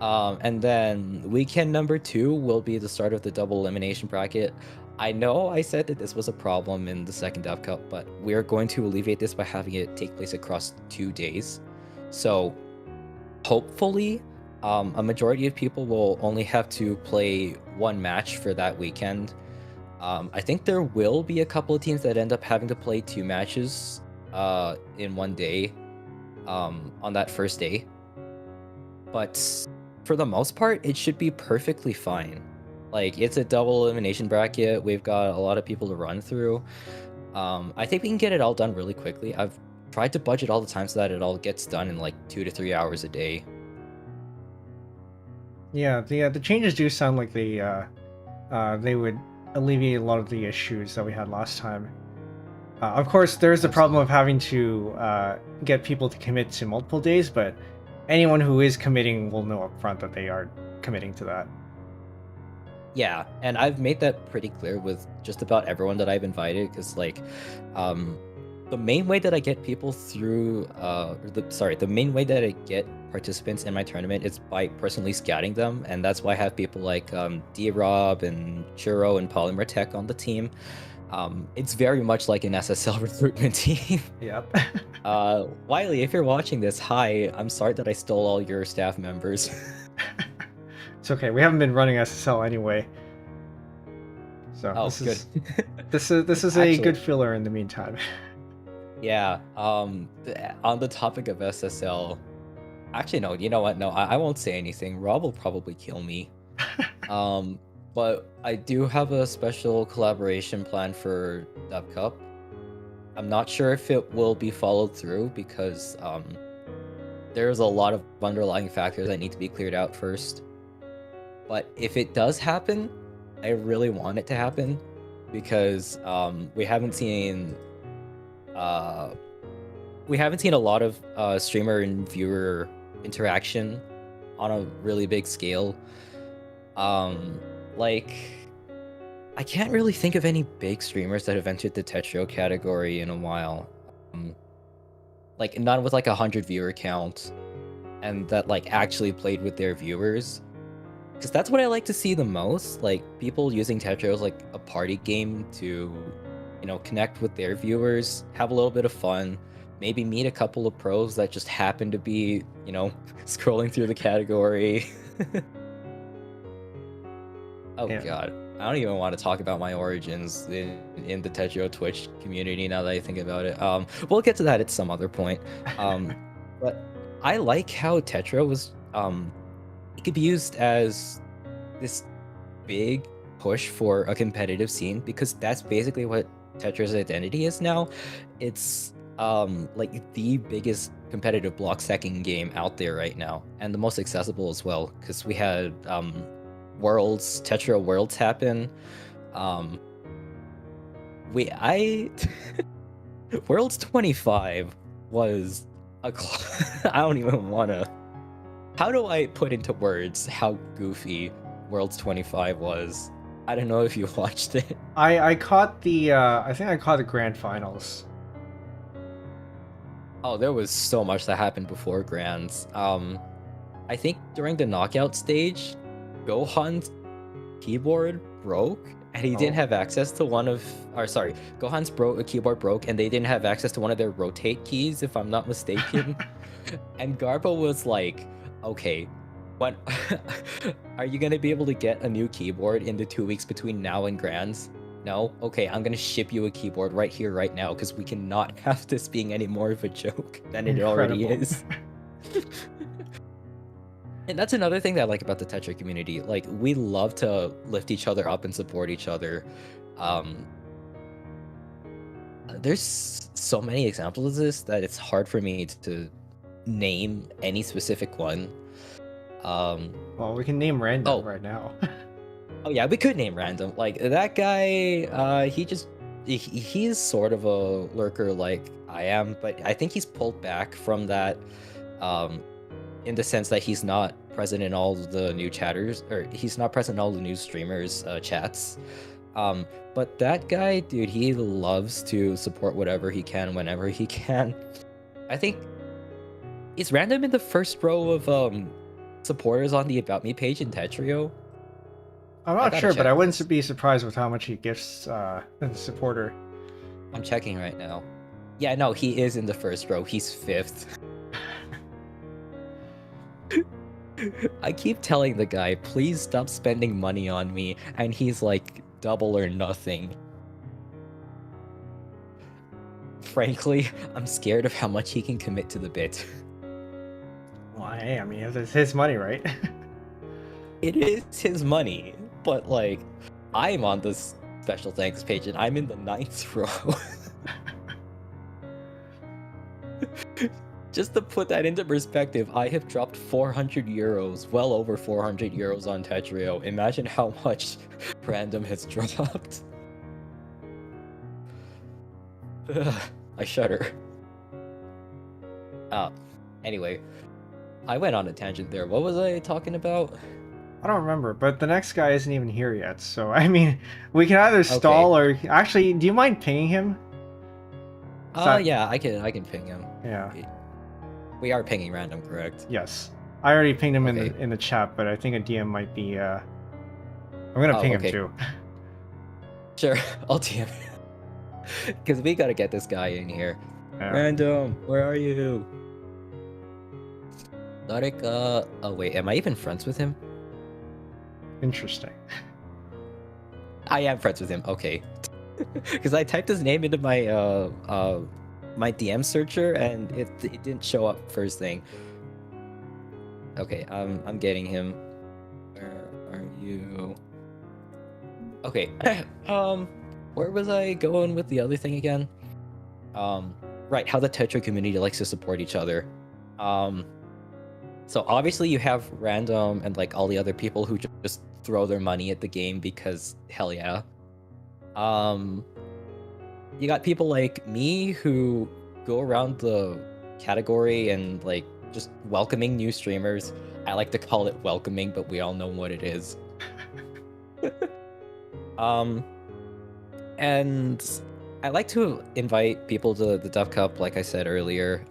And then weekend number 2 will be the start of the double elimination bracket. I know I said that this was a problem in the second Dub Cup, but we're going to alleviate this by having it take place across 2 days. So hopefully a majority of people will only have to play 1 match for that weekend. I think there will be a couple of teams that end up having to play 2 matches in 1 day on that first day. But for the most part, it should be perfectly fine. Like, it's a double elimination bracket. We've got a lot of people to run through. I think we can get it all done really quickly. I've tried to budget all the time so that it all gets done in like 2 to 3 hours a day. Yeah, the changes do sound like they would alleviate a lot of the issues that we had last time. Of course, there's the problem of having to get people to commit to multiple days, but anyone who is committing will know up front that they are committing to that. Yeah, and I've made that pretty clear with just about everyone that I've invited, because like the main way that I get people through the main way that I get participants in my tournament is by personally scouting them, and that's why I have people like D-Rob and Churro and Polymer Tech on the team. It's very much like an SSL recruitment team. Yep. Wylie, if you're watching this, hi. I'm sorry that I stole all your staff members. It's okay. We haven't been running SSL anyway. So this is a good filler in the meantime. Yeah. On the topic of SSL, actually no. You know what? No, I won't say anything. Rob will probably kill me. But I do have a special collaboration plan for Dub Cup. I'm not sure if it will be followed through because there's a lot of underlying factors that need to be cleared out first. But if it does happen, I really want it to happen because we haven't seen a lot of streamer and viewer interaction on a really big scale. Like, I can't really think of any big streamers that have entered the Tetrio category in a while. Like, none with like 100 viewer count and that like actually played with their viewers. Because that's what I like to see the most, like people using Tetrio as like a party game to, you know, connect with their viewers, have a little bit of fun, maybe meet a couple of pros that just happen to be, you know, scrolling through the category. Oh Yeah. god, I don't even want to talk about my origins in the Tetrio Twitch community now that I think about it. We'll get to that at some other point. But I like how Tetrio was it could be used as this big push for a competitive scene because that's basically what Tetrio's identity is now. It's like the biggest competitive block stacking game out there right now, and the most accessible as well, because we had Tetrio Worlds happen. Worlds 25 was I don't even wanna. How do I put into words how goofy Worlds 25 was? I don't know if you watched it. I caught the I think I caught the grand finals. Oh, there was so much that happened before Grands. I think during the knockout stage, Gohan's keyboard broke and he didn't have access to Gohan's keyboard broke and they didn't have access to one of their rotate keys, if I'm not mistaken. And Garbo was like, okay, what are you gonna be able to get a new keyboard in the 2 weeks between now and Grands? No? Okay, I'm gonna ship you a keyboard right here, right now, because we cannot have this being any more of a joke than it already is. And that's another thing that I like about the Tetrio community. Like, we love to lift each other up and support each other. There's so many examples of this that it's hard for me to name any specific one. Well, we can name random right now. Oh yeah, we could name random. Like that guy, he's sort of a lurker like I am, but I think he's pulled back from that in the sense that he's not present in all the new chatters, or he's not present in all the new streamers chats. But that guy, dude, he loves to support whatever he can whenever he can. I think is random in the first row of supporters on the About Me page in Tetrio. I'm not sure, but I wouldn't be surprised with how much he gifts the supporter. I'm checking right now. Yeah, no, he is in the first row. He's 5th. I keep telling the guy, please stop spending money on me, and he's like, double or nothing. Frankly, I'm scared of how much he can commit to the bit. Why? I mean, it's his money, right? It is his money, but like, I'm on this special thanks page and I'm in the 9th row. Just to put that into perspective, I have dropped 400 euros, well over 400 euros on Tetrio. Imagine how much Random has dropped. I shudder. Anyway, I went on a tangent there. What was I talking about? I don't remember, but the next guy isn't even here yet, so I mean, we can either stall or... Actually, do you mind pinging him? Yeah, I can ping him. Yeah. We are pinging Random, correct? Yes. I already pinged him in the chat, but I think a DM might be... I'm gonna ping him too. Sure, I'll DM him. Because we gotta get this guy in here. Yeah. Random, where are you? Narek, oh wait, am I even friends with him? Interesting. I am friends with him, okay. Because I typed his name into my my DM searcher and it didn't show up first thing. Okay, I'm getting him. Where are you? Okay. Where was I going with the other thing again? Right, how the Tetrio community likes to support each other. So obviously you have Random and like all the other people who just throw their money at the game because hell yeah. You got people like me who go around the category and like just welcoming new streamers. I like to call it welcoming, but we all know what it is. And I like to invite people to the Duff Cup, like I said earlier.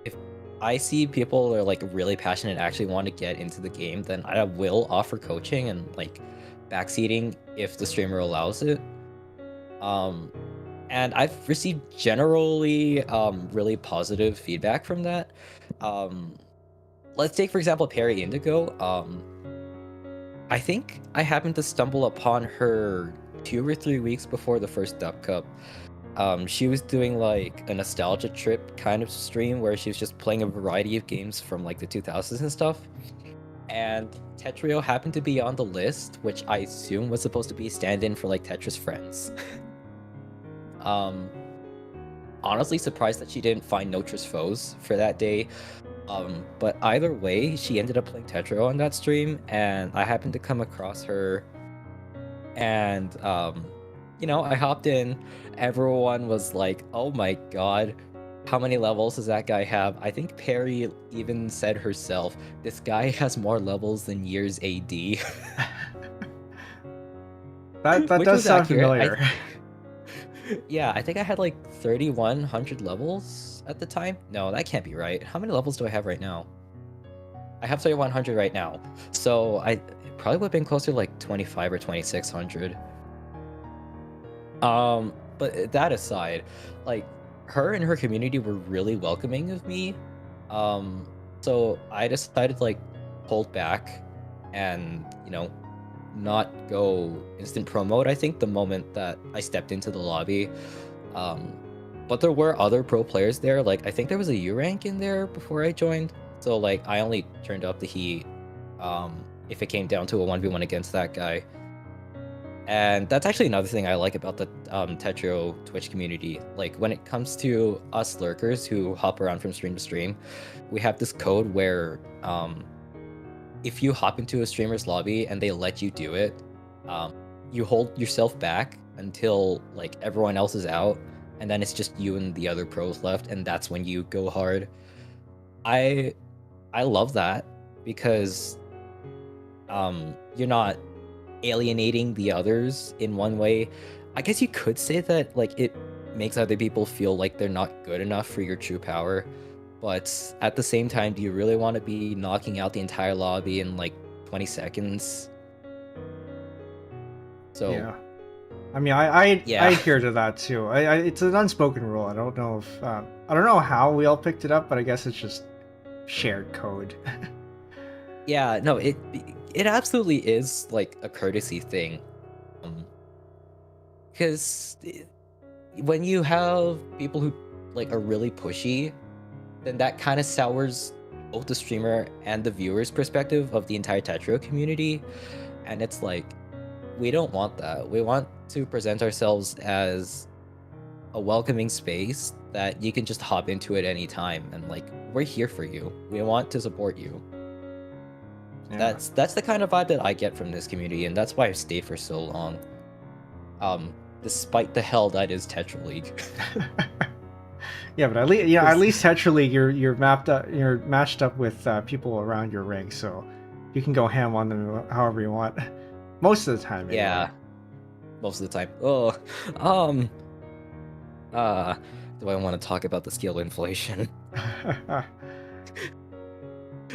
If I see people are like really passionate and actually want to get into the game, then I will offer coaching and like backseating if the streamer allows it. And I've received generally really positive feedback from that. Let's take, for example, Perry Indigo. I think I happened to stumble upon her 2 or 3 weeks before the first Duck Cup. She was doing like a nostalgia trip kind of stream where she was just playing a variety of games from like the 2000s and stuff. And Tetrio happened to be on the list, which I assume was supposed to be a stand-in for like Tetris Friends. Honestly surprised that she didn't find Notris Foes for that day. But either way, she ended up playing Tetrio on that stream, and I happened to come across her. And, you know, I hopped in. Everyone was like, oh my god, how many levels does that guy have? I think Perry even said herself, this guy has more levels than years AD. that Which does was sound accurate. familiar. Yeah, I think I had like 3,100 levels at the time. No, that can't be right. How many levels do I have right now? I have 3,100 right now. So it probably would have been closer to like 25 or 2,600. But that aside, like her and her community were really welcoming of me. So I decided to like hold back and, you know, not go instant pro mode, I think, the moment that I stepped into the lobby. But there were other pro players there. Like, I think there was a U rank in there before I joined. So, like, I only turned up the heat if it came down to a 1v1 against that guy. And that's actually another thing I like about the Tetrio Twitch community. Like, when it comes to us lurkers who hop around from stream to stream, we have this code where if you hop into a streamer's lobby and they let you do it, you hold yourself back until like everyone else is out, and then it's just you and the other pros left, and that's when you go hard. I love that because you're not alienating the others in one way. I guess you could say that like it makes other people feel like they're not good enough for your true power. But at the same time, do you really want to be knocking out the entire lobby in like 20 seconds? So yeah, I mean, I adhere to that too. It's an unspoken rule. I don't know if I don't know how we all picked it up, but I guess it's just shared code. yeah, no, it absolutely is like a courtesy thing, because when you have people who like are really pushy, then that kind of sours both the streamer and the viewer's perspective of the entire Tetrio community. And it's like, we don't want that. We want to present ourselves as a welcoming space that you can just hop into at any time. And like, we're here for you. We want to support you. Yeah. That's the kind of vibe that I get from this community, and that's why I've stayed for so long. Despite the hell that is Tetra League. Yeah, but at least Tetra League, you're matched up with people around your rank, so you can go ham on them however you want. Most of the time. Anyway. Yeah, most of the time. Oh, do I want to talk about the skill inflation?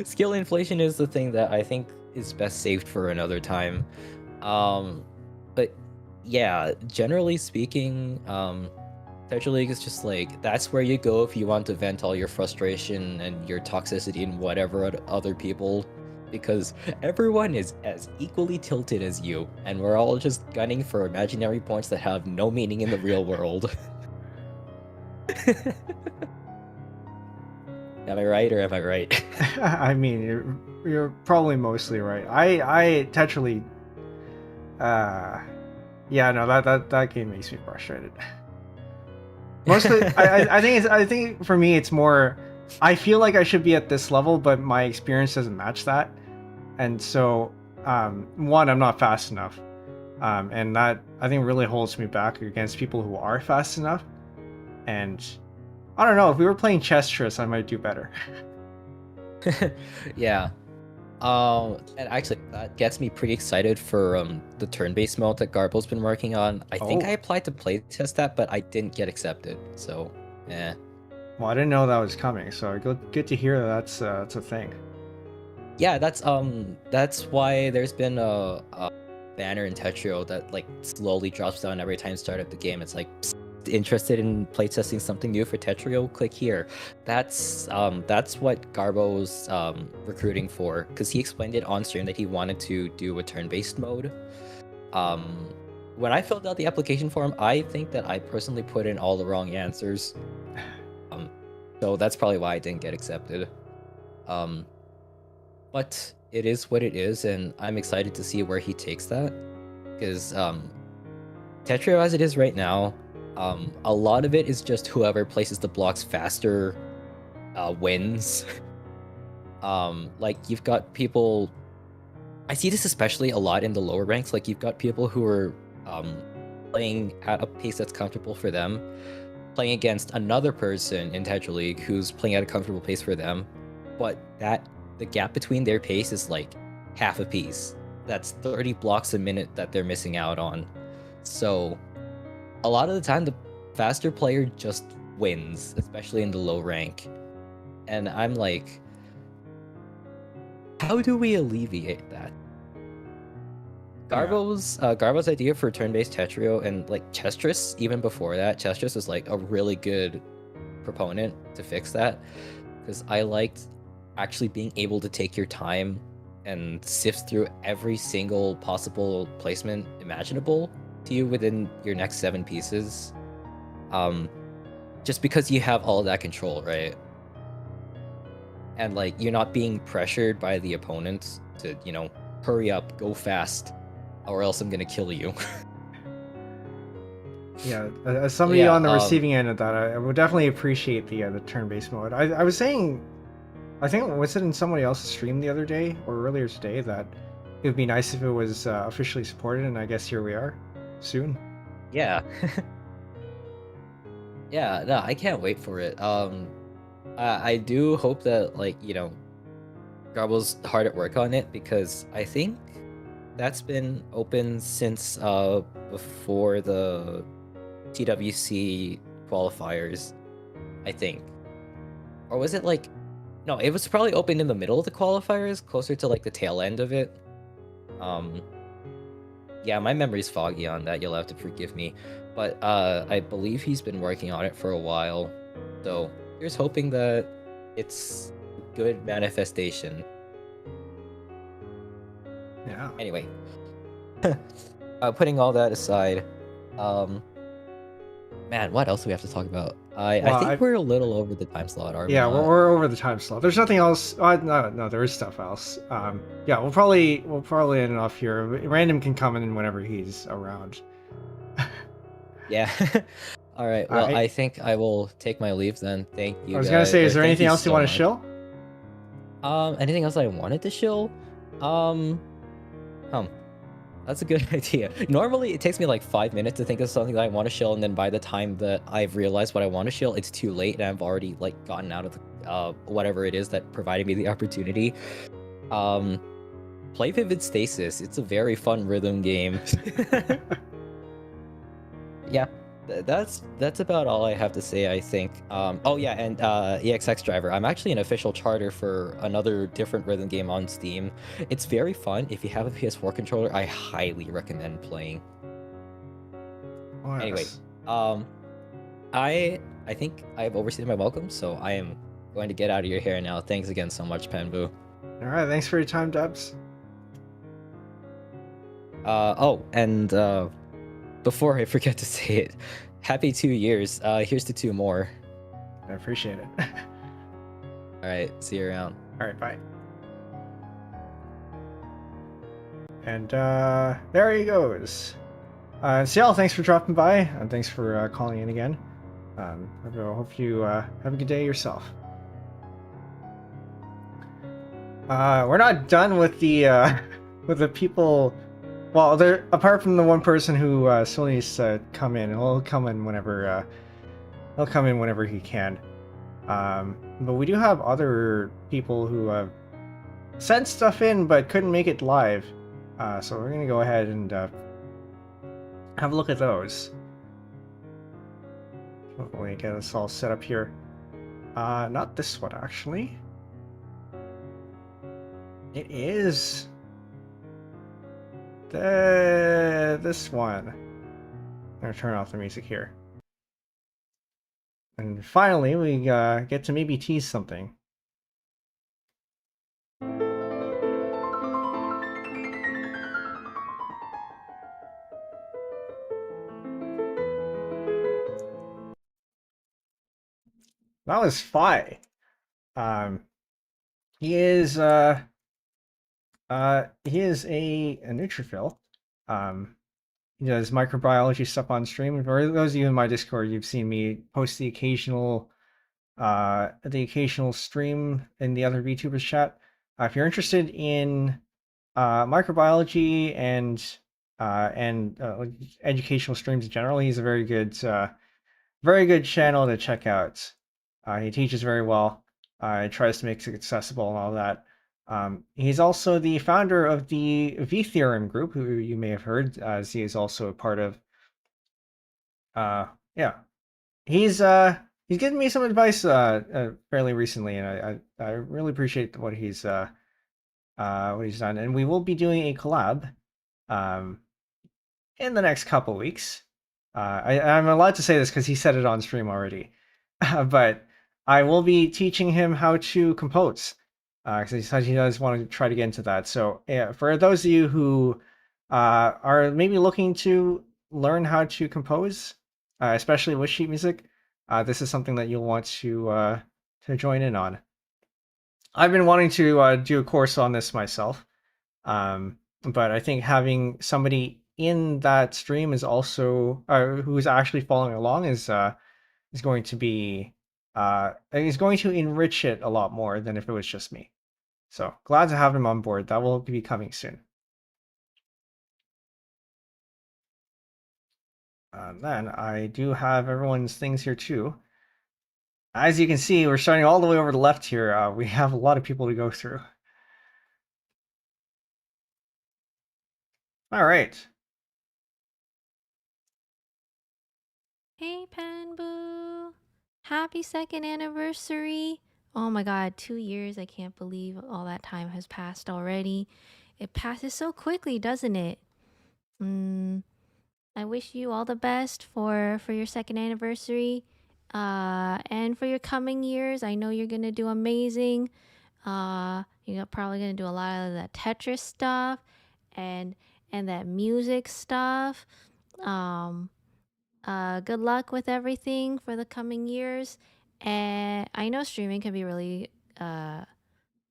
Skill inflation is the thing that I think is best saved for another time. But yeah, generally speaking, Tetra League is just like, that's where you go if you want to vent all your frustration and your toxicity and whatever at other people, because everyone is as equally tilted as you, and we're all just gunning for imaginary points that have no meaning in the real world. Am I right, or am I right? I mean, you're probably mostly right. I Tetra League, yeah, no, that game makes me frustrated. Mostly, I think for me it's more, I feel like I should be at this level, but my experience doesn't match that, and so one, I'm not fast enough, and that I think really holds me back against people who are fast enough. And I don't know, if we were playing Chestress, I might do better. Yeah. And actually, that gets me pretty excited for the turn-based mode that Garbo's been working on. I think Oh. I applied to playtest that, but I didn't get accepted. So, yeah. Well, I didn't know that was coming, so good to hear that's a thing. Yeah, that's why there's been a banner in Tetrio that like slowly drops down every time you start up the game. It's like, "Psst, interested in playtesting something new for Tetrio? Click here." That's what Garbo's recruiting for, because he explained it on stream that he wanted to do a turn-based mode. When I filled out the application form, I think that I personally put in all the wrong answers. So that's probably why I didn't get accepted. But it is what it is, and I'm excited to see where he takes that. Because Tetrio as it is right now, a lot of it is just whoever places the blocks faster wins. Like you've got people, I see this especially a lot in the lower ranks, like you've got people who are playing at a pace that's comfortable for them, playing against another person in Tetra League who's playing at a comfortable pace for them, but the gap between their pace is like half a piece. That's 30 blocks a minute that they're missing out on. So a lot of the time the faster player just wins, especially in the low rank. And I'm like, how do we alleviate that? Garbo's idea for turn-based Tetrio and like Chestress, even before that, Chestress was like a really good proponent to fix that, because I liked actually being able to take your time and sift through every single possible placement imaginable to you within your next 7 pieces. Just because you have all of that control, right? And like you're not being pressured by the opponent to, you know, hurry up, go fast, or else I'm gonna kill you. Yeah, as somebody on the receiving end of that, I would definitely appreciate the turn-based mode. I was saying, I think, was it in somebody else's stream the other day or earlier today, that it would be nice if it was officially supported, and I guess here we are, soon. Yeah. Yeah, no, I can't wait for it. I do hope that, like, you know, Garbo's hard at work on it, because I think that's been open since before the TWC qualifiers, I think. Or was it like, no, it was probably open in the middle of the qualifiers, closer to like the tail end of it. Yeah, my memory's foggy on that, you'll have to forgive me. But I believe he's been working on it for a while. So here's hoping that it's good manifestation. Yeah. Anyway, putting all that aside, man, what else do we have to talk about? I think we're a little over the time slot, aren't we? Yeah, we're over the time slot. There's nothing else. No, there is stuff else. Yeah, we'll probably end it off here. Random can come in whenever he's around. Yeah. All right. Well, I think I will take my leave then. Thank you. I was gonna say, is there anything else you want to shill? Anything else I wanted to shill? That's a good idea. Normally, it takes me like 5 minutes to think of something that I want to shill, and then by the time that I've realized what I want to shill, it's too late, and I've already like gotten out of the whatever it is that provided me the opportunity. Play Vivid Stasis. It's a very fun rhythm game. Yeah, that's about all I have to say, I think. Oh yeah, and EXX Driver. I'm actually an official charter for another different rhythm game on Steam. It's very fun. If you have a PS4 controller, I highly recommend playing. Oh, yes. Anyway, I think I've overstayed my welcome, so I am going to get out of your hair now. Thanks again so much, Penbu. All right, thanks for your time, Dubs. Oh, and before I forget to say it, happy 2 years. Here's to 2 more. I appreciate it. All right, see you around. All right, bye. And there he goes. Ciel, thanks for dropping by, and thanks for calling in again. I hope you have a good day yourself. We're not done with the with the people. Well, there apart from the one person who still needs to come in. He'll come in whenever he can. But we do have other people who have sent stuff in but couldn't make it live. So we're gonna go ahead and have a look at those. Hopefully get us all set up here. Not this one actually. It is this one. I'm gonna turn off the music here. And finally, we get to maybe tease something. That was Phy. He is a neutrophil. He does microbiology stuff on stream. For those of you in my Discord, you've seen me post the occasional stream in the other VTubers chat. If you're interested in microbiology and educational streams in general, he's a very good channel to check out. He teaches very well. He tries to make it accessible and all that. He's also the founder of the V Theorem group, who you may have heard, as he is also a part of. Yeah, he's given me some advice fairly recently, and I really appreciate what he's done. And we will be doing a collab in the next couple weeks. I'm allowed to say this because he said it on stream already, but I will be teaching him how to compose. Because he said he does want to try to get into that. So yeah, for those of you who are maybe looking to learn how to compose, especially with sheet music, this is something that you'll want to join in on. I've been wanting to do a course on this myself, but I think having somebody in that stream is also who's actually following along is going to be is going to enrich it a lot more than if it was just me. So glad to have him on board. That will be coming soon. Then I do have everyone's things here too. As you can see, we're starting all the way over to the left here. We have a lot of people to go through. All right. Hey, Penbu. Happy second anniversary. Oh my god, 2 years. I can't believe all that time has passed already. It passes so quickly, doesn't it? I wish you all the best for your second anniversary. And for your coming years. I know you're gonna do amazing. You're probably gonna do a lot of that Tetris stuff and that music stuff. Good luck with everything for the coming years. And I know streaming can be really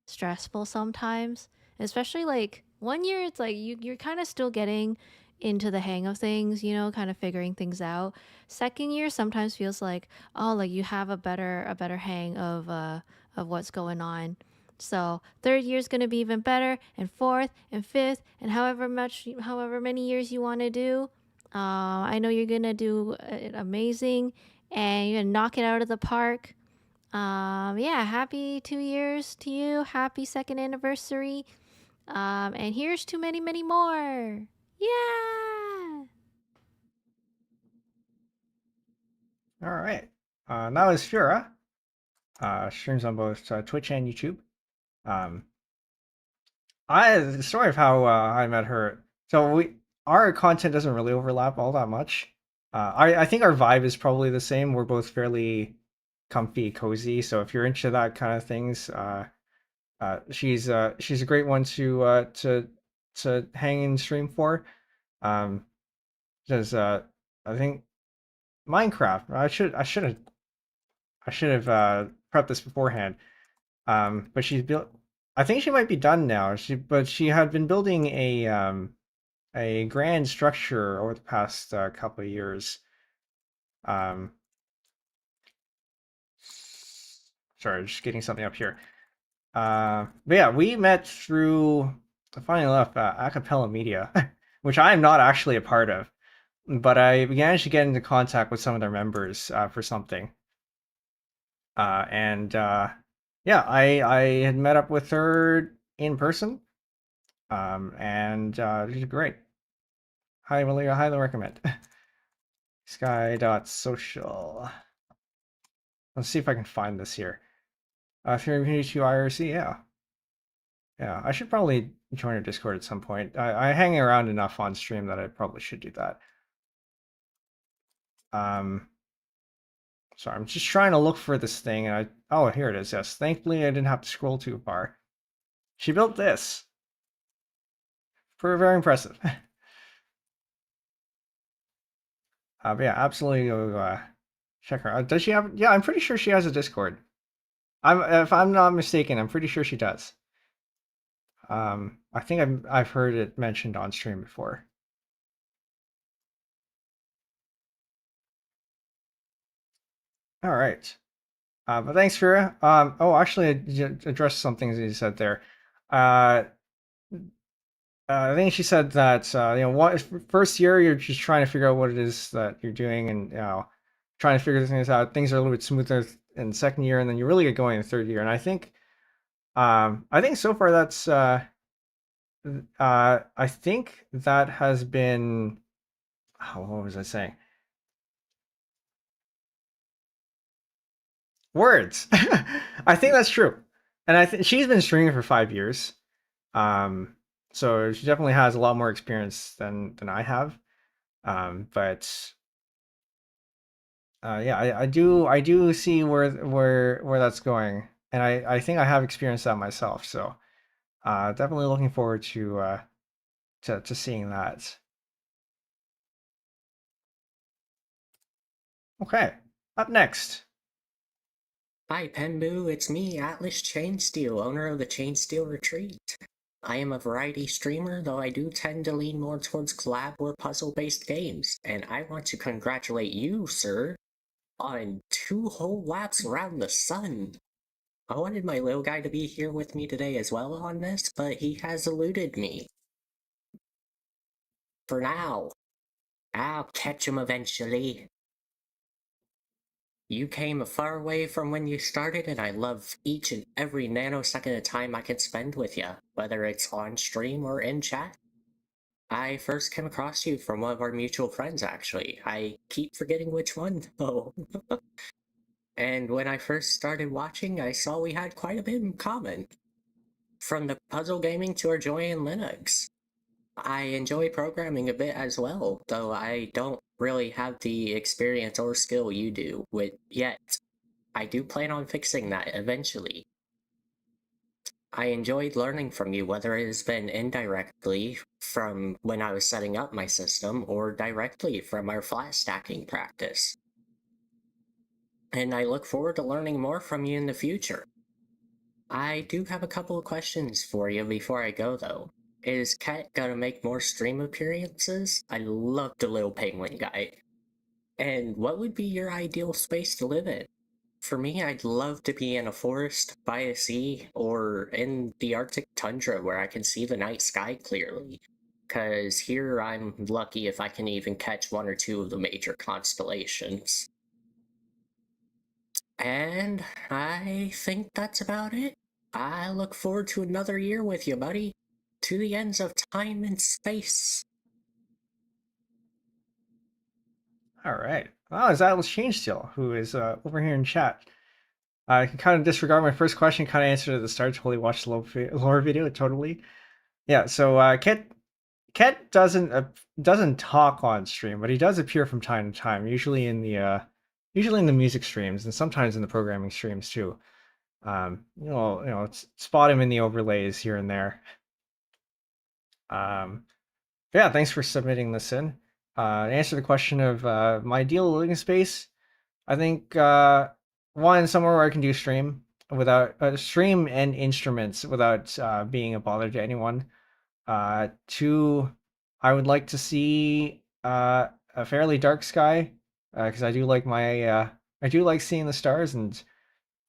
stressful sometimes, especially like 1 year. It's like you're kind of still getting into the hang of things, you know, kind of figuring things out. Second year sometimes feels like, oh, like you have a better hang of what's going on. So third year is going to be even better, and fourth and fifth and however many years you want to do. I know you're gonna do it amazing, and you're gonna knock it out of the park. Yeah, happy 2 years to you. Happy second anniversary. And here's to many, many more. Yeah. All right. Now is Fura. Streams on both Twitch and YouTube. The story of how I met her. So our content doesn't really overlap all that much. I think our vibe is probably the same. We're both fairly comfy, cozy. So if you're into that kind of things, she's a great one to hang and stream for. Because I think Minecraft. I should have prepped this beforehand. But she's built. I think she might be done now. But she had been building a grand structure over the past couple of years. Sorry, just getting something up here. But yeah, we met through Funny enough, Acapella Media, which I am not actually a part of, but I began to get into contact with some of their members for something. Yeah, I had met up with her in person, and she's great. Highly recommend. Sky.social. Let's see if I can find this here. If you're new to IRC, yeah. Yeah, I should probably join her Discord at some point. I hang around enough on stream that I probably should do that. Sorry, I'm just trying to look for this thing, and oh, here it is. Yes, thankfully I didn't have to scroll too far. She built this. Very impressive. But yeah, absolutely go check her out. Does she have? Yeah, I'm pretty sure she has a Discord. If I'm not mistaken, I'm pretty sure she does. I think I've heard it mentioned on stream before. All right. But thanks, Vera. Oh, actually, I addressed some things that you said there. I think she said that first year you're just trying to figure out what it is that you're doing, and trying to figure things out. Things are a little bit smoother in the second year, and then you really get going in the third year. And I think so far that's I think that has been. Oh, what was I saying? Words. I think that's true, and I think she's been streaming for 5 years. So she definitely has a lot more experience than I have. But yeah, I do see where that's going, and I think I have experienced that myself. So definitely looking forward to seeing that. Okay, up next. Hi Penbu, it's me, Atlas Chainsteel, owner of the Chainsteel Retreat. I am a variety streamer, though I do tend to lean more towards collab or puzzle-based games, and I want to congratulate you, sir, on 2 whole laps around the sun. I wanted my little guy to be here with me today as well on this, but he has eluded me. For now. I'll catch him eventually. You came a far way from when you started, and I love each and every nanosecond of time I can spend with you, whether it's on stream or in chat. I first came across you from one of our mutual friends, actually. I keep forgetting which one, though. And when I first started watching, I saw we had quite a bit in common. From the puzzle gaming to our joy in Linux. I enjoy programming a bit as well, though I don't really have the experience or skill you do yet. I do plan on fixing that eventually. I enjoyed learning from you, whether it has been indirectly from when I was setting up my system or directly from our flat stacking practice. And I look forward to learning more from you in the future. I do have a couple of questions for you before I go, though. Is Chet gonna make more stream appearances? I love the little penguin guy. And what would be your ideal space to live in? For me, I'd love to be in a forest, by a sea, or in the Arctic tundra where I can see the night sky clearly. Cause here I'm lucky if I can even catch 1 or 2 of the major constellations. And I think that's about it. I look forward to another year with you, buddy. To the ends of time and space. All right. Wow, it's Atlas Chainsteel, who is over here in chat. I can kind of disregard my first question, kind of answered at the start. Totally watched the lore video, totally. Yeah, so Ket doesn't talk on stream, but he does appear from time to time, usually in the music streams and sometimes in the programming streams too. Spot him in the overlays here and there. Yeah, thanks for submitting this in. To answer the question of my ideal living space, I think one, somewhere where I can do stream and instruments without being a bother to anyone. 2, I would like to see a fairly dark sky because I do like seeing the stars, and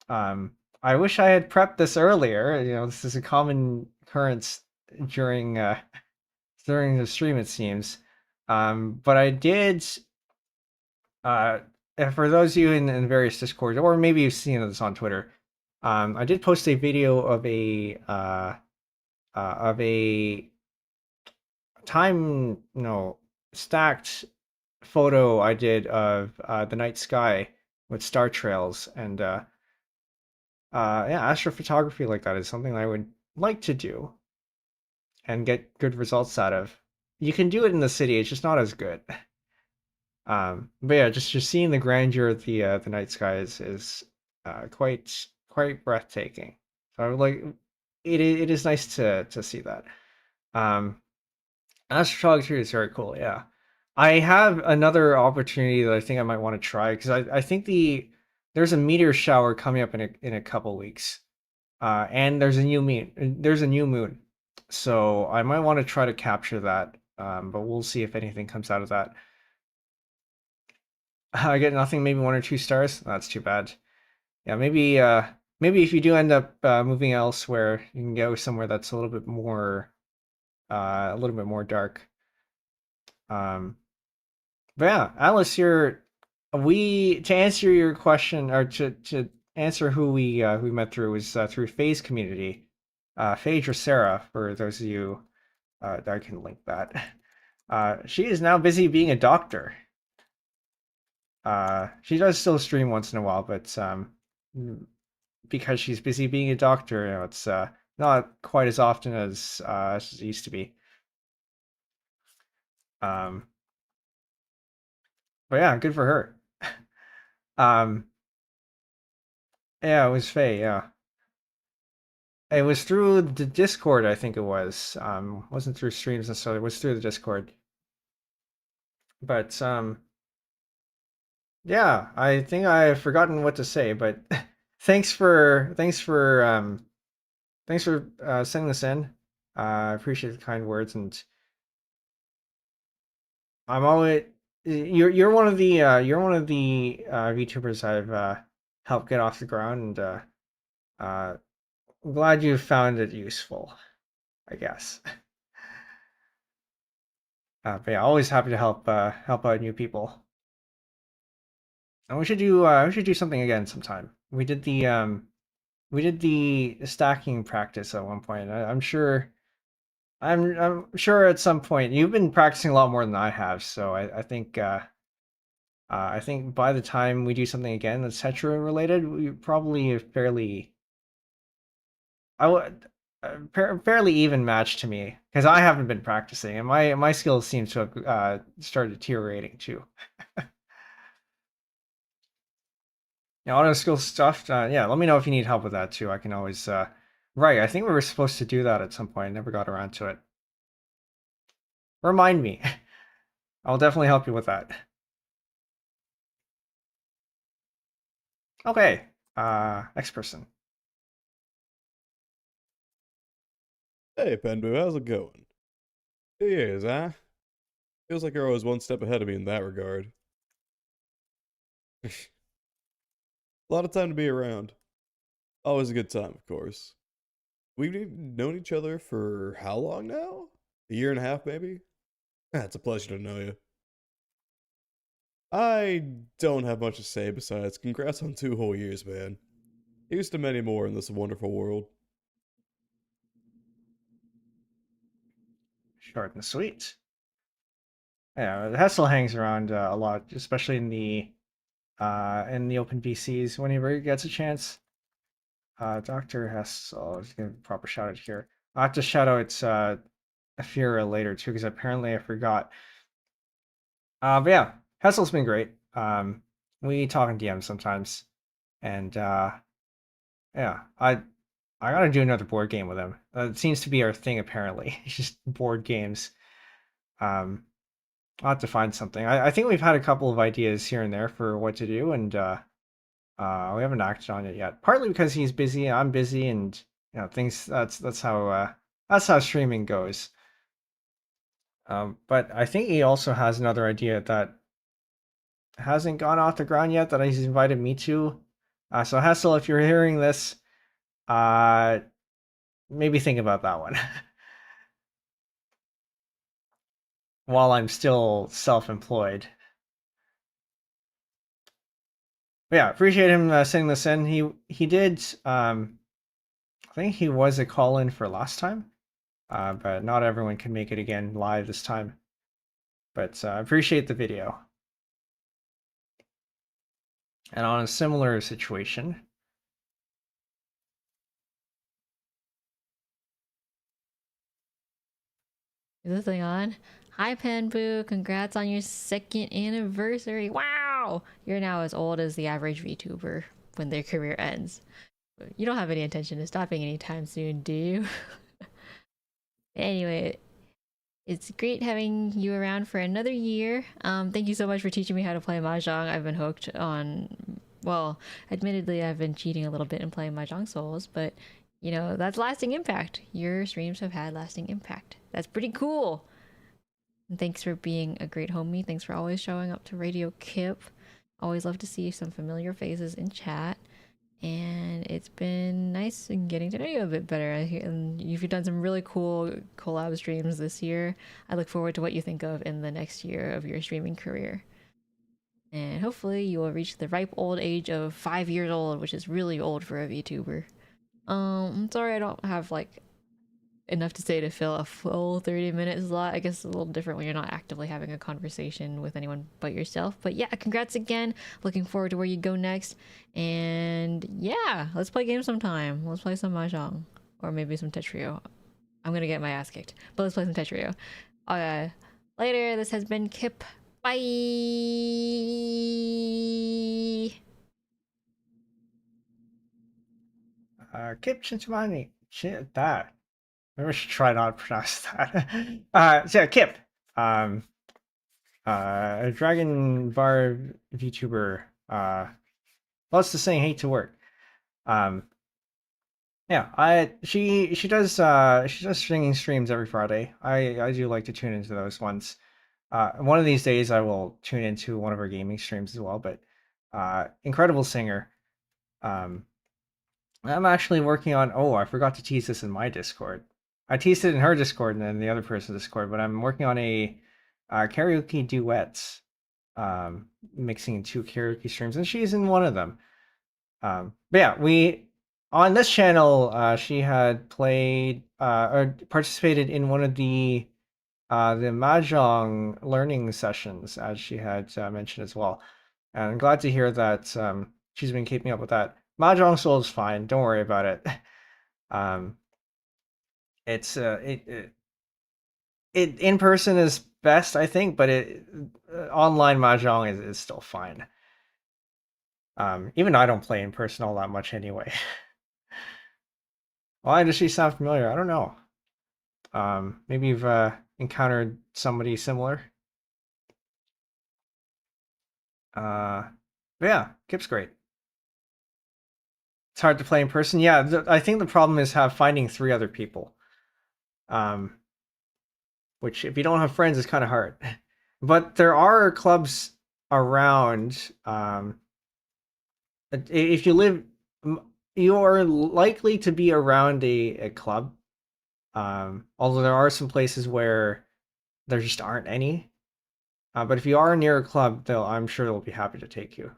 I wish I had prepped this earlier. This is a common occurrence during during the stream, it seems. But I did. And for those of you in various Discords, or maybe you've seen this on Twitter, I did post a video of a time, stacked photo I did of the night sky with star trails, and yeah, astrophotography like that is something I would like to do and get good results out of. You can do it in the city; it's just not as good. But yeah, just seeing the grandeur of the night sky is quite breathtaking. So I would like it is nice to see that. Astrophotography is very cool. Yeah, I have another opportunity that I think I might want to try, because I think there's a meteor shower coming up in a couple weeks, and there's a new moon, so I might want to try to capture that. But we'll see if anything comes out of that. I get nothing, maybe 1 or 2 stars. That's too bad. Yeah, maybe if you do end up moving elsewhere, you can go somewhere that's a little bit more dark. But yeah, Alice, to answer your question, or to answer who we met through, was through Phy's community. Phy Dracera, for those of you that I can link that. She is now busy being a doctor. She does still stream once in a while, but because she's busy being a doctor, it's not quite as often as it used to be. But yeah, good for her. Yeah, it was Phy. Yeah, it was through the Discord, I think it was. Wasn't through streams necessarily. It was through the Discord. But yeah, I think I've forgotten what to say, but thanks for sending this in. I appreciate the kind words, and I'm always you're one of the VTubers I've helped get off the ground, and I'm glad you found it useful, I guess. But yeah, always happy to help out new people. And we should do something again sometime. We did the stacking practice at one point. I'm sure at some point you've been practicing a lot more than I have. So I think by the time we do something again that's Centuria related, we probably fairly even match to me, because I haven't been practicing, and my skills seem to have started deteriorating too. Yeah, auto skill stuff. Yeah, let me know if you need help with that too. I can always. Right, I think we were supposed to do that at some point. I never got around to it. Remind me. I'll definitely help you with that. Okay. Next person. Hey, Penbu, how's it going? 2 years, huh? Feels like you're always one step ahead of me in that regard. A lot of time to be around. Always a good time, of course. We've known each other for how long now? 1.5 years, maybe? It's a pleasure to know you. I don't have much to say besides congrats on 2 whole years, man. Here's to many more in this wonderful world. Short and sweet. Yeah, Hessel hangs around a lot, especially in the open VCs whenever he gets a chance. Dr. Hessel, let's give a proper shout out here. I'll have to shout out Afira later too, because apparently I forgot. But yeah, Hessel's been great. We talk in DMs sometimes, and yeah, I gotta do another board game with him. It seems to be our thing apparently. It's just board games. I'll have to find something. I think we've had a couple of ideas here and there for what to do, and we haven't acted on it yet. Partly because he's busy, I'm busy, and things. That's how streaming goes. But I think he also has another idea that hasn't gone off the ground yet that he's invited me to. So Hessel, if you're hearing this, maybe think about that one. while I'm still self-employed. But yeah, appreciate him sending this in. He did. I think he was a call-in for last time, but not everyone can make it again live this time. But I appreciate the video. And on a similar situation, Is this thing on? Hi, Penbu. Congrats on your 2nd anniversary. Wow! You're now as old as the average VTuber when their career ends. You don't have any intention of stopping anytime soon, do you? Anyway, it's great having you around for another year. Thank you so much for teaching me how to play Mahjong. I've been hooked on... Well, admittedly, I've been cheating a little bit in playing Mahjong Souls, but, you know, that's lasting impact. Your streams have had lasting impact. That's pretty cool! And thanks for being a great homie. Thanks for always showing up to Radio Kip. Always love to see some familiar faces in chat. And it's been nice getting to know you a bit better. And you've done some really cool collab streams this year. I look forward to what you think of in the next year of your streaming career. And hopefully you will reach the ripe old age of 5 years old, which is really old for a VTuber. I'm sorry I don't have like enough to say to fill a full 30-minute slot. I guess it's a little different when you're not actively having a conversation with anyone but yourself. But yeah, congrats again. Looking forward to where you go next. And yeah, let's play games sometime. Let's play some Mahjong. Or maybe some Tetrio. I'm gonna get my ass kicked. But let's play some Tetrio. Later, this has been Kip. Bye! Kip Cintamani. Shit, that. Maybe I should try not to pronounce that. So yeah, Kip. A Dragon Bar VTuber. Loves to sing Hate to Work. Yeah, she does singing streams every Friday. I do like to tune into those ones. One of these days I will tune into one of her gaming streams as well, but incredible singer. I'm actually working on, I forgot to tease this in my Discord. I teased it in her Discord and then the other person's Discord, but I'm working on a karaoke duets, mixing 2 karaoke streams, and she's in one of them. But yeah, on this channel, she had played or participated in one of the Mahjong learning sessions, as she had mentioned as well. And I'm glad to hear that she's been keeping up with that. Mahjong Soul is fine. Don't worry about it. It's it in person is best, I think, but online Mahjong is still fine. Even I don't play in person all that much anyway. Why does she sound familiar? I don't know. Maybe you've encountered somebody similar. But yeah, Kip's great. It's hard to play in person. Yeah, I think the problem is finding 3 other people. Which, if you don't have friends, is kind of hard. But there are clubs around. If you live, you are likely to be around a club. Although there are some places where there just aren't any. But if you are near a club, I'm sure they'll be happy to take you.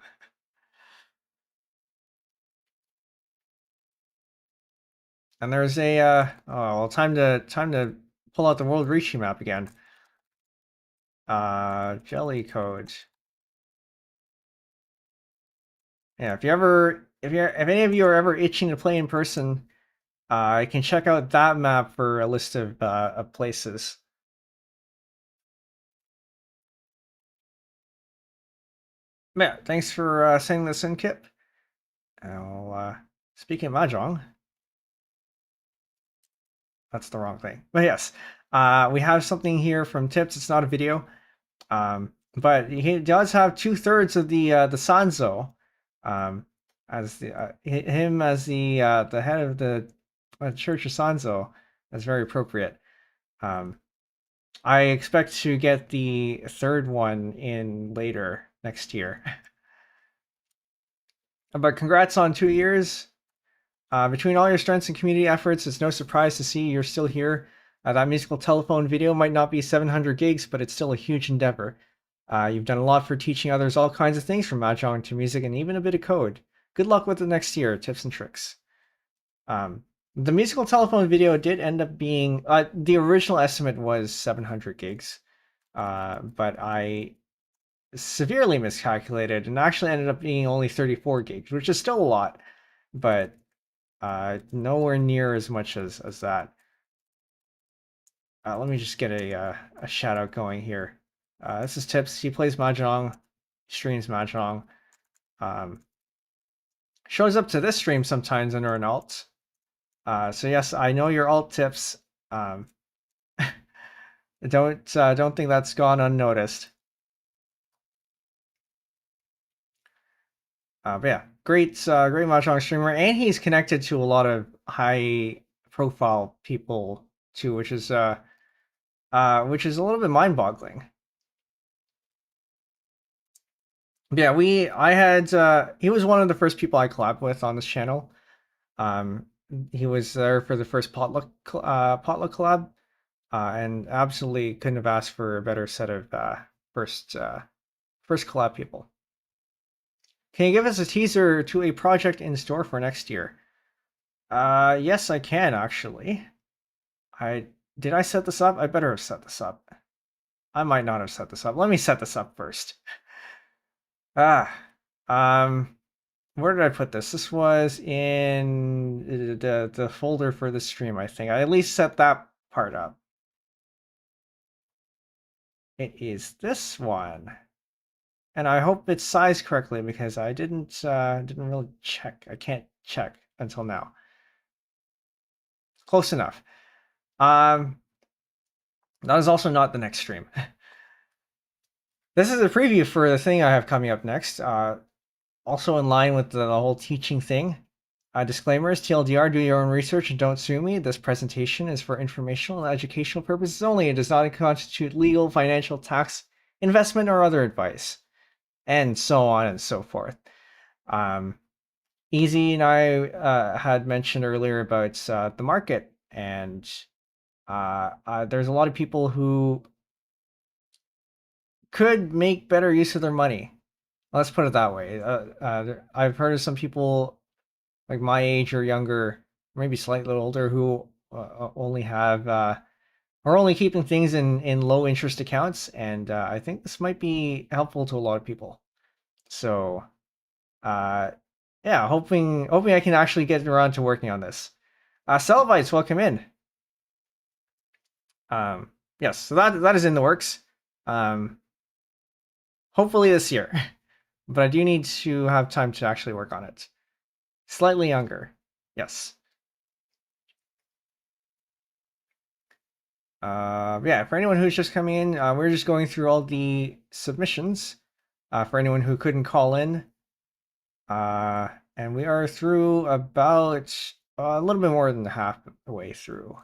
And there's a time to pull out the World Reaching map again. Jelly codes. Yeah, if any of you are ever itching to play in person, I can check out that map for a list of places. Yeah, thanks for sending this in, Kip. Speaking of Mahjong, that's the wrong thing. But yes, we have something here from Tips. It's not a video, but he does have 2/3 of the Sanzo, as him as the head of the Church of Sanzo. That's very appropriate. I expect to get the 3rd one in later next year. But congrats on 2 years. Between all your strengths and community efforts, it's no surprise to see you're still here. That musical telephone video might not be 700 gigs, but it's still a huge endeavor. You've done a lot for teaching others all kinds of things, from mahjong to music and even a bit of code. Good luck with the next year, Tipzntrix. The musical telephone video did end up being, the original estimate was 700 gigs, but I severely miscalculated and actually ended up being only 34 gigs, which is still a lot, but nowhere near as much as that. Let me just get a shout out going here. This is Tips. He plays mahjong, streams mahjong. Shows up to this stream sometimes under an alt. So yes, I know your alt tips. Don't think that's gone unnoticed. But yeah, great mahjong streamer, and he's connected to a lot of high profile people too, which is a little bit mind-boggling. Yeah, he was one of the first people I collabed with on this channel. He was there for the first potluck collab, and absolutely couldn't have asked for a better set of first collab people. Can you give us a teaser to a project in store for next year? Yes, I can actually. Did I set this up? I better have set this up. I might not have set this up. Let me set this up first. Where did I put this? This was in the folder for the stream, I think. I at least set that part up. It is this one. And I hope it's sized correctly because I didn't really check. I can't check until now. Close enough. That is also not the next stream. This is a preview for the thing I have coming up next. Also in line with the whole teaching thing. Disclaimers, TLDR, do your own research and don't sue me. This presentation is for informational and educational purposes only. It does not constitute legal, financial, tax, investment, or other advice. And so on and so forth. Easy and I had mentioned earlier about the market, and there's a lot of people who could make better use of their money. Let's put it that way. I've heard of some people like my age or younger, maybe slightly older, who only have are only keeping things in low interest accounts, and I think this might be helpful to a lot of people. So, yeah, hoping I can actually get around to working on this. Celvites, welcome in. Yes, so that is in the works. Hopefully this year, but I do need to have time to actually work on it. Slightly younger, yes. Yeah, for anyone who's just coming in, we're just going through all the submissions. For anyone who couldn't call in, and we are through about a little bit more than half the way through.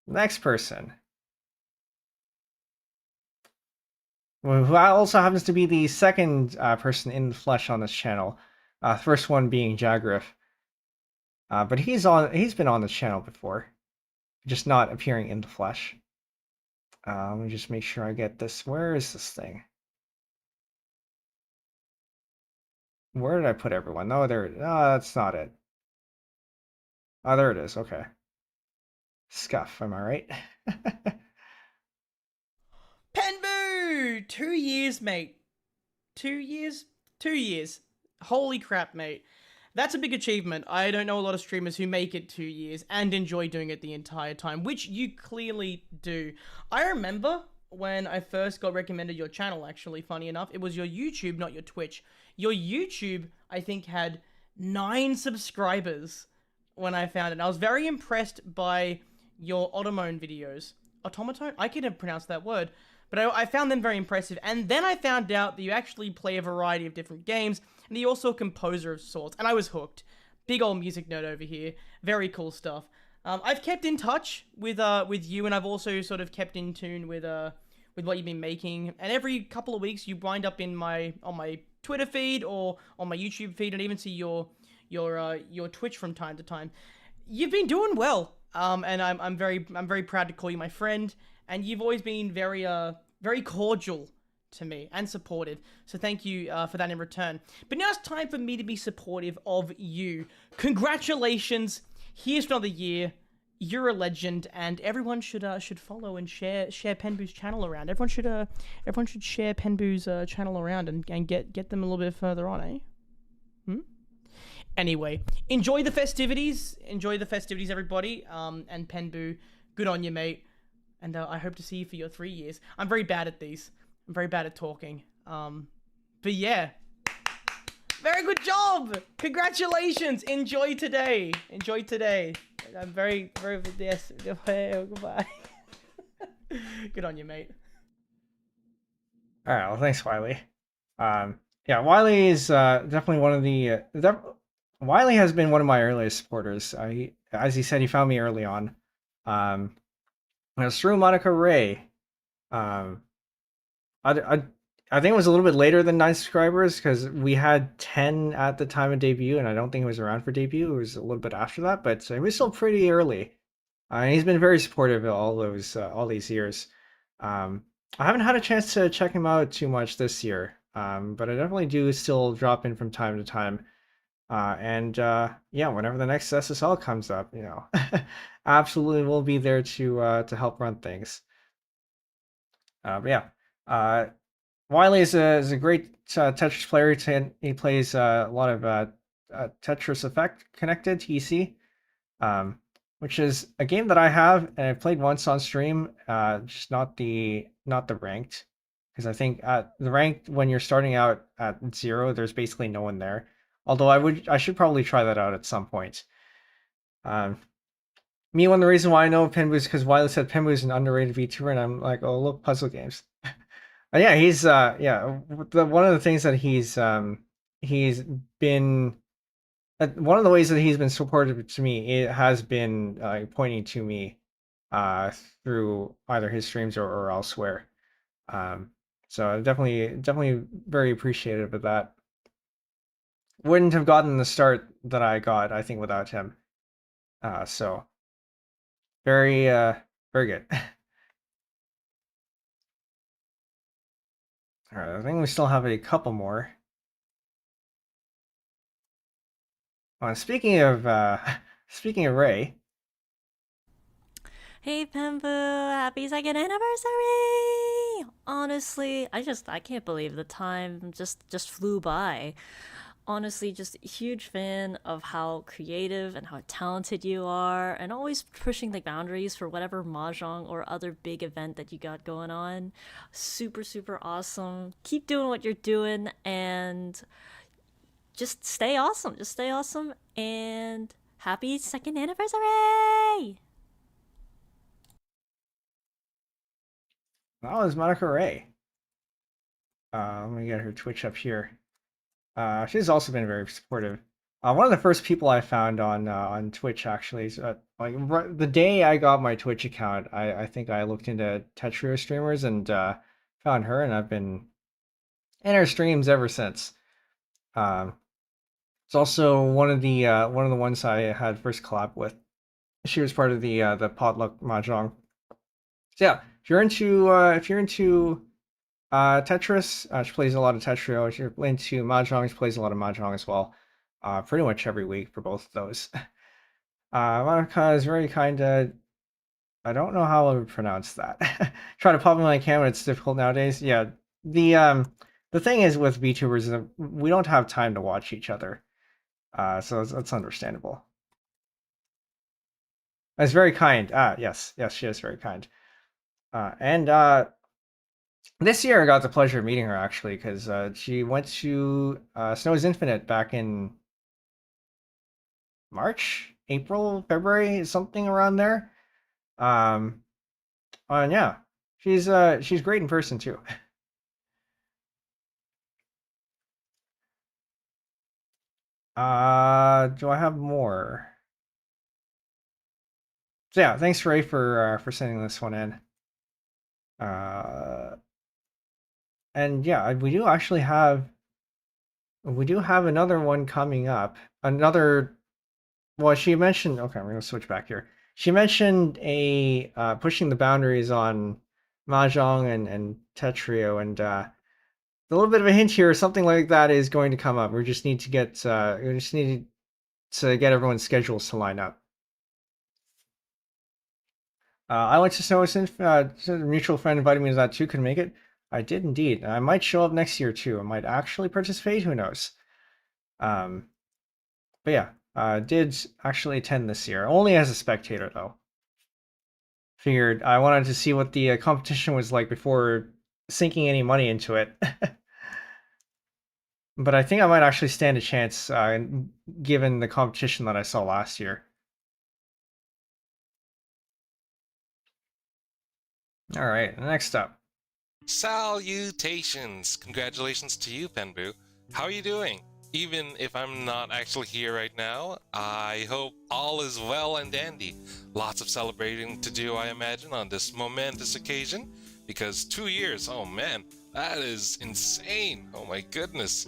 Next person, who also happens to be the second person in the flesh on this channel. First one being Jagriff, but he's been on this channel before, just not appearing in the flesh. Let me just make sure I get this. Where is this thing? Where did I put everyone? No, there. That's not it. Oh, there it is. Okay. Scuff. Am I right? Penbu! 2 years, mate. 2 years? 2 years. Holy crap, mate. That's a big achievement. I don't know a lot of streamers who make it 2 years and enjoy doing it the entire time, which you clearly do. I remember when I first got recommended your channel, actually, funny enough. It was your YouTube, not your Twitch. Your YouTube, I think, had 9 subscribers when I found it. And I was very impressed by your Automone videos. Automaton? I couldn't pronounce that word. But I found them very impressive. And then I found out that you actually play a variety of different games. And you're also a composer of sorts. And I was hooked. Big old music nerd over here. Very cool stuff. I've kept in touch with you. And I've also sort of kept in tune with what you've been making. And every couple of weeks you wind up on my Twitter feed or on my YouTube feed, and even see your Twitch from time to time. You've been doing well. And I'm very proud to call you my friend. And you've always been very cordial to me and supportive. So thank you for that in return. But now it's time for me to be supportive of you. Congratulations! Here's another year. You're a legend, and everyone should follow and share Penbu's channel around. Everyone should share Penbu's channel around and get them a little bit further on, eh? Anyway, enjoy the festivities. Enjoy the festivities, everybody. And Penbu, good on you, mate. And I hope to see you for your 3 years. I'm very bad at these. I'm very bad at talking. But yeah. Very good job! Congratulations! Enjoy today. Enjoy today. I'm very, yes. Goodbye. Good on you, mate. All right. Well, thanks, Wylie. Yeah, Wylie is definitely one of the. Wylie has been one of my earliest supporters. As he said, he found me early on. It was through Manaka Rei. I think it was a little bit later than 9 subscribers because we had 10 at the time of debut, and I don't think it was around for debut. It was a little bit after that, but it was still pretty early. He's been very supportive all these years. I haven't had a chance to check him out too much this year, but I definitely do still drop in from time to time. Yeah, whenever the next SSL comes up, absolutely will be there to help run things. But yeah, Wylie is a great Tetris player. He plays a lot of Tetris Effect connected TC, which is a game that I have and I played once on stream. Just not the ranked, because I think at the ranked, when you're starting out at 0, there's basically no one there. Although I should probably try that out at some point. One of the reason why I know Penbu is because Wylie said Penbu is an underrated VTuber, and I'm like, oh look, puzzle games. Yeah, he's one of the things that he's been one of the ways that he's been supportive to me, it has been pointing to me through either his streams or elsewhere. So definitely very appreciative of that. Wouldn't have gotten the start that I got, I think, without him. So very good. All right, I think we still have a couple more. Speaking of Rei. Hey Penbu, happy 2nd anniversary! Honestly, I can't believe the time just flew by. Honestly, just a huge fan of how creative and how talented you are, and always pushing the boundaries for whatever mahjong or other big event that you got going on. Super awesome. Keep doing what you're doing, and just stay awesome. And happy 2nd anniversary! That was Manaka Rei. Let me get her Twitch up here. She's also been very supportive. One of the first people I found on Twitch actually is the day I got my Twitch account. I think I looked into Centuria streamers and found her, and I've been in her streams ever since. It's also one of the ones I had first collab with. She was part of the potluck mahjong. So yeah, if you're into Tetris, she plays a lot of Tetris. If you're into mahjong, she plays a lot of mahjong as well. Pretty much every week for both of those. Monica is very kind of. I don't know how I would pronounce that. Try to pop in when I can, but it's difficult nowadays. Yeah, the thing is with VTubers, we don't have time to watch each other, so that's understandable. It's very kind. Yes, she is very kind. This year I got the pleasure of meeting her actually, because she went to Snow's Infinite back in March, April, February, something around there. And yeah, she's great in person too. Do I have more? So yeah, thanks Ray for sending this one in. And yeah, we do have another one coming up. Well, she mentioned. Okay, I'm gonna switch back here. she mentioned pushing the boundaries on mahjong and tetrio, and a little bit of a hint here, something like that is going to come up. We just need to get everyone's schedules to line up. I went to Snow since a mutual friend invited me to that too. Couldn't make it. I did indeed. I might show up next year too. I might actually participate. Who knows? But yeah, did actually attend this year, only as a spectator though. Figured I wanted to see what the competition was like before sinking any money into it. But I think I might actually stand a chance, given the competition that I saw last year. All right, next up. Salutations! Congratulations to you, Penbu. How are you doing? Even if I'm not actually here right now, I hope all is well and dandy. Lots of celebrating to do, I imagine, on this momentous occasion. Because 2 years, oh man, that is insane. Oh my goodness.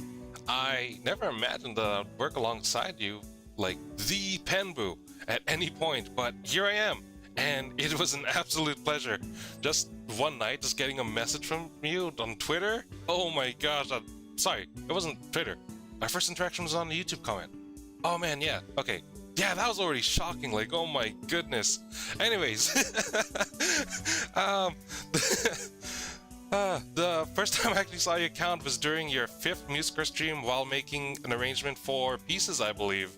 I never imagined that I'd work alongside you, like the Penbu, at any point, but here I am. And it was an absolute pleasure. Just one night, just getting a message from you on Twitter. Oh my gosh, sorry, it wasn't Twitter. My first interaction was on a YouTube comment. Oh man, yeah, okay. Yeah, that was already shocking, like, oh my goodness. Anyways, the first time I actually saw your account was during your 5th Musiccore stream while making an arrangement for Pieces, I believe.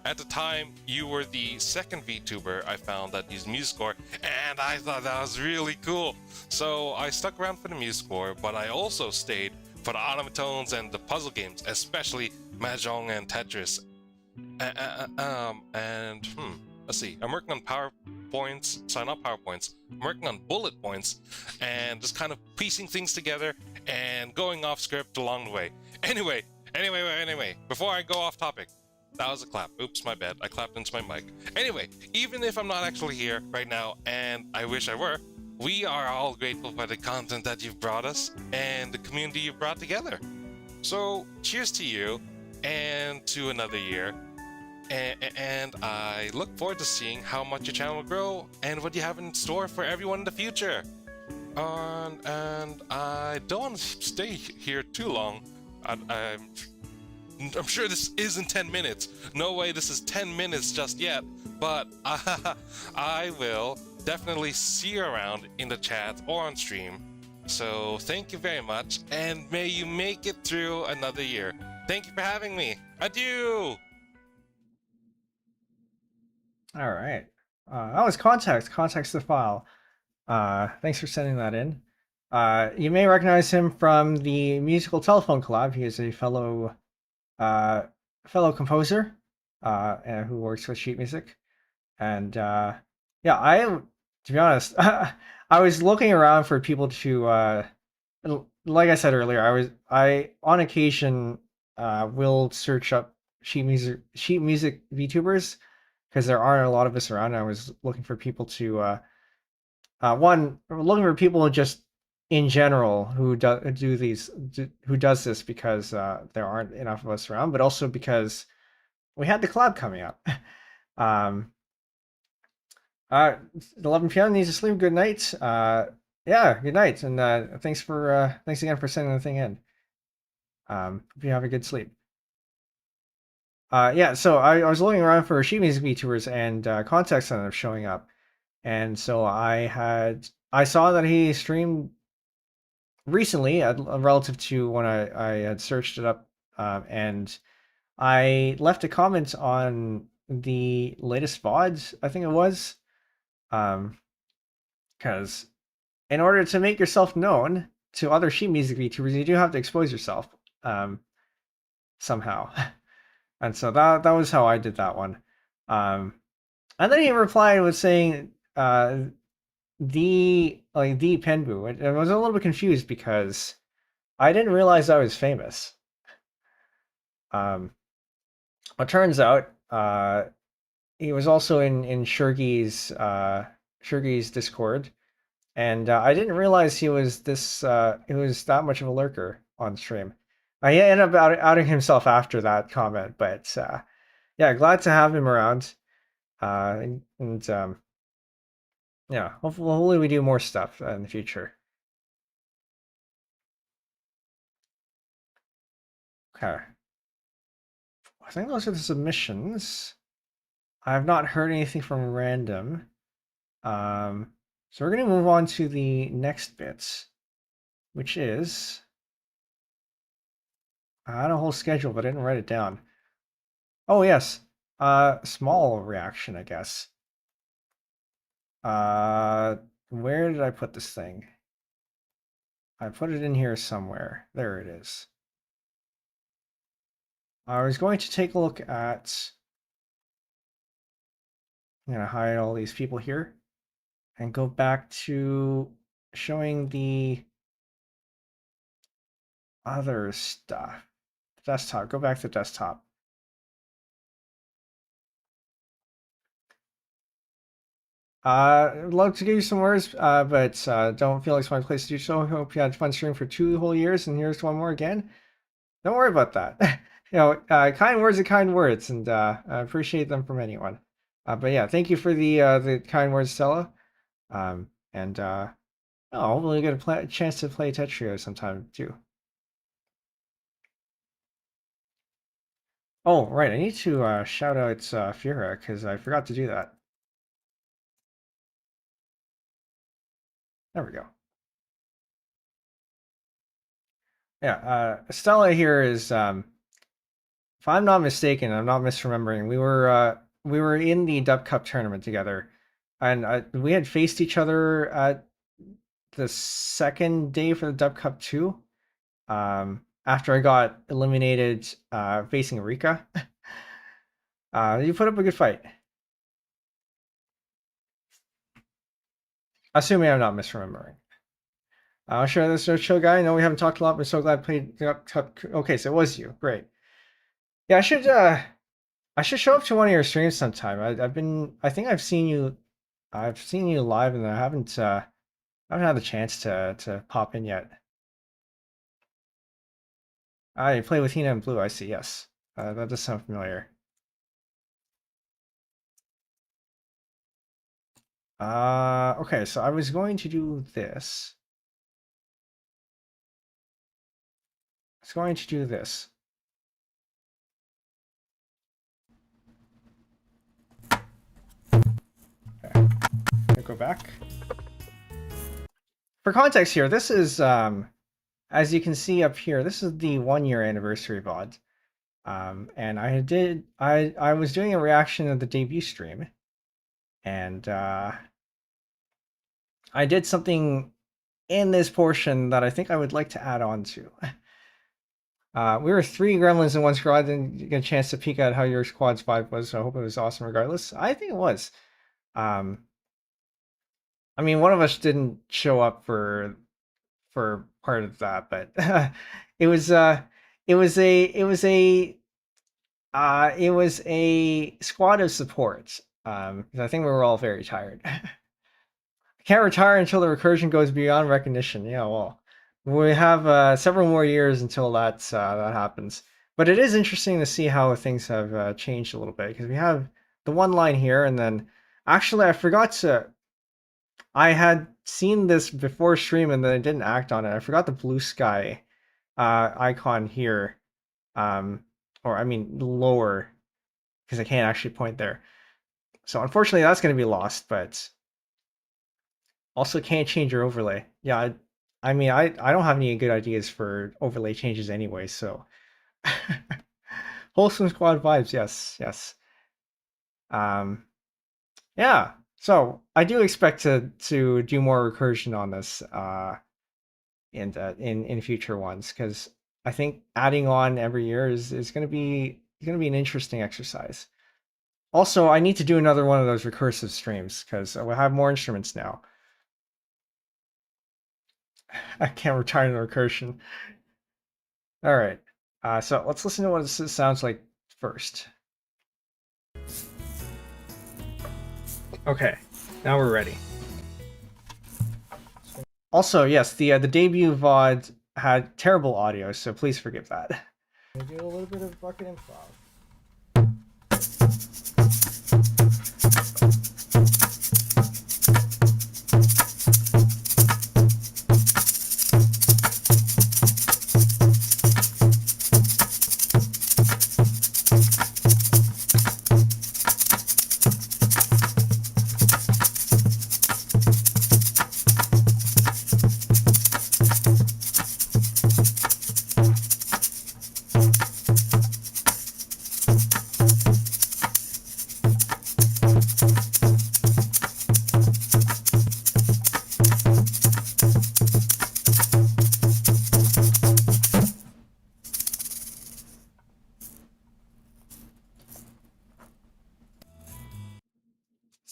At the time, you were the second VTuber I found that used Musiccore, and I thought that was really cool. So I stuck around for the Musiccore, but I also stayed for the automatones and the puzzle games, especially Mahjong and Tetris. Let's see, I'm working on PowerPoints, sorry, not PowerPoints, I'm working on bullet points, and just kind of piecing things together and going off script along the way. Anyway, before I go off topic, that was a clap. Oops, my bad. I clapped into my mic. Anyway, even if I'm not actually here right now, and I wish I were, we are all grateful for the content that you've brought us and the community you've brought together. So, cheers to you and to another year. And I look forward to seeing how much your channel will grow and what you have in store for everyone in the future. And I don't want to stay here too long. I'm sure this isn't 10 minutes. No way this is 10 minutes just yet. But I will definitely see you around in the chat or on stream. So thank you very much, and may you make it through another year. Thank you for having me. Adieu! All right. That was Contxt The File. Thanks for sending that in. You may recognize him from the musical telephone collab. He is a fellow composer who works with sheet music. And yeah, to be honest, I was looking around for people to, like I said earlier, I on occasion will search up sheet music VTubers, because there aren't a lot of us around. I was looking for people to looking for people just in general who who does this, because there aren't enough of us around, but also because we had the collab coming up. 11 p.m. needs to sleep. Good night. Yeah, good night, and thanks again for sending the thing in. Hope you have a good sleep. Yeah, so I was looking around for sheet music VTubers, and Contxt ended up showing up, and so I saw that he streamed recently, relative to when I had searched it up, and I left a comment on the latest VODs, I think it was, because in order to make yourself known to other sheet music VTubers, you do have to expose yourself somehow. And so that was how I did that one. And then he replied with saying the Penbu. I was a little bit confused because I didn't realize I was famous. It turns out he was also in Syzygy's Discord, and I didn't realize he was that much of a lurker on stream. He ended up outing himself after that comment, but yeah, glad to have him around. And yeah, hopefully we do more stuff in the future. Okay. I think those are the submissions. I have not heard anything from random. So we're going to move on to the next bit, which is... I had a whole schedule, but I didn't write it down. Oh, yes. Small reaction, I guess. Where did I put this thing? I put it in here somewhere. There it is. I was going to take a look at... I'm going to hide all these people here and go back to showing the other stuff. Desktop. Go back to desktop. I'd love to give you some words, but don't feel like it's my place to do so. Hope you had fun streaming for 2 whole years, and here's one more again. Don't worry about that. You know, kind words are kind words, and I appreciate them from anyone. But yeah, thank you for the kind words, Stella. And hopefully we get a chance to play Tetrio sometime too. Oh, right, I need to shout out Fira, because I forgot to do that. There we go. Yeah, Stella here is, if I'm not mistaken, I'm not misremembering, we were in the Dub Cup tournament together, and we had faced each other at the second day for the Dub Cup 2, after I got eliminated facing Rika. You put up a good fight. Assuming I'm not misremembering. Sure, this is a chill guy. I know we haven't talked a lot, but so glad I played. Okay, so it was you. Great. Yeah, I should show up to one of your streams sometime. I think I've seen you live, and I haven't had the chance to pop in yet. You play with Hina and Blue. I see. Yes, that does sound familiar. Okay, so I was going to do this. It's going to do this. Okay. Go back. For context here, this is, as you can see up here, this is the 1-year anniversary VOD. And I was doing a reaction of the debut stream, and I did something in this portion that I think I would like to add on to. We were 3 gremlins in one squad, didn't get a chance to peek at how your squad's vibe was, so I hope it was awesome regardless. I think it was. I mean, one of us didn't show up for part of that, but it was a squad of support. I think we were all very tired. I can't retire until the recursion goes beyond recognition. Yeah, well, we have several more years until that happens. But it is interesting to see how things have changed a little bit, because we have the one line here, and then actually I forgot to. I had seen this before stream, and then I didn't act on it. I forgot the blue sky icon here, or I mean lower, because I can't actually point there. So unfortunately, that's going to be lost. But also can't change your overlay. Yeah, I mean I don't have any good ideas for overlay changes anyway. So wholesome squad vibes. Yes, yes. Yeah. So I do expect to do more recursion on this in future ones, because I think adding on every year is going to be an interesting exercise. Also, I need to do another one of those recursive streams, because we'll have more instruments now. I can't retire the recursion. All right. So let's listen to what this sounds like first. Okay, now we're ready. Also, yes, the debut VOD had terrible audio, so please forgive that. We do a little bit of bucket improv.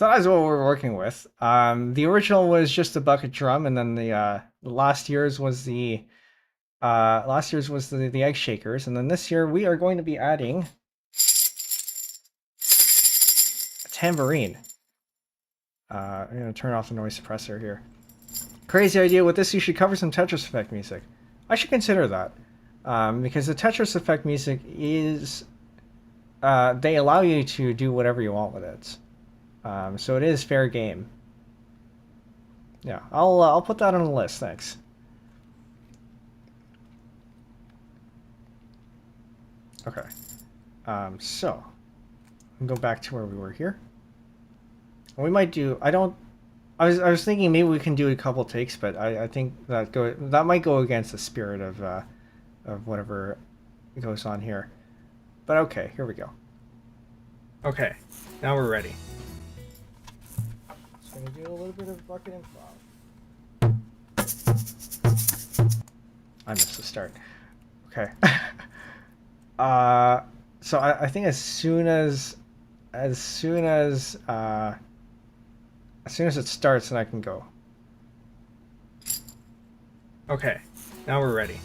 So that's what we're working with. The original was just a bucket drum, and then the last year's was the egg shakers, and then this year we are going to be adding a tambourine. I'm gonna turn off the noise suppressor here. Crazy idea. With this, you should cover some Tetris Effect music. I should consider that, because the Tetris Effect music is they allow you to do whatever you want with it. So it is fair game. Yeah, I'll put that on the list. Thanks. Okay. So I'll go back to where we were here. We might do. I was thinking maybe we can do a couple takes, but I think that might go against the spirit of whatever goes on here. But okay, here we go. Okay, now we're ready. Just gonna do a little bit of bucket improv. I missed the start. Okay. So I think as soon as it starts, then I can go. Okay, now we're ready.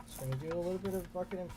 Just gonna do a little bit of bucket improv.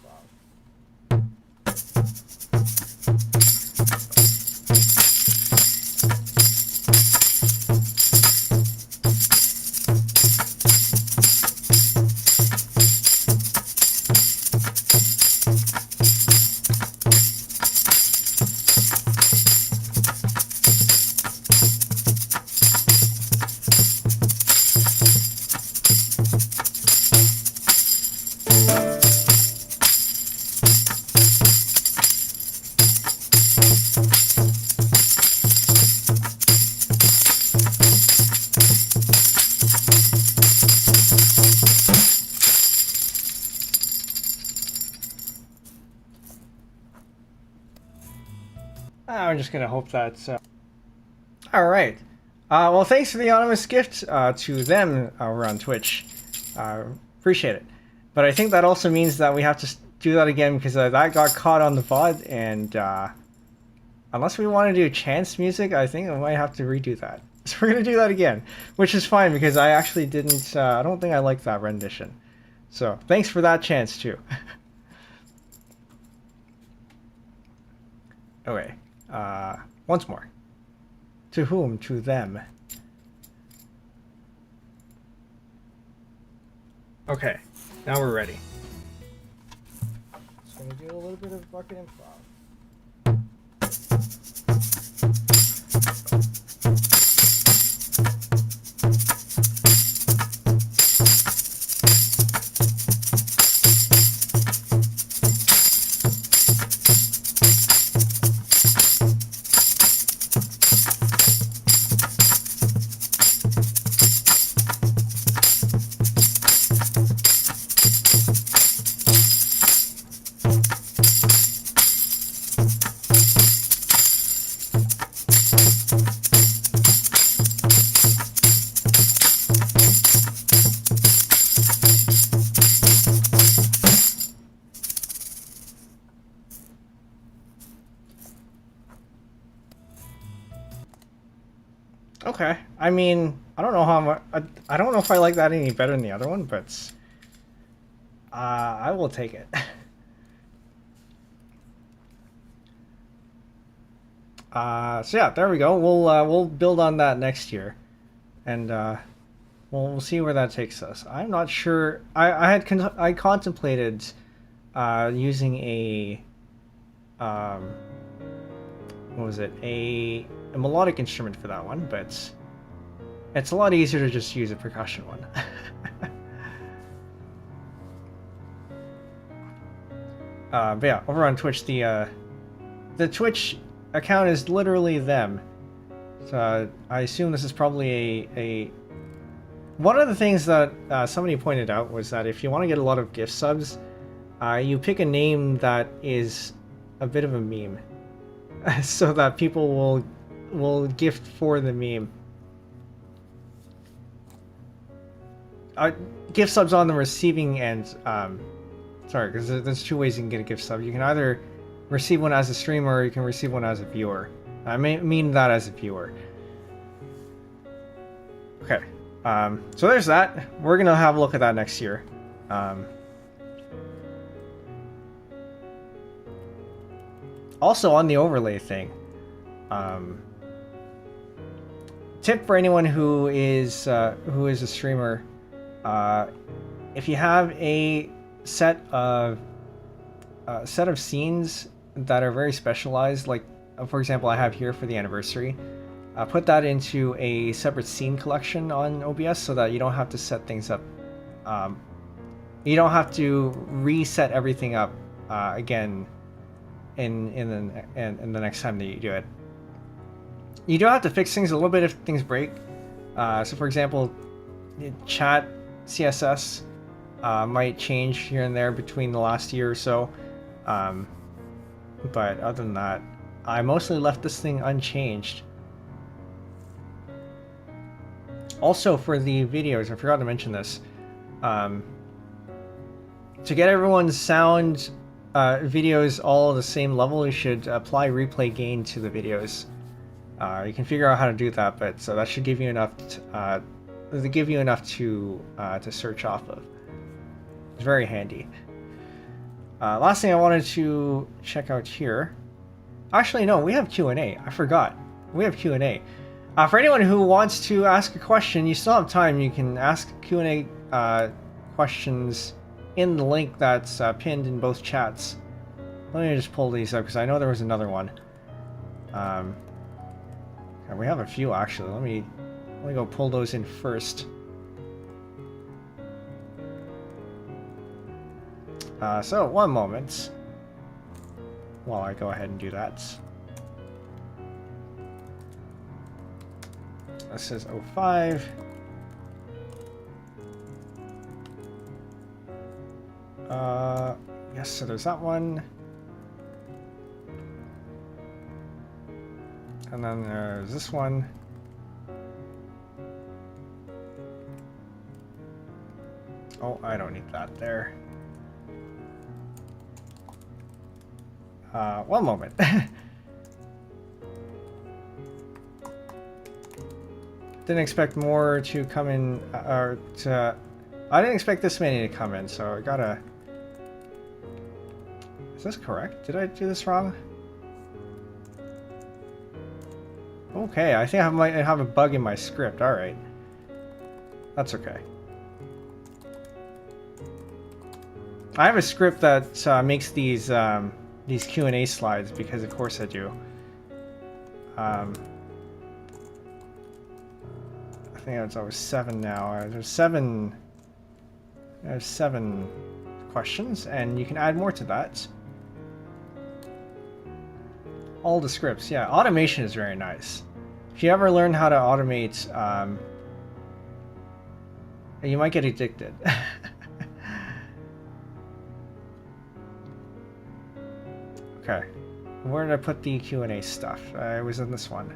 I'm just gonna hope that's all right. Well, thanks for the anonymous gift to them over on Twitch. Appreciate it. But I think that also means that we have to do that again, because that got caught on the VOD, and unless we want to do chance music, I think I might have to redo that. So we're gonna do that again, which is fine because I actually didn't. I don't think I liked that rendition. So thanks for that chance too. Okay. Once more. To whom? To them. Okay, now we're ready. Just gonna do a little bit of bucket improv. Okay. I mean, I don't know how much. I don't know if I like that any better than the other one, but I will take it. So yeah, there we go. We'll build on that next year, and we'll see where that takes us. I'm not sure. I contemplated using a what was it, a melodic instrument for that one, but it's a lot easier to just use a percussion one. But yeah, over on Twitch, the Twitch account is literally them. So I assume this is probably a one of the things that somebody pointed out was that if you want to get a lot of gift subs, you pick a name that is a bit of a meme, so that people will gift for the meme. Gift subs on the receiving end. Sorry, because there's two ways you can get a gift sub. You can either receive one as a streamer, or you can receive one as a viewer. I mean that as a viewer. Okay. So there's that. We're gonna have a look at that next year. Also on the overlay thing. Tip for anyone who is a streamer, if you have a set of scenes that are very specialized, like for example I have here for the anniversary, put that into a separate scene collection on OBS so that you don't have to set things up. You don't have to reset everything up again in the next time that you do it. You do have to fix things a little bit if things break. So for example, chat CSS might change here and there between the last year or so. But other than that, I mostly left this thing unchanged. Also for the videos, I forgot to mention this. To get everyone's sound videos all at the same level, you should apply replay gain to the videos. You can figure out how to do that, but so that should give you enough to search off of. It's very handy. Last thing I wanted to check out here. Actually, no, we have Q&A. I forgot. We have Q&A. For anyone who wants to ask a question, you still have time. You can ask Q&A questions in the link that's pinned in both chats. Let me just pull these up because I know there was another one. We have a few actually. Let me go pull those in first. So one moment while I go ahead and do that. This is 05. Yes, so there's that one. And then there's this one. Oh, I don't need that there. One moment. Didn't expect more to come in, I didn't expect this many to come in, so I gotta... Is this correct? Did I do this wrong? Okay, I think I might have a bug in my script. Alright. That's okay. I have a script that makes these Q&A slides, because of course I do. I think it's over 7 now. There's 7 questions, and you can add more to that. All the scripts, yeah. Automation is very nice. If you ever learn how to automate, you might get addicted. Okay, where did I put the Q&A stuff? It was in this one.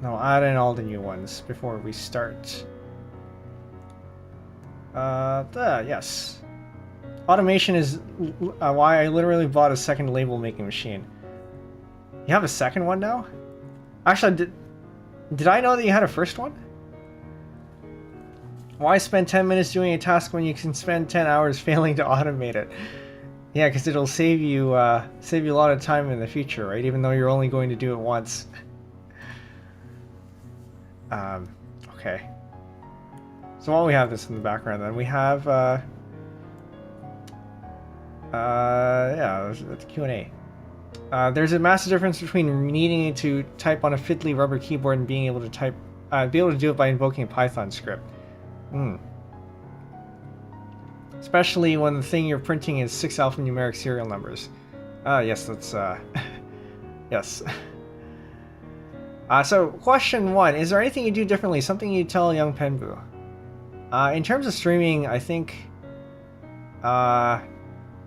No, add in all the new ones before we start. Yes. Automation is why I literally bought a second label making machine. You have a second one now? Actually, did I know that you had a first one? Why spend 10 minutes doing a task when you can spend 10 hours failing to automate it? Yeah, because it'll save you a lot of time in the future, right? Even though you're only going to do it once. Okay. So while we have this in the background, then we have yeah, that's Q&A. There's a massive difference between needing to type on a fiddly rubber keyboard and being able to do it by invoking a Python script. Especially when the thing you're printing is 6 alphanumeric serial numbers. Yes, that's yes. So question 1, is there anything you do differently? Something you tell young Penbu? In terms of streaming, I think I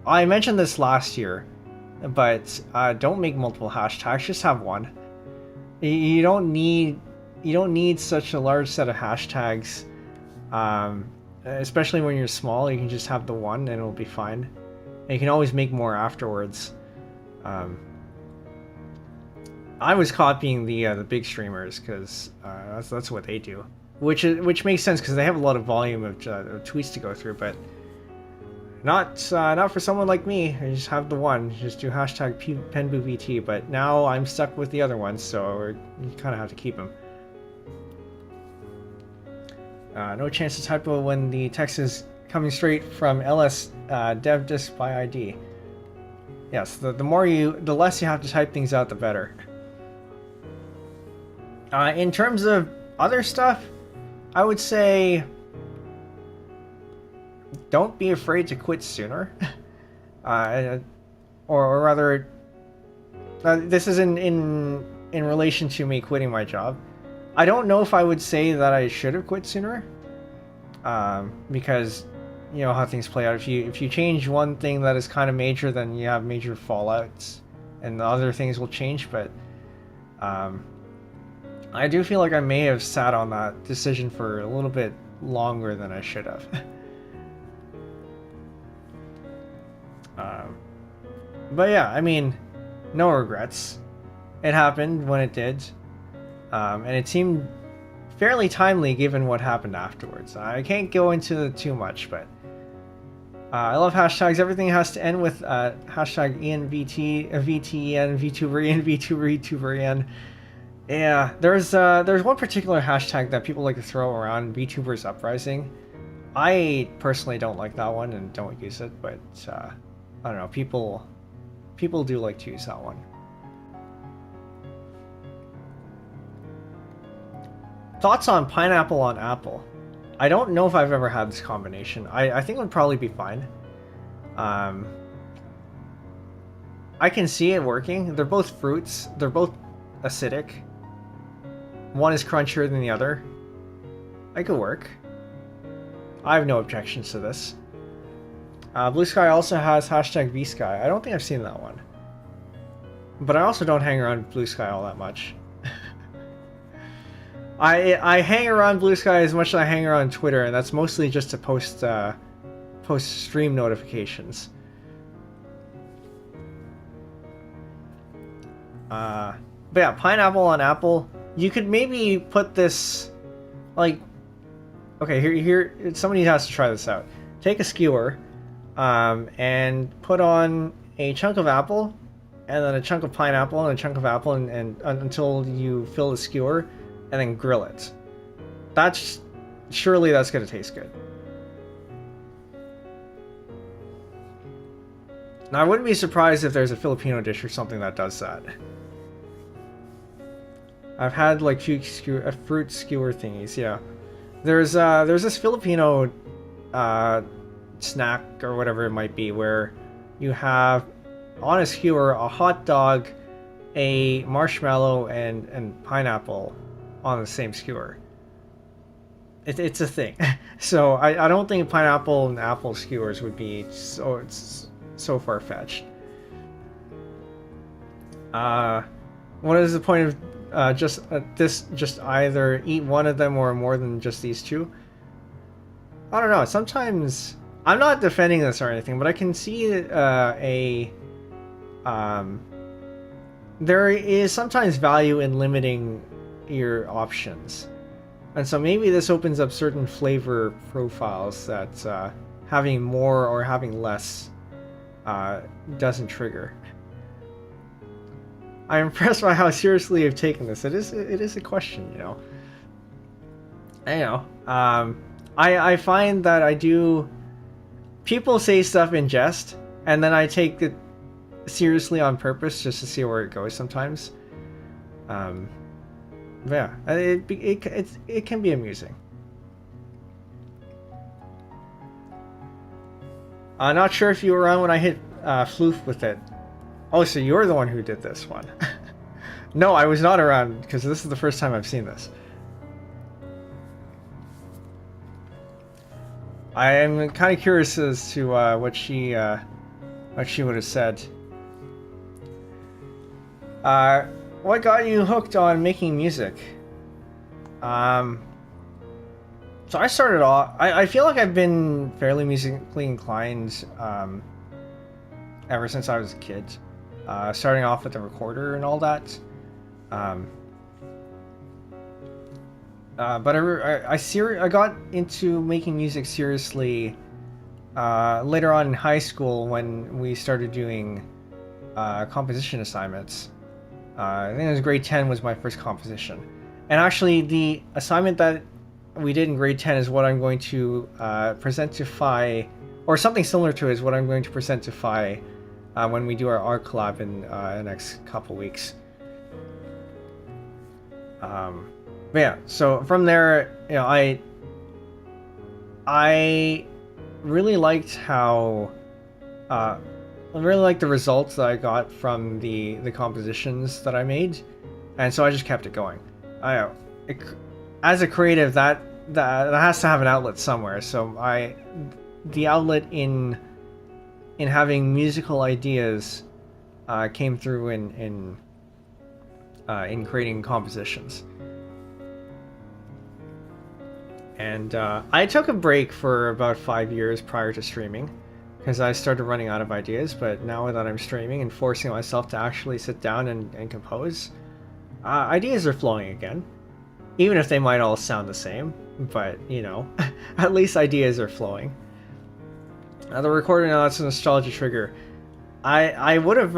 mentioned this last year, but don't make multiple hashtags, just have one. You don't need such a large set of hashtags. Especially when you're small, you can just have the one and it'll be fine. And you can always make more afterwards. I was copying the big streamers because that's what they do, which makes sense because they have a lot of volume of tweets to go through, but not for someone like me. I just have the one, just do hashtag penbuvt. But now I'm stuck with the other ones, so you kind of have to keep them. No chance to typo when the text is coming straight from ls dev disk by id. Yes, the less you have to type things out, the better. In terms of other stuff, I would say don't be afraid to quit sooner. Or rather, this is in relation to me quitting my job. I don't know if I would say that I should have quit sooner, because you know how things play out. If you change one thing that is kind of major, then you have major fallouts, and the other things will change. But I do feel like I may have sat on that decision for a little bit longer than I should have. But yeah, I mean, no regrets. It happened when it did, and it seemed fairly timely given what happened afterwards. I can't go into too much, but I love hashtags. Everything has to end with hashtag ENVT, VTEN, VTuber, VTuber, YouTuber. Yeah, there's one particular hashtag that people like to throw around, VTubers Uprising. I personally don't like that one and don't use it, but I don't know, people do like to use that one. Thoughts on pineapple on apple? I don't know if I've ever had this combination. I think it would probably be fine. I can see it working. They're both fruits. They're both acidic. One is crunchier than the other. It could work. I have no objections to this. Blue Sky also has hashtag VSky. I don't think I've seen that one. But I also don't hang around Blue Sky all that much. I hang around Blue Sky as much as I hang around Twitter, and that's mostly just to post stream notifications. But yeah, pineapple on apple. You could maybe put this, like, okay, here somebody has to try this out. Take a skewer, and put on a chunk of apple, and then a chunk of pineapple, and a chunk of apple, and until you fill the skewer, and then grill it. Surely that's gonna taste good. Now, I wouldn't be surprised if there's a Filipino dish or something that does that. I've had like fruit skewer thingies, yeah. There's this Filipino snack or whatever it might be where you have on a skewer a hot dog, a marshmallow, and pineapple on the same skewer. It's a thing. So I don't think pineapple and apple skewers would be so far-fetched. What is the point of just either eat one of them or more than just these two? I don't know. Sometimes I'm not defending this or anything, but I can see there is sometimes value in limiting your options, and so maybe this opens up certain flavor profiles that having more or having less doesn't trigger. I'm impressed by how seriously you've taken this. It is a question, you know. I find that I do. People say stuff in jest, and then I take it seriously on purpose just to see where it goes sometimes. Yeah, it can be amusing. I'm not sure if you were around when I hit floof with it. Oh, so you're the one who did this one. No, I was not around because this is the first time I've seen this. I am kind of curious as to what she would have said. What got you hooked on making music? So I started off. I feel like I've been fairly musically inclined ever since I was a kid. starting off with the recorder and all that. But I got into making music seriously later on in high school when we started doing composition assignments. I think it was grade 10 was my first composition. And actually the assignment that we did in grade 10 is what I'm going to present to Phy, or something similar to it is what I'm going to present to Phy when we do our art collab in the next couple weeks. But yeah, so from there, you know, I really liked how I really liked the results that I got from the compositions that I made, and so I just kept it going. As a creative, that has to have an outlet somewhere. So the outlet in having musical ideas came through in creating compositions. And I took a break for about 5 years prior to streaming because I started running out of ideas, but now that I'm streaming and forcing myself to actually sit down and compose, ideas are flowing again. Even if they might all sound the same, but, you know, at least ideas are flowing. The recorder, now that's a nostalgia trigger. I would have,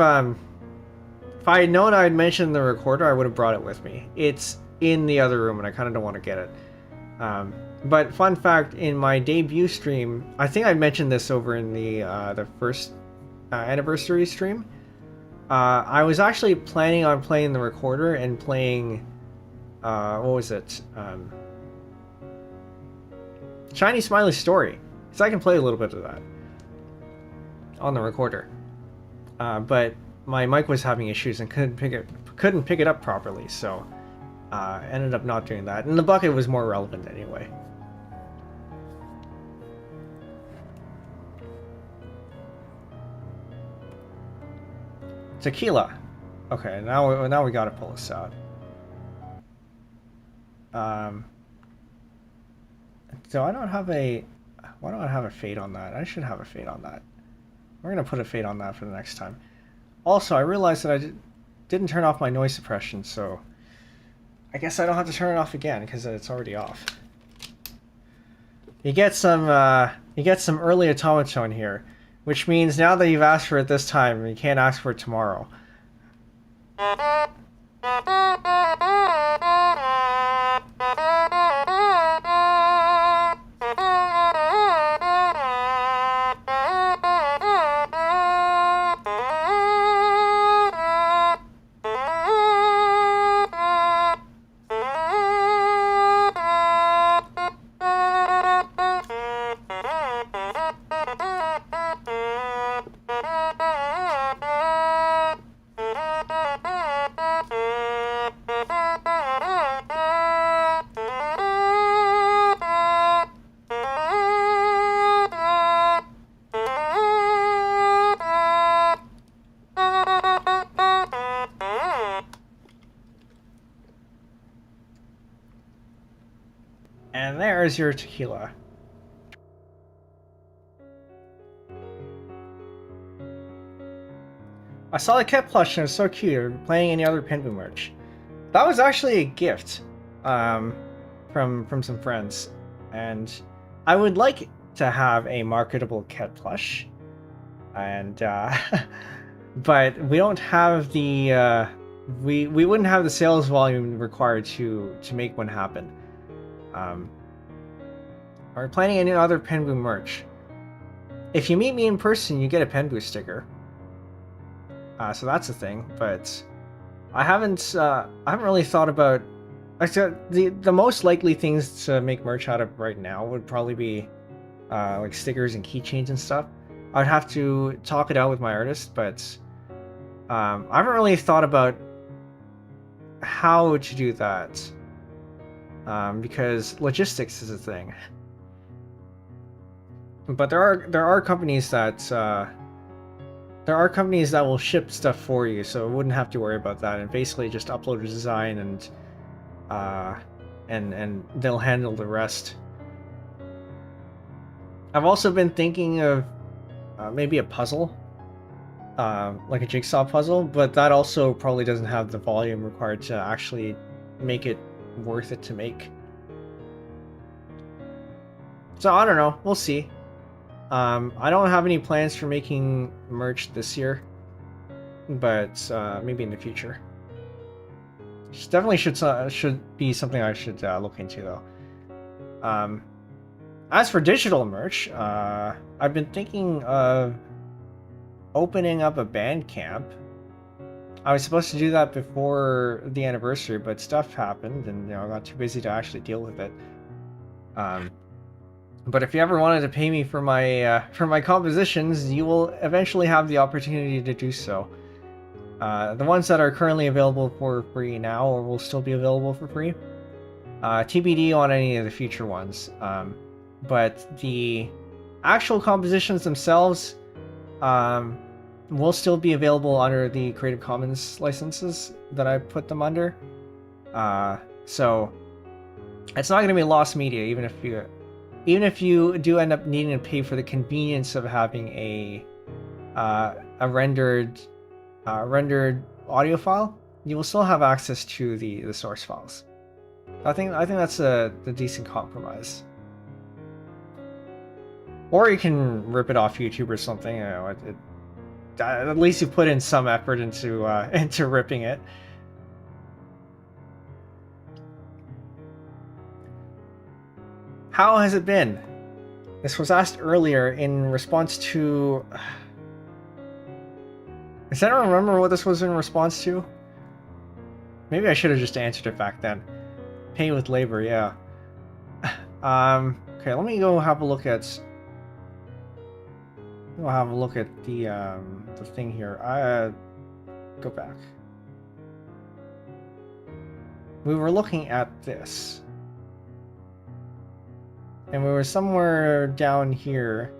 if I had known I'd mentioned the recorder, I would have brought it with me. It's in the other room and I kind of don't want to get it. But fun fact, in my debut stream, I think I mentioned this over in the first anniversary stream. I was actually planning on playing the recorder and playing, what was it? Shiny Smiley Story, because I can play a little bit of that on the recorder. But my mic was having issues and couldn't pick it up properly, so ended up not doing that. And the bucket was more relevant anyway. Tequila. Okay, now we gotta pull this out. So I don't have a... Why don't I have a fade on that? I should have a fade on that. We're gonna put a fade on that for the next time. Also, I realized that I didn't turn off my noise suppression, so I guess I don't have to turn it off again because it's already off. You get some early automaton here, which means now that you've asked for it this time, you can't ask for it tomorrow. And there's your tequila. I saw the Kip plush and it was so cute. Are you playing any other Penbu merch? That was actually a gift from some friends, and I would like to have a marketable Kip plush, and but we don't have the we wouldn't have the sales volume required to make one happen. Are we planning any other Penbu merch? If you meet me in person, you get a Penbu sticker. So that's a thing, but I haven't really thought about. The most likely things to make merch out of right now would probably be like stickers and keychains and stuff. I'd have to talk it out with my artist, but I haven't really thought about how to do that because logistics is a thing. But there are companies that will ship stuff for you, so I wouldn't have to worry about that, and basically just upload a design and they'll handle the rest. I've also been thinking of maybe a puzzle like a jigsaw puzzle, but that also probably doesn't have the volume required to actually make it worth it to make. So I don't know, we'll see. I don't have any plans for making merch this year, but maybe in the future. Definitely should be something I should look into though. As for digital merch, I've been thinking of opening up a Bandcamp. I was supposed to do that before the anniversary, but stuff happened, and I got too busy to actually deal with it. But if you ever wanted to pay me for my compositions, you will eventually have the opportunity to do so. The ones that are currently available for free now, or will still be available for free. TBD on any of the future ones. But the actual compositions themselves will still be available under the Creative Commons licenses that I put them under. So it's not going to be lost media, even if you do end up needing to pay for the convenience of having a rendered audio file. You will still have access to the source files. I think that's the decent compromise. Or you can rip it off YouTube or something. At least you put in some effort into ripping it. How has it been? This was asked earlier in response to... Does anyone remember what this was in response to? Maybe I should have just answered it back then. Pay with labor, yeah. Okay, let me go have a look at... We'll have a look at the thing here. Go back. We were looking at this. And we were somewhere down here.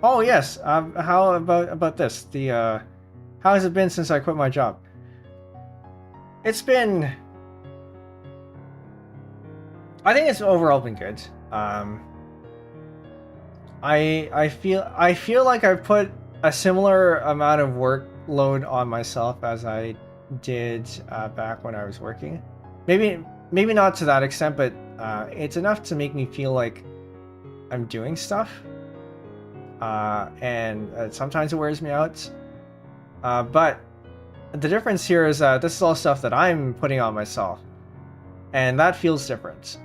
Oh yes. How about this? How has it been since I quit my job? It's been. I think it's overall been good. I feel like I've put a similar amount of workload on myself as I did back when I was working. Maybe not to that extent, but it's enough to make me feel like I'm doing stuff. And sometimes it wears me out. But the difference here is that this is all stuff that I'm putting on myself. And that feels different,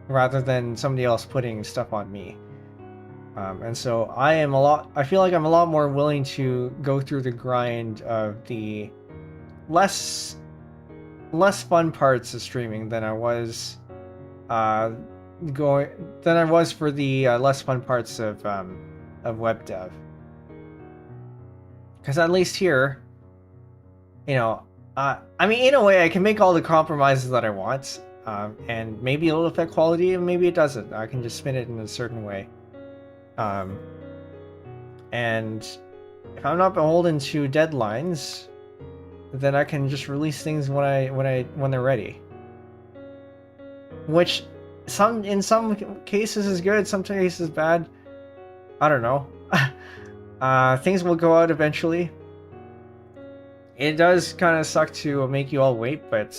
rather than somebody else putting stuff on me. And so I feel like I'm a lot more willing to go through the grind of the less fun parts of streaming than I was for the less fun parts of web dev. Because at least here, I mean, in a way, I can make all the compromises that I want, and maybe it'll affect quality, and maybe it doesn't. I can just spin it in a certain way. And if I'm not beholden to deadlines, then I can just release things when they're ready. Which in some cases is good, some cases bad. I don't know. Things will go out eventually. It does kind of suck to make you all wait, but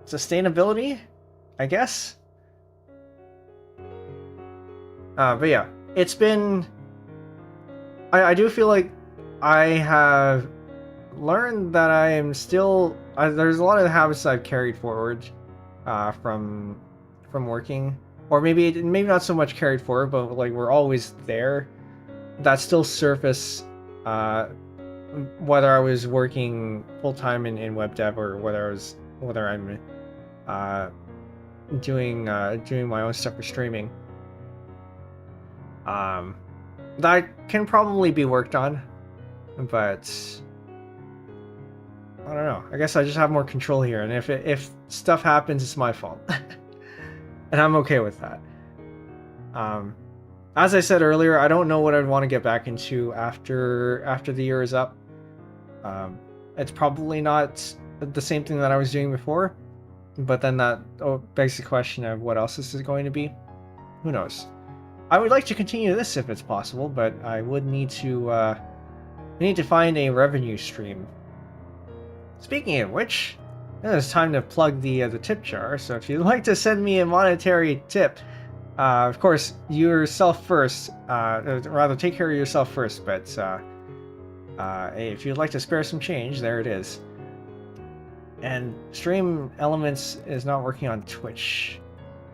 sustainability, I guess. But yeah, it's been... I do feel like I have learned that I am still... there's a lot of the habits I've carried forward from working. Or maybe not so much carried forward, but like we're always there. That still surface whether I was working full-time in web dev or whether I'm doing my own stuff for streaming. That can probably be worked on, but I don't know. I guess I just have more control here, and if stuff happens, it's my fault, and I'm okay with that. As I said earlier, I don't know what I'd want to get back into after the year is up. It's probably not the same thing that I was doing before, but then that begs the question of what else this is going to be. Who knows? I would like to continue this if it's possible, but I would need to find a revenue stream. Speaking of which, it's time to plug the tip jar. So if you'd like to send me a monetary tip, of course yourself first. Rather, take care of yourself first. But if you'd like to spare some change, there it is. And Stream Elements is not working on Twitch.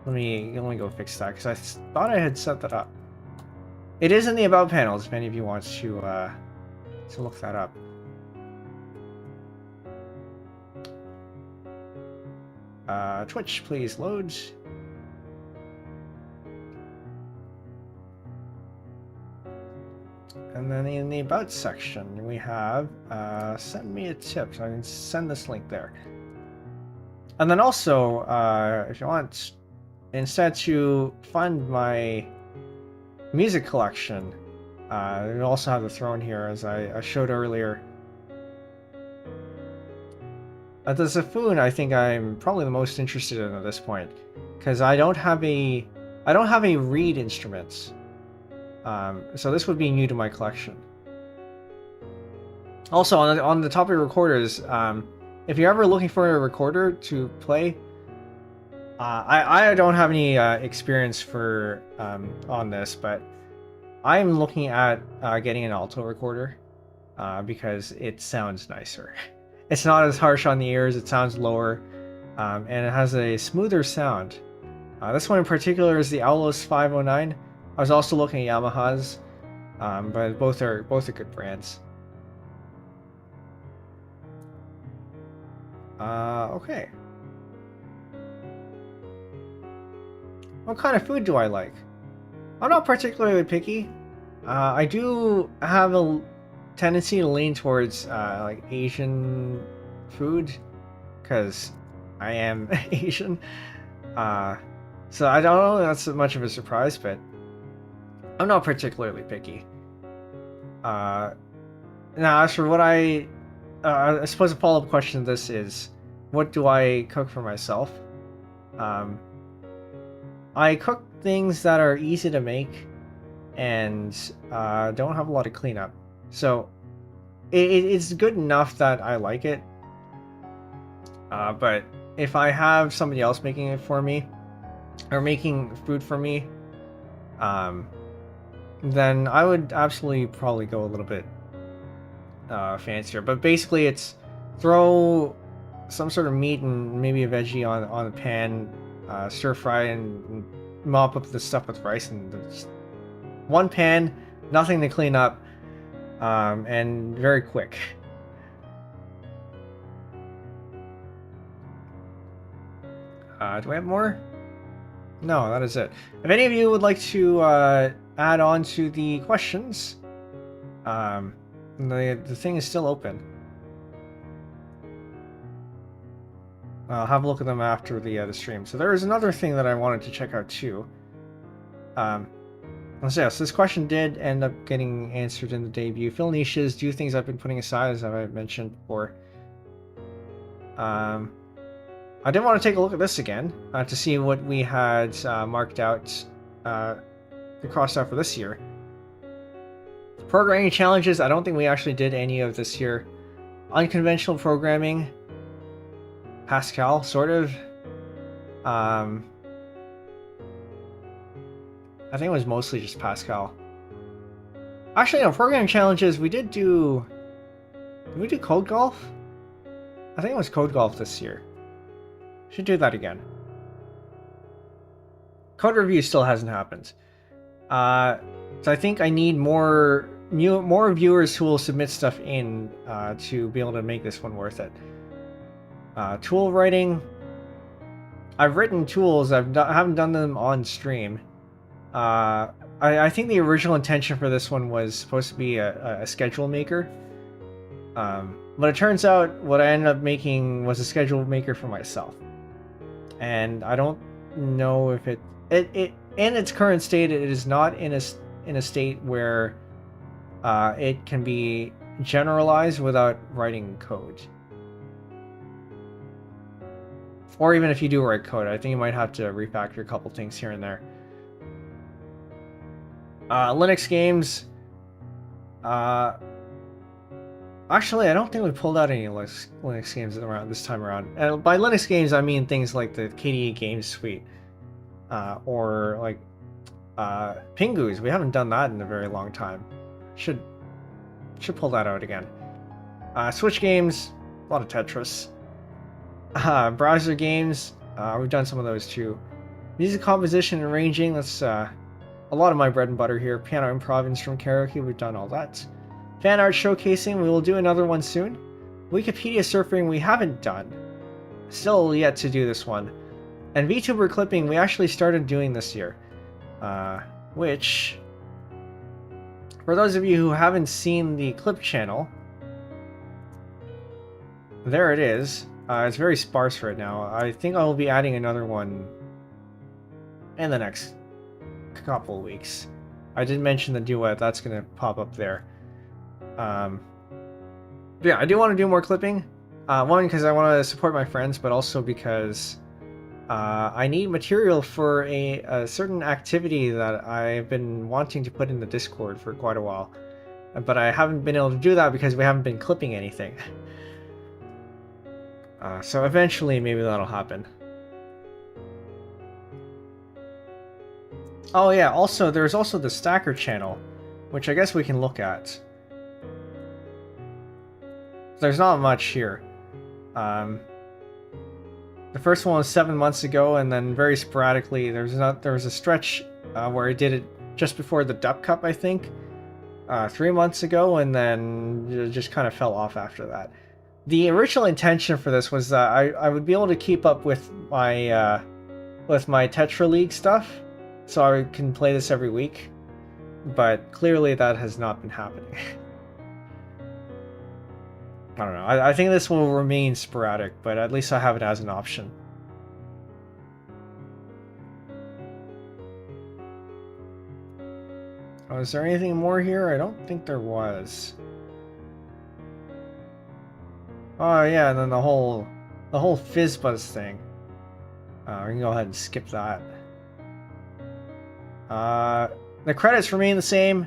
Let me go fix that because I thought I had set that up. It is in the About panels if any of you want to look that up. Twitch, please load. And then in the About section, we have send me a tip, so I can send this link there. And then also, if you want, instead to fund my music collection, we also have the throne here, as I showed earlier. The Zaffoon, I think I'm probably the most interested in at this point, because I don't have a reed instruments. So this would be new to my collection. Also, on the topic of recorders, if you're ever looking for a recorder to play, I don't have any experience for on this, but I'm looking at getting an alto recorder because it sounds nicer. It's not as harsh on the ears, it sounds lower, and it has a smoother sound. This one in particular is the Aulos 509. I was also looking at Yamahas, but both are good brands. Okay. What kind of food do I like? I'm not particularly picky. I do have a tendency to lean towards like Asian food, because I am Asian. So I don't know if that's much of a surprise, but I'm not particularly picky. Now, as for what I suppose a follow-up question to this is, what do I cook for myself? I cook things that are easy to make and don't have a lot of cleanup. So it's good enough that I like it. But if I have somebody else making it for me, or making food for me, then I would absolutely probably go a little bit fancier. But basically it's throw some sort of meat and maybe a veggie on a pan, stir fry and mop up the stuff with rice, and just one pan, nothing to clean up, and very quick. Do we have more? No, that is it. If any of you would like to add on to the questions, the thing is still open. I'll have a look at them after the stream. So there is another thing that I wanted to check out too. So this question did end up getting answered in the debut. Fill niches, do things I've been putting aside, as I mentioned before. I did want to take a look at this again to see what we had marked out, crossed out for this year. Programming challenges, I don't think we actually did any of this year. Unconventional programming, Pascal, sort of. I think it was mostly just Pascal. Actually, no, programming challenges, we did do we do Code Golf? I think it was Code Golf this year. Should do that again. Code review still hasn't happened. So I think I need more viewers who will submit stuff in to be able to make this one worth it. Tool writing. I've written tools. I haven't done them on stream. I think the original intention for this one was supposed to be a schedule maker. But it turns out what I ended up making was a schedule maker for myself. And I don't know if it in its current state, it is not in a state where it can be generalized without writing code. Or even if you do write code, I think you might have to refactor a couple things here and there. Linux games. Actually, I don't think we pulled out any Linux games around this time around. And by Linux games, I mean things like the KDE Games Suite, or like Pingu's. We haven't done that in a very long time. Should pull that out again. Switch games, a lot of Tetris. Browser games, we've done some of those too. Music composition and arranging, that's a lot of my bread and butter here. Piano improv, instrument karaoke, we've done all that. Fan art showcasing, we will do another one soon. Wikipedia surfing, we haven't done. Still yet to do this one. And VTuber clipping, we actually started doing this year. Which, for those of you who haven't seen the clip channel, there it is. It's very sparse right now. I think I will be adding another one in the next couple weeks. I did mention the duet, that's going to pop up there. Yeah, I do want to do more clipping. One, because I want to support my friends, but also because I need material for a certain activity that I've been wanting to put in the Discord for quite a while. But I haven't been able to do that because we haven't been clipping anything. So eventually, maybe that'll happen. Oh yeah, also, there's also the Stacker channel, which I guess we can look at. There's not much here. The first one was 7 months ago, and then very sporadically, there was a stretch where I did it just before the Dup Cup, I think, 3 months ago, and then it just kind of fell off after that. The original intention for this was that I would be able to keep up with my Tetra League stuff, so I can play this every week, but clearly that has not been happening. I don't know. I think this will remain sporadic, but at least I have it as an option. Oh, is there anything more here? I don't think there was. Oh yeah, and then the whole FizzBuzz thing. We can go ahead and skip that. The credits remain the same.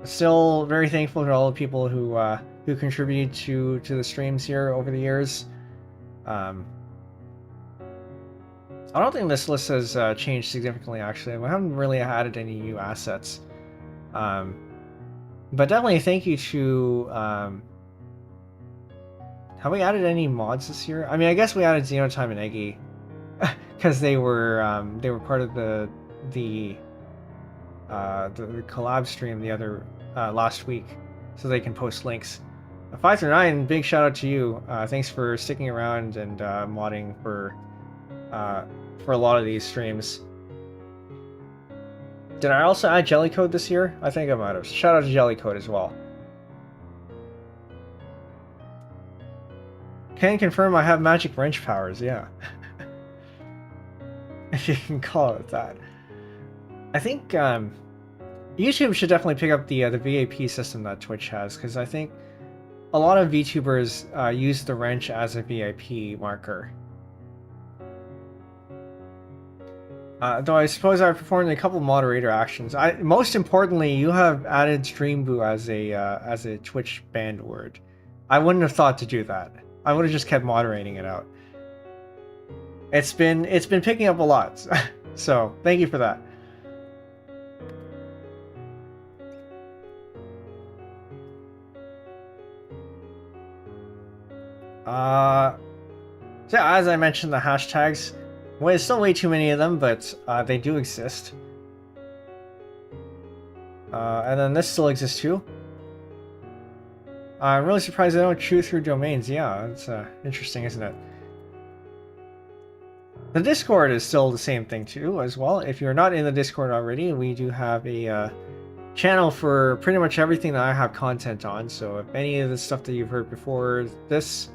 Still very thankful to all the people who contributed to the streams here over the years. I don't think this list has changed significantly, actually. We haven't really added any new assets. But definitely thank you to... have we added any mods this year? I mean, I guess we added Xenotime and Eggy, because they were part of the collab stream the other last week, so they can post links. 539, big shout out to you. Thanks for sticking around and modding for a lot of these streams. Did I also add Jellycode this year? I think I might have. Shout out to Jellycode as well. Can confirm I have magic wrench powers, yeah. If you can call it that. I think YouTube should definitely pick up the VAP system that Twitch has, because I think a lot of VTubers use the wrench as a VIP marker. Though I suppose I've performed a couple moderator actions. Most importantly, you have added Streamboo as a Twitch banned word. I wouldn't have thought to do that. I would have just kept moderating it out. It's been picking up a lot, so thank you for that. So as I mentioned, the hashtags. Well, there's still way too many of them, but they do exist. And then this still exists too. I'm really surprised they don't chew through domains. Yeah, it's interesting, isn't it? The Discord is still the same thing too, as well. If you're not in the Discord already, we do have a channel for pretty much everything that I have content on. So if any of the stuff that you've heard before this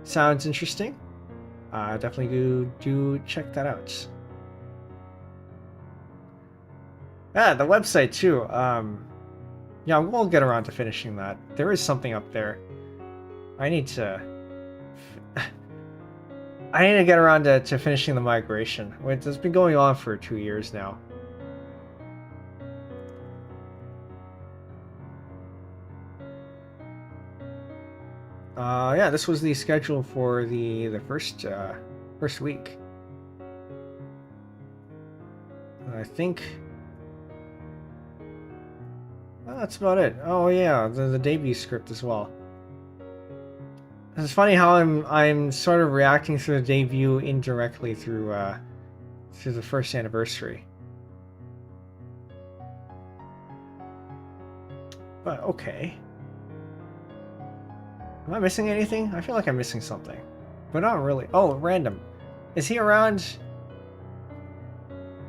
sounds interesting, definitely do check that out. Yeah, the website too. Yeah, we'll get around to finishing that. There is something up there. I need to get around to finishing the migration. It's been going on for 2 years now. Yeah, this was the schedule for the first week. I think that's about it. Oh yeah, the debut script as well. It's funny how I'm sort of reacting to the debut indirectly through the first anniversary. But okay. Am I missing anything? I feel like I'm missing something. But not really. Oh, random. Is he around?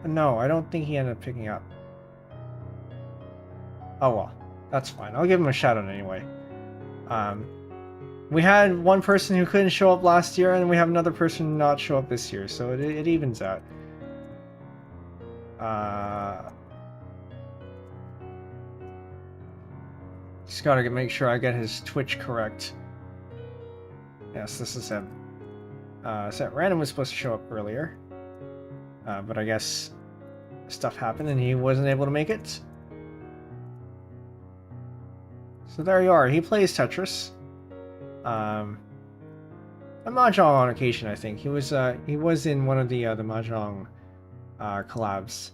No, I don't think he ended up picking up. Oh well, that's fine. I'll give him a shout out anyway. We had one person who couldn't show up last year, and we have another person not show up this year, so it evens out. Just gotta make sure I get his Twitch correct. Yes, this is him. So Random was supposed to show up earlier, but I guess stuff happened and he wasn't able to make it. So there you are. He plays Tetris. A Mahjong on occasion, I think. He was in one of the Mahjong collabs,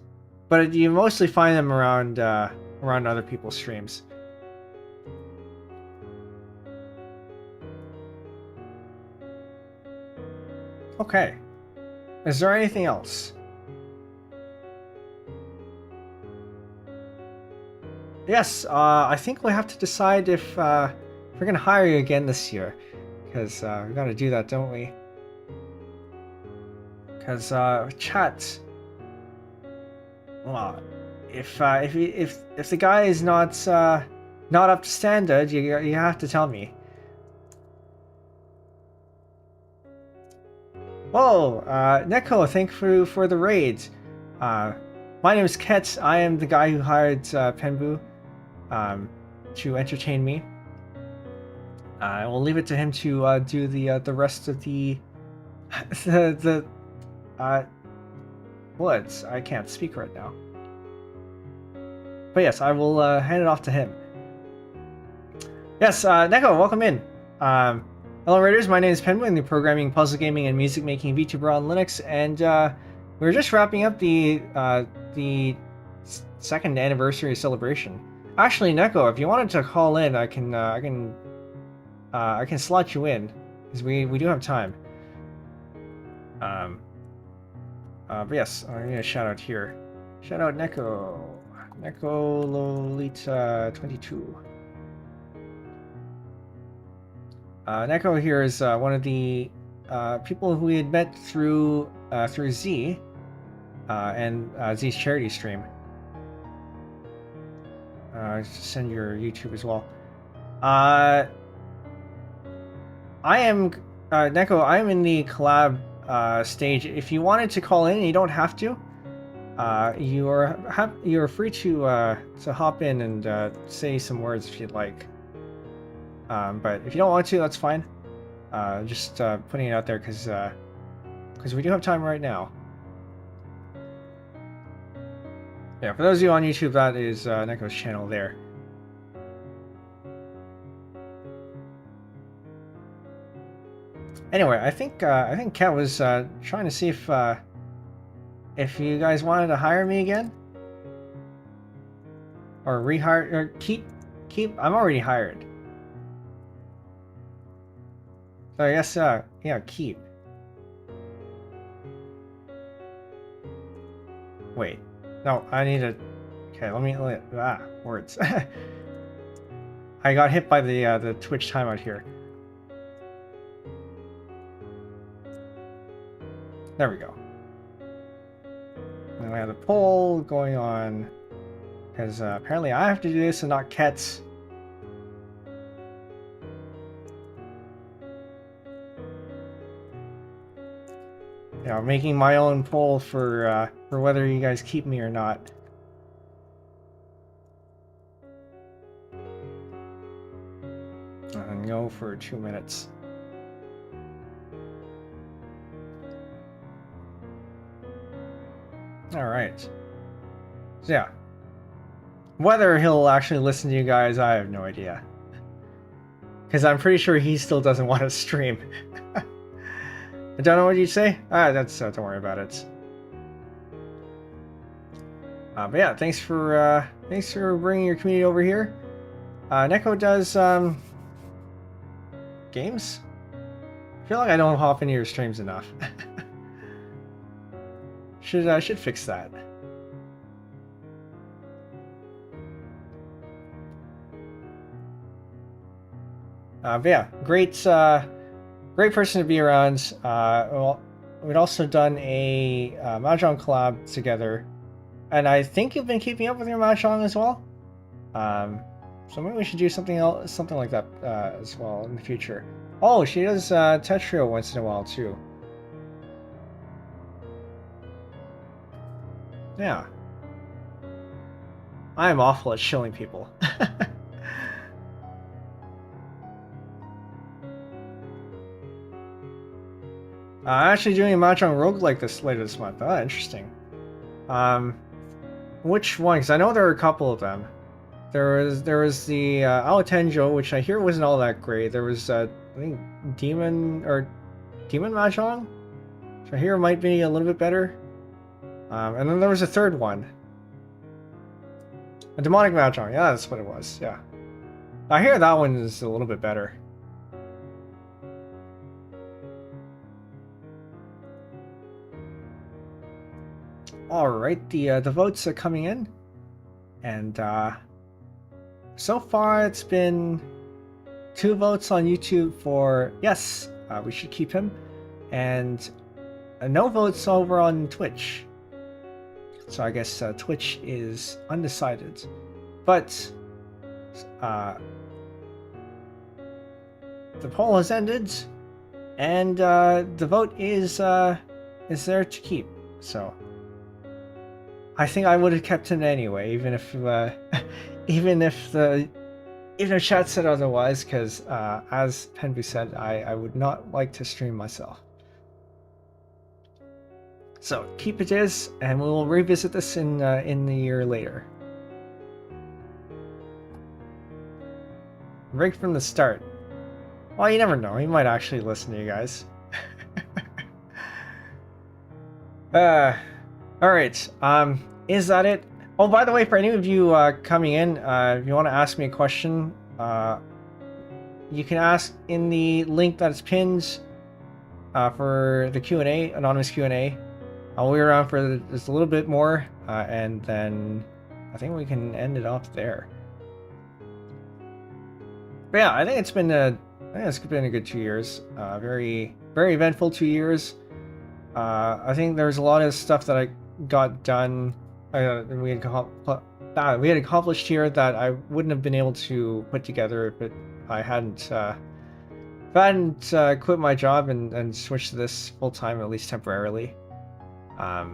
but you mostly find them around other people's streams. Okay. Is there anything else? Yes, I think we have to decide if we're gonna hire you again this year, because we gotta do that, don't we? Because chat. Well, if the guy is not up to standard, you have to tell me. Whoa, Neko, thank you for the raid. My name is Chet. I am the guy who hired Penbu to entertain me. I will leave it to him to do the rest of the words. I can't speak right now. But yes, I will hand it off to him. Yes, Neko, welcome in. Hello Raiders, my name is Penbu. I'm the programming, puzzle gaming, and music making VTuber on Linux, and we're just wrapping up the second anniversary celebration. Actually, Neko, if you wanted to call in, I can slot you in because we do have time. But yes, I'm gonna shout out here. Shout out Neko Lolita 22. Neko here is one of the people who we had met through Z and Z's charity stream. Send your YouTube as well. I am Neko. I am in the collab stage. If you wanted to call in, you don't have to. You're free to hop in and say some words if you'd like. But if you don't want to, that's fine. Just putting it out there because we do have time right now. Yeah, for those of you on YouTube, that is Neko's channel there. Anyway, I think Kat was trying to see if you guys wanted to hire me again, or rehire, or keep. I'm already hired. So I guess, yeah, keep. Wait. No, I need to... Okay, let me... words. I got hit by the Twitch timeout here. There we go. And we have the poll going on. Because apparently I have to do this and not Ket's. Yeah, making my own poll for whether you guys keep me or not. And go for 2 minutes. All right. So yeah, whether he'll actually listen to you guys, I have no idea. Because I'm pretty sure he still doesn't want to stream. I don't know what you'd say. That's don't worry about it. But yeah, thanks for bringing your community over here. Neko does games. I feel like I don't hop into your streams enough. should fix that. But yeah, great person to be around. Well, we'd also done a Mahjong collab together, and I think you've been keeping up with your Mahjong as well. So maybe we should do something like that as well in the future. Oh, she does Tetrio once in a while too. Yeah. I am awful at shilling people. Actually doing a Mahjong roguelike later this month. Oh, interesting. Which one? Because I know there are a couple of them. There was the Alatenjo, which I hear wasn't all that great. There was I think Demon Mahjong, which I hear might be a little bit better. And then there was a third one. A Demonic Mahjong. Yeah, that's what it was. Yeah. I hear that one is a little bit better. Alright, the votes are coming in. And so far it's been 2 votes on YouTube for yes, we should keep him, and no votes over on Twitch. So I guess Twitch is undecided. But the poll has ended, and the vote is there to keep. So I think I would have kept it anyway, even if chat said otherwise, because as Penbu said, I would not like to stream myself. So keep it is, and we will revisit this in the year later. Rigged from the start. Well, you never know. He might actually listen to you guys. All right. Is that it? Oh, by the way, for any of you coming in, if you want to ask me a question, you can ask in the link that is pinned for the Q&A, anonymous Q&A. I'll be around for just a little bit more, and then I think we can end it off there. But yeah, I think it's been a good 2 years. Very, very eventful 2 years. I think there's a lot of stuff that I got done. We had accomplished here that I wouldn't have been able to put together if I hadn't quit my job and switched to this full time, at least temporarily. Yeah,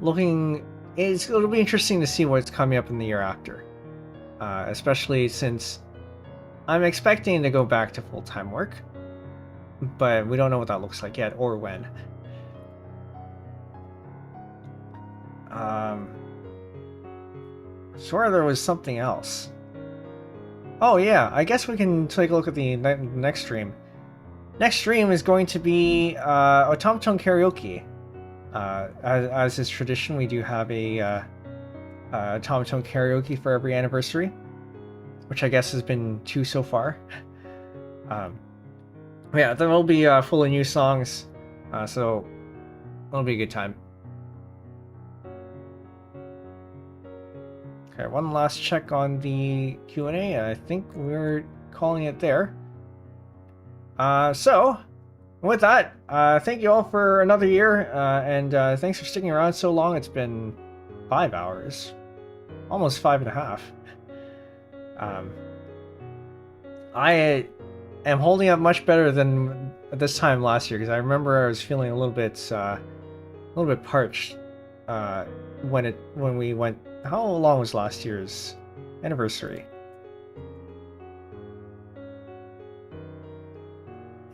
it'll be interesting to see what's coming up in the year after, especially since I'm expecting to go back to full-time work, but we don't know what that looks like yet or when. Sure, there was something else. Oh yeah, I guess we can take a look at the next stream. Next stream is going to be Automaton Karaoke. As is tradition, we do have a Automaton Karaoke for every anniversary, which I guess has been 2 so far. Yeah, there will be full of new songs, so it'll be a good time. Okay, one last check on the Q&A. I think we're calling it there. So, with that, thank you all for another year, and thanks for sticking around so long. It's been 5 hours, almost 5.5. I am holding up much better than this time last year, because I remember I was feeling a little bit parched when we went. How long was last year's anniversary?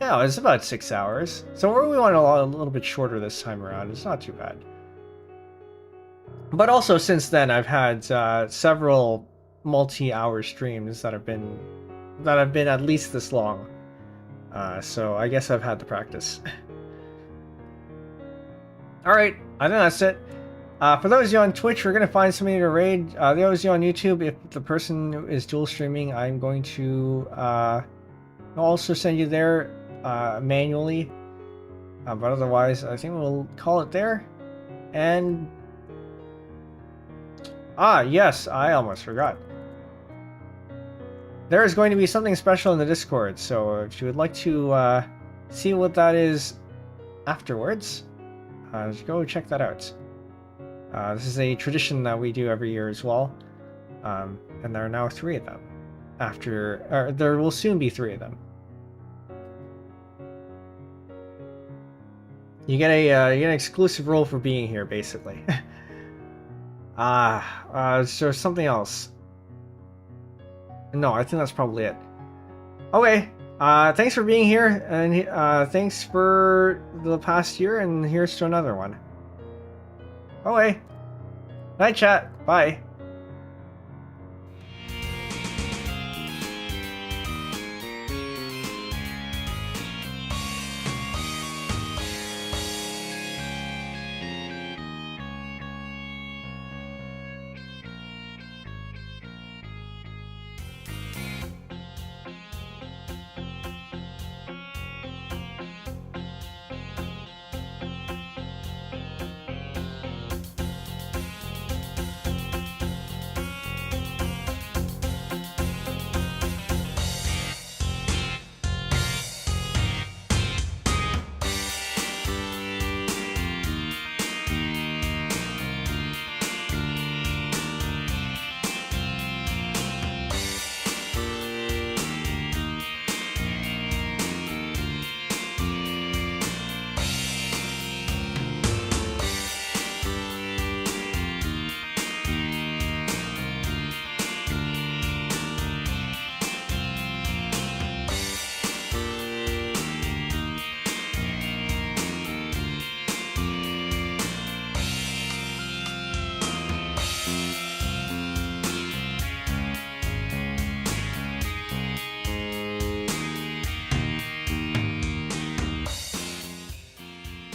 Yeah, it was about 6 hours. So we went a little bit shorter this time around. It's not too bad. But also since then, I've had several multi-hour streams that have been that have been at least this long. So I guess I've had the practice. Alright, I think that's it. For those of you on Twitch, we're going to find somebody to raid. Those of you on YouTube, if the person is dual streaming, I'm going to also send you there manually. But otherwise, I think we'll call it there. And... yes, I almost forgot. There is going to be something special in the Discord, so if you would like to see what that is afterwards, go check that out. This is a tradition that we do every year as well, and there are now 3 of them. There will soon be 3 of them. You get an exclusive role for being here, basically. So something else. No, I think that's probably it. Okay, thanks for being here, and thanks for the past year, and here's to another one. Okay. Night chat. Bye.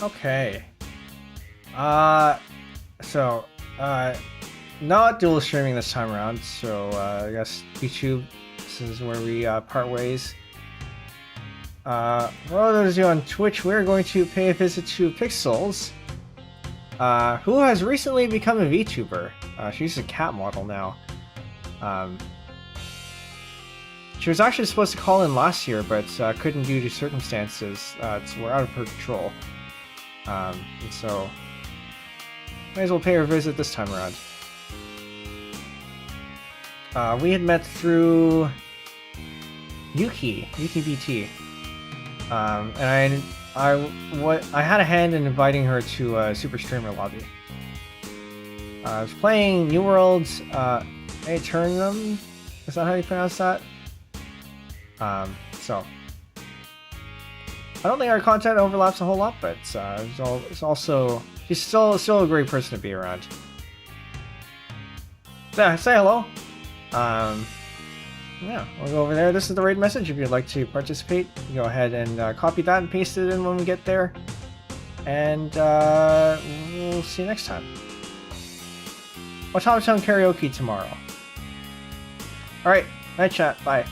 Okay. Not dual streaming this time around, so I guess YouTube, this is where we part ways. For all those of you on Twitch, we're going to pay a visit to Pixels, who has recently become a VTuber. She's a cat model now. She was actually supposed to call in last year, but couldn't due to circumstances. So we're out of her control. And so, might as well pay her a visit this time around. We had met through Yuki BT, and I had a hand in inviting her to a Super Streamer lobby. I was playing New World's Aeternum. Is that how you pronounce that? So I don't think our content overlaps a whole lot, but it's also, she's still a great person to be around. Yeah, say hello. Yeah, we'll go over there. This is the raid message. If you'd like to participate, you go ahead and copy that and paste it in when we get there. And we'll see you next time. Watch Town Karaoke tomorrow. Alright, night chat. Bye.